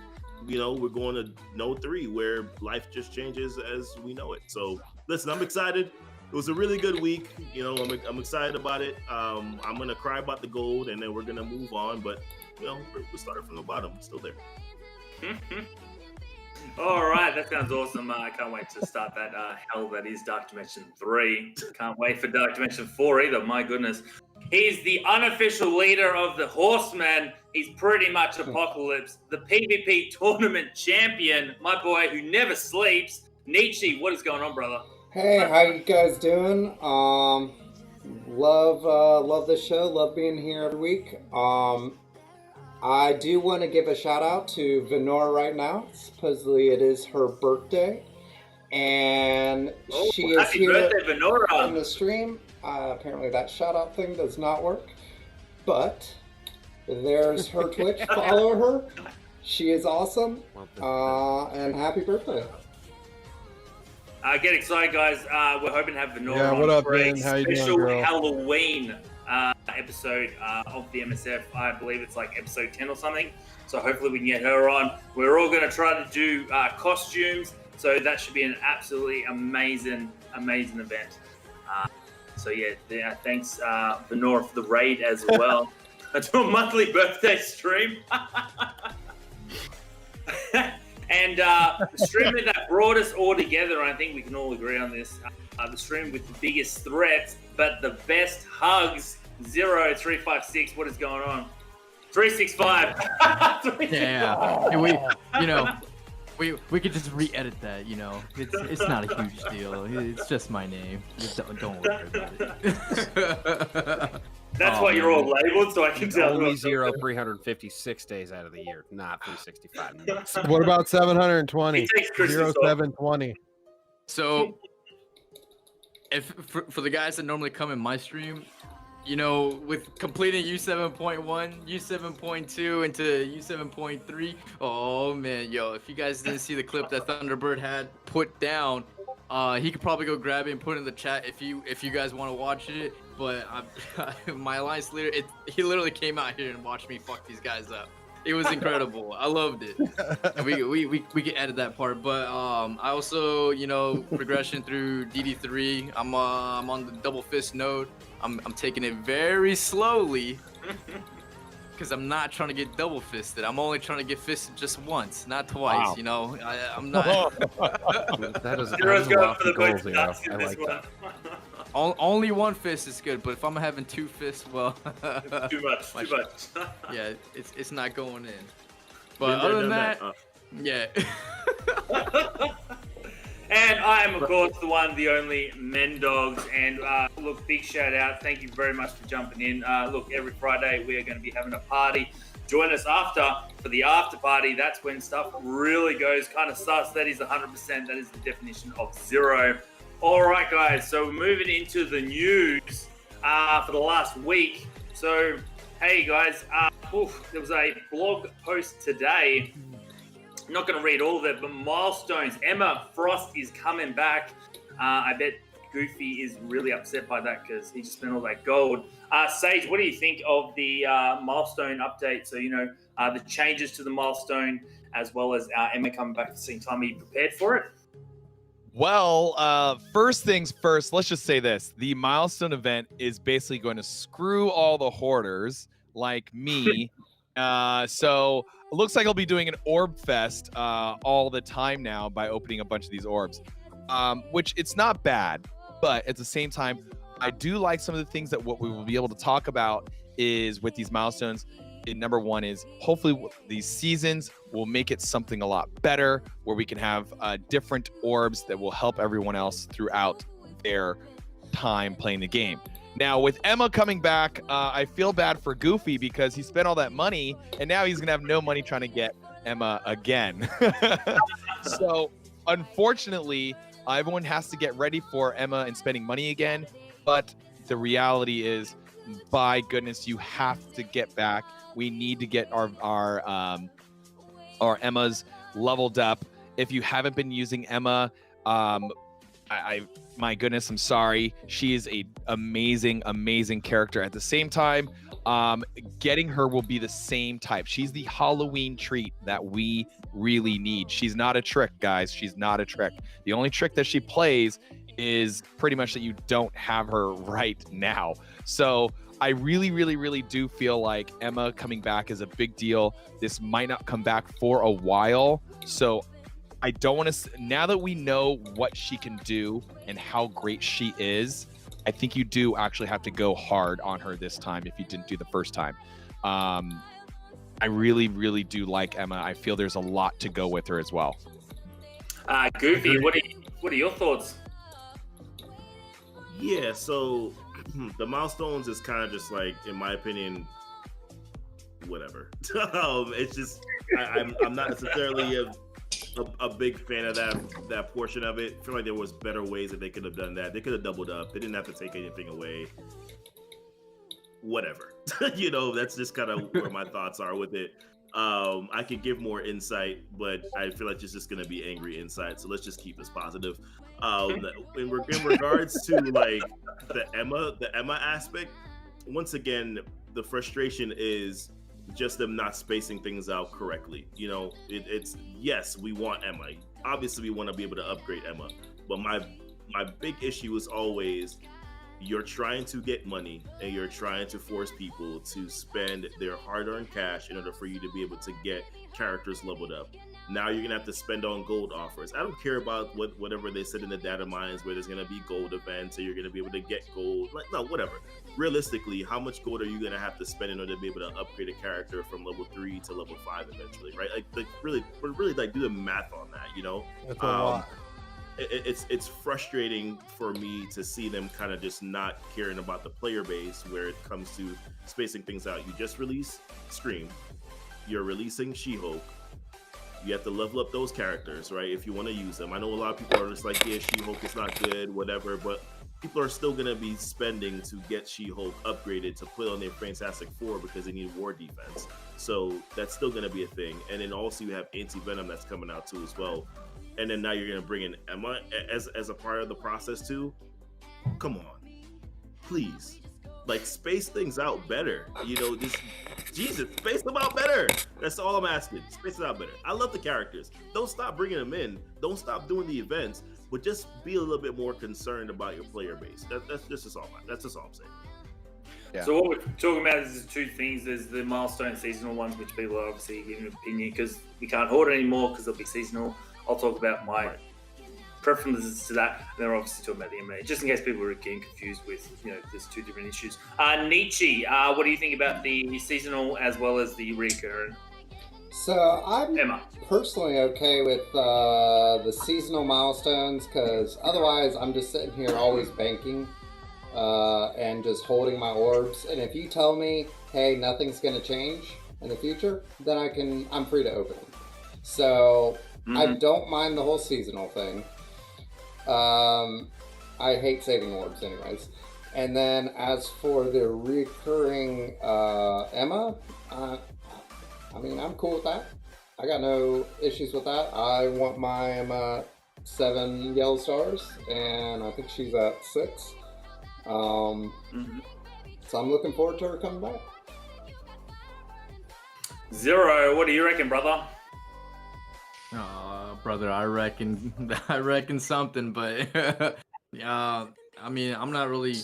you know, we're going to Node 3 where life just changes as we know it. So listen, I'm excited. It was a really good week. You know, I'm excited about it. I'm going to cry about the gold, and then we're going to move on. But, you know, we started from the bottom. We're still there. All right, that sounds awesome. I can't wait to start that hell that is Dark Dimension 3. Can't wait for Dark Dimension 4 either, my goodness. He's the unofficial leader of the Horsemen. He's pretty much Apocalypse, the PvP tournament champion, my boy who never sleeps. Nietzsche, what is going on, brother? Hey, how you guys doing? Love the show. Love being here every week. I do want to give a shout out to Venora right now. Supposedly it is her birthday, and she is happy here birthday, Venora. in the stream. Apparently that shout out thing does not work, but there's her Twitch. Follow her. She is awesome, and happy birthday. Get excited, guys. We're hoping to have Venora Yeah, on what up, for a Ben? How you doing, special girl? Halloween episode of the MSF. I believe it's like episode 10 or something. So hopefully we can get her on. We're all going to try to do costumes. So that should be an absolutely amazing event. So yeah, thanks Venora for the raid as well. To a monthly birthday stream. And the stream that brought us all together, I think we can all agree on this, the stream with the biggest threats, but the best hugs, 0356, what is going on? 365. Yeah, and we could just re-edit that, you know. It's not a huge deal. It's just my name. Don't worry about it. That's why you're all labeled, so I can tell. Only 356 days out of the year, not 365. What about 720? He takes Christmas off. 0720. So, if for the guys that normally come in my stream, you know, with completing U7.1, U7.2 into U7.3, oh man, yo, if you guys didn't see the clip that Thunderbird had put down, he could probably go grab it and put it in the chat if you guys want to watch it. But my alliance leader, he literally came out here and watched me fuck these guys up. It was incredible. I loved it. And we can edit that part. But I also, you know, progression through DD3. I'm on the double fist node. I'm taking it very slowly because I'm not trying to get double fisted. I'm only trying to get fisted just once, not twice. Wow. You know, I'm not. That is Zero's a going lofty for the goal, most Zero. nuts in I this like one. that. Only one fist is good, but if I'm having two fists, well, Too much. yeah, it's not going in. But other than that, yeah. And I am, of course, the one, the only Mendogs. And look, big shout out. Thank you very much for jumping in. Look, every Friday we are going to be having a party. Join us for the after party. That's when stuff really goes kind of sus. That is 100%. That is the definition of zero. All right, guys. So we're moving into the news for the last week. So, hey, guys. There was a blog post today. I'm not going to read all of it, but milestones. Emma Frost is coming back. I bet Goofy is really upset by that because he just spent all that gold. Sage, what do you think of the milestone update? So, you know, the changes to the milestone as well as Emma coming back at the same time. Are you prepared for it? Well, first things first, let's just say this. The milestone event is basically going to screw all the hoarders like me. So it looks like I'll be doing an orb fest all the time now by opening a bunch of these orbs, which it's not bad. But at the same time, I do like some of the things that what we will be able to talk about is with these milestones. Number one is hopefully these seasons will make it something a lot better where we can have different orbs that will help everyone else throughout their time playing the game. Now, with Emma coming back, I feel bad for Goofy because he spent all that money and now he's going to have no money trying to get Emma again. So, unfortunately, everyone has to get ready for Emma and spending money again. But the reality is, by goodness, you have to get back. We need to get our Emmas leveled up. If you haven't been using Emma, my goodness, I'm sorry. She is a amazing character. At the same time, getting her will be the same type. She's the Halloween treat that we really need. She's not a trick, guys. She's not a trick. The only trick that she plays is pretty much that you don't have her right now. So I really do feel like Emma coming back is a big deal. This might not come back for a while. So I don't want to, now that we know what she can do and how great she is, I think you do actually have to go hard on her this time if you didn't do the first time. I really do like Emma. I feel there's a lot to go with her as well. Goofy, what are your thoughts? Yeah, so the milestones is kind of just like, in my opinion, whatever. It's just I'm not necessarily a big fan of that portion of it. I feel like there was better ways that they could have done that. They could have doubled up. They didn't have to take anything away. Whatever. That's just kind of where my thoughts are with it. I could give more insight, but I feel like it's just going to be angry insight. So let's just keep this positive. In regards to like the Emma aspect, once again, the frustration is just them not spacing things out correctly. It's yes, we want Emma. Obviously, we want to be able to upgrade Emma, but my big issue is always you're trying to get money and you're trying to force people to spend their hard-earned cash in order for you to be able to get characters leveled up. Now you're gonna have to spend on gold offers. I don't care about whatever they said in the data mines where there's gonna be gold events or you're gonna be able to get gold. Like, no, whatever. Realistically, how much gold are you gonna have to spend in order to be able to upgrade a character from level 3 to level 5 eventually, right? Like really like do the math on that, That's a lot. It's frustrating for me to see them kind of just not caring about the player base where it comes to spacing things out. You just release Scream, you're releasing She-Hulk. You have to level up those characters, right? If you want to use them. I know a lot of people are just like, yeah, She-Hulk is not good, whatever, but people are still going to be spending to get She-Hulk upgraded to put on their Fantastic Four because they need war defense. So that's still going to be a thing. And then also you have Anti-Venom that's coming out too as well. And then now you're going to bring in Emma as a part of the process too. Come on, please. Like, space things out better. Just, Jesus, space them out better. That's all I'm asking. Space it out better. I love the characters. Don't stop bringing them in. Don't stop doing the events, but just be a little bit more concerned about your player base. That's just all. That's just all I'm saying. Yeah. So what we're talking about is two things. There's the milestone seasonal ones, which people are obviously giving an opinion because we can't hoard it anymore because they'll be seasonal. I'll talk about my preferences to that, and then we're obviously talking about the MMA, just in case people are getting confused with, there's two different issues. Nietzsche, what do you think about the seasonal as well as the recurrent? So I'm personally okay with the seasonal milestones because otherwise I'm just sitting here always banking and just holding my orbs. And if you tell me, hey, nothing's going to change in the future, then I'm free to open them. So I don't mind the whole seasonal thing. I hate saving orbs anyways. And then as for the recurring Emma, I'm cool with that. I got no issues with that. I want my Emma 7 yellow stars, and I think she's at 6. So I'm looking forward to her coming back. Zero, what do you reckon, brother? Brother, I reckon I reckon something, but yeah, I mean, I'm not really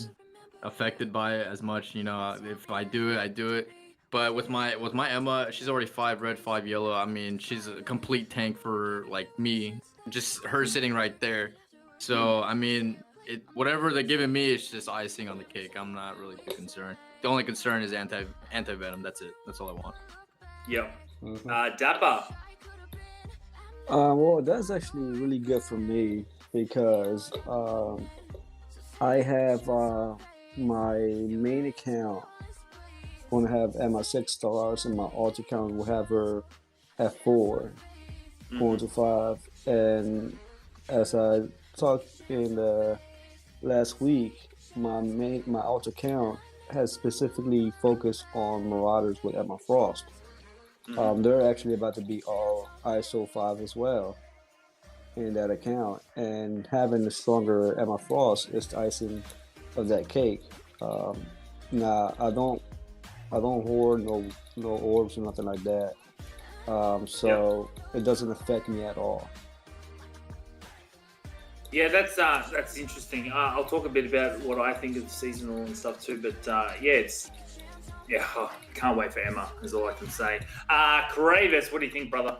affected by it as much. You know, if I do it, I do it. But with my Emma, she's already 5 red, 5 yellow. I mean, she's a complete tank for like me. Just her sitting right there. So I mean, whatever they're giving me is just icing on the cake. I'm not really too concerned. The only concern is anti venom. That's it. That's all I want. Yep. Mhm. Dapper. Well, that's actually really good for me because I have my main account going to have Emma 6 stars, and my alt account will have her at 4, going to 5. And as I talked in the last week, my alt account has specifically focused on Marauders with Emma Frost. They're actually about to be all ISO 5 as well in that account, and having the stronger Emma Frost is the icing of that cake. Now I don't hoard no orbs or nothing like that, so it doesn't affect me at all. Yeah, that's interesting. I'll talk a bit about what I think of seasonal and stuff too. But can't wait for Emma. Is all I can say. Kravis, what do you think, brother?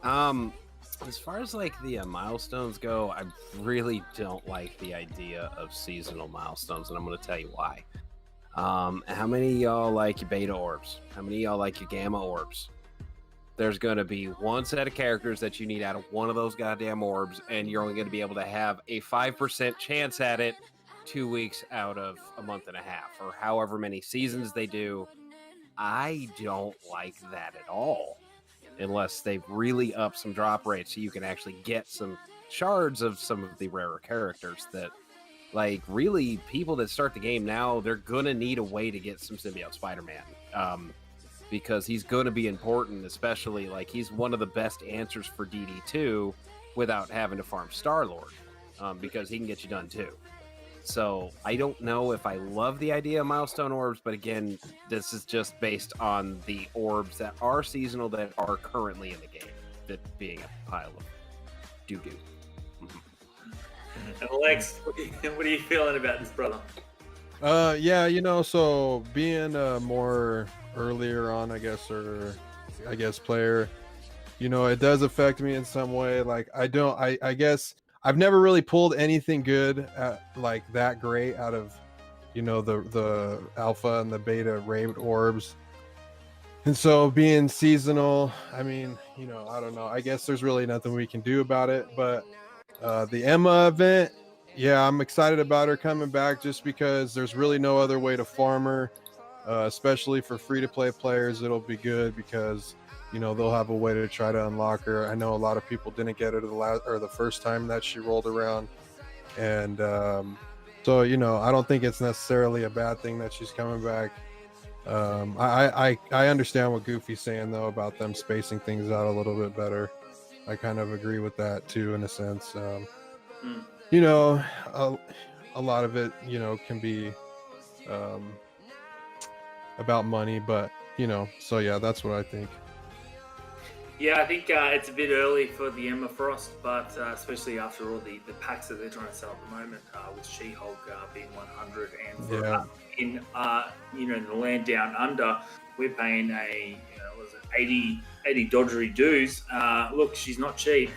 As far as like the milestones go, I really don't like the idea of seasonal milestones, and I'm going to tell you why. How many of y'all like your beta orbs? How many of y'all like your gamma orbs? There's going to be one set of characters that you need out of one of those goddamn orbs, and you're only going to be able to have a 5% chance at it 2 weeks out of a month and a half, or however many seasons they do. I don't like that at all, unless they've really upped some drop rates so you can actually get some shards of some of the rarer characters that, like, really, people that start the game now, they're going to need a way to get some Symbiote Spider-Man. Because he's going to be important, especially, like, he's one of the best answers for DD2 without having to farm Star-Lord, because he can get you done too. So I don't know if I love the idea of milestone orbs, but again, this is just based on the orbs that are seasonal that are currently in the game, that being a pile of doo-doo. And Alex, what are you feeling about this, brother? Yeah, so being more earlier on, I guess player, it does affect me in some way. Like I guess I've never really pulled anything good like that great out of the alpha and the beta raid orbs. And so being seasonal, I mean, I don't know. I guess there's really nothing we can do about it. But the Emma event, yeah, I'm excited about her coming back just because there's really no other way to farm her, especially for free-to-play players. It'll be good because they'll have a way to try to unlock her. I know a lot of people didn't get her the first time that she rolled around, and so I don't think it's necessarily a bad thing that she's coming back. I understand what Goofy's saying though about them spacing things out a little bit better. I kind of agree with that too, in a sense. A lot of it can be about money, but so yeah, that's what I think. Yeah, I think it's a bit early for the Emma Frost, but especially after all the packs that they're trying to sell at the moment, with She-Hulk being 100, and for us in the land down under, we're paying a 80 dodgery dues. Look, she's not cheap,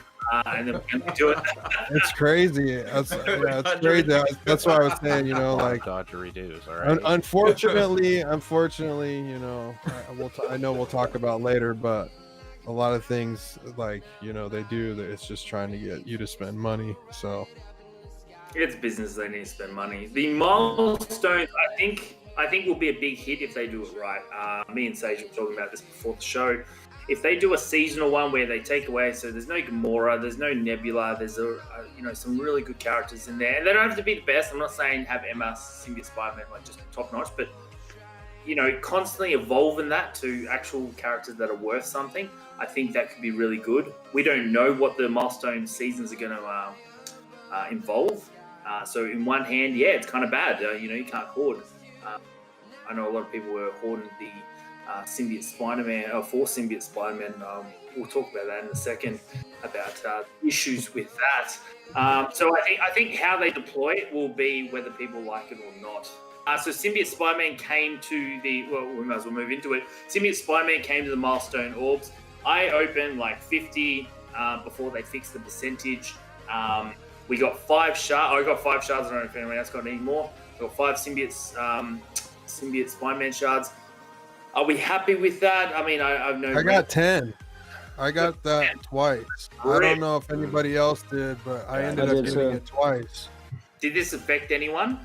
and then we can do it. It's crazy. It's crazy. That's why I was saying, like dodgery dues. All right. Unfortunately, I know we'll talk about later, but a lot of things like they do that, it's just trying to get you to spend money. So it's business. They need to spend money. The milestones, I think will be a big hit if they do it right. Me and Sage were talking about this before the show. If they do a seasonal one where they take away, so there's no Gamora, there's no Nebula, there's some really good characters in there, and they don't have to be the best. I'm not saying have Emma, Symbiote Spider-Man like just top notch, but constantly evolving that to actual characters that are worth something. I think that could be really good. We don't know what the milestone seasons are going to involve. So in one hand, yeah, it's kind of bad. You can't hoard. I know a lot of people were hoarding the Symbiote Spider-Man, or for Symbiote Spider-Man. We'll talk about that in a second about issues with that. So I think how they deploy it will be whether people like it or not. So Symbiote Spider-Man came to we might as well move into it. Symbiote Spider-Man came to the milestone orbs. I opened like 50 before they fixed the percentage. We got 5 shards. I got 5 shards. I don't know if anyone else got any more. We got 5 Symbiote Spider-Man shards. Are we happy with that? I mean, I've no. I got 10. I got that twice. I don't know if anybody else did, but I ended up getting it twice. Did this affect anyone?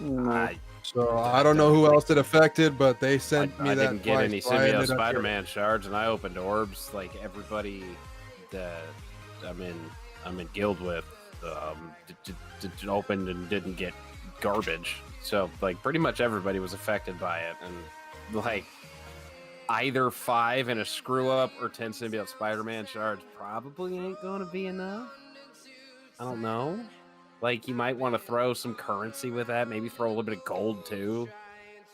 No. So I don't know who else it affected, but they sent me I that didn't get twice, any so I ended Symbiote up Spider-Man shards, and I opened orbs like everybody that I'm in guild with opened and didn't get garbage. So like pretty much everybody was affected by it, and like either 5 and a screw up or 10 Symbiote Spider-Man shards probably ain't gonna be enough. I don't know. Like you might want to throw some currency with that, maybe throw a little bit of gold too.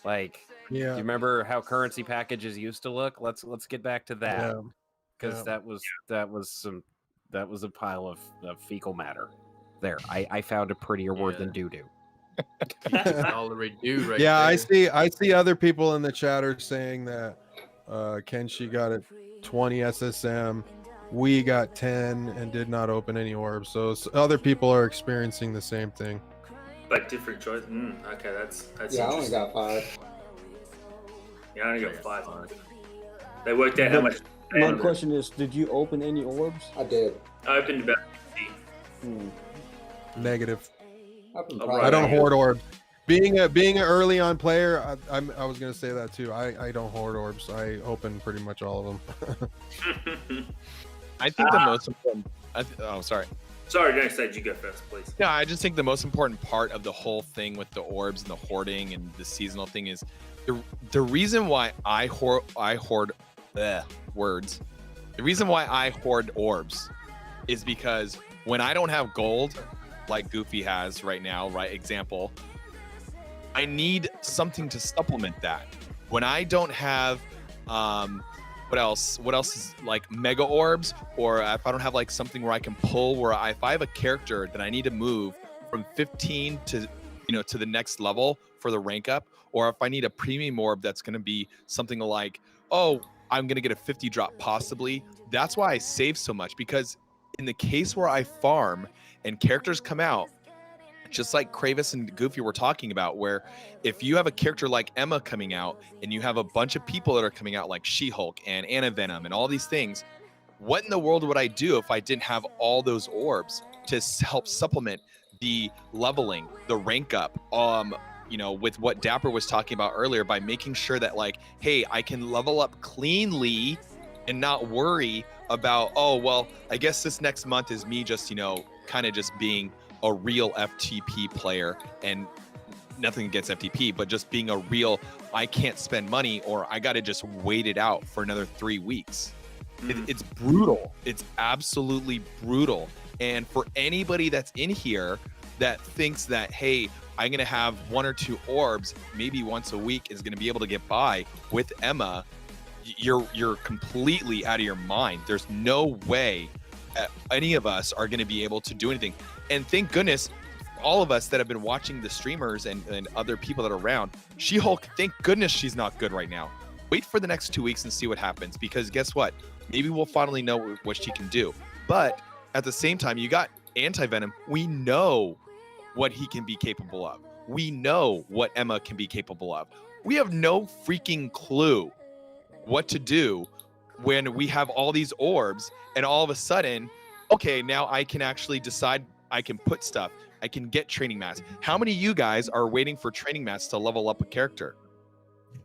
Like, do you remember how currency packages used to look? Let's get back to that, because that was a pile of fecal matter. There, I found a prettier word than doo-doo. I see other people in the chatter saying that Kenshi got a 20 SSM. We got 10 and did not open any orbs. So other people are experiencing the same thing. Like different choice. Okay, that's Yeah, I only got 5. Yeah, I only got 5. They worked out how much. My question is, did you open any orbs? I did. I opened about 50. Negative. Right. I don't hoard orbs. Being an early on player, I was gonna say that too. I don't hoard orbs. I open pretty much all of them. I think the most important. Sorry. Sorry, next stage you go first, please. No, I just think the most important part of the whole thing with the orbs and the hoarding and the seasonal thing is the reason why I hoard words. The reason why I hoard orbs is because when I don't have gold, like Goofy has right now, right? Example, I need something to supplement that. When I don't have, what else is like mega orbs, or if I don't have like something where I can pull, if I have a character that I need to move from 15 to the next level for the rank up, or if I need a premium orb that's going to be something like, oh, I'm going to get a 50 drop possibly. That's why I save so much, because in the case where I farm and characters come out, just like Kravis and Goofy were talking about, where if you have a character like Emma coming out and you have a bunch of people that are coming out like She-Hulk and Anna Venom and all these things, what in the world would I do if I didn't have all those orbs to help supplement the leveling, the rank up, with what Dapper was talking about earlier, by making sure that like, hey, I can level up cleanly and not worry about, oh, well, I guess this next month is me just, kind of just being a real FTP player, and nothing against FTP, but just being a real, I can't spend money, or I got to just wait it out for another 3 weeks. It's brutal. It's absolutely brutal. And for anybody that's in here that thinks that, hey, I'm going to have 1 or 2 orbs, maybe once a week is going to be able to get by with Emma, you're completely out of your mind. There's no way any of us are going to be able to do anything. And thank goodness, all of us that have been watching the streamers and other people that are around, She-Hulk, thank goodness she's not good right now. Wait for the next 2 weeks and see what happens, because guess what? Maybe we'll finally know what she can do. But at the same time, you got Anti-Venom. We know what he can be capable of. We know what Emma can be capable of. We have no freaking clue what to do when we have all these orbs and all of a sudden, okay, now I can actually decide, I can put stuff, I can get training mats. How many of you guys are waiting for training mats to level up a character?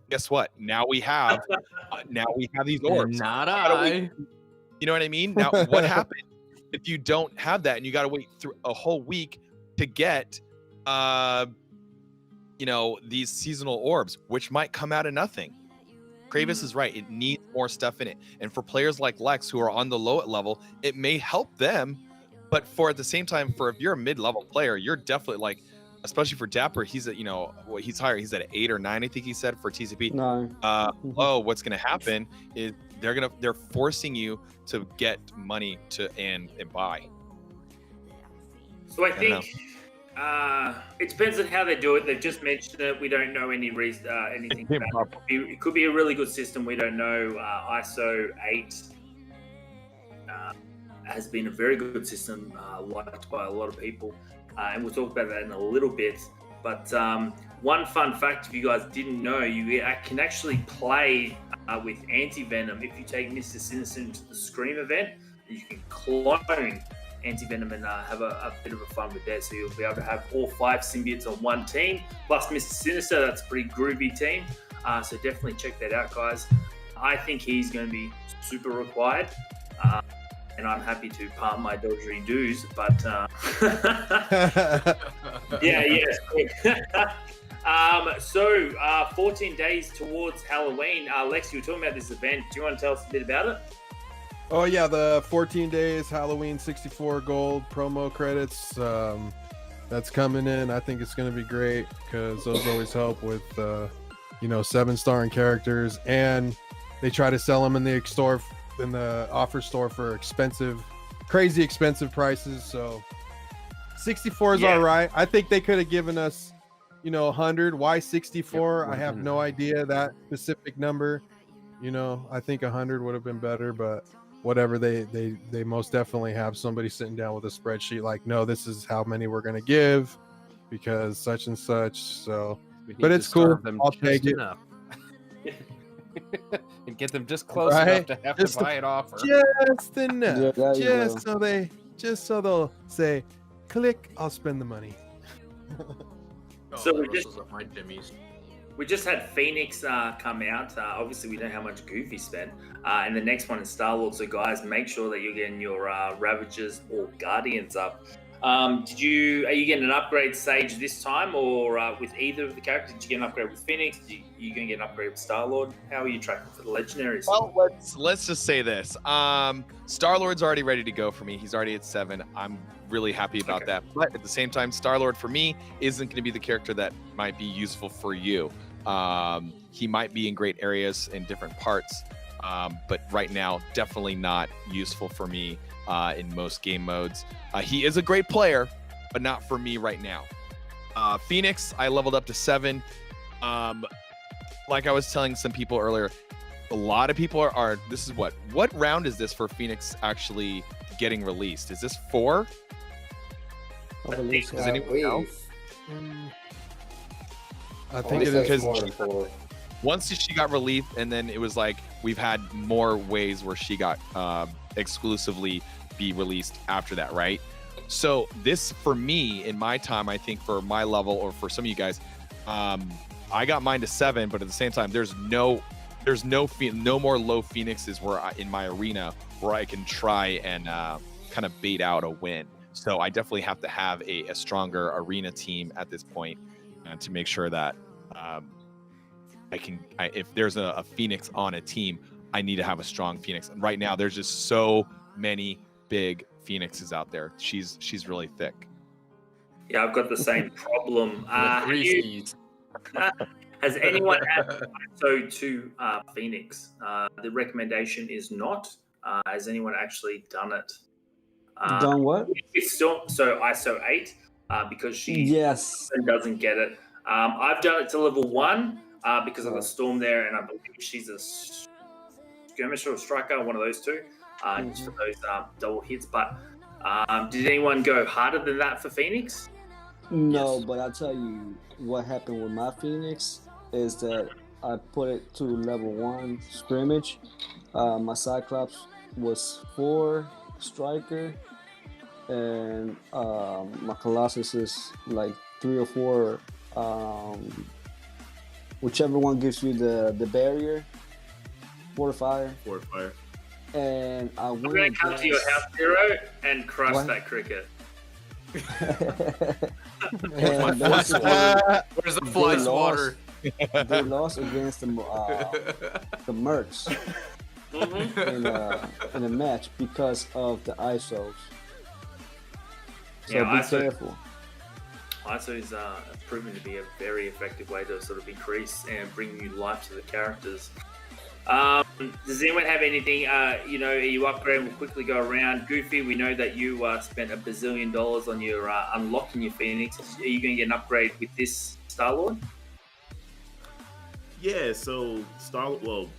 Guess what? Now we have these orbs. Not I. You know what I mean? Now, what happens if you don't have that and you got to wait through a whole week to get, these seasonal orbs, which might come out of nothing? Kravis is right. It needs more stuff in it. And for players like Lex who are on the low level, it may help them. But at the same time, if you're a mid-level player, you're definitely like, especially for Dapper, he's at, he's higher. He's at 8 or 9, I think he said, for TCP. No. Oh, what's gonna happen is they're forcing you to get money and buy. So I think it depends on how they do it. They've just mentioned it. We don't know anything about it. It could be a really good system. We don't know. ISO 8 has been a very good system, liked by a lot of people. And we'll talk about that in a little bit. But one fun fact, if you guys didn't know, you can actually play with Anti-Venom. If you take Mr. Sinister to the Scream event, you can clone Anti-Venom and have a bit of a fun with that. So you'll be able to have all 5 symbiotes on one team, plus Mr. Sinister. That's a pretty groovy team. So definitely check that out, guys. I think he's going to be super required. And I'm happy to part my dodgery dues, but So 14 days towards Halloween. Lex, you were talking about this event. Do you want to tell us a bit about it? Oh yeah, the 14 days Halloween 64 gold promo credits. That's coming in. I think it's going to be great because those always help with 7-star and characters, and they try to sell them in the store. In the offer store for crazy expensive prices. So 64 is all right. I think they could have given us 100. Why 64? I have no idea that specific number. I think 100 would have been better, but whatever. They most definitely have somebody sitting down with a spreadsheet like, no, this is how many we're going to give because such and such. So but it's cool. I'll take it. And get them just close enough to have to buy an offer. Just enough. Yeah, so they'll say, click, I'll spend the money. So we just had Phoenix come out. Obviously, we know how much Goofy spent. And the next one is Star-Lord. So guys, make sure that you're getting your Ravagers or Guardians up. Are you getting an upgrade Sage this time, or with either of the characters? Did you get an upgrade with Phoenix? Are you going to get an upgrade with Star-Lord? How are you tracking for the legendaries? Well, let's just say this. Star-Lord's already ready to go for me. He's already at 7. I'm really happy about that. But at the same time, Star-Lord for me isn't going to be the character that might be useful for you. He might be in great areas in different parts, but right now, definitely not useful for me in most game modes. He is a great player, but not for me right now. Phoenix, I leveled up to 7. Like I was telling some people earlier, a lot of people are this is what round is this for Phoenix actually getting released? Is this 4? Does anyone know? I think it is because once she got released, and then it was like we've had more ways where she got exclusively be released after that, right? So this, for me, in my time, I think for my level, or for some of you guys, I got mine to 7, but at the same time, there's no more low Phoenixes in my arena where I can try and kind of bait out a win. So I definitely have to have a stronger arena team at this point to make sure that if there's a Phoenix on a team, I need to have a strong Phoenix. And right now, there's just so many big Phoenixes out there. She's really thick. Yeah, I've got the same problem. Has anyone had ISO 2 Phoenix? The recommendation is not. Has anyone actually done it? Done what? It's still so ISO 8 because she doesn't get it. I've done it to level 1 because of the Storm there, and I believe she's a skirmisher or striker, one of those two, just for those double hits. But did anyone go harder than that for Phoenix? No, but I'll tell you what happened with my Phoenix is that I put it to level 1 scrimmage. My Cyclops was 4 striker, and my Colossus is like 3 or 4. Whichever one gives you the barrier, fortifier. And I'm gonna come to your house, Zero, and crush that cricket. Where's the fly swatter? They lost against the Mercs in a match because of the ISOs. So be careful. ISO's proven to be a very effective way to sort of increase and bring new life to the characters. Does anyone have anything? You upgrade. We'll quickly go around. Goofy, we know that you spent $1 bazillion on your unlocking your Phoenix. Are you going to get an upgrade with this Star-Lord? Yeah, so well,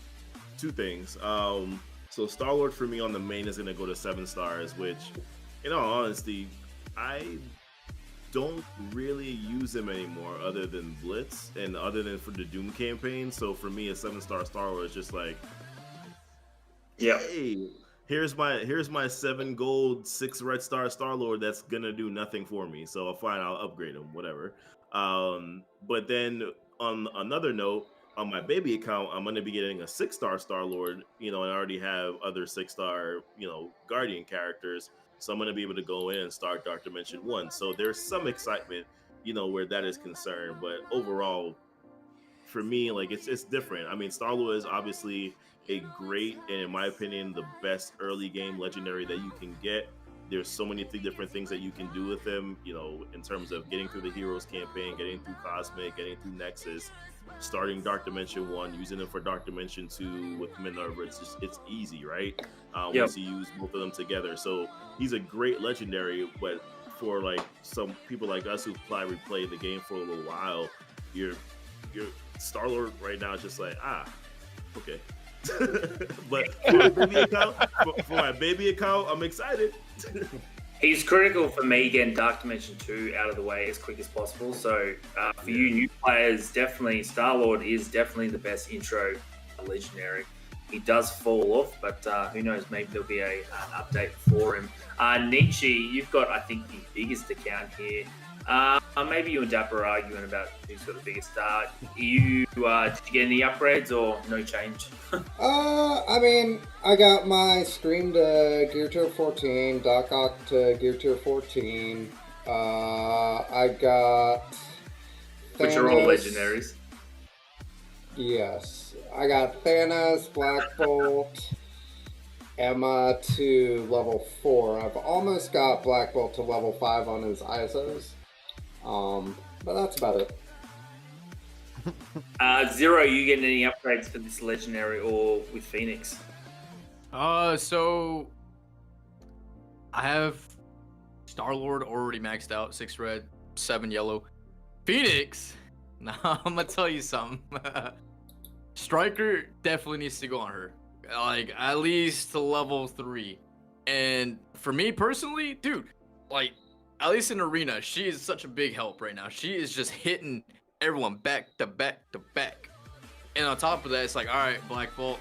two things. So Star-Lord for me on the main is gonna go to 7 stars, which, in all honesty, I don't really use him anymore other than Blitz and other than for the Doom campaign. So for me, a 7-star Star-Lord is just like, yeah, hey, here's my 7 gold, 6 red star Star-Lord that's gonna do nothing for me. So fine, I'll upgrade him, whatever. But then on another note, on my baby account, I'm gonna be getting a 6-star Star-Lord, and I already have other 6-star, Guardian characters. So I'm gonna be able to go in and start Dark Dimension 1. So there's some excitement, where that is concerned. But overall, for me, like it's different. I mean, Star-Lord is obviously a great, and in my opinion, the best early game legendary that you can get. There's so many different things that you can do with him, in terms of getting through the Heroes campaign, getting through Cosmic, getting through Nexus, starting Dark Dimension 1, using it for Dark Dimension 2 with Minerva. It's easy, right? Once you use both of them together. So he's a great legendary, but for like some people like us who've replayed the game for a little while, your Star-Lord right now is just like, okay. But for my baby account, I'm excited. He's critical for me getting Dark Dimension 2 out of the way as quick as possible. So for you new players, definitely Star-Lord is definitely the best intro legendary. He does fall off, but who knows? Maybe there'll be an update for him. Nietzsche, you've got, I think, the biggest account here. Maybe you and Dapper are arguing about who's got the biggest start. Did you get any upgrades or no change? I mean, I got my Scream to Gear Tier 14, Doc Ock to Gear Tier 14. I got Which are all legendaries. Yes. I got Thanos, Black Bolt, Emma to level 4. I've almost got Black Bolt to level 5 on his ISOs. But that's about it. Zero, you getting any upgrades for this legendary or with Phoenix? So I have Star-Lord already maxed out, 6 red, 7 yellow. Phoenix, now I'm gonna tell you something. Striker definitely needs to go on her, like at least to level 3. And for me personally, dude, like at least in arena, she is such a big help right now. She is just hitting everyone back to back to back. And on top of that, it's like, all right, Black Bolt,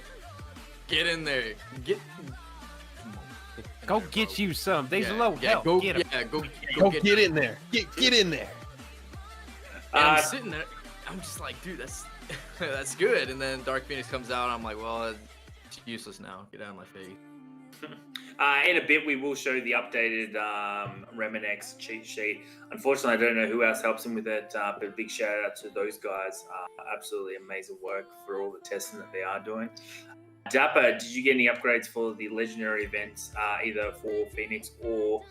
get in there, go get you some. They's low health. Go get 'em. Go get in there. Get in there. And I'm sitting there, I'm just like, dude, that's good. And then Dark Phoenix comes out, I'm like, well, it's useless now. Get out of my face. In a bit, we will show the updated Reminex cheat sheet. Unfortunately, I don't know who else helps him with it, but a big shout out to those guys. Absolutely amazing work for all the testing that they are doing. Dapper, did you get any upgrades for the legendary events, either for Phoenix or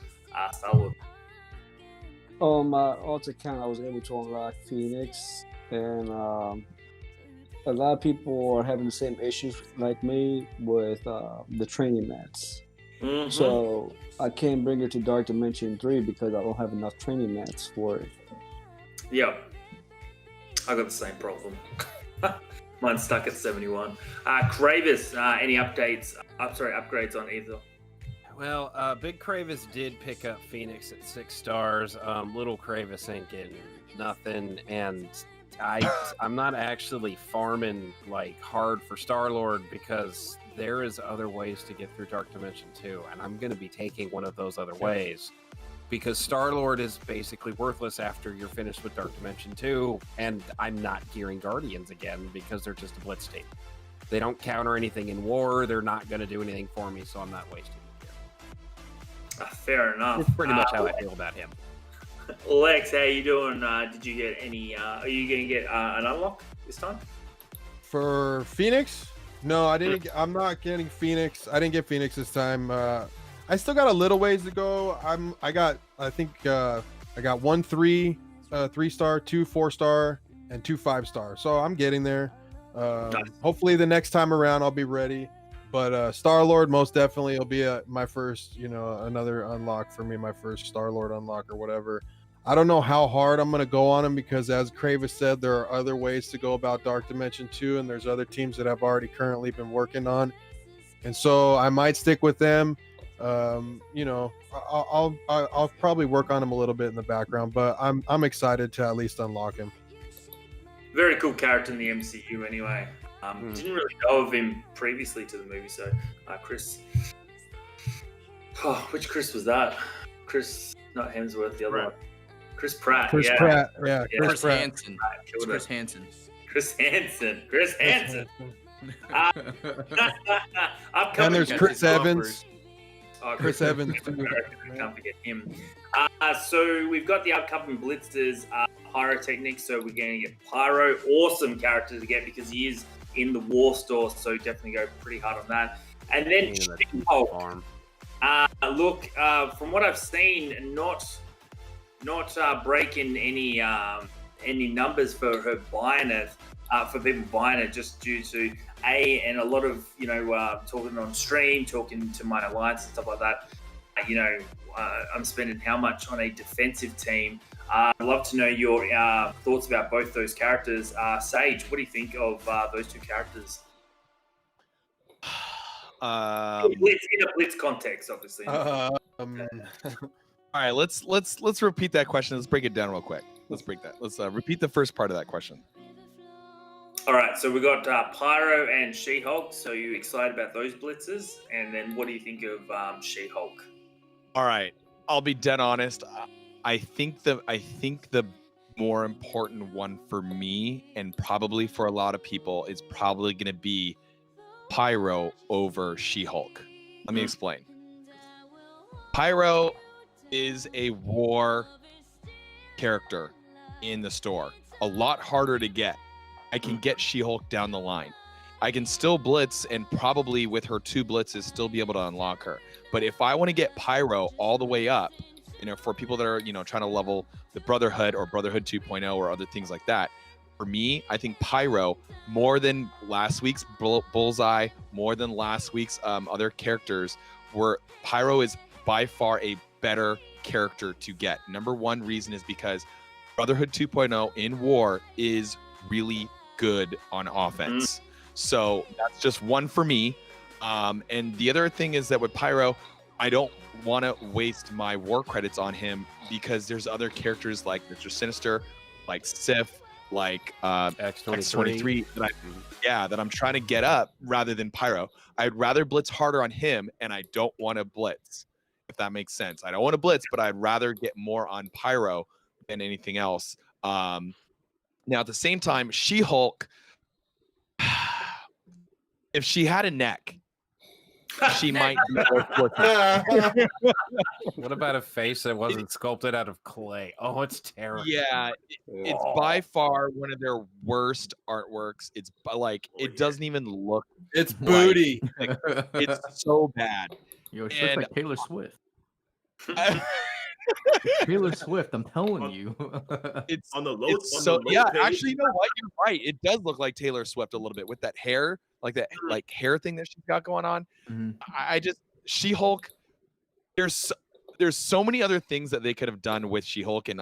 Star-Lord? On my alt account, I was able to unlock Phoenix, and a lot of people are having the same issues like me with the training mats. Mm-hmm. So I can't bring her to Dark Dimension 3 because I don't have enough training mats for it. Yeah, I got the same problem. Mine's stuck at 71. Kravis, any updates? Upgrades on either? Well, Big Kravis did pick up Phoenix at 6 stars. Little Kravis ain't getting nothing, and I'm not actually farming like hard for Star-Lord because there is other ways to get through Dark Dimension 2, and I'm going to be taking one of those other ways because Star-Lord is basically worthless after you're finished with Dark Dimension 2, and I'm not gearing Guardians again because they're just a blitz team. They don't counter anything in war, they're not going to do anything for me, so I'm not wasting it. Fair enough. It's pretty much how I feel about him. Lex, how you doing? Did you get any? Are you going to get an unlock this time? For Phoenix? No, I didn't. I'm not getting Phoenix. I didn't get Phoenix this time. I still got a little ways to go. I got 1 3 3-star, 2 4-star, and 2 5-star. So I'm getting there. Nice. Hopefully the next time around I'll be ready. But Star-Lord most definitely will be my first, another unlock for me, my first Star-Lord unlock or whatever. I don't know how hard I'm going to go on him because, as Kravis said, there are other ways to go about Dark Dimension 2, and there's other teams that I've already currently been working on. And so I might stick with them. I'll probably work on him a little bit in the background, but I'm excited to at least unlock him. Very cool character in the MCU anyway. Didn't really know of him previously to the movie, so Chris. Oh, which Chris was that? Chris, not Hemsworth, the other one. Chris Pratt. Chris yeah. Pratt, yeah. Chris Pratt. Hansen. It's Chris Hansen. Chris Hansen. Chris Hansen. And there's Chris Evans. Chris Evans. Can't forget him. So we've got the upcoming blitzers, Pyrotechnic. So we're going to get Pyro. Awesome character to get because he is in the War Store. So definitely go pretty hard on that. And then She-Hulk. Look, from what I've seen, not breaking any numbers for her buying it. For people buying it, just due to and a lot of talking on stream, talking to my alliance and stuff like that. I'm spending how much on a defensive team. I'd love to know your thoughts about both those characters. Sage, what do you think of those two characters? In a blitz context, obviously. All right, let's repeat that question. Let's break it down real quick. Let's repeat the first part of that question. All right, so we got Pyro and She-Hulk. So you excited about those blitzers? And then what do you think of She-Hulk? All right, I'll be dead honest. I think the more important one for me and probably for a lot of people is probably going to be Pyro over She-Hulk. Let me explain. Pyro is a war character in the store. A lot harder to get. I can get She-Hulk down the line. I can still blitz and probably with her 2 blitzes still be able to unlock her. But if I want to get Pyro all the way up, for people that are, trying to level the Brotherhood or Brotherhood 2.0 or other things like that, for me, I think Pyro, more than last week's Bullseye, more than last week's other characters, Pyro is by far a better character to get. Number one reason is because Brotherhood 2.0 in war is really good on offense. So that's just one for me. And the other thing is that with Pyro, I don't want to waste my war credits on him because there's other characters like Mr. Sinister, like Sif, like X-23 that I'm trying to get up rather than Pyro. I'd rather blitz harder on him, and I don't want to blitz, if that makes sense. I don't want to blitz, but I'd rather get more on Pyro than anything else. Now, at the same time, She-Hulk, if she had a neck, she might be What about a face that wasn't sculpted out of clay? Oh, it's terrible. Yeah, it's by far one of their worst artworks. It's like it doesn't even look. It's booty. Like, it's so bad. Yo, she looks like Taylor Swift. Taylor Swift, I'm telling you. It's on the low. Yeah, actually, you know what? You're right. It does look like Taylor Swift a little bit with that hair, like that hair thing that she's got going on. I just She-Hulk. There's so many other things that they could have done with She-Hulk, and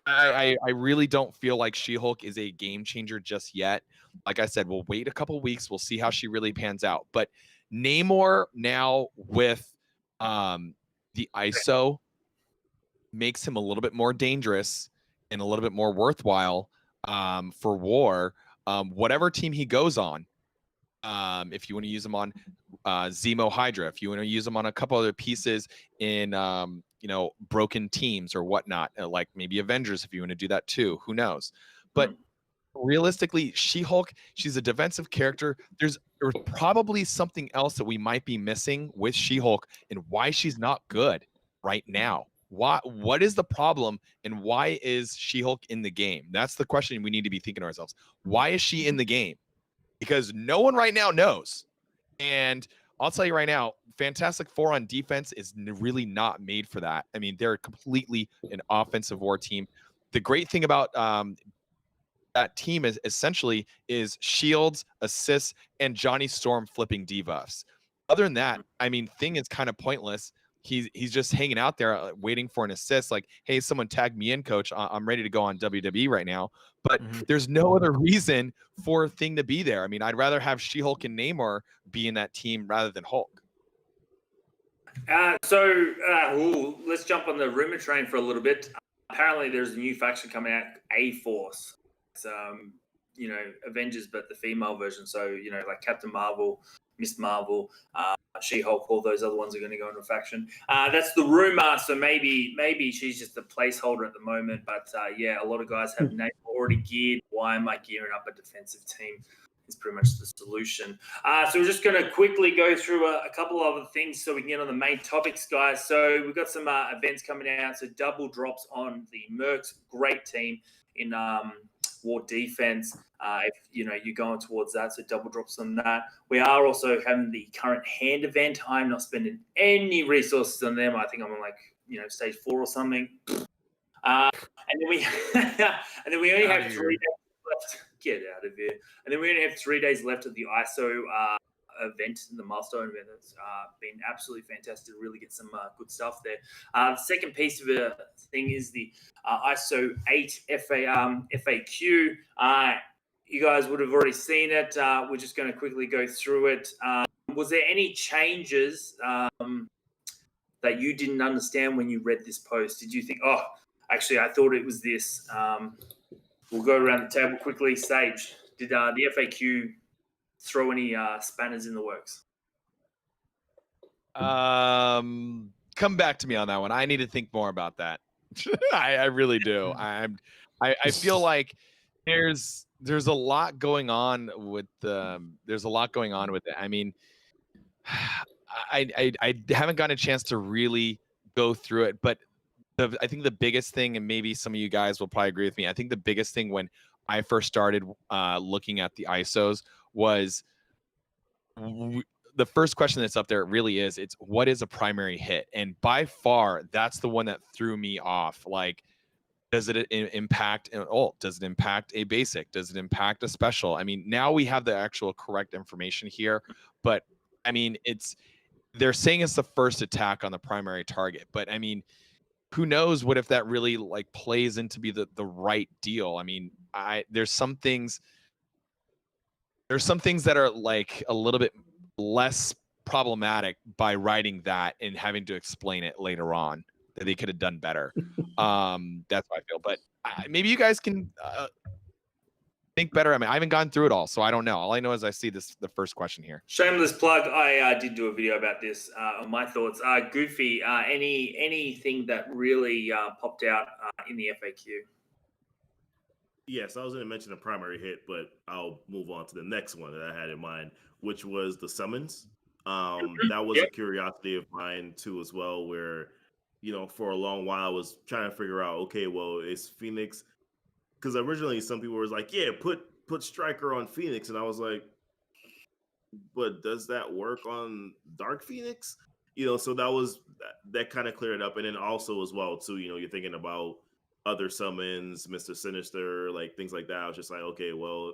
I really don't feel like She-Hulk is a game changer just yet. Like I said, we'll wait a couple weeks. We'll see how she really pans out. But Namor now with the ISO makes him a little bit more dangerous and a little bit more worthwhile for war. Whatever team he goes on, if you want to use him on Zemo Hydra, if you want to use him on a couple other pieces in broken teams or whatnot, like maybe Avengers, if you want to do that too, who knows? But realistically, She-Hulk, she's a defensive character. There's probably something else that we might be missing with She-Hulk and why she's not good right now. What is the problem and why is She-Hulk in the game? That's the question we need to be thinking to ourselves. Why is she in the game? Because no one right now knows. And I'll tell you right now, Fantastic Four on defense is really not made for that. I mean, they're completely an offensive war team. The great thing about that team is essentially is shields, assists, and Johnny Storm flipping debuffs. Other than that, I mean, Thing is kind of pointless. He's just hanging out there waiting for an assist. Like, hey, someone tag me in, coach. I'm ready to go on WWE right now. But there's no other reason for Thing to be there. I mean, I'd rather have She-Hulk and Namor be in that team rather than Hulk. Let's jump on the rumor train for a little bit. Apparently, there's a new faction coming out, A-Force. It's Avengers, but the female version. So like Captain Marvel, Miss Marvel, She-Hulk, all those other ones are going to go into a faction. That's the rumor. So maybe she's just a placeholder at the moment. But a lot of guys have names already geared. Why am I gearing up a defensive team? Is pretty much the solution. So we're just going to quickly go through a couple of other things so we can get on the main topics, guys. So we've got some events coming out. So double drops on the Mercs, great team in war defense. If you're going towards that, so double drops on that. We are also having the current hand event. I'm not spending any resources on them. I think I'm on stage 4 or something. And then we only have 3 days left. Get out of here. And then we only have 3 days left of the ISO event, the milestone event. It's been absolutely fantastic to really get some good stuff there. The second piece of the thing is the ISO 8 FAQ. You guys would have already seen it. We're just going to quickly go through it. Was there any changes that you didn't understand when you read this post? Did you think, oh, actually, I thought it was this? We'll go around the table quickly. Sage, did the FAQ throw any spanners in the works? Come back to me on that one. I need to think more about that. I really do. I feel like there's a lot going on with it. I mean, I haven't gotten a chance to really go through it, but I think the biggest thing, and maybe some of you guys will probably agree with me, I think the biggest thing when I first started looking at the ISOs was the first question that's up there really is, it's what is a primary hit? And by far, that's the one that threw me off. Like, does it impact an ult? Does it impact a basic? Does it impact a special? I mean, now we have the actual correct information here, but I mean, they're saying it's the first attack on the primary target, but I mean, who knows what if that really like plays into be the right deal? I mean, there's some things that are like a little bit less problematic by writing that and having to explain it later on that they could have done better. That's how I feel. But maybe you guys can think better. I mean, I haven't gone through it all, so I don't know. All I know is I see the first question here. Shameless plug. I did do a video about this on my thoughts. Goofy, anything that really popped out in the FAQ? Yes, I was going to mention the primary hit, but I'll move on to the next one that I had in mind, which was the summons. That was a curiosity of mine too, as well, where, for a long while I was trying to figure out, okay, well, is Phoenix, because originally some people were like, yeah, put Striker on Phoenix, and I was like, but does that work on Dark Phoenix? So that kind of cleared it up. And then also as well too, you're thinking about other summons, Mr. Sinister, like things like that. I was just like, okay, well,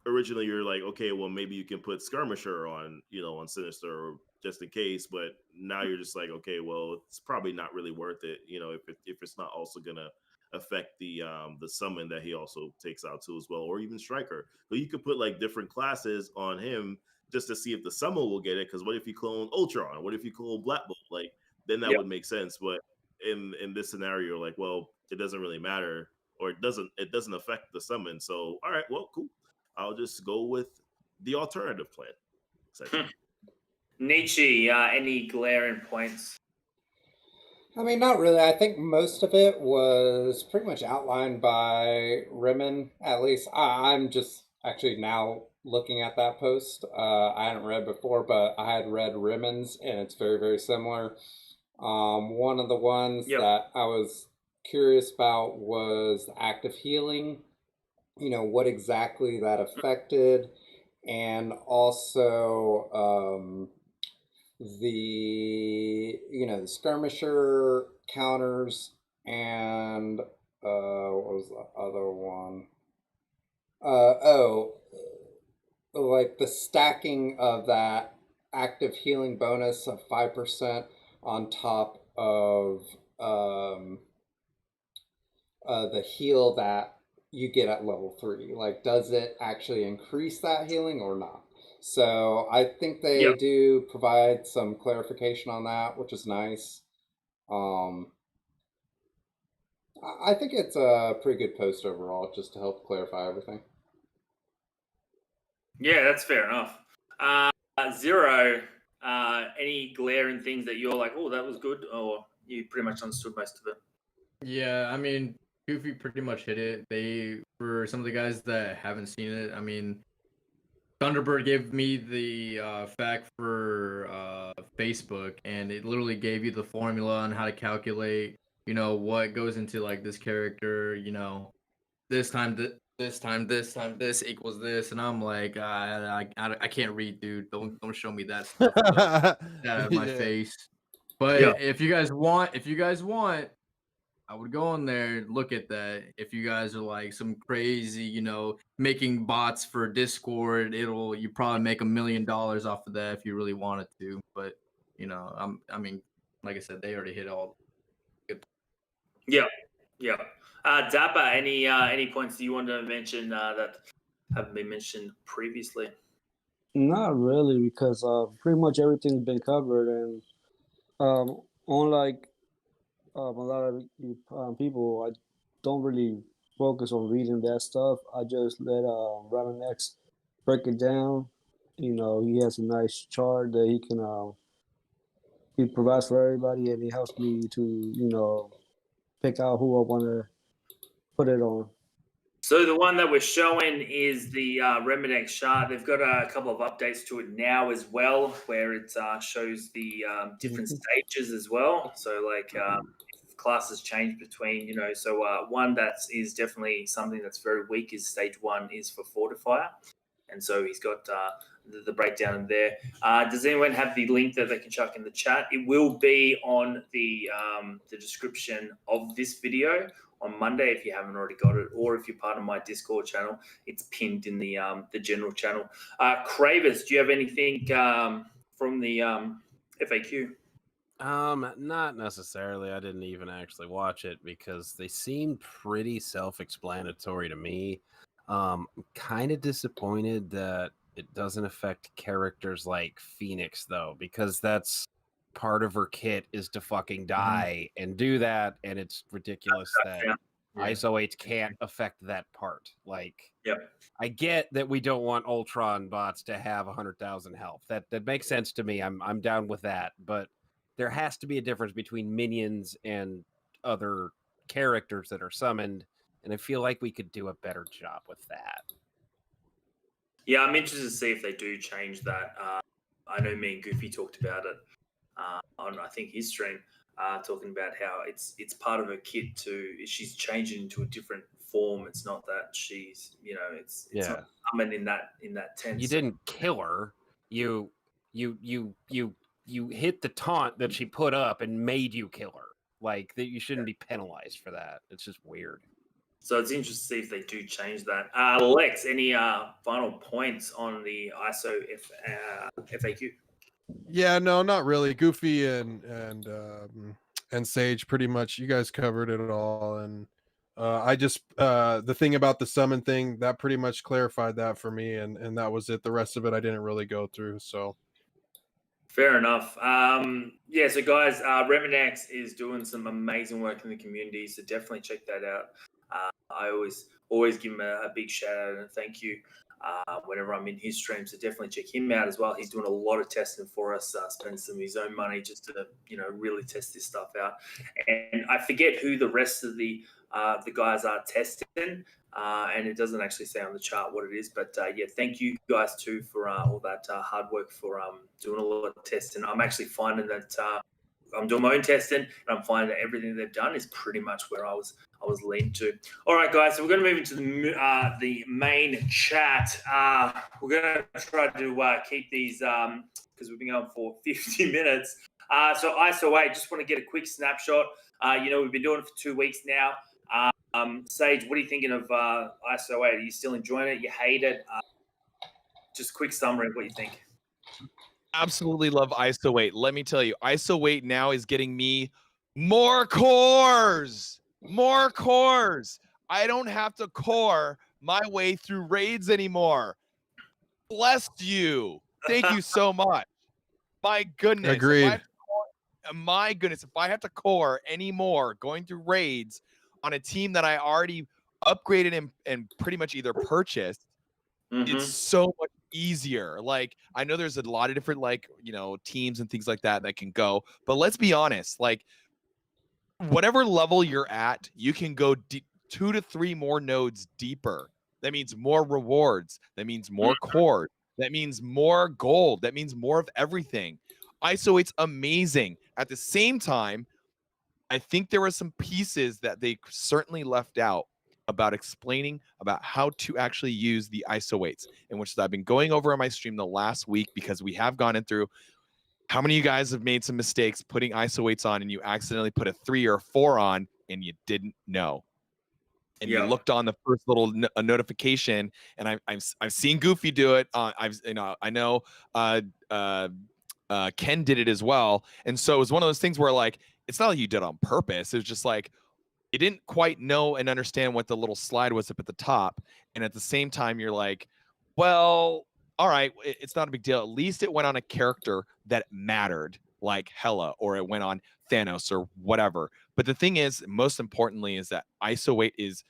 originally you're like, okay, well, maybe you can put Skirmisher on, on Sinister just in case, but now you're just like, okay, well, it's probably not really worth it, if it's not also gonna affect the summon that he also takes out too as well, or even Striker. But you could put like different classes on him just to see if the summon will get it. Because what if you clone Ultron? What if you clone Black Bolt? Like then that would make sense. But in this scenario, like, well, it doesn't really matter, or it doesn't affect the summon. So all right, well, cool. I'll just go with the alternative plan. Nietzsche, any glaring points? I mean, not really. I think most of it was pretty much outlined by Rimmon. At least I'm just actually now looking at that post. I hadn't read before, but I had read Rimmon's, and it's very, very similar. One of the ones that I was curious about was active healing. What exactly that affected. and also the skirmisher counters, and what was the other one? Like the stacking of that active healing bonus of 5% on top of the heal that you get at level 3. Like, does it actually increase that healing or not? So I think they do provide some clarification on that, which is nice. I think it's a pretty good post overall, just to help clarify everything. Yeah, that's fair enough. Zero, any glaring things that you're like, oh, that was good, or you pretty much understood most of it? Yeah, I mean, Goofy pretty much hit it. For some of the guys that haven't seen it, I mean, Thunderbird gave me the fact for Facebook, and it literally gave you the formula on how to calculate, what goes into like this character, this time, this equals this, and I'm like, I can't read, dude. Don't show me that stuff. Get out of my face. But if you guys want, I would go on there and look at that. If you guys are like some crazy, making bots for Discord, you probably make $1 million off of that if you really wanted to. But I mean, like I said, they already hit all. Yeah. Dapper, any points that you wanted to mention that haven't been mentioned previously? Not really, because pretty much everything's been covered, and on like a lot of people, I don't really focus on reading that stuff. I just let Ramonex break it down. He has a nice chart that he provides for everybody, and he helps me to pick out who I want to put it on. So the one that we're showing is the Remedex chart. They've got a couple of updates to it now as well, where it shows the different stages as well. So like classes change between, so one that is definitely something that's very weak is stage 1 is for Fortifier. And so he's got the breakdown in there. Does anyone have the link that they can chuck in the chat? It will be on the description of this video on Monday if you haven't already got it, or if you're part of my Discord channel, it's pinned in the general channel. Kravers, do you have anything from the FAQ? Not necessarily. I didn't even actually watch it because they seem pretty self-explanatory to me. I'm kind of disappointed that it doesn't affect characters like Phoenix though, because that's part of her kit is to fucking die and do that, and it's ridiculous that ISO 8 can't affect that part. Like, I get that we don't want Ultron bots to have 100,000 health. That makes sense to me. I'm down with that, but there has to be a difference between minions and other characters that are summoned, and I feel like we could do a better job with that. Yeah, I'm interested to see if they do change that. I know me and Goofy talked about it on, I think, his stream, talking about how it's part of her kit she's changing into a different form. It's not that she's, it's not summoned in that tense. You didn't kill her. You hit the taunt that she put up and made you kill her. Like, that you shouldn't be penalized for that. It's just weird. So it's interesting to see if they do change that. Lex, any final points on the ISO FAQ? Yeah, no, not really. Goofy and Sage, pretty much, you guys covered it all. And I just the thing about the summon thing, that pretty much clarified that for me, and that was it. The rest of it I didn't really go through. So fair enough. Yeah, so guys, Remedex is doing some amazing work in the community, so definitely check that out. I always give him a big shout out and thank you whenever I'm in his stream. So definitely check him out as well. He's doing a lot of testing for us, spending some of his own money just to really test this stuff out. And I forget who the rest of the guys are testing, and it doesn't actually say on the chart what it is. But yeah, thank you guys too for all that hard work for doing a lot of testing. I'm actually finding that I'm doing my own testing, and I'm finding that everything they've done is pretty much where I was leaning to. All right, guys, so we're going to move into the main chat. We're going to try to keep these because we've been going for 50 minutes. So ISO 8, just want to get a quick snapshot. We've been doing it for 2 weeks now. Sage, what are you thinking of ISO 8? Are you still enjoying it? You hate it? Just quick summary of what you think. Absolutely love ISO 8. Let me tell you, ISO 8 now is getting me more cores. More cores. I don't have to core my way through raids anymore. Bless you. Thank you so much. My goodness. Agreed. My goodness, if I have to core anymore going through raids on a team that I already upgraded and pretty much either purchased, it's so much easier. Like, I know there's a lot of different teams and things like that can go, but let's be honest, like whatever level you're at, you can go 2 to 3 more nodes deeper. That means more rewards. That means more cores. That means more gold. That means more of everything. ISO 8's amazing. At the same time, I think there were some pieces that they certainly left out about explaining about how to actually use the ISO 8s, in which I've been going over on my stream the last week, because we have gone in through how many of you guys have made some mistakes putting ISO 8s on and you accidentally put a 3 or a 4 on and you didn't know. And you looked on the first little notification, and I've seen Goofy do it. I know Ken did it as well. And so it was one of those things where, like, it's not like you did it on purpose. It was just like you didn't quite know and understand what the little slide was up at the top. And at the same time, you're like, well, all right, it's not a big deal. At least it went on a character that mattered, like Hela, or it went on Thanos or whatever. But the thing is, most importantly, is that ISO 8 is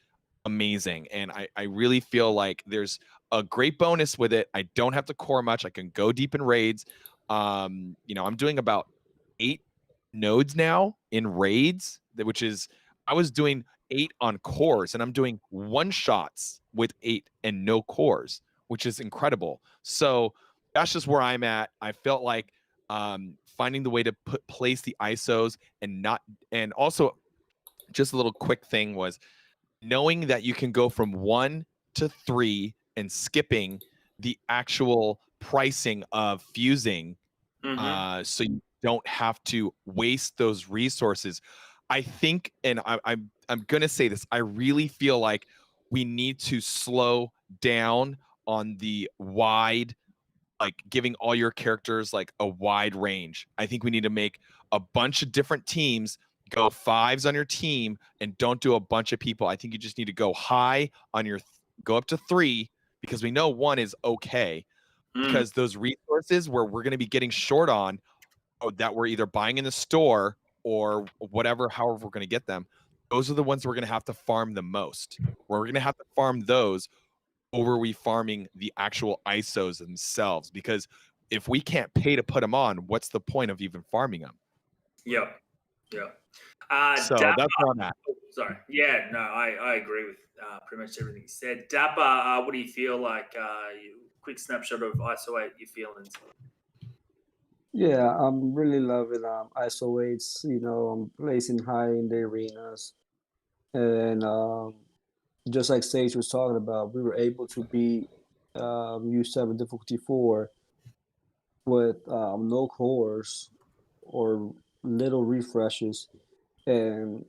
amazing. And I really feel like there's a great bonus with it. I don't have to core much. I can go deep in raids. I'm doing about 8 nodes now in raids, which is, I was doing 8 on cores, and I'm doing one shots with 8 and no cores, which is incredible. So that's just where I'm at. I felt like finding the way to place the ISOs and also just a little quick thing was knowing that you can go from 1 to 3 and skipping the actual pricing of fusing, so you don't have to waste those resources. I think, and I'm gonna say this, I really feel like we need to slow down on the wide, like giving all your characters like a wide range. I think we need to make a bunch of different teams, go 5s on your team, and don't do a bunch of people. I think you just need to go high on your, go up to 3, because we know 1 is okay, because those resources where we're going to be getting short on, that we're either buying in the store or whatever, however we're going to get them, those are the ones we're going to have to farm the most. We're going to have to farm those over we farming the actual ISOs themselves, because if we can't pay to put them on, what's the point of even farming them? Yeah. So Dapper, that's where I'm at. Sorry. Yeah, no, I agree with pretty much everything you said. Dapper, what do you feel like? Quick snapshot of ISO 8, your feelings. Yeah, I'm really loving ISO 8s. I'm placing high in the arenas. And just like Sage was talking about, we were able to beat U7 difficulty 4 with no cores or little refreshes. And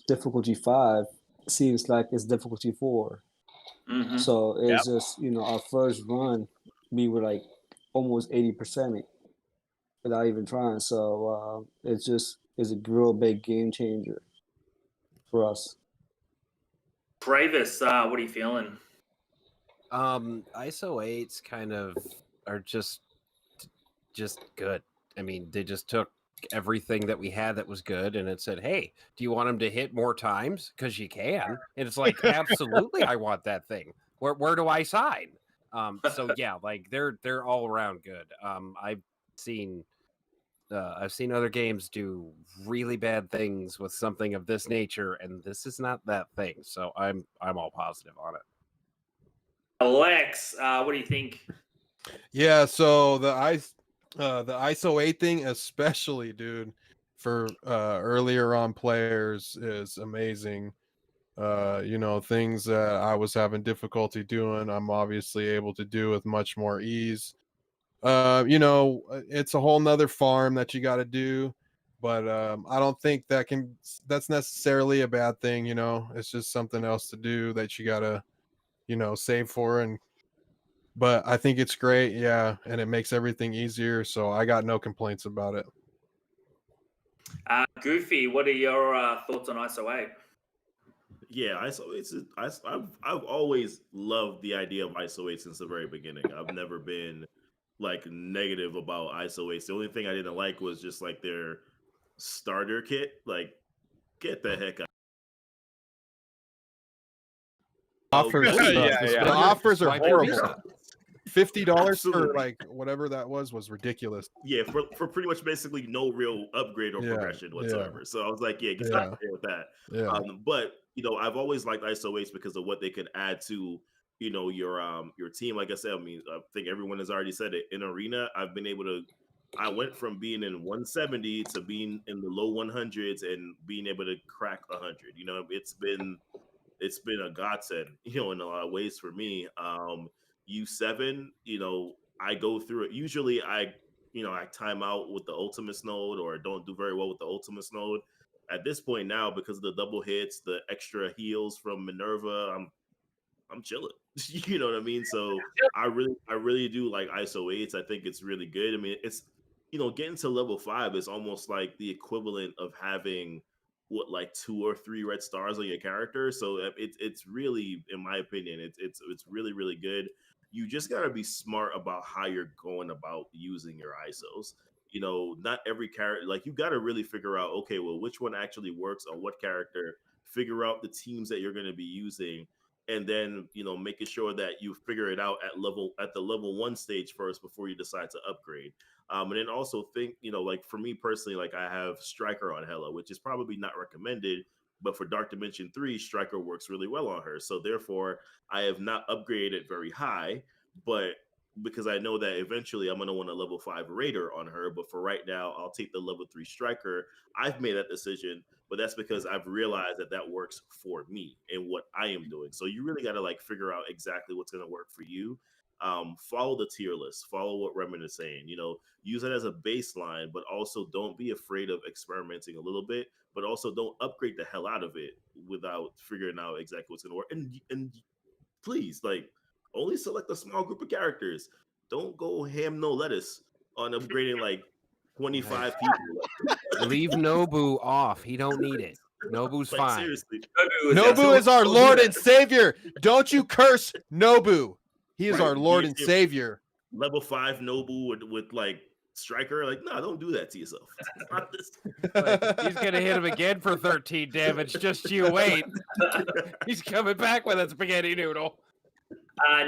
difficulty 5 seems like it's difficulty 4. So it's just, our first run, we were like almost 80% without even trying. So it's a real big game changer for us. Travis, what are you feeling? ISO 8s kind of are just good. I mean, they just took everything that we had that was good and it said, hey, do you want them to hit more times? Because you can. And it's like, absolutely, I want that thing. Where do I sign? So yeah, like they're all around good. I've seen other games do really bad things with something of this nature, and this is not that thing. So I'm all positive on it. Alex, what do you think? Yeah, so the The ISO 8 thing, especially, dude, for earlier on players is amazing. Things that I was having difficulty doing, I'm obviously able to do with much more ease. It's a whole nother farm that you got to do, but I don't think that's necessarily a bad thing. It's just something else to do that you got to, save for. But I think it's great. Yeah. And it makes everything easier. So I got no complaints about it. Goofy, what are your thoughts on ISO 8? Yeah, I've always loved the idea of ISO 8 since the very beginning. I've never been like negative about ISO 8. The only thing I didn't like was just like their starter kit. Like, get the heck out. Offers suck. The offers are horrible. $50 for Absolutely. like whatever that was ridiculous. Yeah, for pretty much basically no real upgrade or Yeah, progression whatsoever. So I was like, yeah, get Yeah. out there with that. Yeah. But I've always liked ISO 8s because of what they could add to your team. Like I said, I mean, I think everyone has already said it. In arena, I went from being in 170 to being in the low 100s and being able to crack 100. It's been a godsend, in a lot of ways for me. U7, I go through it. Usually I time out with the Ultimus node or don't do very well with the Ultimus node. At this point now, because of the double hits, the extra heals from Minerva, I'm chilling. You know what I mean? So I really do like ISO 8s. I think it's really good. I mean, it's getting to level 5 is almost like the equivalent of having like 2 or 3 red stars on your character. So it's really, in my opinion, it's really, really good. You just gotta be smart about how you're going about using your ISOs. Not every character, like, you gotta really figure out, okay, well, which one actually works on what character, figure out the teams that you're gonna be using, and then making sure that you figure it out at the level 1 stage first before you decide to upgrade. And then also think, like, for me personally, like, I have Striker on Hela, which is probably not recommended, but for Dark Dimension 3, Striker works really well on her. So therefore, I have not upgraded very high, but because I know that eventually I'm going to want a level 5 Raider on her. But for right now, I'll take the level 3 Striker. I've made that decision, but that's because I've realized that works for me and what I am doing. So you really got to like figure out exactly what's going to work for you. Follow the tier list, follow what Remen is saying, use it as a baseline, but also don't be afraid of experimenting a little bit, but also don't upgrade the hell out of it without figuring out exactly what's going to work. And please, like, only select a small group of characters. Don't go ham no lettuce on upgrading like 25 people. Leave Nobu off. He don't need it. Nobu's Like, fine. seriously. Nobu is our Don't do Lord that. and Savior. Don't you curse Nobu. He is Right. our Lord and If Savior. level 5 Nobu with like Striker, like, no, don't do that to yourself. It's not this. Like, he's gonna hit him again for 13 damage. Just you wait. He's coming back with a spaghetti noodle.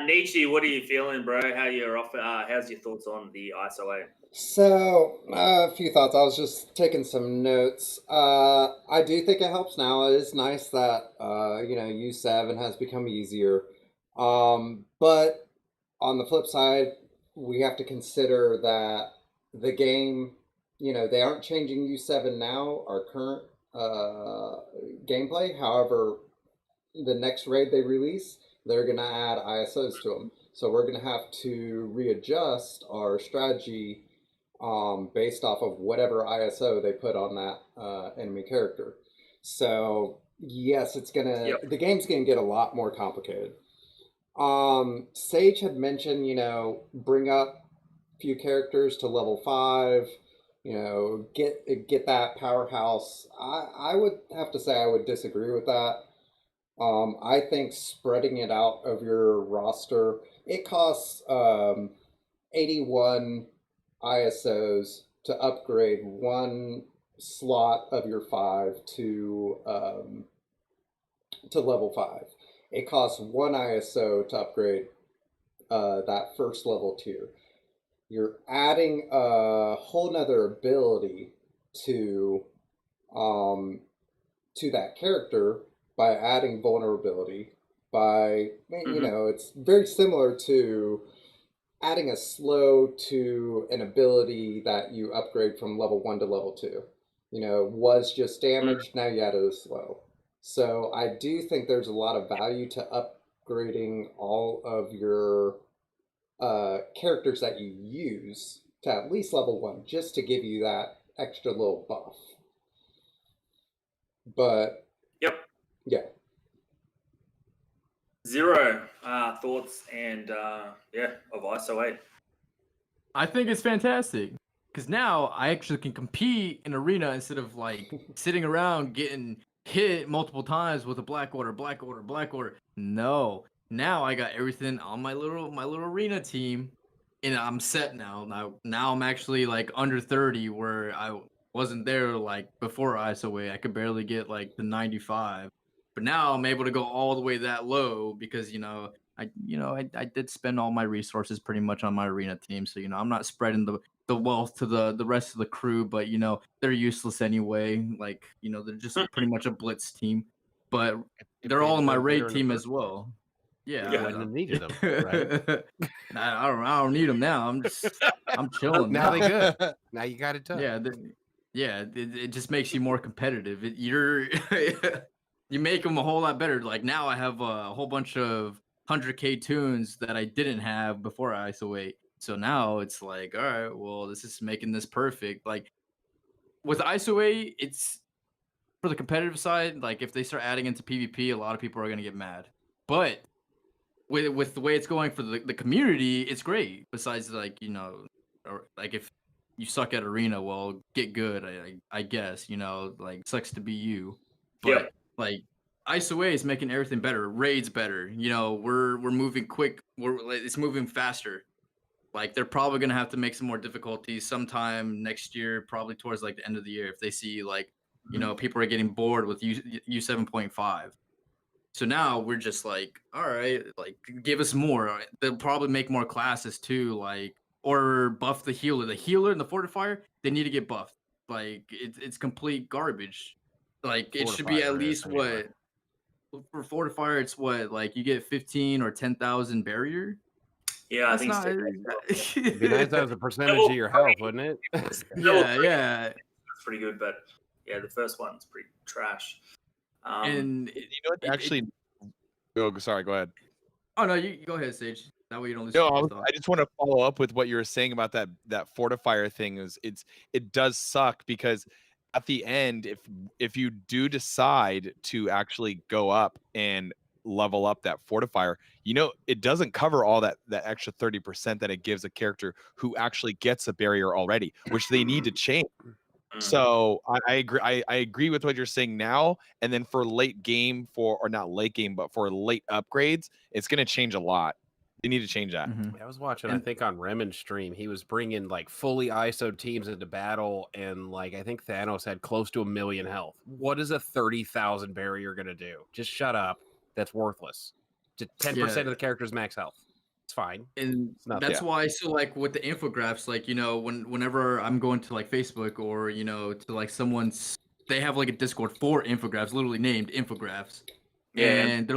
Nietzsche, what are you feeling, bro? How's your thoughts on the ISO 8? So, a few thoughts. I was just taking some notes. I do think it helps now. It is nice that, U7 has become easier. But on the flip side, we have to consider that the game, they aren't changing U7 now, our current gameplay. However, the next raid they release, they're going to add ISOs to them. So we're going to have to readjust our strategy based off of whatever ISO they put on that enemy character. So yes, the game's gonna get a lot more complicated. Sage had mentioned, bring up a few characters to level 5, get that powerhouse. I would have to say I would disagree with that. I think spreading it out of your roster, it costs 81 ISOs to upgrade one slot of your 5 to level 5. It costs 1 ISO to upgrade that first level tier. You're adding a whole nother ability to that character by adding vulnerability. It's very similar to adding a slow to an ability that you upgrade from level 1 to level 2. You know, was just damage, now you added a slow. So I do think there's a lot of value to upgrading all of your characters that you use to at least level 1, just to give you that extra little buff. But Yep. yeah, Zero thoughts and yeah of ISO 8. I think it's fantastic because now I actually can compete in arena instead of like sitting around getting hit multiple times with a black order, black order, black order. No, now I got everything on my little arena team, and I'm set now. Now I'm actually like under 30, where I wasn't there like before ISO 8. I could barely get like the 95, but now I'm able to go all the way that low because I did spend all my resources pretty much on my arena team, so I'm not spreading the wealth to the rest of the crew, but they're useless anyway. Like they're just pretty much a blitz team, but If they're they'd all in my been there raid in the team first as well. Yeah, You wouldn't have needed them, right? I don't need them now. I'm chilling. Now they good. Now you got it done. Yeah, it just makes you more competitive. You make them a whole lot better. Like now I have a whole bunch of 100k tunes that I didn't have before ISO 8. So now it's like, all right, well, this is making this perfect. Like with ISO 8, it's for the competitive side. Like if they start adding into PvP, a lot of people are gonna get mad. But with the way it's going for the community, it's great. Besides, like or like if you suck at arena, well, get good. I guess like sucks to be you, but Yep. like ISO 8 is making everything better. Raids better. We're moving quick. It's moving faster. Like they're probably gonna have to make some more difficulties sometime next year, probably towards like the end of the year, if they see like people are getting bored with U 7.5. So now we're just like, all right, like give us more. They'll probably make more classes too, like or buff the healer. The healer and the fortifier, they need to get buffed. Like it's complete garbage. Like it should be at Fortifier least anyway. for fortifier, it's what, like you get 15 or 10,000 barrier. Yeah, I That's think not. so. It'd be nice if that was a percentage of your health, wouldn't it? Yeah. That's pretty good, but yeah, the first one's pretty trash. And You know what? Actually, oh, sorry. Go ahead. oh no, you go ahead, Sage. That way you don't lose No, your thought. I just want to follow up with what you were saying about that fortifier thing. It does suck because at the end, if you do decide to actually go up and level up that fortifier, it doesn't cover all that extra 30% that it gives a character who actually gets a barrier already, which they need to change. So I agree. I agree with what you're saying now. And then for late game, or not late game, but for late upgrades, it's going to change a lot. They need to change that. I was watching, I think on Remen's stream, he was bringing like fully ISO teams into battle, and like I think Thanos had close to 1 million health. What is a 30,000 barrier gonna do? Just shut up. That's worthless. Just 10% of the character's max health. It's fine. And It's not that's that. why, so like with the infographics, like whenever I'm going to like Facebook or to like someone's, they have like a Discord for infographics, literally named infographics. Yeah. And they're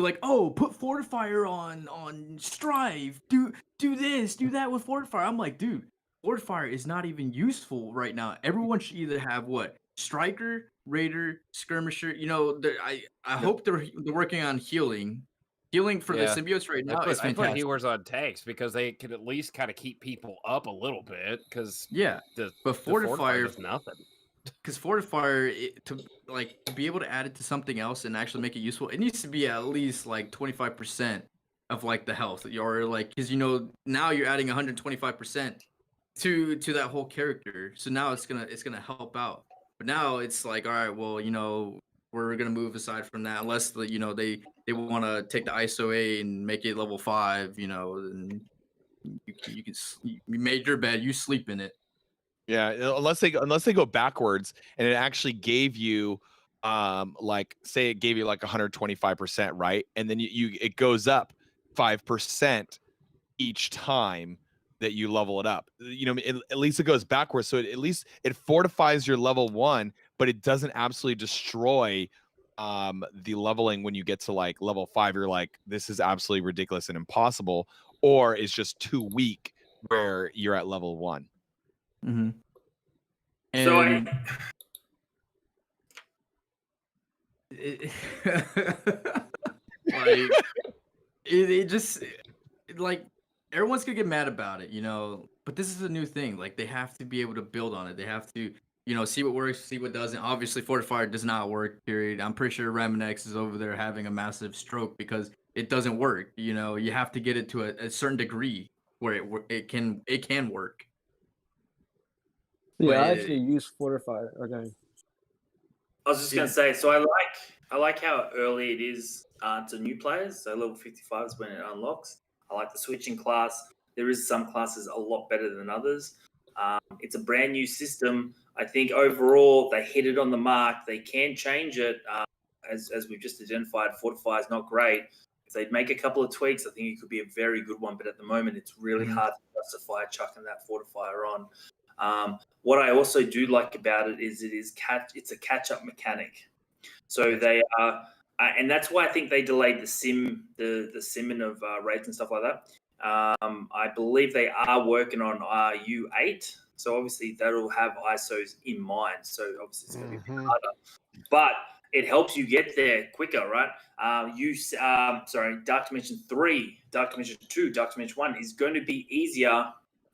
like, oh, put fortifier on strive, do this, do that with fortifier. I'm like, dude, fortifier is not even useful right now. Everyone should either have what, striker, raider, skirmisher. I hope they're working on healing for the symbiotes right now is I put fantastic. healers on tanks because they can at least kind of keep people up a little bit. Because but the fortifier fortifier does nothing. Because fortifier, to be able to add it to something else and actually make it useful, it needs to be at least like 25% of like the health, or like, because now you're adding 125% to that whole character, so now it's gonna help out. But now it's like, all right, well, we're gonna move aside from that, unless they want to take the ISO 8 and make it level 5, and you made your bed, you sleep in it. Yeah, unless they go backwards and it actually gave you like say it gave you like 125%, right? And then it goes up 5% each time that you level it up. At least it goes backwards, so at least it fortifies your level 1, but it doesn't absolutely destroy the leveling when you get to like level 5. You're like, this is absolutely ridiculous and impossible. or it's just too weak where you're at level 1. Mm-hmm. So And like it just like everyone's gonna get mad about it, you know. But this is a new thing. Like they have to be able to build on it. They have to, you know, see what works, see what doesn't. Obviously, Fortifier does not work. Period. I'm pretty sure Raminex is over there having a massive stroke because it doesn't work. You know, you have to get it to a certain degree where it can work. Yeah, But I actually use Fortify. Okay. I was just gonna say, so I like how early it is to new players. So level 55 is when it unlocks. I like the switching class. There is some classes a lot better than others. It's a brand new system. I think overall they hit it on the mark. They can change it, as we've just identified. Fortify is not great. If they'd make a couple of tweaks, I think it could be a very good one. But at the moment, it's really hard to justify chucking that fortifier on. What I also do like about it is it's a catch up mechanic. So they are, and that's why I think they delayed the simming of raids and stuff like that. I believe they are working on U8, so obviously that'll have ISOs in mind. So obviously it's going to be a bit harder, but it helps you get there quicker, right? Dark Dimension 3, Dark Dimension 2, Dark Dimension 1 is going to be easier.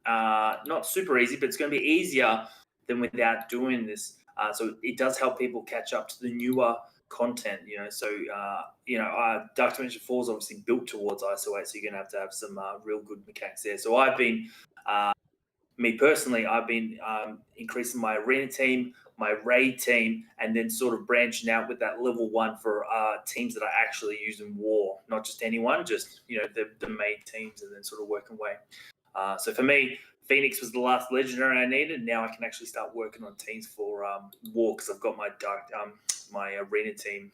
Not super easy, but it's going to be easier than without doing this. So it does help people catch up to the newer content, you know. So Dark Dimension 4 is obviously built towards ISO 8, so you're going to have some real good mechanics there. So I've been, me personally, I've been increasing my arena team, my raid team, and then sort of branching out with that level 1 for teams that I actually use in war, not just anyone, just the main teams, and then sort of working away. So for me, Phoenix was the last legendary I needed. Now I can actually start working on teams for war because I've got my my arena team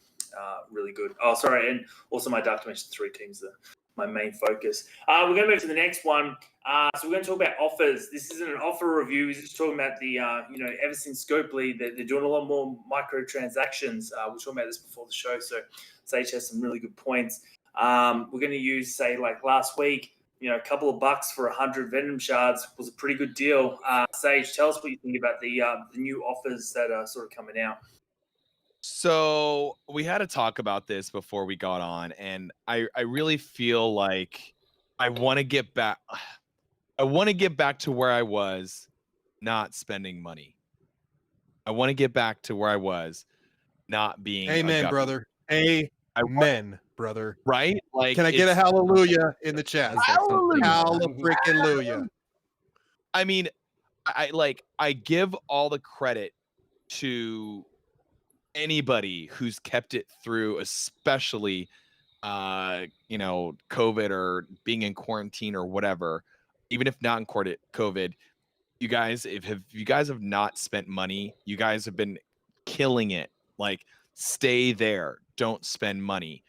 really good. Oh, sorry, and also my Dark Dimension 3 teams are my main focus. We're going to move to the next one. So we're going to talk about offers. This isn't an offer review. We're just talking about the, ever since Scopely, they're doing a lot more microtransactions. We were talking about this before the show, so Sage has some really good points. We're going to use, say, like last week, a couple of bucks for 100 Venom shards was a pretty good deal. Sage, tell us what you think about the new offers that are sort of coming out. So we had to talk about this before we got on, and I really feel like I want to get back. I want to get back to where I was, not spending money. I want to get back to where I was, not being. Amen, brother. Amen, brother. Right? Like, can I get a hallelujah in the chat? Hallelujah. I mean, I give all the credit to anybody who's kept it through, especially COVID or being in quarantine or whatever. Even if not in COVID, you guys, if you guys have not spent money, you guys have been killing it. Like, stay there, don't spend money.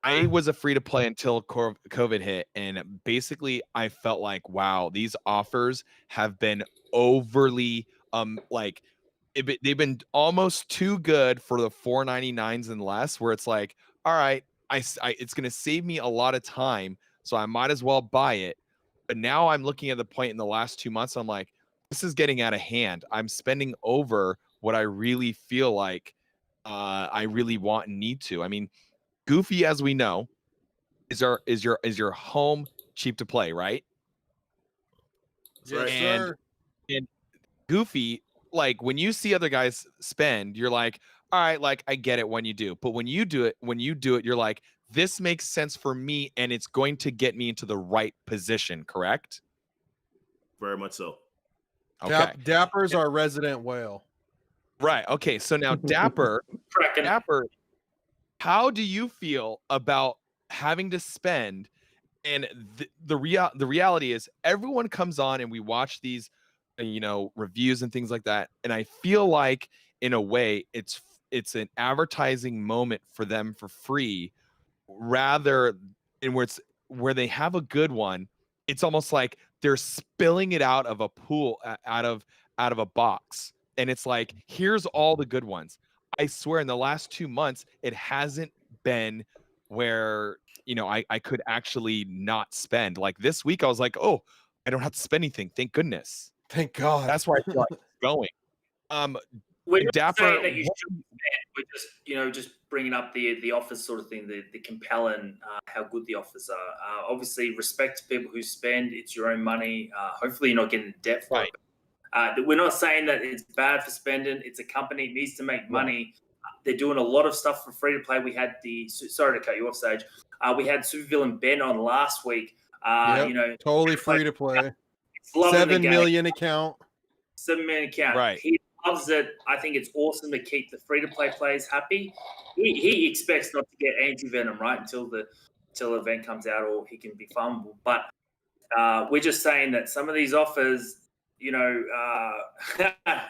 I was a free to play until COVID hit, and basically I felt like, wow, these offers have been overly they've been almost too good for the $4.99s and less, where it's like, all right, it's going to save me a lot of time, so I might as well buy it. But now I'm looking at the point in the last 2 months, I'm like, this is getting out of hand. I'm spending over what I really feel like I really want and need to. I mean, Goofy, as we know, is your home cheap to play, right? Yes, sir. And Goofy, like, when you see other guys spend, you're like, all right, like, I get it when you do. But when you do it, you're like, this makes sense for me, and it's going to get me into the right position, correct? Very much so. Okay. Dapper's our resident whale. Right. Okay. So now Dapper, how do you feel about having to spend? And the reality is, everyone comes on and we watch these reviews and things like that, and I feel like, in a way, it's an advertising moment for them for free, rather than where they have a good one. It's almost like they're spilling it out of a pool, out of a box, and it's like, here's all the good ones. I swear, in the last 2 months, it hasn't been where I could actually not spend. Like this week, I was like, oh, I don't have to spend anything. Thank goodness. Thank God. That's where I feel like it's going. We're not Dapper, saying that you should spend. We're just bringing up the offers sort of thing, the compelling how good the offers are. Obviously, respect to people who spend. It's your own money. Hopefully, you're not getting in debt for it. We're not saying that it's bad for spending. It's a company. It needs to make money. They're doing a lot of stuff for free to play. We had sorry to cut you off, Sage. We had Supervillain Ben on last week. Yep, totally free to play. It's loving 7 the game. million account. 7 million account. Right. He loves it. I think it's awesome to keep the free to play players happy. He expects not to get anti venom right until the event comes out, or he can be fumbled. But we're just saying that some of these offers,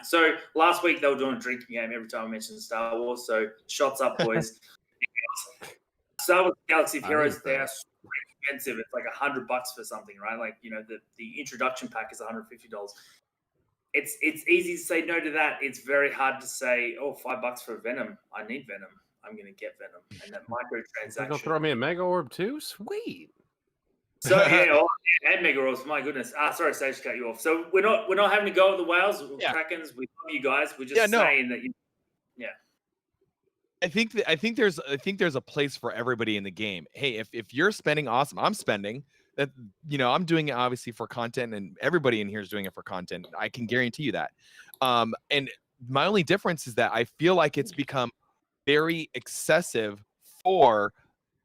so last week they were doing a drinking game every time I mentioned Star Wars. So shots up, boys. Star Wars Galaxy of Heroes, they're super expensive. It's like $100 for something, right? Like, the introduction pack is $150. It's easy to say no to that. It's very hard to say, oh, $5 for Venom. I need Venom. I'm going to get Venom. And that microtransaction. You're gonna throw me a Mega Orb too? Sweet. So and Mega Orbs, my goodness. Sorry, Sage, to cut you off. So we're not having to go at the whales, Krakens. We love you guys. We're just saying that I think there's a place for everybody in the game. Hey, if you're spending, awesome. I'm spending. That I'm doing it obviously for content, and everybody in here is doing it for content. I can guarantee you that. And my only difference is that I feel like it's become very excessive for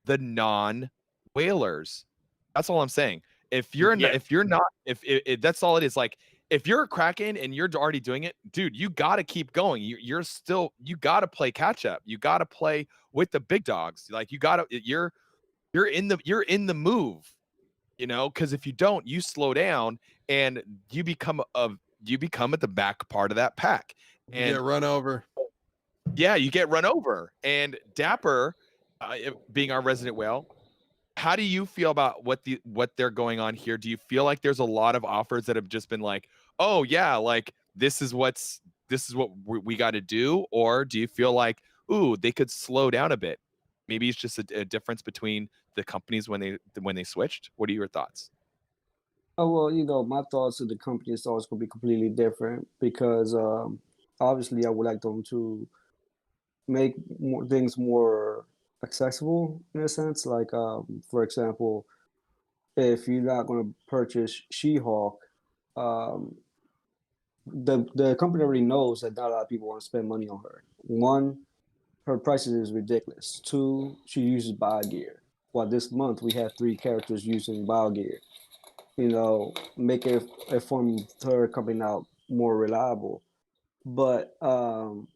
the non-whalers. That's all I'm saying. If that's all it is. Like, if you're a Kraken and you're already doing it, dude, you got to keep going. You got to play catch up. You got to play with the big dogs. Like, you're in the move, because if you don't, you slow down and you become at the back part of that pack. And you get run over. Yeah, you get run over. And Dapper, being our resident whale, how do you feel about what they're going on here? Do you feel like there's a lot of offers that have just been like, oh yeah, like this is what we got to do? Or do you feel like, ooh, they could slow down a bit? Maybe it's just a difference between the companies when they switched. What are your thoughts? Oh, well, my thoughts of the company's thoughts could be completely different because obviously I would like them to make things more accessible in a sense. Like, for example, if you're not going to purchase She-Hulk, the company already knows that not a lot of people want to spend money on her. One, her prices is ridiculous. Two, she uses BioGear. Well, this month we have 3 characters using BioGear. Make it form her company now more reliable. But to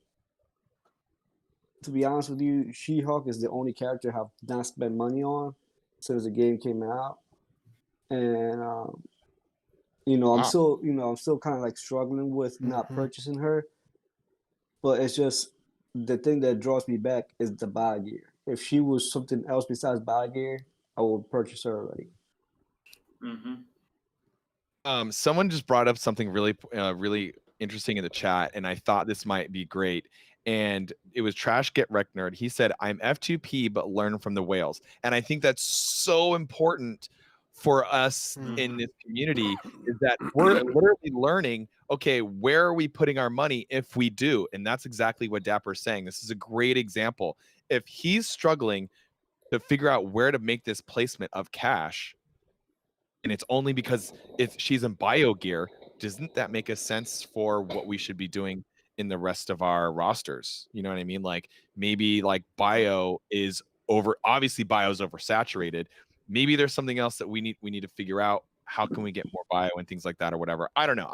be honest with you, She-Hulk is the only character I have not spent money on since the game came out, and I'm still kind of like struggling with not purchasing her. But it's just the thing that draws me back is the BioGear. If she was something else besides BioGear, I would purchase her already. Someone just brought up something really interesting in the chat, and I thought this might be great. And it was Trash Get Wrecked Nerd. He said, I'm F2P, but learn from the whales. And I think that's so important for us in this community, is that we're literally learning, okay, where are we putting our money if we do? And that's exactly what Dapper's saying. This is a great example. If he's struggling to figure out where to make this placement of cash, and it's only because she's in BioGear, doesn't that make a sense for what we should be doing in the rest of our rosters? You know what I mean? Like, maybe like Bio is obviously Bio is oversaturated. Maybe there's something else that we need to figure out. How can we get more Bio and things like that, or whatever? I don't know.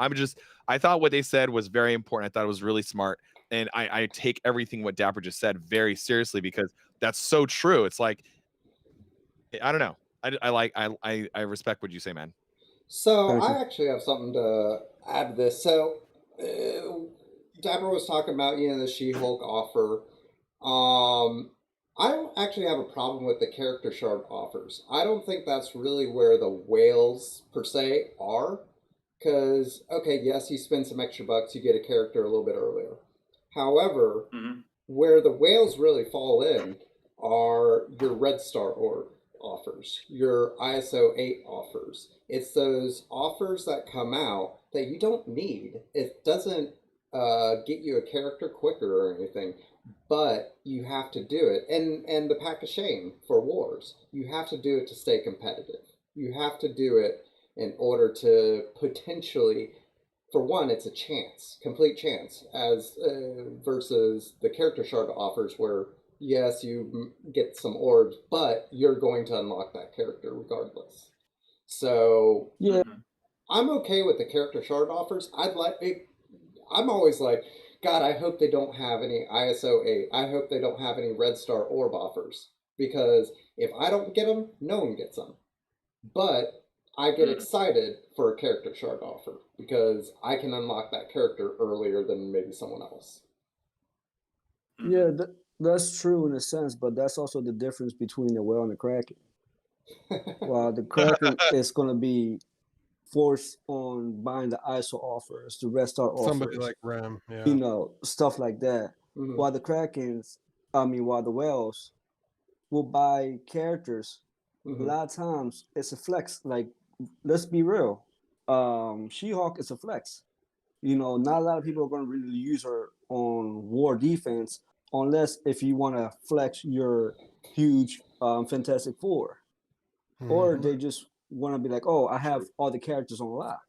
I thought what they said was very important. I thought it was really smart. And I take everything what Dapper just said very seriously, because that's so true. It's like, I don't know. I respect what you say, man. So I actually have something to add to this. So Dapper was talking about, the She-Hulk offer. I don't actually have a problem with the character shard offers. I don't think that's really where the whales per se are. Because, okay, yes, you spend some extra bucks, you get a character a little bit earlier. However, where the whales really fall in are your Red Star orb offers, your ISO 8 offers. It's those offers that come out that you don't need. It doesn't get you a character quicker or anything, but you have to do it. And the pack of shame for wars, you have to do it to stay competitive. You have to do it in order to potentially, for one, it's a chance, complete chance, as versus the character shard offers where yes, you get some orbs, but you're going to unlock that character regardless. So Yeah, I'm okay with the character shard offers. I'd like it. I'm always like, God, I hope they don't have any ISO 8. I hope they don't have any Red Star orb offers because if I don't get them, no one gets them. But I get excited for a character shard offer because I can unlock that character earlier than maybe someone else. yeah, that's true in a sense, but that's also the difference between the whale and the kraken. While the kraken is going to be forced on buying the ISO offers, the Red Star offers, Somebody like Ram, yeah. you know, stuff like that. Mhm. While the krakens, while the whales will buy characters, a lot of times it's a flex. Like, let's be real, She-Hulk is a flex. You know, not a lot of people are going to really use her on war defense unless if you want to flex your huge Fantastic Four, or they just want to be like, oh, I have all the characters on lock.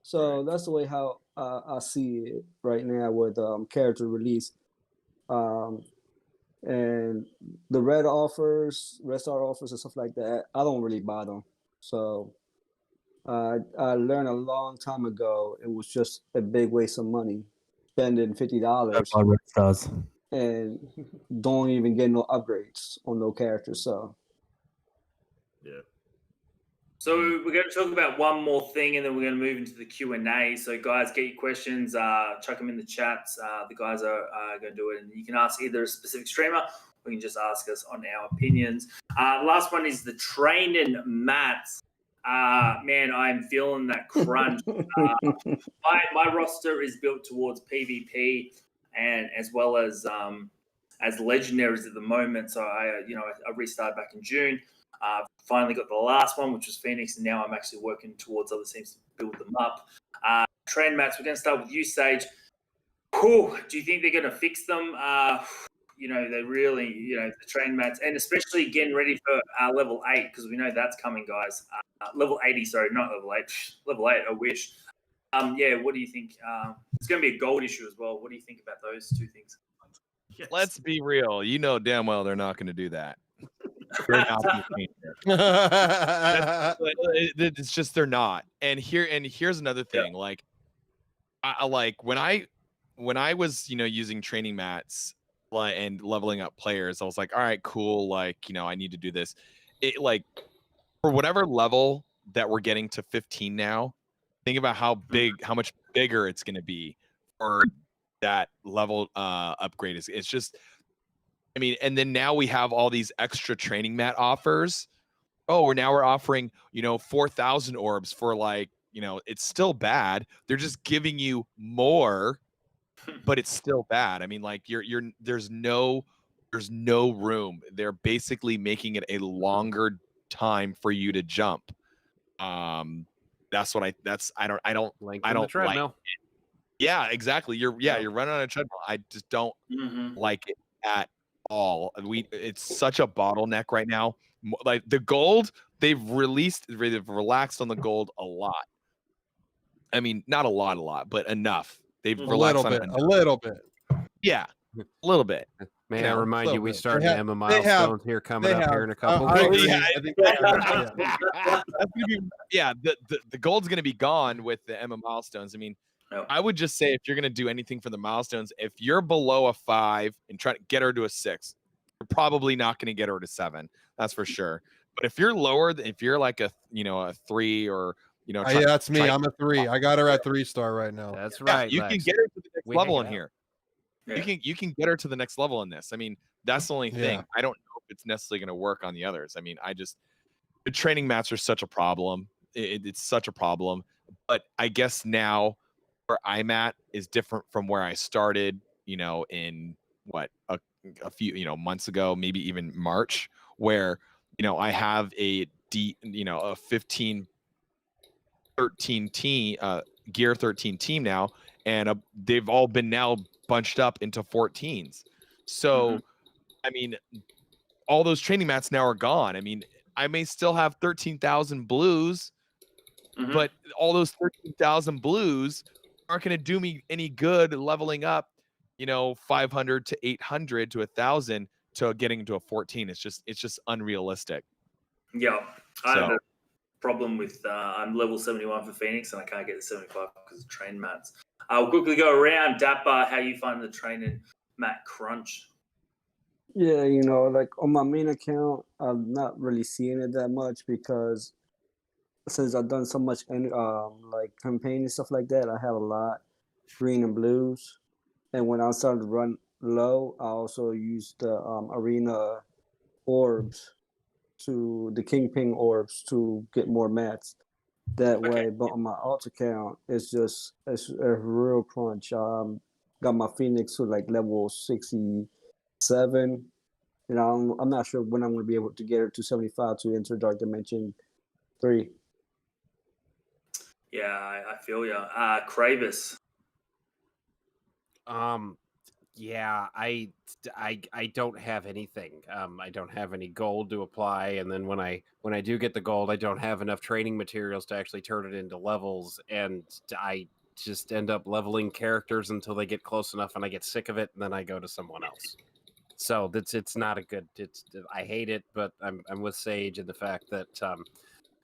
So that's the way how I see it right now with character release. And the red offers, Red Star offers, and stuff like that, I don't really buy them. So I learned a long time ago it was just a big waste of money, spending $50 Red Stars. and don't even get no upgrades on no characters. So Yeah. So we're going to talk about one more thing, and then we're going to move into the Q&A. So guys, get your questions, chuck them in the chats. The guys are going to do it, and you can ask either a specific streamer, or you can just ask us on our opinions. Last one is the trained and mats. Man, I'm feeling that crunch. My roster is built towards PvP and as well as legendaries at the moment. So I restarted back in June. Finally got the last one, which was Phoenix, and now I'm actually working towards other teams to build them up. Train mats, we're going to start with you, Sage. Whew, do you think they're going to fix them? They really, the train mats, and especially getting ready for level 8, because we know that's coming, guys. Level 80, sorry, not level 8. Level 8, I wish. What do you think? It's going to be a gold issue as well. What do you think about those two things? Yes. Let's be real. You know damn well they're not going to do that. They're not gonna change it. It's just they're not. And here's another thing. Like, I like when I was using training mats and leveling up players, I was like, all right, cool. Like, I need to do this. It like for whatever level that we're getting to 15 now. Think about how much bigger it's going to be for that level upgrade. It's just. I mean, and then now we have all these extra training mat offers. Oh, we're offering, 4,000 orbs for it's still bad. They're just giving you more, but it's still bad. I mean, like there's no room. They're basically making it a longer time for you to jump. That's what I don't like it. Yeah, exactly. You're running on a treadmill. I just don't like it at all. It's such a bottleneck right now. Like the gold, they've relaxed on the gold a lot. I mean, not a lot, but enough. They've relaxed on it a little bit. Yeah, a little bit. May I remind you, we bit. start They the have- Emma they have- milestones here coming they up have- here in a couple I weeks. agree. Yeah. I think that's gonna be- The gold's gonna be gone with the Emma milestones. I mean, I would just say if you're gonna do anything for the milestones, if you're below a 5 and try to get her to a 6, you're probably not gonna get her to 7. That's for sure. But if you're lower, if you're like a 3 or yeah, that's me. I'm a 3. I got her at 3-star right now. That's yeah, right. you Lex. can get her to the next We level in hang here. Yeah. You can get her to the next level in this. I mean, that's the only thing. Yeah. I don't know if it's necessarily going to work on the others. I mean, the training mats are such a problem. It's such a problem. But I guess now where I'm at is different from where I started. In a few months ago, maybe even March, where I have a 15 13 team gear 13 team now, and they've all been now bunched up into 14s. So I mean, all those training mats now are gone. I mean, I may still have 13,000 blues, but all those 13,000 blues aren't going to do me any good leveling up 500 to 800 to 1,000 to getting to a 14. It's just unrealistic. Yeah, I have So a problem with I'm level 71 for Phoenix and I can't get to 75 because of train mats. I'll quickly go around. Dapper, how you find the training mat crunch? Yeah, like on my main account, I'm not really seeing it that much because since I've done so much like campaign and stuff like that, I have a lot green and blues. And when I started to run low, I also used the arena orbs the Kingpin orbs to get more mats. That way, but on my alt account, it's a real crunch. Got my Phoenix to like level 67. I'm not sure when I'm going to be able to get her to 75 to enter Dark Dimension 3. Yeah, I feel you. Kravis. Yeah, I don't have anything. I don't have any gold to apply, and then when I do get the gold, I don't have enough training materials to actually turn it into levels, and I just end up leveling characters until they get close enough, and I get sick of it, and then I go to someone else. So it's not a good. I hate it, but I'm with Sage in the fact that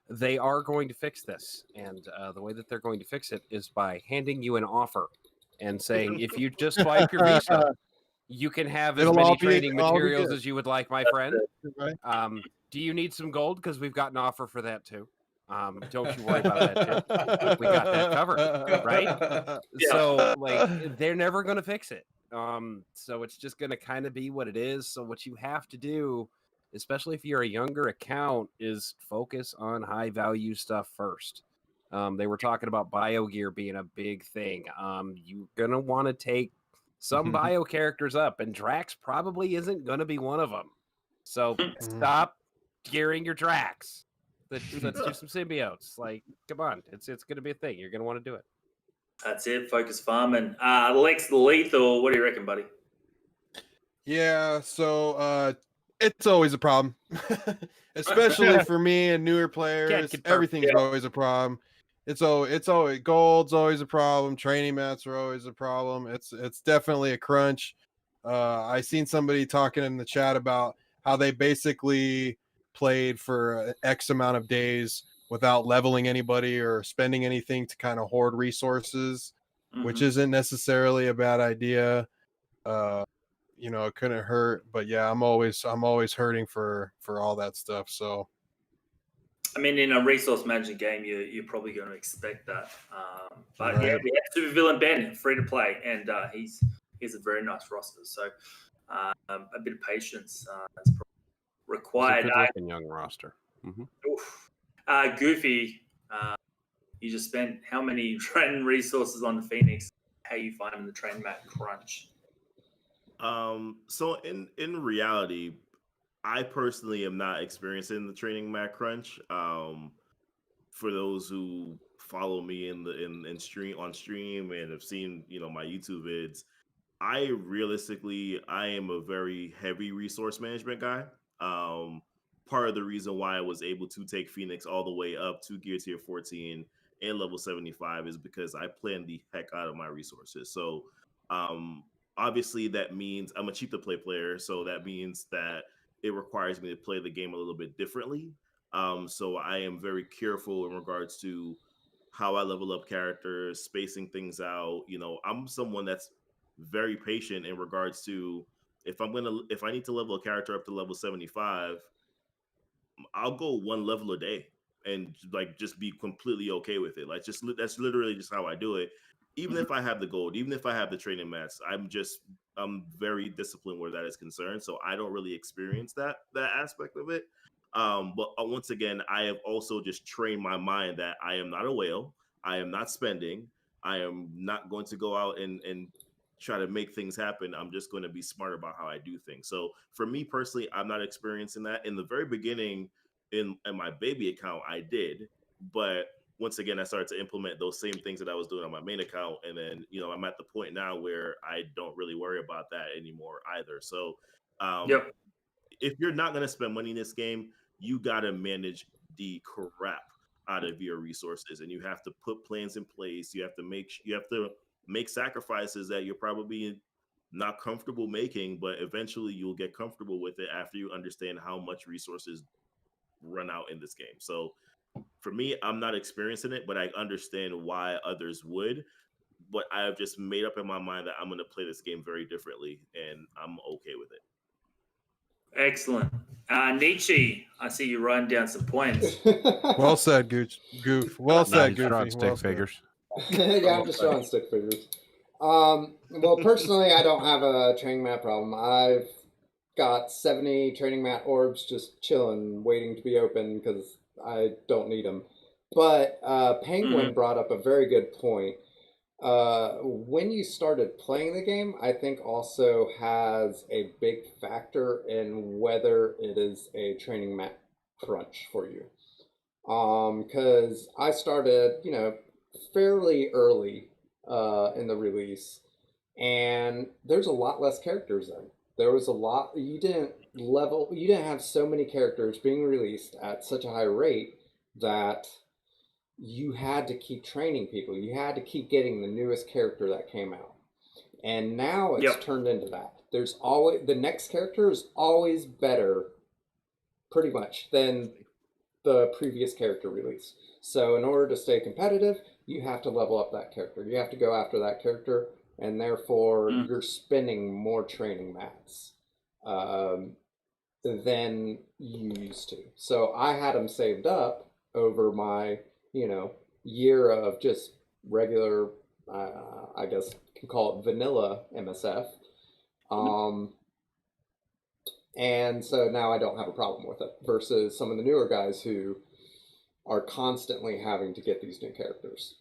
they are going to fix this, and the way that they're going to fix it is by handing you an offer and saying, if you just swipe your Visa, you can have as many training materials as you would like, my friend. Do you need some gold? Because we've got an offer for that too. Don't you worry about that too. We got that covered, right? So like they're never going to fix it. So it's just going to kind of be what it is. So what you have to do, especially if you're a younger account, is focus on high value stuff first. They were talking about bio gear being a big thing. You're going to want to take some bio characters up, and Drax probably isn't going to be one of them. So stop gearing your Drax. Let's do some symbiotes. Like, come on, it's going to be a thing. You're going to want to do it. That's it. Focus farming. Lex Lethal. What do you reckon, buddy? Yeah, so it's always a problem, especially for me and newer players. Everything's always a problem. It's always gold's always a problem. Training mats are always a problem. It's definitely a crunch. I seen somebody talking in the chat about how they basically played for X amount of days without leveling anybody or spending anything to kind of hoard resources, which isn't necessarily a bad idea. It couldn't hurt, but yeah, I'm always hurting for all that stuff. So I mean, in a resource management game, you're probably going to expect that. But Right. yeah, we have Supervillain Ben, free to play, and he's a very nice roster. So a bit of patience is probably required. It's a good-looking young roster. Goofy, you just spent how many training resources on the Phoenix? How you finding the train mat crunch? So in reality, I personally am not experiencing the training mat crunch. For those who follow me in stream on stream and have seen my YouTube vids, I am a very heavy resource management guy. Part of the reason why I was able to take Phoenix all the way up to gear tier 14 and level 75 is because I plan the heck out of my resources. So obviously that means I'm a cheap to play player, so that means that it requires me to play the game a little bit differently. So I am very careful in regards to how I level up characters, spacing things out. I'm someone that's very patient in regards to if I need to level a character up to level 75, I'll go one level a day and like just be completely okay with it. Like that's literally just how I do it. Even if I have the gold, even if I have the training mats, I'm very disciplined where that is concerned. So I don't really experience that aspect of it. But once again, I have also just trained my mind that I am not a whale. I am not spending. I am not going to go out and try to make things happen. I'm just going to be smart about how I do things. So for me personally, I'm not experiencing that. In the very beginning, in my baby account, I did, but once again, I started to implement those same things that I was doing on my main account, and then I'm at the point now where I don't really worry about that anymore either. So Yep. if you're not going to spend money in this game, you got to manage the crap out of your resources, and you have to put plans in place. You have to make sacrifices that you're probably not comfortable making, but eventually you'll get comfortable with it after you understand how much resources run out in this game. So for me, I'm not experiencing it, but I understand why others would. But I've just made up in my mind that I'm going to play this game very differently, and I'm okay with it. Excellent. Nietzsche, I see you writing down some points. Well said, Goof. Well said, He's drawing Goofy. stick Well said. figures. Yeah, I'm just drawing stick figures. Well, personally, I don't have a training mat problem. I've got 70 training mat orbs just chilling, waiting to be open because I don't need them. But Penguin brought up a very good point. When you started playing the game, I think also has a big factor in whether it is a training mat crunch for you. Because I started, fairly early in the release, and there's a lot less characters then. There was a lot, you didn't have so many characters being released at such a high rate that you had to keep training people. You had to keep getting the newest character that came out. And now it's turned into that. There's always, the next character is always better, pretty much, than the previous character release. So in order to stay competitive, you have to level up that character. You have to go after that character, and therefore you're spending more training mats than you used to. So I had them saved up over my, year of just regular, I guess you can call it vanilla MSF. And so now I don't have a problem with it versus some of the newer guys who are constantly having to get these new characters.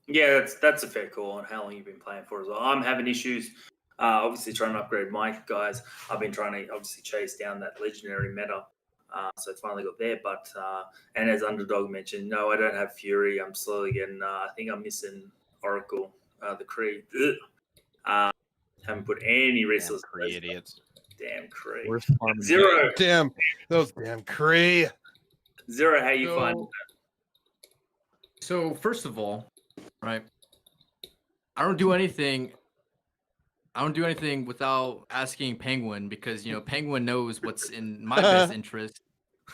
Yeah, that's a fair call on how long you've been playing for as well. I'm having issues, obviously trying to upgrade my guys. I've been trying to obviously chase down that legendary meta. So finally got there, but and as Underdog mentioned, no, I don't have Fury. I'm slowly getting. I think I'm missing Oracle, the Kree. Haven't put any resources. Damn Kree idiots. Damn Kree. Where's Farm Zero. Damn, those damn Kree. Zero. How you find? So first of all, right, I don't do anything without asking Penguin because Penguin knows what's in my best interest.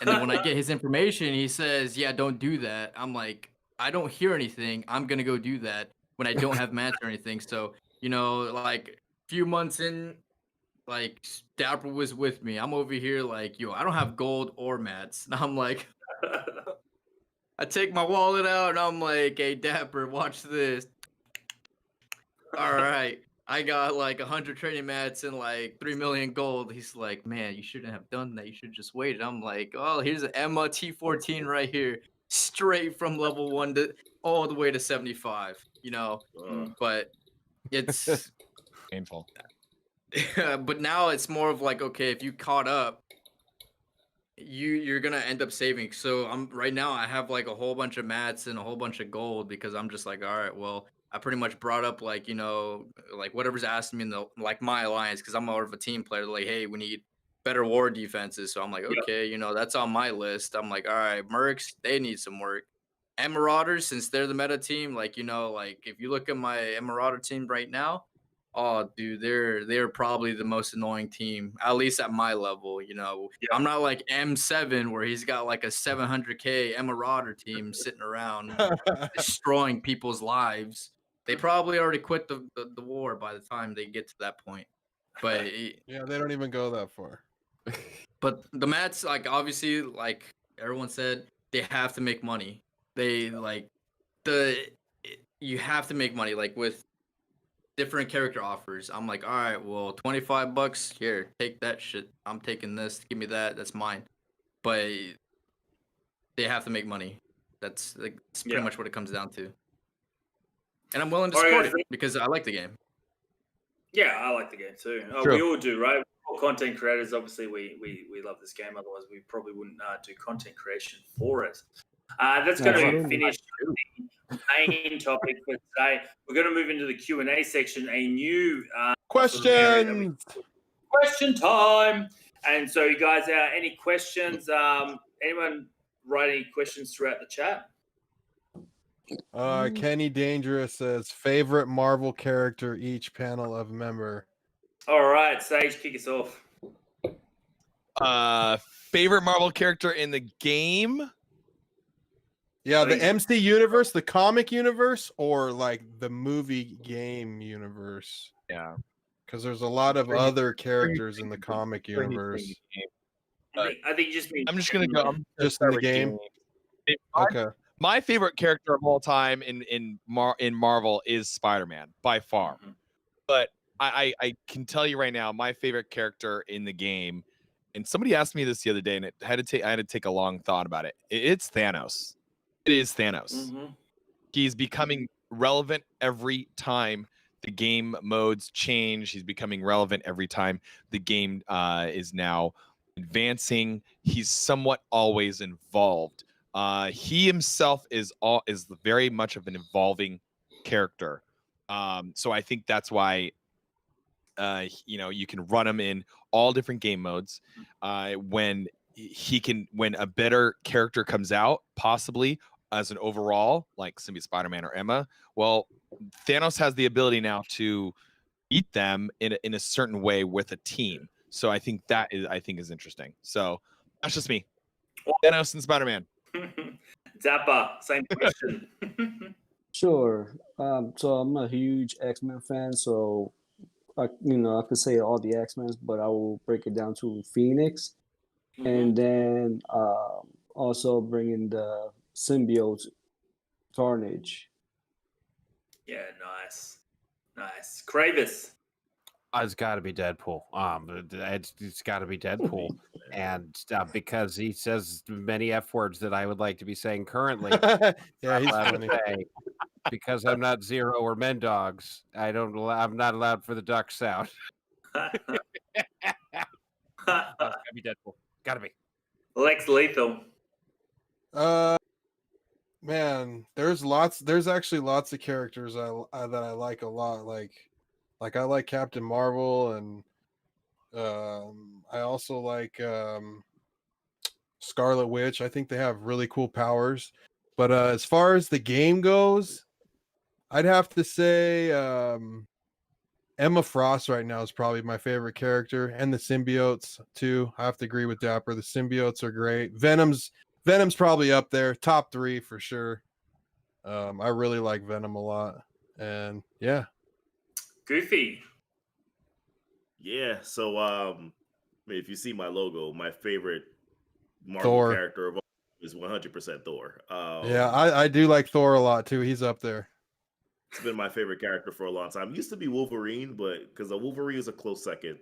And then when I get his information, he says, "Yeah, don't do that." I'm like, I don't hear anything. I'm gonna go do that when I don't have match or anything. So like a few months in, like Dapper was with me. I'm over here like, I don't have gold or mats. And I'm like, I take my wallet out and I'm like, "Hey, Dapper, watch this." All right. I got like 100 training mats and like 3 million gold. He's like, "Man, you shouldn't have done that. You should just waited." I'm like, "Oh, here's an Emma T14 right here, straight from level 1 to all the way to 75." But it's painful. but now it's more of like, okay, if you caught up, you're gonna end up saving. So I'm right now I have like a whole bunch of mats and a whole bunch of gold because I'm just like, all right, well, I pretty much brought up like like whatever's asking me in the like my alliance because I'm more of a team player. Like, hey, we need better war defenses. So I'm like, okay, that's on my list. I'm like, all right, Mercs, they need some work. And Marauders, since they're the meta team, like like if you look at my Marauder team right now, oh dude, they're probably the most annoying team, at least at my level. I'm not like M7 where he's got like a 700k Marauder team sitting around destroying people's lives. They probably already quit the war by the time they get to that point. But Yeah, they don't even go that far. but the mats, like obviously, like everyone said, they have to make money. They you have to make money. Like with different character offers, I'm like, all right, well, $25 here, take that shit. I'm taking this. Give me that. That's mine. But they have to make money. That's pretty much what it comes down to. and I'm willing to All right, support guys, it because I like the game. Yeah, I like the game too. True. We all do, right? We're all content creators, obviously, we love this game. Otherwise, we probably wouldn't do content creation for it. That's going to Absolutely. finish the main topic for today. We're going to move into the Q&A section, a new sort of area that we Questions. question time. And so, you guys, any questions? Anyone write any questions throughout the chat? Kenny Dangerous says favorite Marvel character each panel of member. All right, Sage, kick us off. Favorite Marvel character in the game? Yeah, the Please. MC universe, the comic universe, or like the movie game universe. Yeah. Because there's a lot of Sure, he's- other characters in the comic Sure, he's universe. saying the game. I think just means I'm just gonna go. I'm gonna Just in start the with game? Okay. My favorite character of all time in Marvel is Spider-Man by far. Mhm. But I can tell you right now, my favorite character in the game, and somebody asked me this the other day, and I had to take a long thought about it. It's Thanos. It is Thanos. Mhm. He's becoming relevant every time the game modes change. He's becoming relevant every time the game is now advancing. He's somewhat always involved. He himself is very much of an evolving character. So I think that's why you can run him in all different game modes. When a better character comes out, possibly as an overall, like Symbiote Spider-Man or Emma, well, Thanos has the ability now to beat them in a certain way with a team. So I think is interesting. So that's just me. Thanos and Spider-Man. Zappa, same question. Sure. So I'm a huge X-Men fan, so I could say all the X-Men, but I will break it down to Phoenix, and then also bring in the symbiote Carnage. Yeah, nice. Kravis. It's got to be Deadpool. It's got to be Deadpool, and because he says many F words that I would like to be saying currently. Yeah, he's allowed funny. to say, because I'm not Zero or Men Dogs. I'm not allowed for the duck sound. Gotta be Deadpool. Gotta be. Lex Lethal. Man, there's actually lots of characters that I like a lot. Like I like Captain Marvel, and I also like Scarlet Witch. I think they have really cool powers. But as far as the game goes, I'd have to say Emma Frost right now is probably my favorite character, and the symbiotes too. I have to agree with Dapper. The symbiotes are great. Venom's probably up there, top 3 for sure. I really like Venom a lot, and yeah. Goofy. Yeah. So if you see my logo, my favorite Marvel Thor. character of all is 100% Thor. Yeah, I do like Thor a lot too. He's up there. It's been my favorite character for a long time. Used to be Wolverine, but because a Wolverine is a close second,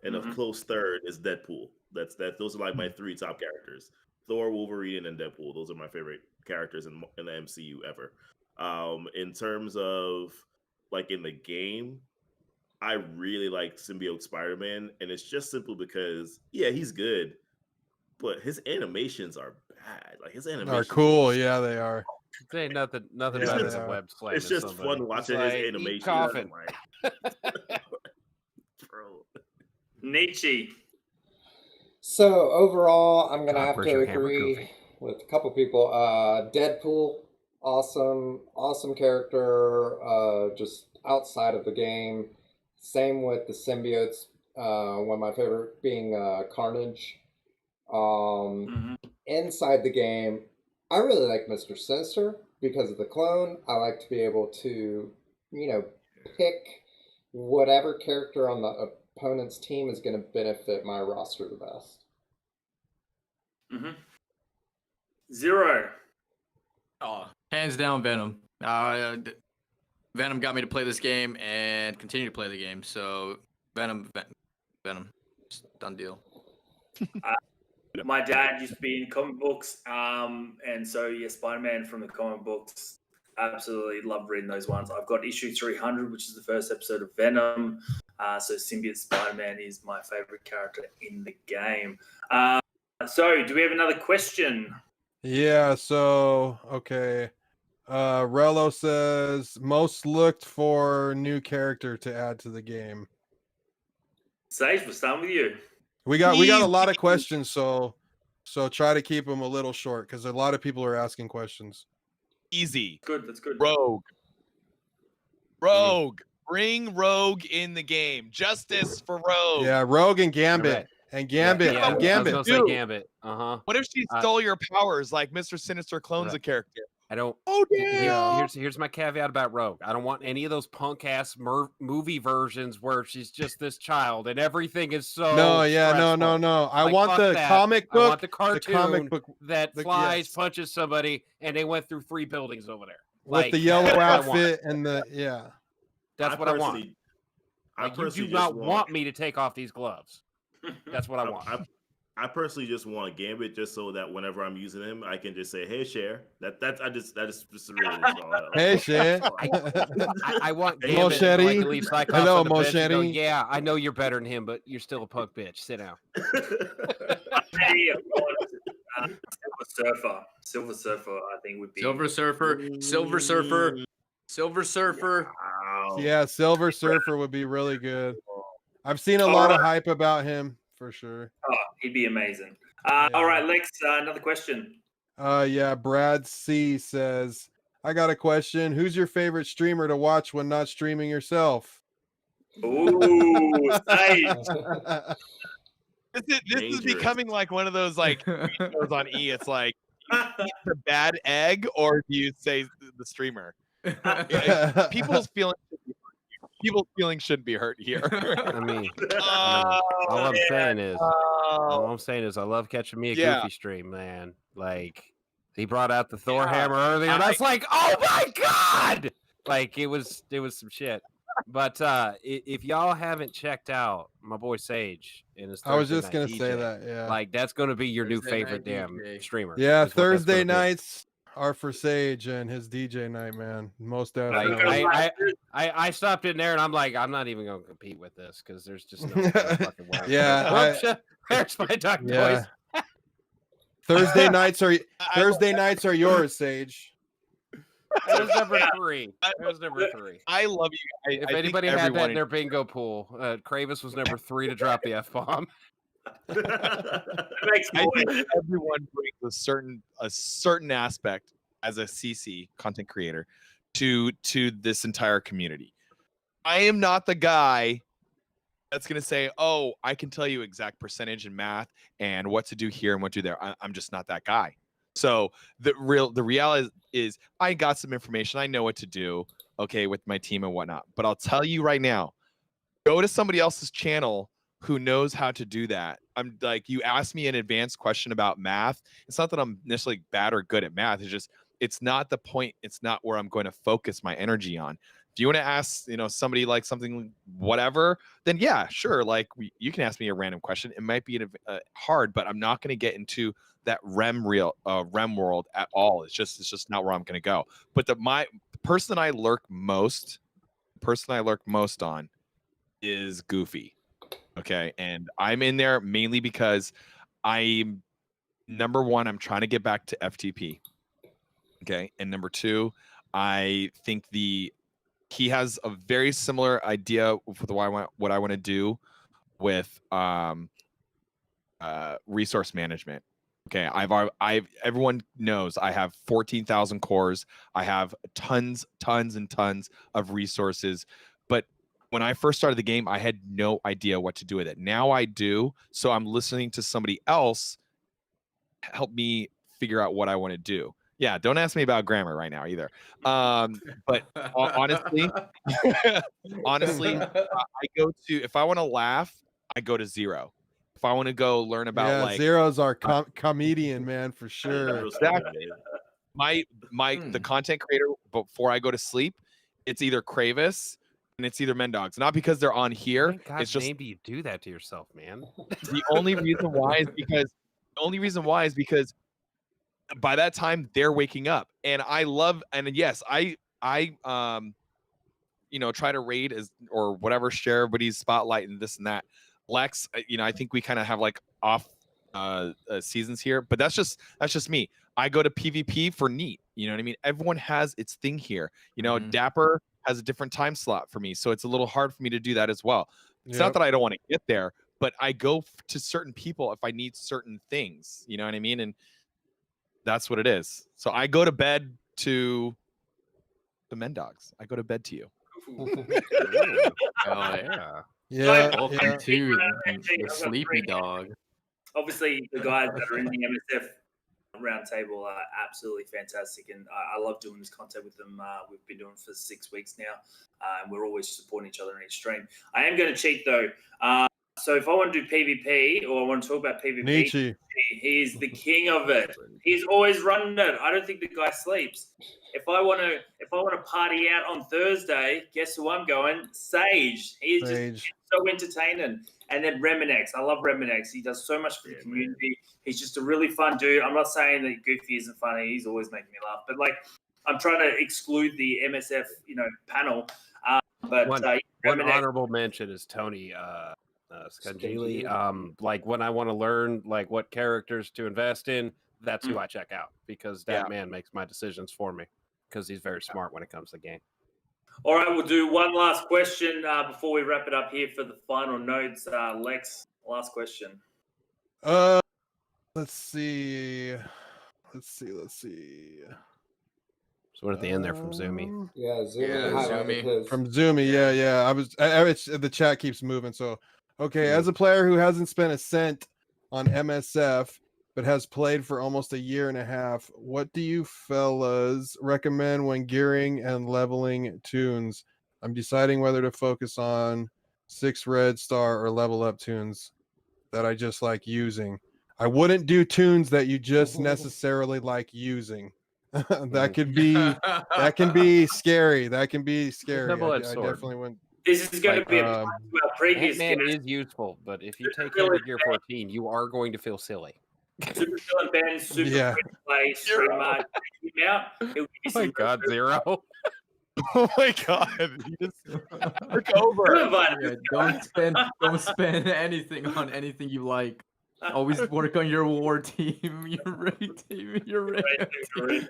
and a close third is Deadpool. Those are like my 3 top characters: Thor, Wolverine, and Deadpool. Those are my favorite characters in the MCU ever. In terms of like in the game, I really like Symbiote Spider-Man, and it's just simple because he's good, but his animations are bad. Like his animations Are cool. Yeah, they are. Say nothing Yeah, better they than are. web slamming It's just somebody. fun watching It's his like, animation. eat coffin. Bro. Nietzsche. So overall, I'm gonna God, have where's to your hammer, agree Goofy? with a couple people. Deadpool, awesome character. Just outside of the game. Same with the symbiotes. One of my favorite being Carnage. Inside the game, I really like Mr. Sinister because of the clone. I like to be able to, pick whatever character on the opponent's team is going to benefit my roster the best. Zero. Oh, hands down, Venom. Venom got me to play this game and continue to play the game. So Venom, just done deal. My dad used to be in comic books, and so Spider-Man from the comic books absolutely love reading those ones. I've got issue 300, which is the first episode of Venom. So Symbiote Spider-Man is my favorite character in the game. So do we have another question? Yeah, so okay. Rello says most looked for new character to add to the game. Sage, we'll start with you. We got a lot of questions, so try to keep them a little short because a lot of people are asking questions. Easy. Good, that's good. Rogue. Rogue. Bring Rogue in the game. Justice for Rogue. Yeah, Rogue and Gambit. Right. And Gambit. Yeah, and I was Gambit. gonna say Dude. Gambit. What if she stole your powers like Mr. Sinister clones Right. a character? I don't. Oh damn! Here's my caveat about Rogue. I don't want any of those punk ass movie versions where she's just this child and everything is so. No, yeah, stressful. no. I Like, want fuck the that. comic I book. want the cartoon comic book that the- flies, yes. punches somebody, and they went through 3 buildings over there. with Like, the yellow that's what I want. outfit and the yeah. That's what I want. I Like, you personally do just not want me to take off these gloves. That's what I want. I personally just want Gambit just so that whenever I'm using him, I can just say, "Hey, Cher." That is just really just all I- Hey, Cher. I want Hey, Gambit to, like, Moschetti. to leave Cyclops Hello, on the bench and go, Moschetti. yeah, I know you're better than him, but you're still a punk bitch. Sit down. Hey, Silver Surfer. Silver Surfer, I think would be Silver Surfer, Silver Surfer, Silver Surfer. Wow. Yeah, Silver Surfer would be really good. I've seen a lot of hype about him for sure. Oh, he'd be amazing. All right, Lex, another question. Yeah, Brad C says, I got a question. Who's your favorite streamer to watch when not streaming yourself? Ooh, Sage. This is Dangerous. becoming like one of those like shows on E. It's like the bad egg, or do you say the streamer? People's feelings shouldn't be hurt here. I mean, all I'm saying is, I love catching me a Yeah. goofy stream, man. Like, he brought out the Thor hammer earlier, and I was like, oh my god! Like, it was some shit. But if y'all haven't checked out my boy Sage and his I was Thursday just gonna night say DJ, that, yeah. like, that's gonna be your new Thursday night favorite damn DJ. streamer. Yeah, is what that's gonna Thursday be. nights are for Sage and his DJ night, man. Most Like, definitely. I stopped in there and I'm like, I'm not even gonna compete with this because there's just no fucking way. Yeah, Where's my duck yeah. toys? Thursday nights are yours, Sage. That was number 3. That was number 3. I love you guys. If I think anybody had that everyone in their bingo pool, Kravis was number 3 to drop the F-bomb. Makes I noise. think everyone brings a certain aspect as a CC content creator to this entire community. I am not the guy that's gonna say, "Oh, I can tell you exact percentage in math and what to do here and what to do there." I'm just not that guy. So the reality is I got some information. I know what to do, okay, with my team and whatnot. But I'll tell you right now, go to somebody else's channel who knows how to do that. I'm like, you asked me an advanced question about math. It's not that I'm necessarily bad or good at math. It's just, it's not the point. It's not where I'm going to focus my energy on. If you want to ask, somebody like something, whatever, then yeah, sure. Like you can ask me a random question. It might be hard, but I'm not going to get into that REM world at all. It's just not where I'm going to go. But the person I lurk most on is Goofy. Okay. And I'm in there mainly because number one, I'm trying to get back to FTP. Okay. And number 2, I think he has a very similar idea for what I want to do with resource management. Okay, everyone knows I have 14,000 cores. I have tons and tons of resources. But when I first started the game, I had no idea what to do with it. Now I do. So I'm listening to somebody else help me figure out what I want to do. Yeah, don't ask me about grammar right now either. But honestly, I go to, if I want to laugh, I go to Zero. If I want to go learn about Zero's our comedian, man, for sure. Exactly. The content creator before I go to sleep, it's either Kravis and it's either Mendogs. Not because they're on here. Thank God, it's just maybe you do that to yourself, man. the only reason why is because by that time they're waking up. And I love, and yes, I try to raid as or whatever, share everybody's spotlight and this and that. Lex, I think we kind of have like off seasons here, but that's just me. I go to PvP for neat. You know what I mean? Everyone has its thing here. Dapper has a different time slot for me, so it's a little hard for me to do that as well. It's not that I don't want to get there, but I go to certain people if I need certain things. You know what I mean? And that's what it is. So I go to bed to the Men Dogs. I go to bed to you. Oh yeah. Yeah, Welcome yeah. to the sleepy dog. Obviously, the guys that are in the MSF roundtable are absolutely fantastic, and I love doing this content with them. We've been doing it for 6 weeks now, and we're always supporting each other in each stream. I am going to cheat though. So if I want to do PvP or I want to talk about PvP, Nietzsche. he's the king of it. He's always running it. I don't think the guy sleeps. If I want to party out on Thursday, guess who I'm going? Sage. He's just so entertaining. And then Reminex. I love Reminex. He does so much for the community. He's just a really fun dude. I'm not saying that Goofy isn't funny. He's always making me laugh. But like, I'm trying to exclude the MSF, panel. But one Reminex, honorable mention is Tony Scangili. Like when I want to learn like what characters to invest in, that's who I check out because that man makes my decisions for me because he's very smart when it comes to the game. All right, we'll do one last question before we wrap it up here for the final notes. Lex, last question. Let's see. So what at the end there from Zoomy? Yeah, Zoomy. From Zoomy, yeah. The chat keeps moving. So, okay, as a player who hasn't spent a cent on MSF but has played for almost a year and a half, what do you fellas recommend when gearing and leveling tunes? I'm deciding whether to focus on 6 red star or level up tunes that I just like using. I wouldn't do tunes that you just necessarily like using. that can be scary. That can be scary. I definitely wouldn't. This is going to be a previous Ant-Man guest. is useful, but if you take Hero Gear 14, you are going to feel silly. Super Villain Ben, super play streamer. Check him out. He'll give you Oh my God, Zero. Oh my God! You just took over. Yeah, don't spend anything on anything you like. Always work on your war team, your raid team, your raid team.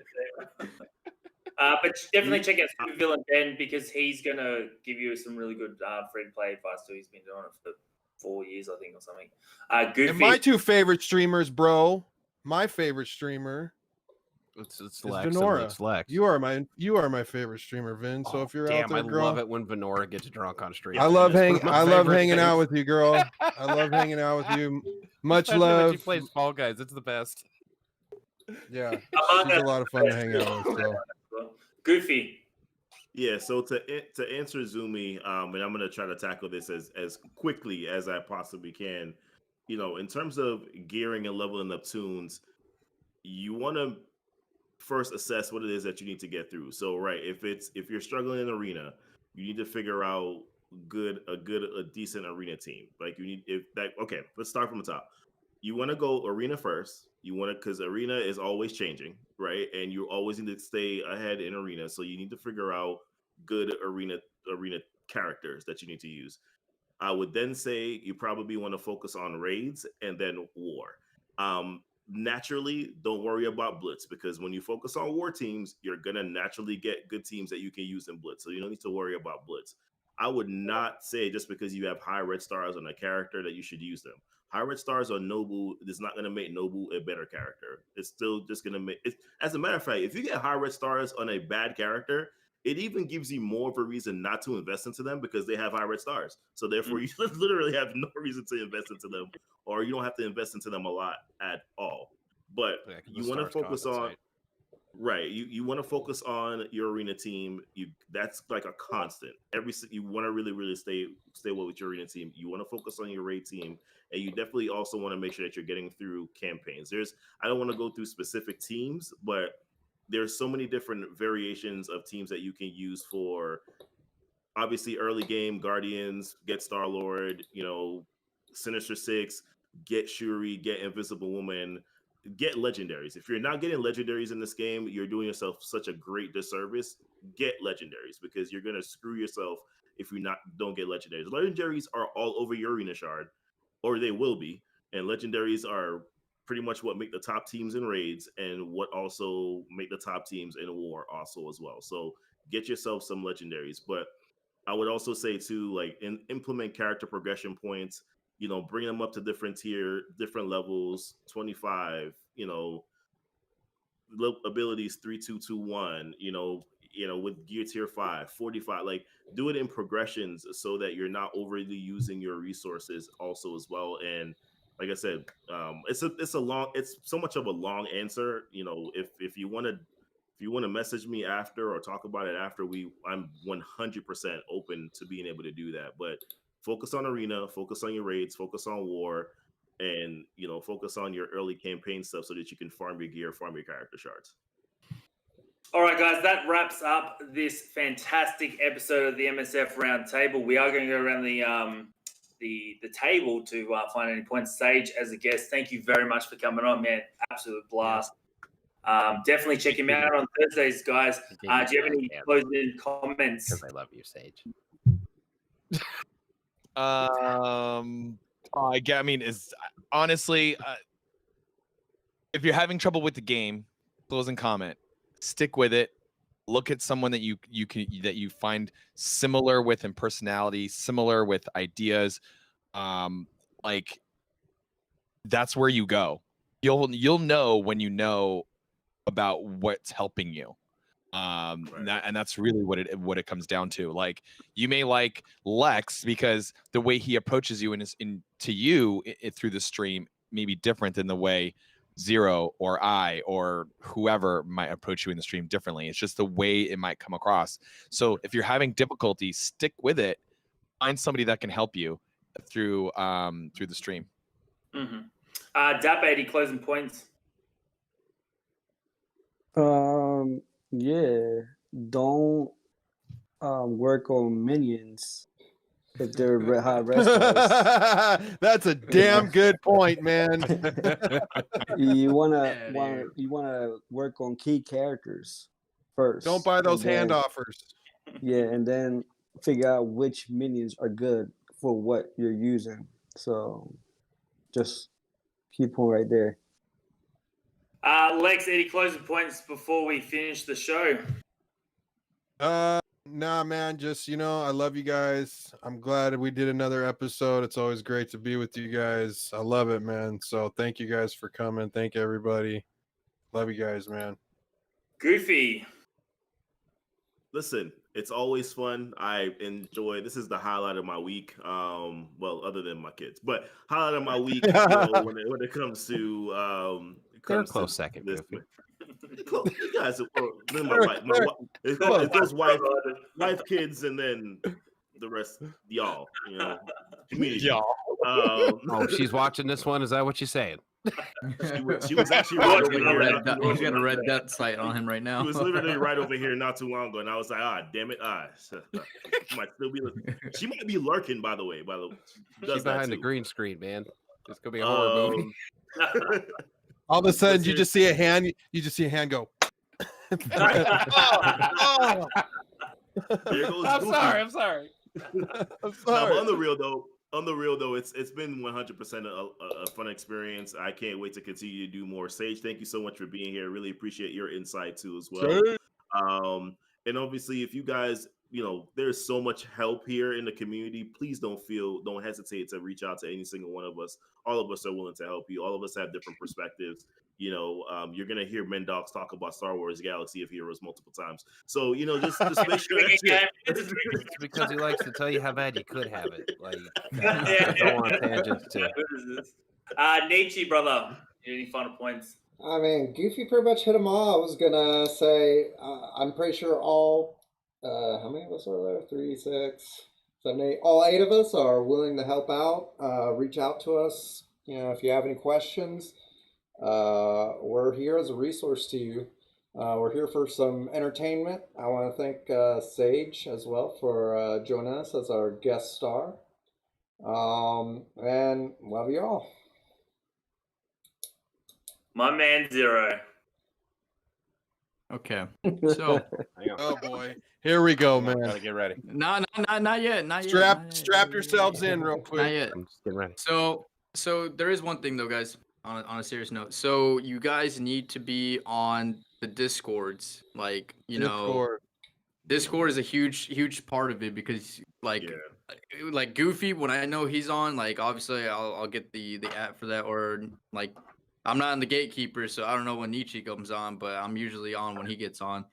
But definitely check out Super Villain Ben because he's gonna give you some really good free play advice too. He's been doing it for 4 years, I think, or something. Goofy. And my 2 favorite streamers, bro. My favorite streamer. It's is Lex. Venora. It's Lex. You are my favorite streamer, Vin. So if you're out there, girl, I love it when Venora gets drunk on stream. I love hanging out with you, girl. I love hanging out with you. Much Especially love. when she plays Fall Guys. It's the best. Yeah, she's a lot of fun to hang out with. So. Goofy. Yeah, so to answer Zoomy, and I'm gonna try to tackle this as quickly as I possibly can. In terms of gearing and leveling up tunes, you want to first assess what it is that you need to get through. So, right, if you're struggling in arena, you need to figure out a decent arena team. Like okay, let's start from the top. You want to go arena first. You want to, because arena is always changing, right? And you always need to stay ahead in arena. So you need to figure out good arena characters that you need to use. I would then say you probably want to focus on raids and then war. Naturally, don't worry about blitz because when you focus on war teams, you're gonna naturally get good teams that you can use in blitz. So you don't need to worry about blitz. I would not say just because you have high red stars on a character that you should use them. High red stars on Nobu is not going to make Nobu a better character. It's still just going to make it. As a matter of fact, if you get high red stars on a bad character, it even gives you more of a reason not to invest into them because they have high red stars. So therefore, you literally have no reason to invest into them, or you don't have to invest into them a lot at all. But you want to focus on. Right, you want to focus on your arena team. That's like a constant. You want to really stay well with your arena team. You want to focus on your raid team, and you definitely also want to make sure that you're getting through campaigns. I don't want to go through specific teams, but there's so many different variations of teams that you can use for. Obviously, early game Guardians, get Star-Lord, Sinister Six, get Shuri, get Invisible Woman. get legendaries. If you're not getting legendaries in this game, you're doing yourself such a great disservice. Get legendaries because you're gonna screw yourself if you don't get legendaries. Legendaries are all over your arena shard, or they will be, and legendaries are pretty much what make the top teams in raids and what also make the top teams in war also as well. So get yourself some legendaries. But I would also say too, like implement character progression points. Bring them up to different different levels, 25. Abilities 3, 2, 2, 1. With gear tier 5, 45. Like do it in progressions so that you're not overly using your resources also as well. And like I said, it's so much of a long answer. If you want to message me after or talk about it after, I'm 100% open to being able to do that. But focus on arena, focus on your raids, focus on war, and focus on your early campaign stuff so that you can farm your gear, farm your character shards. All right, guys, that wraps up this fantastic episode of the MSF Roundtable. We are going to go around the table to find any points. Sage, as a guest, thank you very much for coming on, man. Absolute blast. Definitely check him out on Thursdays, guys. Do you have any closing comments? Because I love you, Sage. I mean, is honestly, if you're having trouble with the game, closing comment, stick with it. Look at someone that you find similar with in personality, similar with ideas. Like that's where you go. You'll know when you know about what's helping you. And that's really what it comes down to. Like you may like Lex because the way he approaches you to you through the stream may be different than the way Zero or I or whoever might approach you in the stream differently. It's just the way it might come across. So if you're having difficulty, stick with it. Find somebody that can help you through the stream. Mm-hmm. Dap 80 closing points. Yeah, don't work on minions if they're high rest dice. That's a damn good point, man. you wanna work on key characters first. Don't buy those hand offers. Yeah, and then figure out which minions are good for what you're using. So just key point right there. Lex, any closing points before we finish the show? Nah, man, just I love you guys. I'm glad we did another episode. It's always great to be with you guys. I love it, man. So thank you guys for coming. Thank everybody. Love you guys, man. Goofy. Listen, it's always fun. I enjoy. This is the highlight of my week. Well, other than my kids, but highlight of my week. When it comes to they're a close second. Goofy. You guys, then my wife. It goes wife, kids, and then the rest, y'all. Community. Y'all. Oh, she's watching this one. Is that what you're saying? She was actually right over here. He's got a red dot sight on him right now. He was literally right over here not too long ago, and I was like, damn it, might still be. She might be lurking, by the way. She's behind the green screen, man. It's gonna be a horror movie. All of a sudden, you just see a hand. You just see a hand go. Oh. I'm sorry. But on the real though, it's been 100% a fun experience. I can't wait to continue to do more. Sage, thank you so much for being here. Really appreciate your insight too as well. Sure. And obviously, if you guys, there's so much help here in the community. Please don't hesitate to reach out to any single one of us. All of us are willing to help you. All of us have different perspectives. You're gonna hear Mendox talk about Star Wars Galaxy of Heroes multiple times. So just make sure it's because he likes to tell you how bad you could have it. Like go on tangents too. Nietzsche, brother, any final points? I mean, Goofy pretty much hit them all. I was gonna say I'm pretty sure all how many of us are there? 3, 6, 7, 8. All 8 of us are willing to help out. Reach out to us. If you have any questions. We're here as a resource to you. We're here for some entertainment. I want to thank Sage as well for joining us as our guest star. And love you all. My man Zero. Okay. So Hang on. Oh boy, here we go, Hang on, man. gotta get ready. not yet. Not Strap yet. strap yourselves in real Not quick. yet. I'm just getting ready. So there is one thing though, guys. On a serious note, so you guys need to be on the Discords. Like Discord. Discord is a huge part of it because like Goofy, when I know he's on, like obviously I'll get the app for that, or like I'm not in the gatekeeper, so I don't know when Nietzsche comes on, but I'm usually on when he gets on.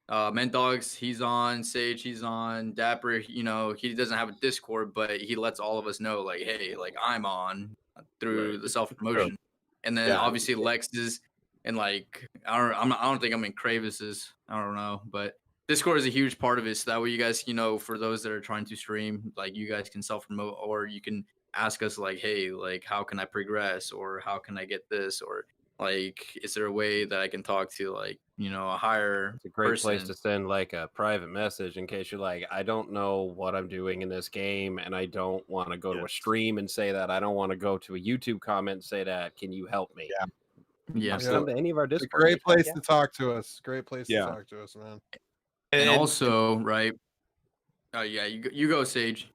Mendogs, he's on. Sage, he's on. Dapper, he doesn't have a Discord, but he lets all of us know, like, hey, like I'm on through the self promotion. And then obviously Lex's and like I don't think I'm in Kravis's. I don't know, but Discord is a huge part of it. So that way you guys, for those that are trying to stream, like you guys can self promote, or you can ask us like, hey, like how can I progress, or how can I get this, or like is there a way that I can talk to like a higher It's a great person? place to send like a private message in case you're like, I don't know what I'm doing in this game, and I don't want to go to a stream and say that. I don't want to go to a YouTube comment and say that. Can you help me? Yeah. Come to any of our It's a Discord. great place to talk to us. Great place to talk to us, man. And also, right? Oh yeah, you go, Sage.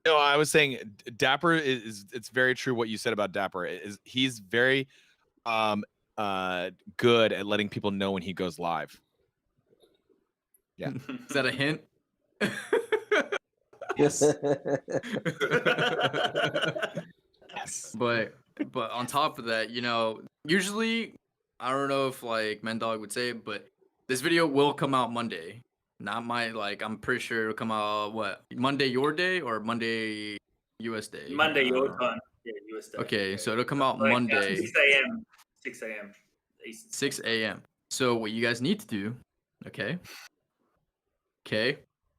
No, I was saying Dapper it's very true what you said about Dapper. He's very good at letting people know when he goes live. Yeah. Is that a hint? Yes. Yes. But on top of that, usually I don't know if like Mendog would say it, but this video will come out Monday. Not I'm pretty sure it'll come out Monday your day or Monday US day? Monday your time. Yeah, US day. Okay, so it'll come out Like, Monday. 6 a.m. 6 a.m. Eastern. 6 a.m. So what you guys need to do, okay?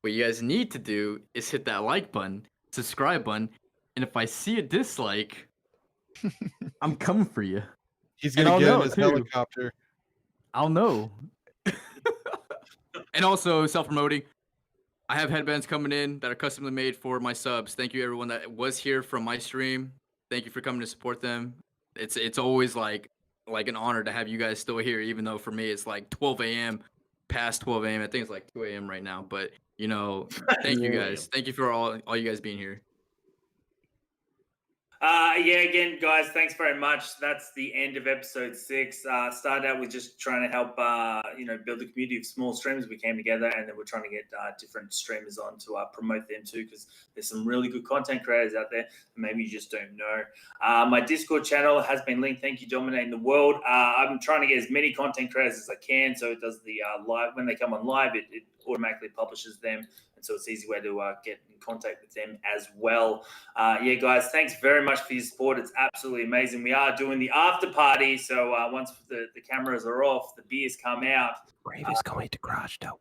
What you guys need to do is hit that like button, subscribe button, and if I see a dislike, I'm coming for you. He's gonna get in his helicopter. I'll know. And also self-promoting. I have headbands coming in that are customly made for my subs. Thank you everyone that was here from my stream. Thank you for coming to support them. It's always like an honor to have you guys still here, even though for me it's like 12 a.m. past 12 a.m. I think it's like 2 a.m. right now. But thank you guys. Thank you for all you guys being here. Yeah, again, guys, thanks very much. That's the end of episode 6. Started out with just trying to help, build a community of small streamers. We came together, and then we're trying to get different streamers on to promote them too, because there's some really good content creators out there. Maybe you just don't know. My Discord channel has been linked. Thank you, Dominating the World. I'm trying to get as many content creators as I can, so it does the live when they come on live. It automatically publishes them. And so it's an easy way to get in contact with them as well. Yeah, guys, thanks very much for your support. It's absolutely amazing. We are doing the after party. So once the cameras are off, the beers come out. Brave is going to garage dope.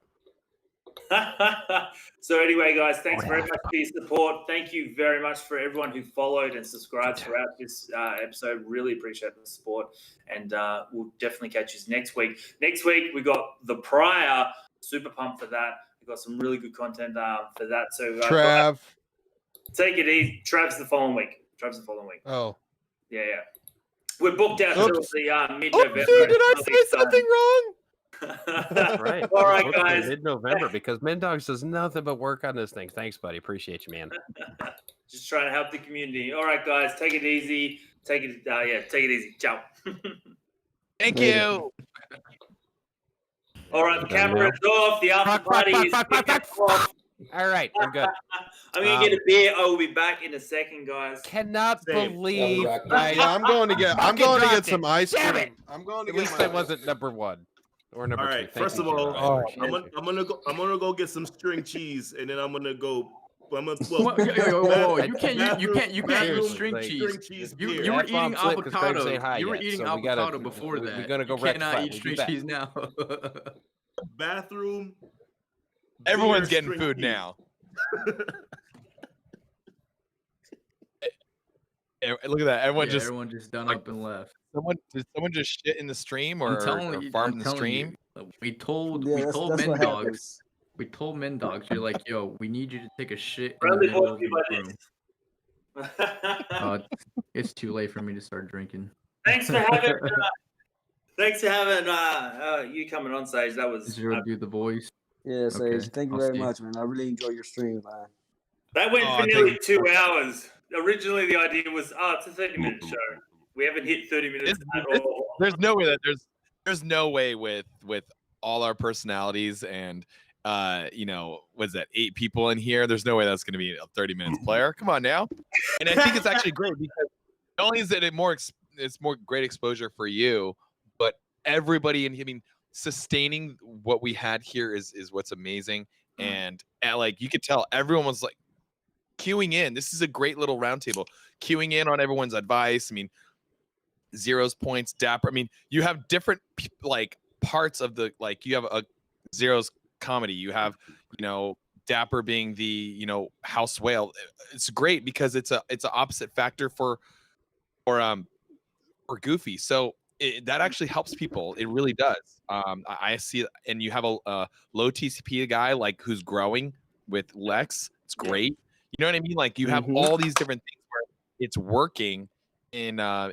So anyway, guys, thanks very much for your support. Thank you very much for everyone who followed and subscribed throughout this episode. Really appreciate the support. And we'll definitely catch you next week. Next week, we got The Prior. Super pumped for that. Got some really good content for that. So Trav, take it easy. Trav's the following week. Oh, yeah. We're booked out till the mid-November. Did I say something wrong? That's right. All right, guys. Mid-November, because Mendogs does nothing but work on this thing. Thanks, buddy. Appreciate you, man. Just trying to help the community. All right, guys. Take it easy. Take it easy. Ciao. Thank you. All right, the camera is off. The after party is off. All right, I'm good. I'm gonna get a beer. I will be back in a second, guys. Cannot believe. I'm going to get some ice cream. I'm going to At get least my I wasn't number 1 or number 2. All right. Thank First you, of all, Jerome. I'm gonna go get some string cheese, and then I'm gonna go. Whoa, you can't eat string cheese. You were eating avocado. You were eating avocado before that. We're gonna go you cannot eat string cheese now. Bathroom. Everyone's beer, getting string food cheese. now. Look at that. Everyone just done up and left. Did someone just shit in the stream or I'm farm in the telling stream? We told that's Men what Dogs. happens. We told Men Dogs. You're like, yo, we need you to take a shit in the Friendly middle voice of the people like room. It's too late for me to start drinking. Thanks for having Thanks for having you coming on stage. That was Zero do the voice. Yeah, Sage. Okay, Thank you I'll very see. much, man. I really enjoy your stream, man. that went Oh, for thank nearly you. 2 hours. Originally, the idea was, it's a 30-minute show. We haven't hit 30 minutes at all. There's no way that there's no way with all our personalities and what's that, 8 people in here, there's no way that's going to be a 30 minutes player. Come on now. And I think it's actually great because not only is it it's more great exposure for you, but everybody in, I mean, sustaining what we had here is what's amazing. And like you could tell everyone was like queuing in. This is a great little roundtable, queuing in on everyone's advice. I mean, Zero's points, Dapper. I mean, you have different like parts of the, like you have a Zero's comedy. You have, Dapper being the, house whale. It's great because it's an opposite factor for Goofy. So that actually helps people. It really does. I see, and you have a low TCP guy like who's growing with Lex. It's great. You know what I mean? Like you have all these different things where it's working in a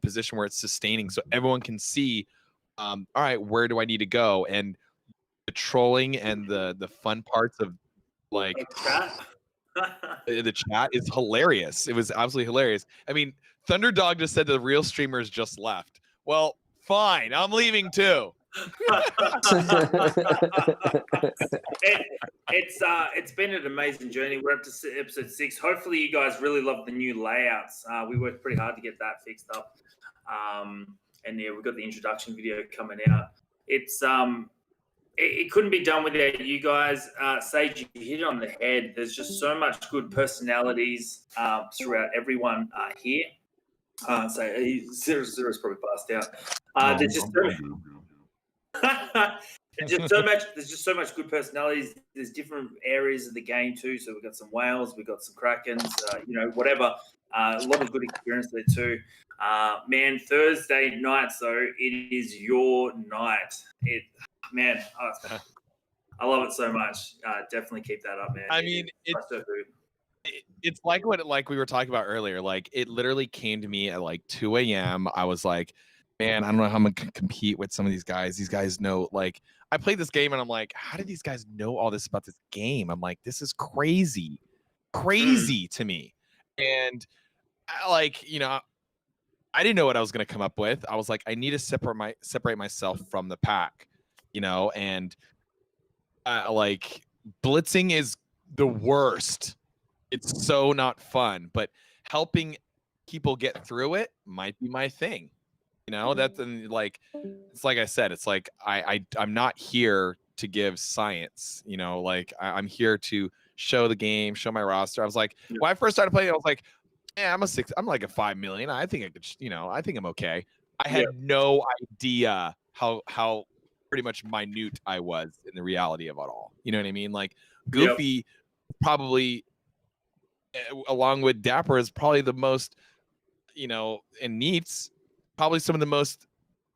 position where it's sustaining, so everyone can see. All right, where do I need to go? And the trolling and the fun parts of like the chat is hilarious. It was absolutely hilarious. I mean, Thunderdog just said the real streamers just left. Well, fine, I'm leaving too. It's been an amazing journey. We're up to episode 6. Hopefully, you guys really love the new layouts. We worked pretty hard to get that fixed up, and yeah, we've got the introduction video coming out. It's it couldn't be done without you guys. Sage, you hit it on the head. There's just so much good personalities throughout everyone here. Zero's probably passed out. There's just there's just so much good personalities. There's different areas of the game too. So we've got some whales, we've got some krakens, whatever. A lot of good experience there too. Man, Thursday nights though, it is your night. I love it so much. Definitely keep that up, man. I mean, it's like like we were talking about earlier. Like it literally came to me at like 2 a.m. I was like, man, I don't know how I'm gonna compete with some of these guys. These guys know, like, I played this game and I'm like, how did these guys know all this about this game? I'm like, this is crazy to me. And I didn't know what I was gonna come up with. I was like, I need to separate myself from the pack, and like blitzing is the worst. It's so not fun, but helping people get through it might be my thing. That's like, it's like I said, it's like I'm not here to give science, like I'm here to show the game, show my roster. I was like, when I first started playing, I was like, yeah, I'm like a 5 million. I think I could, I think I'm okay. I had no idea how pretty much minute I was in the reality of it all. You know what I mean? Like Goofy probably, along with Dapper, is probably the most, and Neats, probably some of the most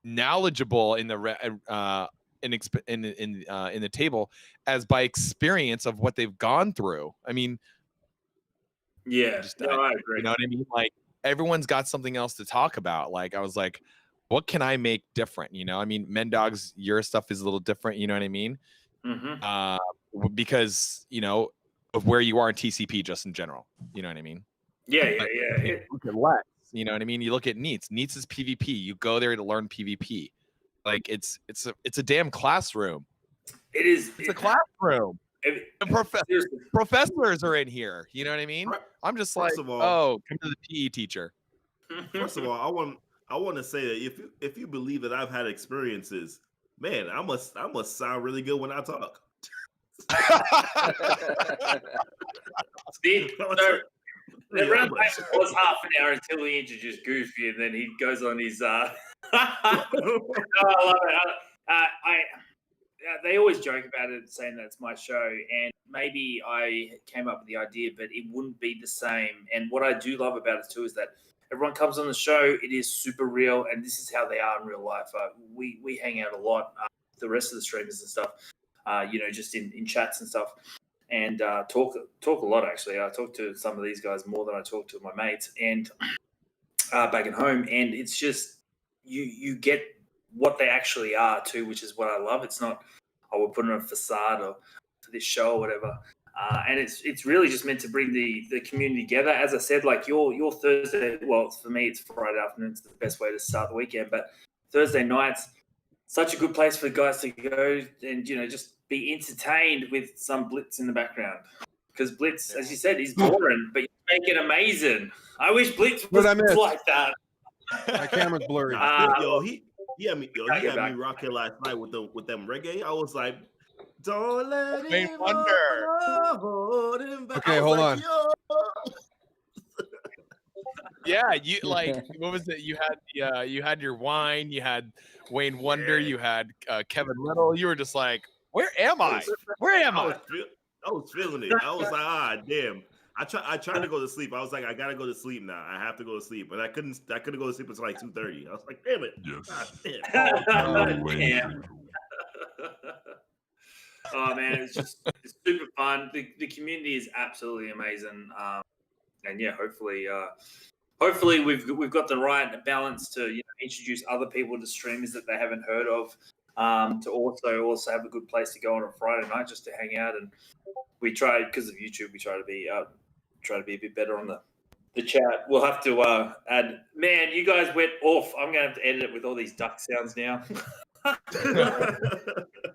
knowledgeable in the in the table, as by experience of what they've gone through. I mean, I agree. You know what I mean? Like everyone's got something else to talk about. Like I was like, what can I make different? I mean, Mendog's, your stuff is a little different. You know what I mean? Because of where you are in TCP, just in general. You know what I mean? Yeah. Look at Lex. You know what I mean? You look at Neats. Neats is PvP. You go there to learn PvP. Like it's a damn classroom. It is. It's a classroom. Professors are in here. You know what I mean? I'm just like, come to the PE teacher. First of all, I want to say that if you believe that I've had experiences, man, I must sound really good when I talk. See, so the run was half an hour until we introduced Goofy, and then he goes on his. I love it. They always joke about it, saying that it's my show, and maybe I came up with the idea, but it wouldn't be the same. And what I do love about it too is that everyone comes on the show. It is super real, and this is how they are in real life. We hang out a lot. The rest of the streamers and stuff, just in chats and stuff, and talk a lot. Actually, I talk to some of these guys more than I talk to my mates, and back at home. And it's just you get what they actually are too, which is what I love. It's not, oh, we're putting on a facade or for this show or whatever. And it's really just meant to bring the community together. As I said, like your Thursday, well, for me it's Friday afternoon. It's the best way to start the weekend. But Thursday nights, such a good place for guys to go and just be entertained with some Blitz in the background. Because Blitz, as you said, is boring, but you make it amazing. I wish Blitz was like that. My camera's blurry. He had me rocking last night with them reggae. I was like, don't let Wayne it Wonder. hold him back. Okay, hold on. Yeah, you like what was it? You had your wine, you had Wayne Wonder, you had Kevin Little. You were just like, where am I? Where am I? I was feeling it. I was like, damn. I tried to go to sleep. I was like, I gotta go to sleep now. I have to go to sleep, but I couldn't go to sleep until like 2:30. I was like, damn it. Yes. Damn. Oh man, it's super fun. The community is absolutely amazing. And yeah, hopefully we've got the right balance to introduce other people to streamers that they haven't heard of. To also have a good place to go on a Friday night just to hang out. And we try, because of YouTube, we try to be a bit better on the chat. We'll have to add. Man, you guys went off. I'm gonna have to edit it with all these duck sounds now.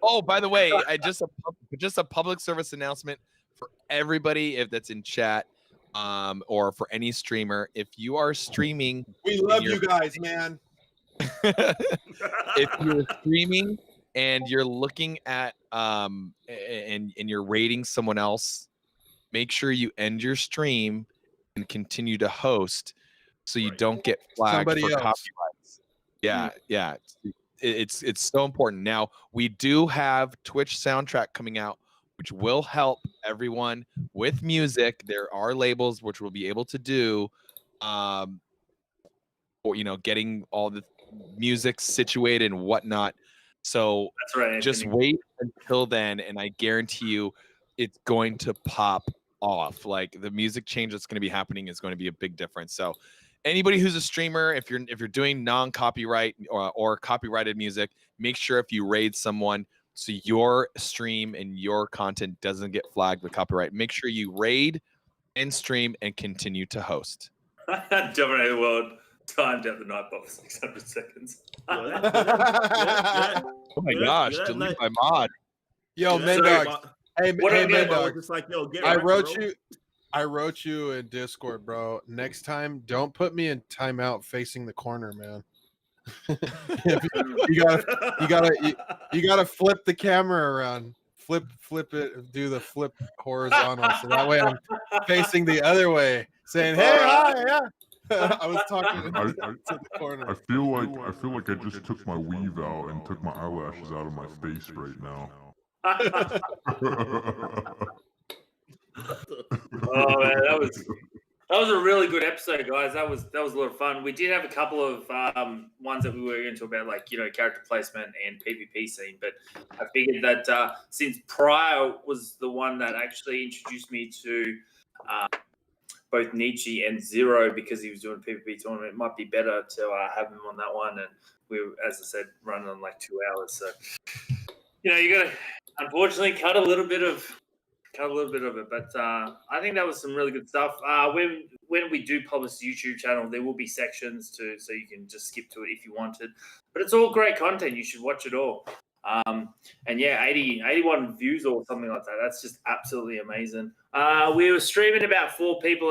Oh, by the way, just a public service announcement for everybody if that's in chat, or for any streamer. If you are streaming, we love you guys, man. If you're streaming and you're looking at and you're rating someone else, make sure you end your stream and continue to host so you don't get flagged for copyrights. Yeah. It's so important. Now, we do have Twitch soundtrack coming out, which will help everyone with music. There are labels which will be able to do or getting all the music situated and whatnot. So that's right, just wait until then, and I guarantee you it's going to pop off. Like the music change that's going to be happening is going to be a big difference. So anybody who's a streamer, if you're doing non-copyright or copyrighted music, make sure if you raid someone so your stream and your content doesn't get flagged with copyright, make sure you raid and stream and continue to host. Dominate the world. Timed out the night for 600 seconds. Oh my gosh, delete my mod. Yo, Mendog. Hey, Mendog. Just like, yo, get I right, wrote you in Discord, bro. Next time, don't put me in timeout facing the corner, man. you gotta flip the camera around. Flip it, do the flip horizontal. So that way I'm facing the other way, saying, hey, hi, yeah. I was talking to the corner. I feel like I just took my weave out and took my eyelashes out of my face right now. Oh man, that was a really good episode, guys. That was a lot of fun. We did have a couple of ones that we were going to talk about, like character placement and PvP scene. But I figured that since Pryor was the one that actually introduced me to both Nietzsche and Zero, because he was doing a PvP tournament, it might be better to have him on that one. And we were, as I said, running on like 2 hours. So you got to unfortunately cut a little bit of it, but I think that was some really good stuff. When we do publish the YouTube channel, there will be sections so you can just skip to it if you wanted. But it's all great content. You should watch it all. And yeah, 81 views or something like that. That's just absolutely amazing. We were streaming about 4 people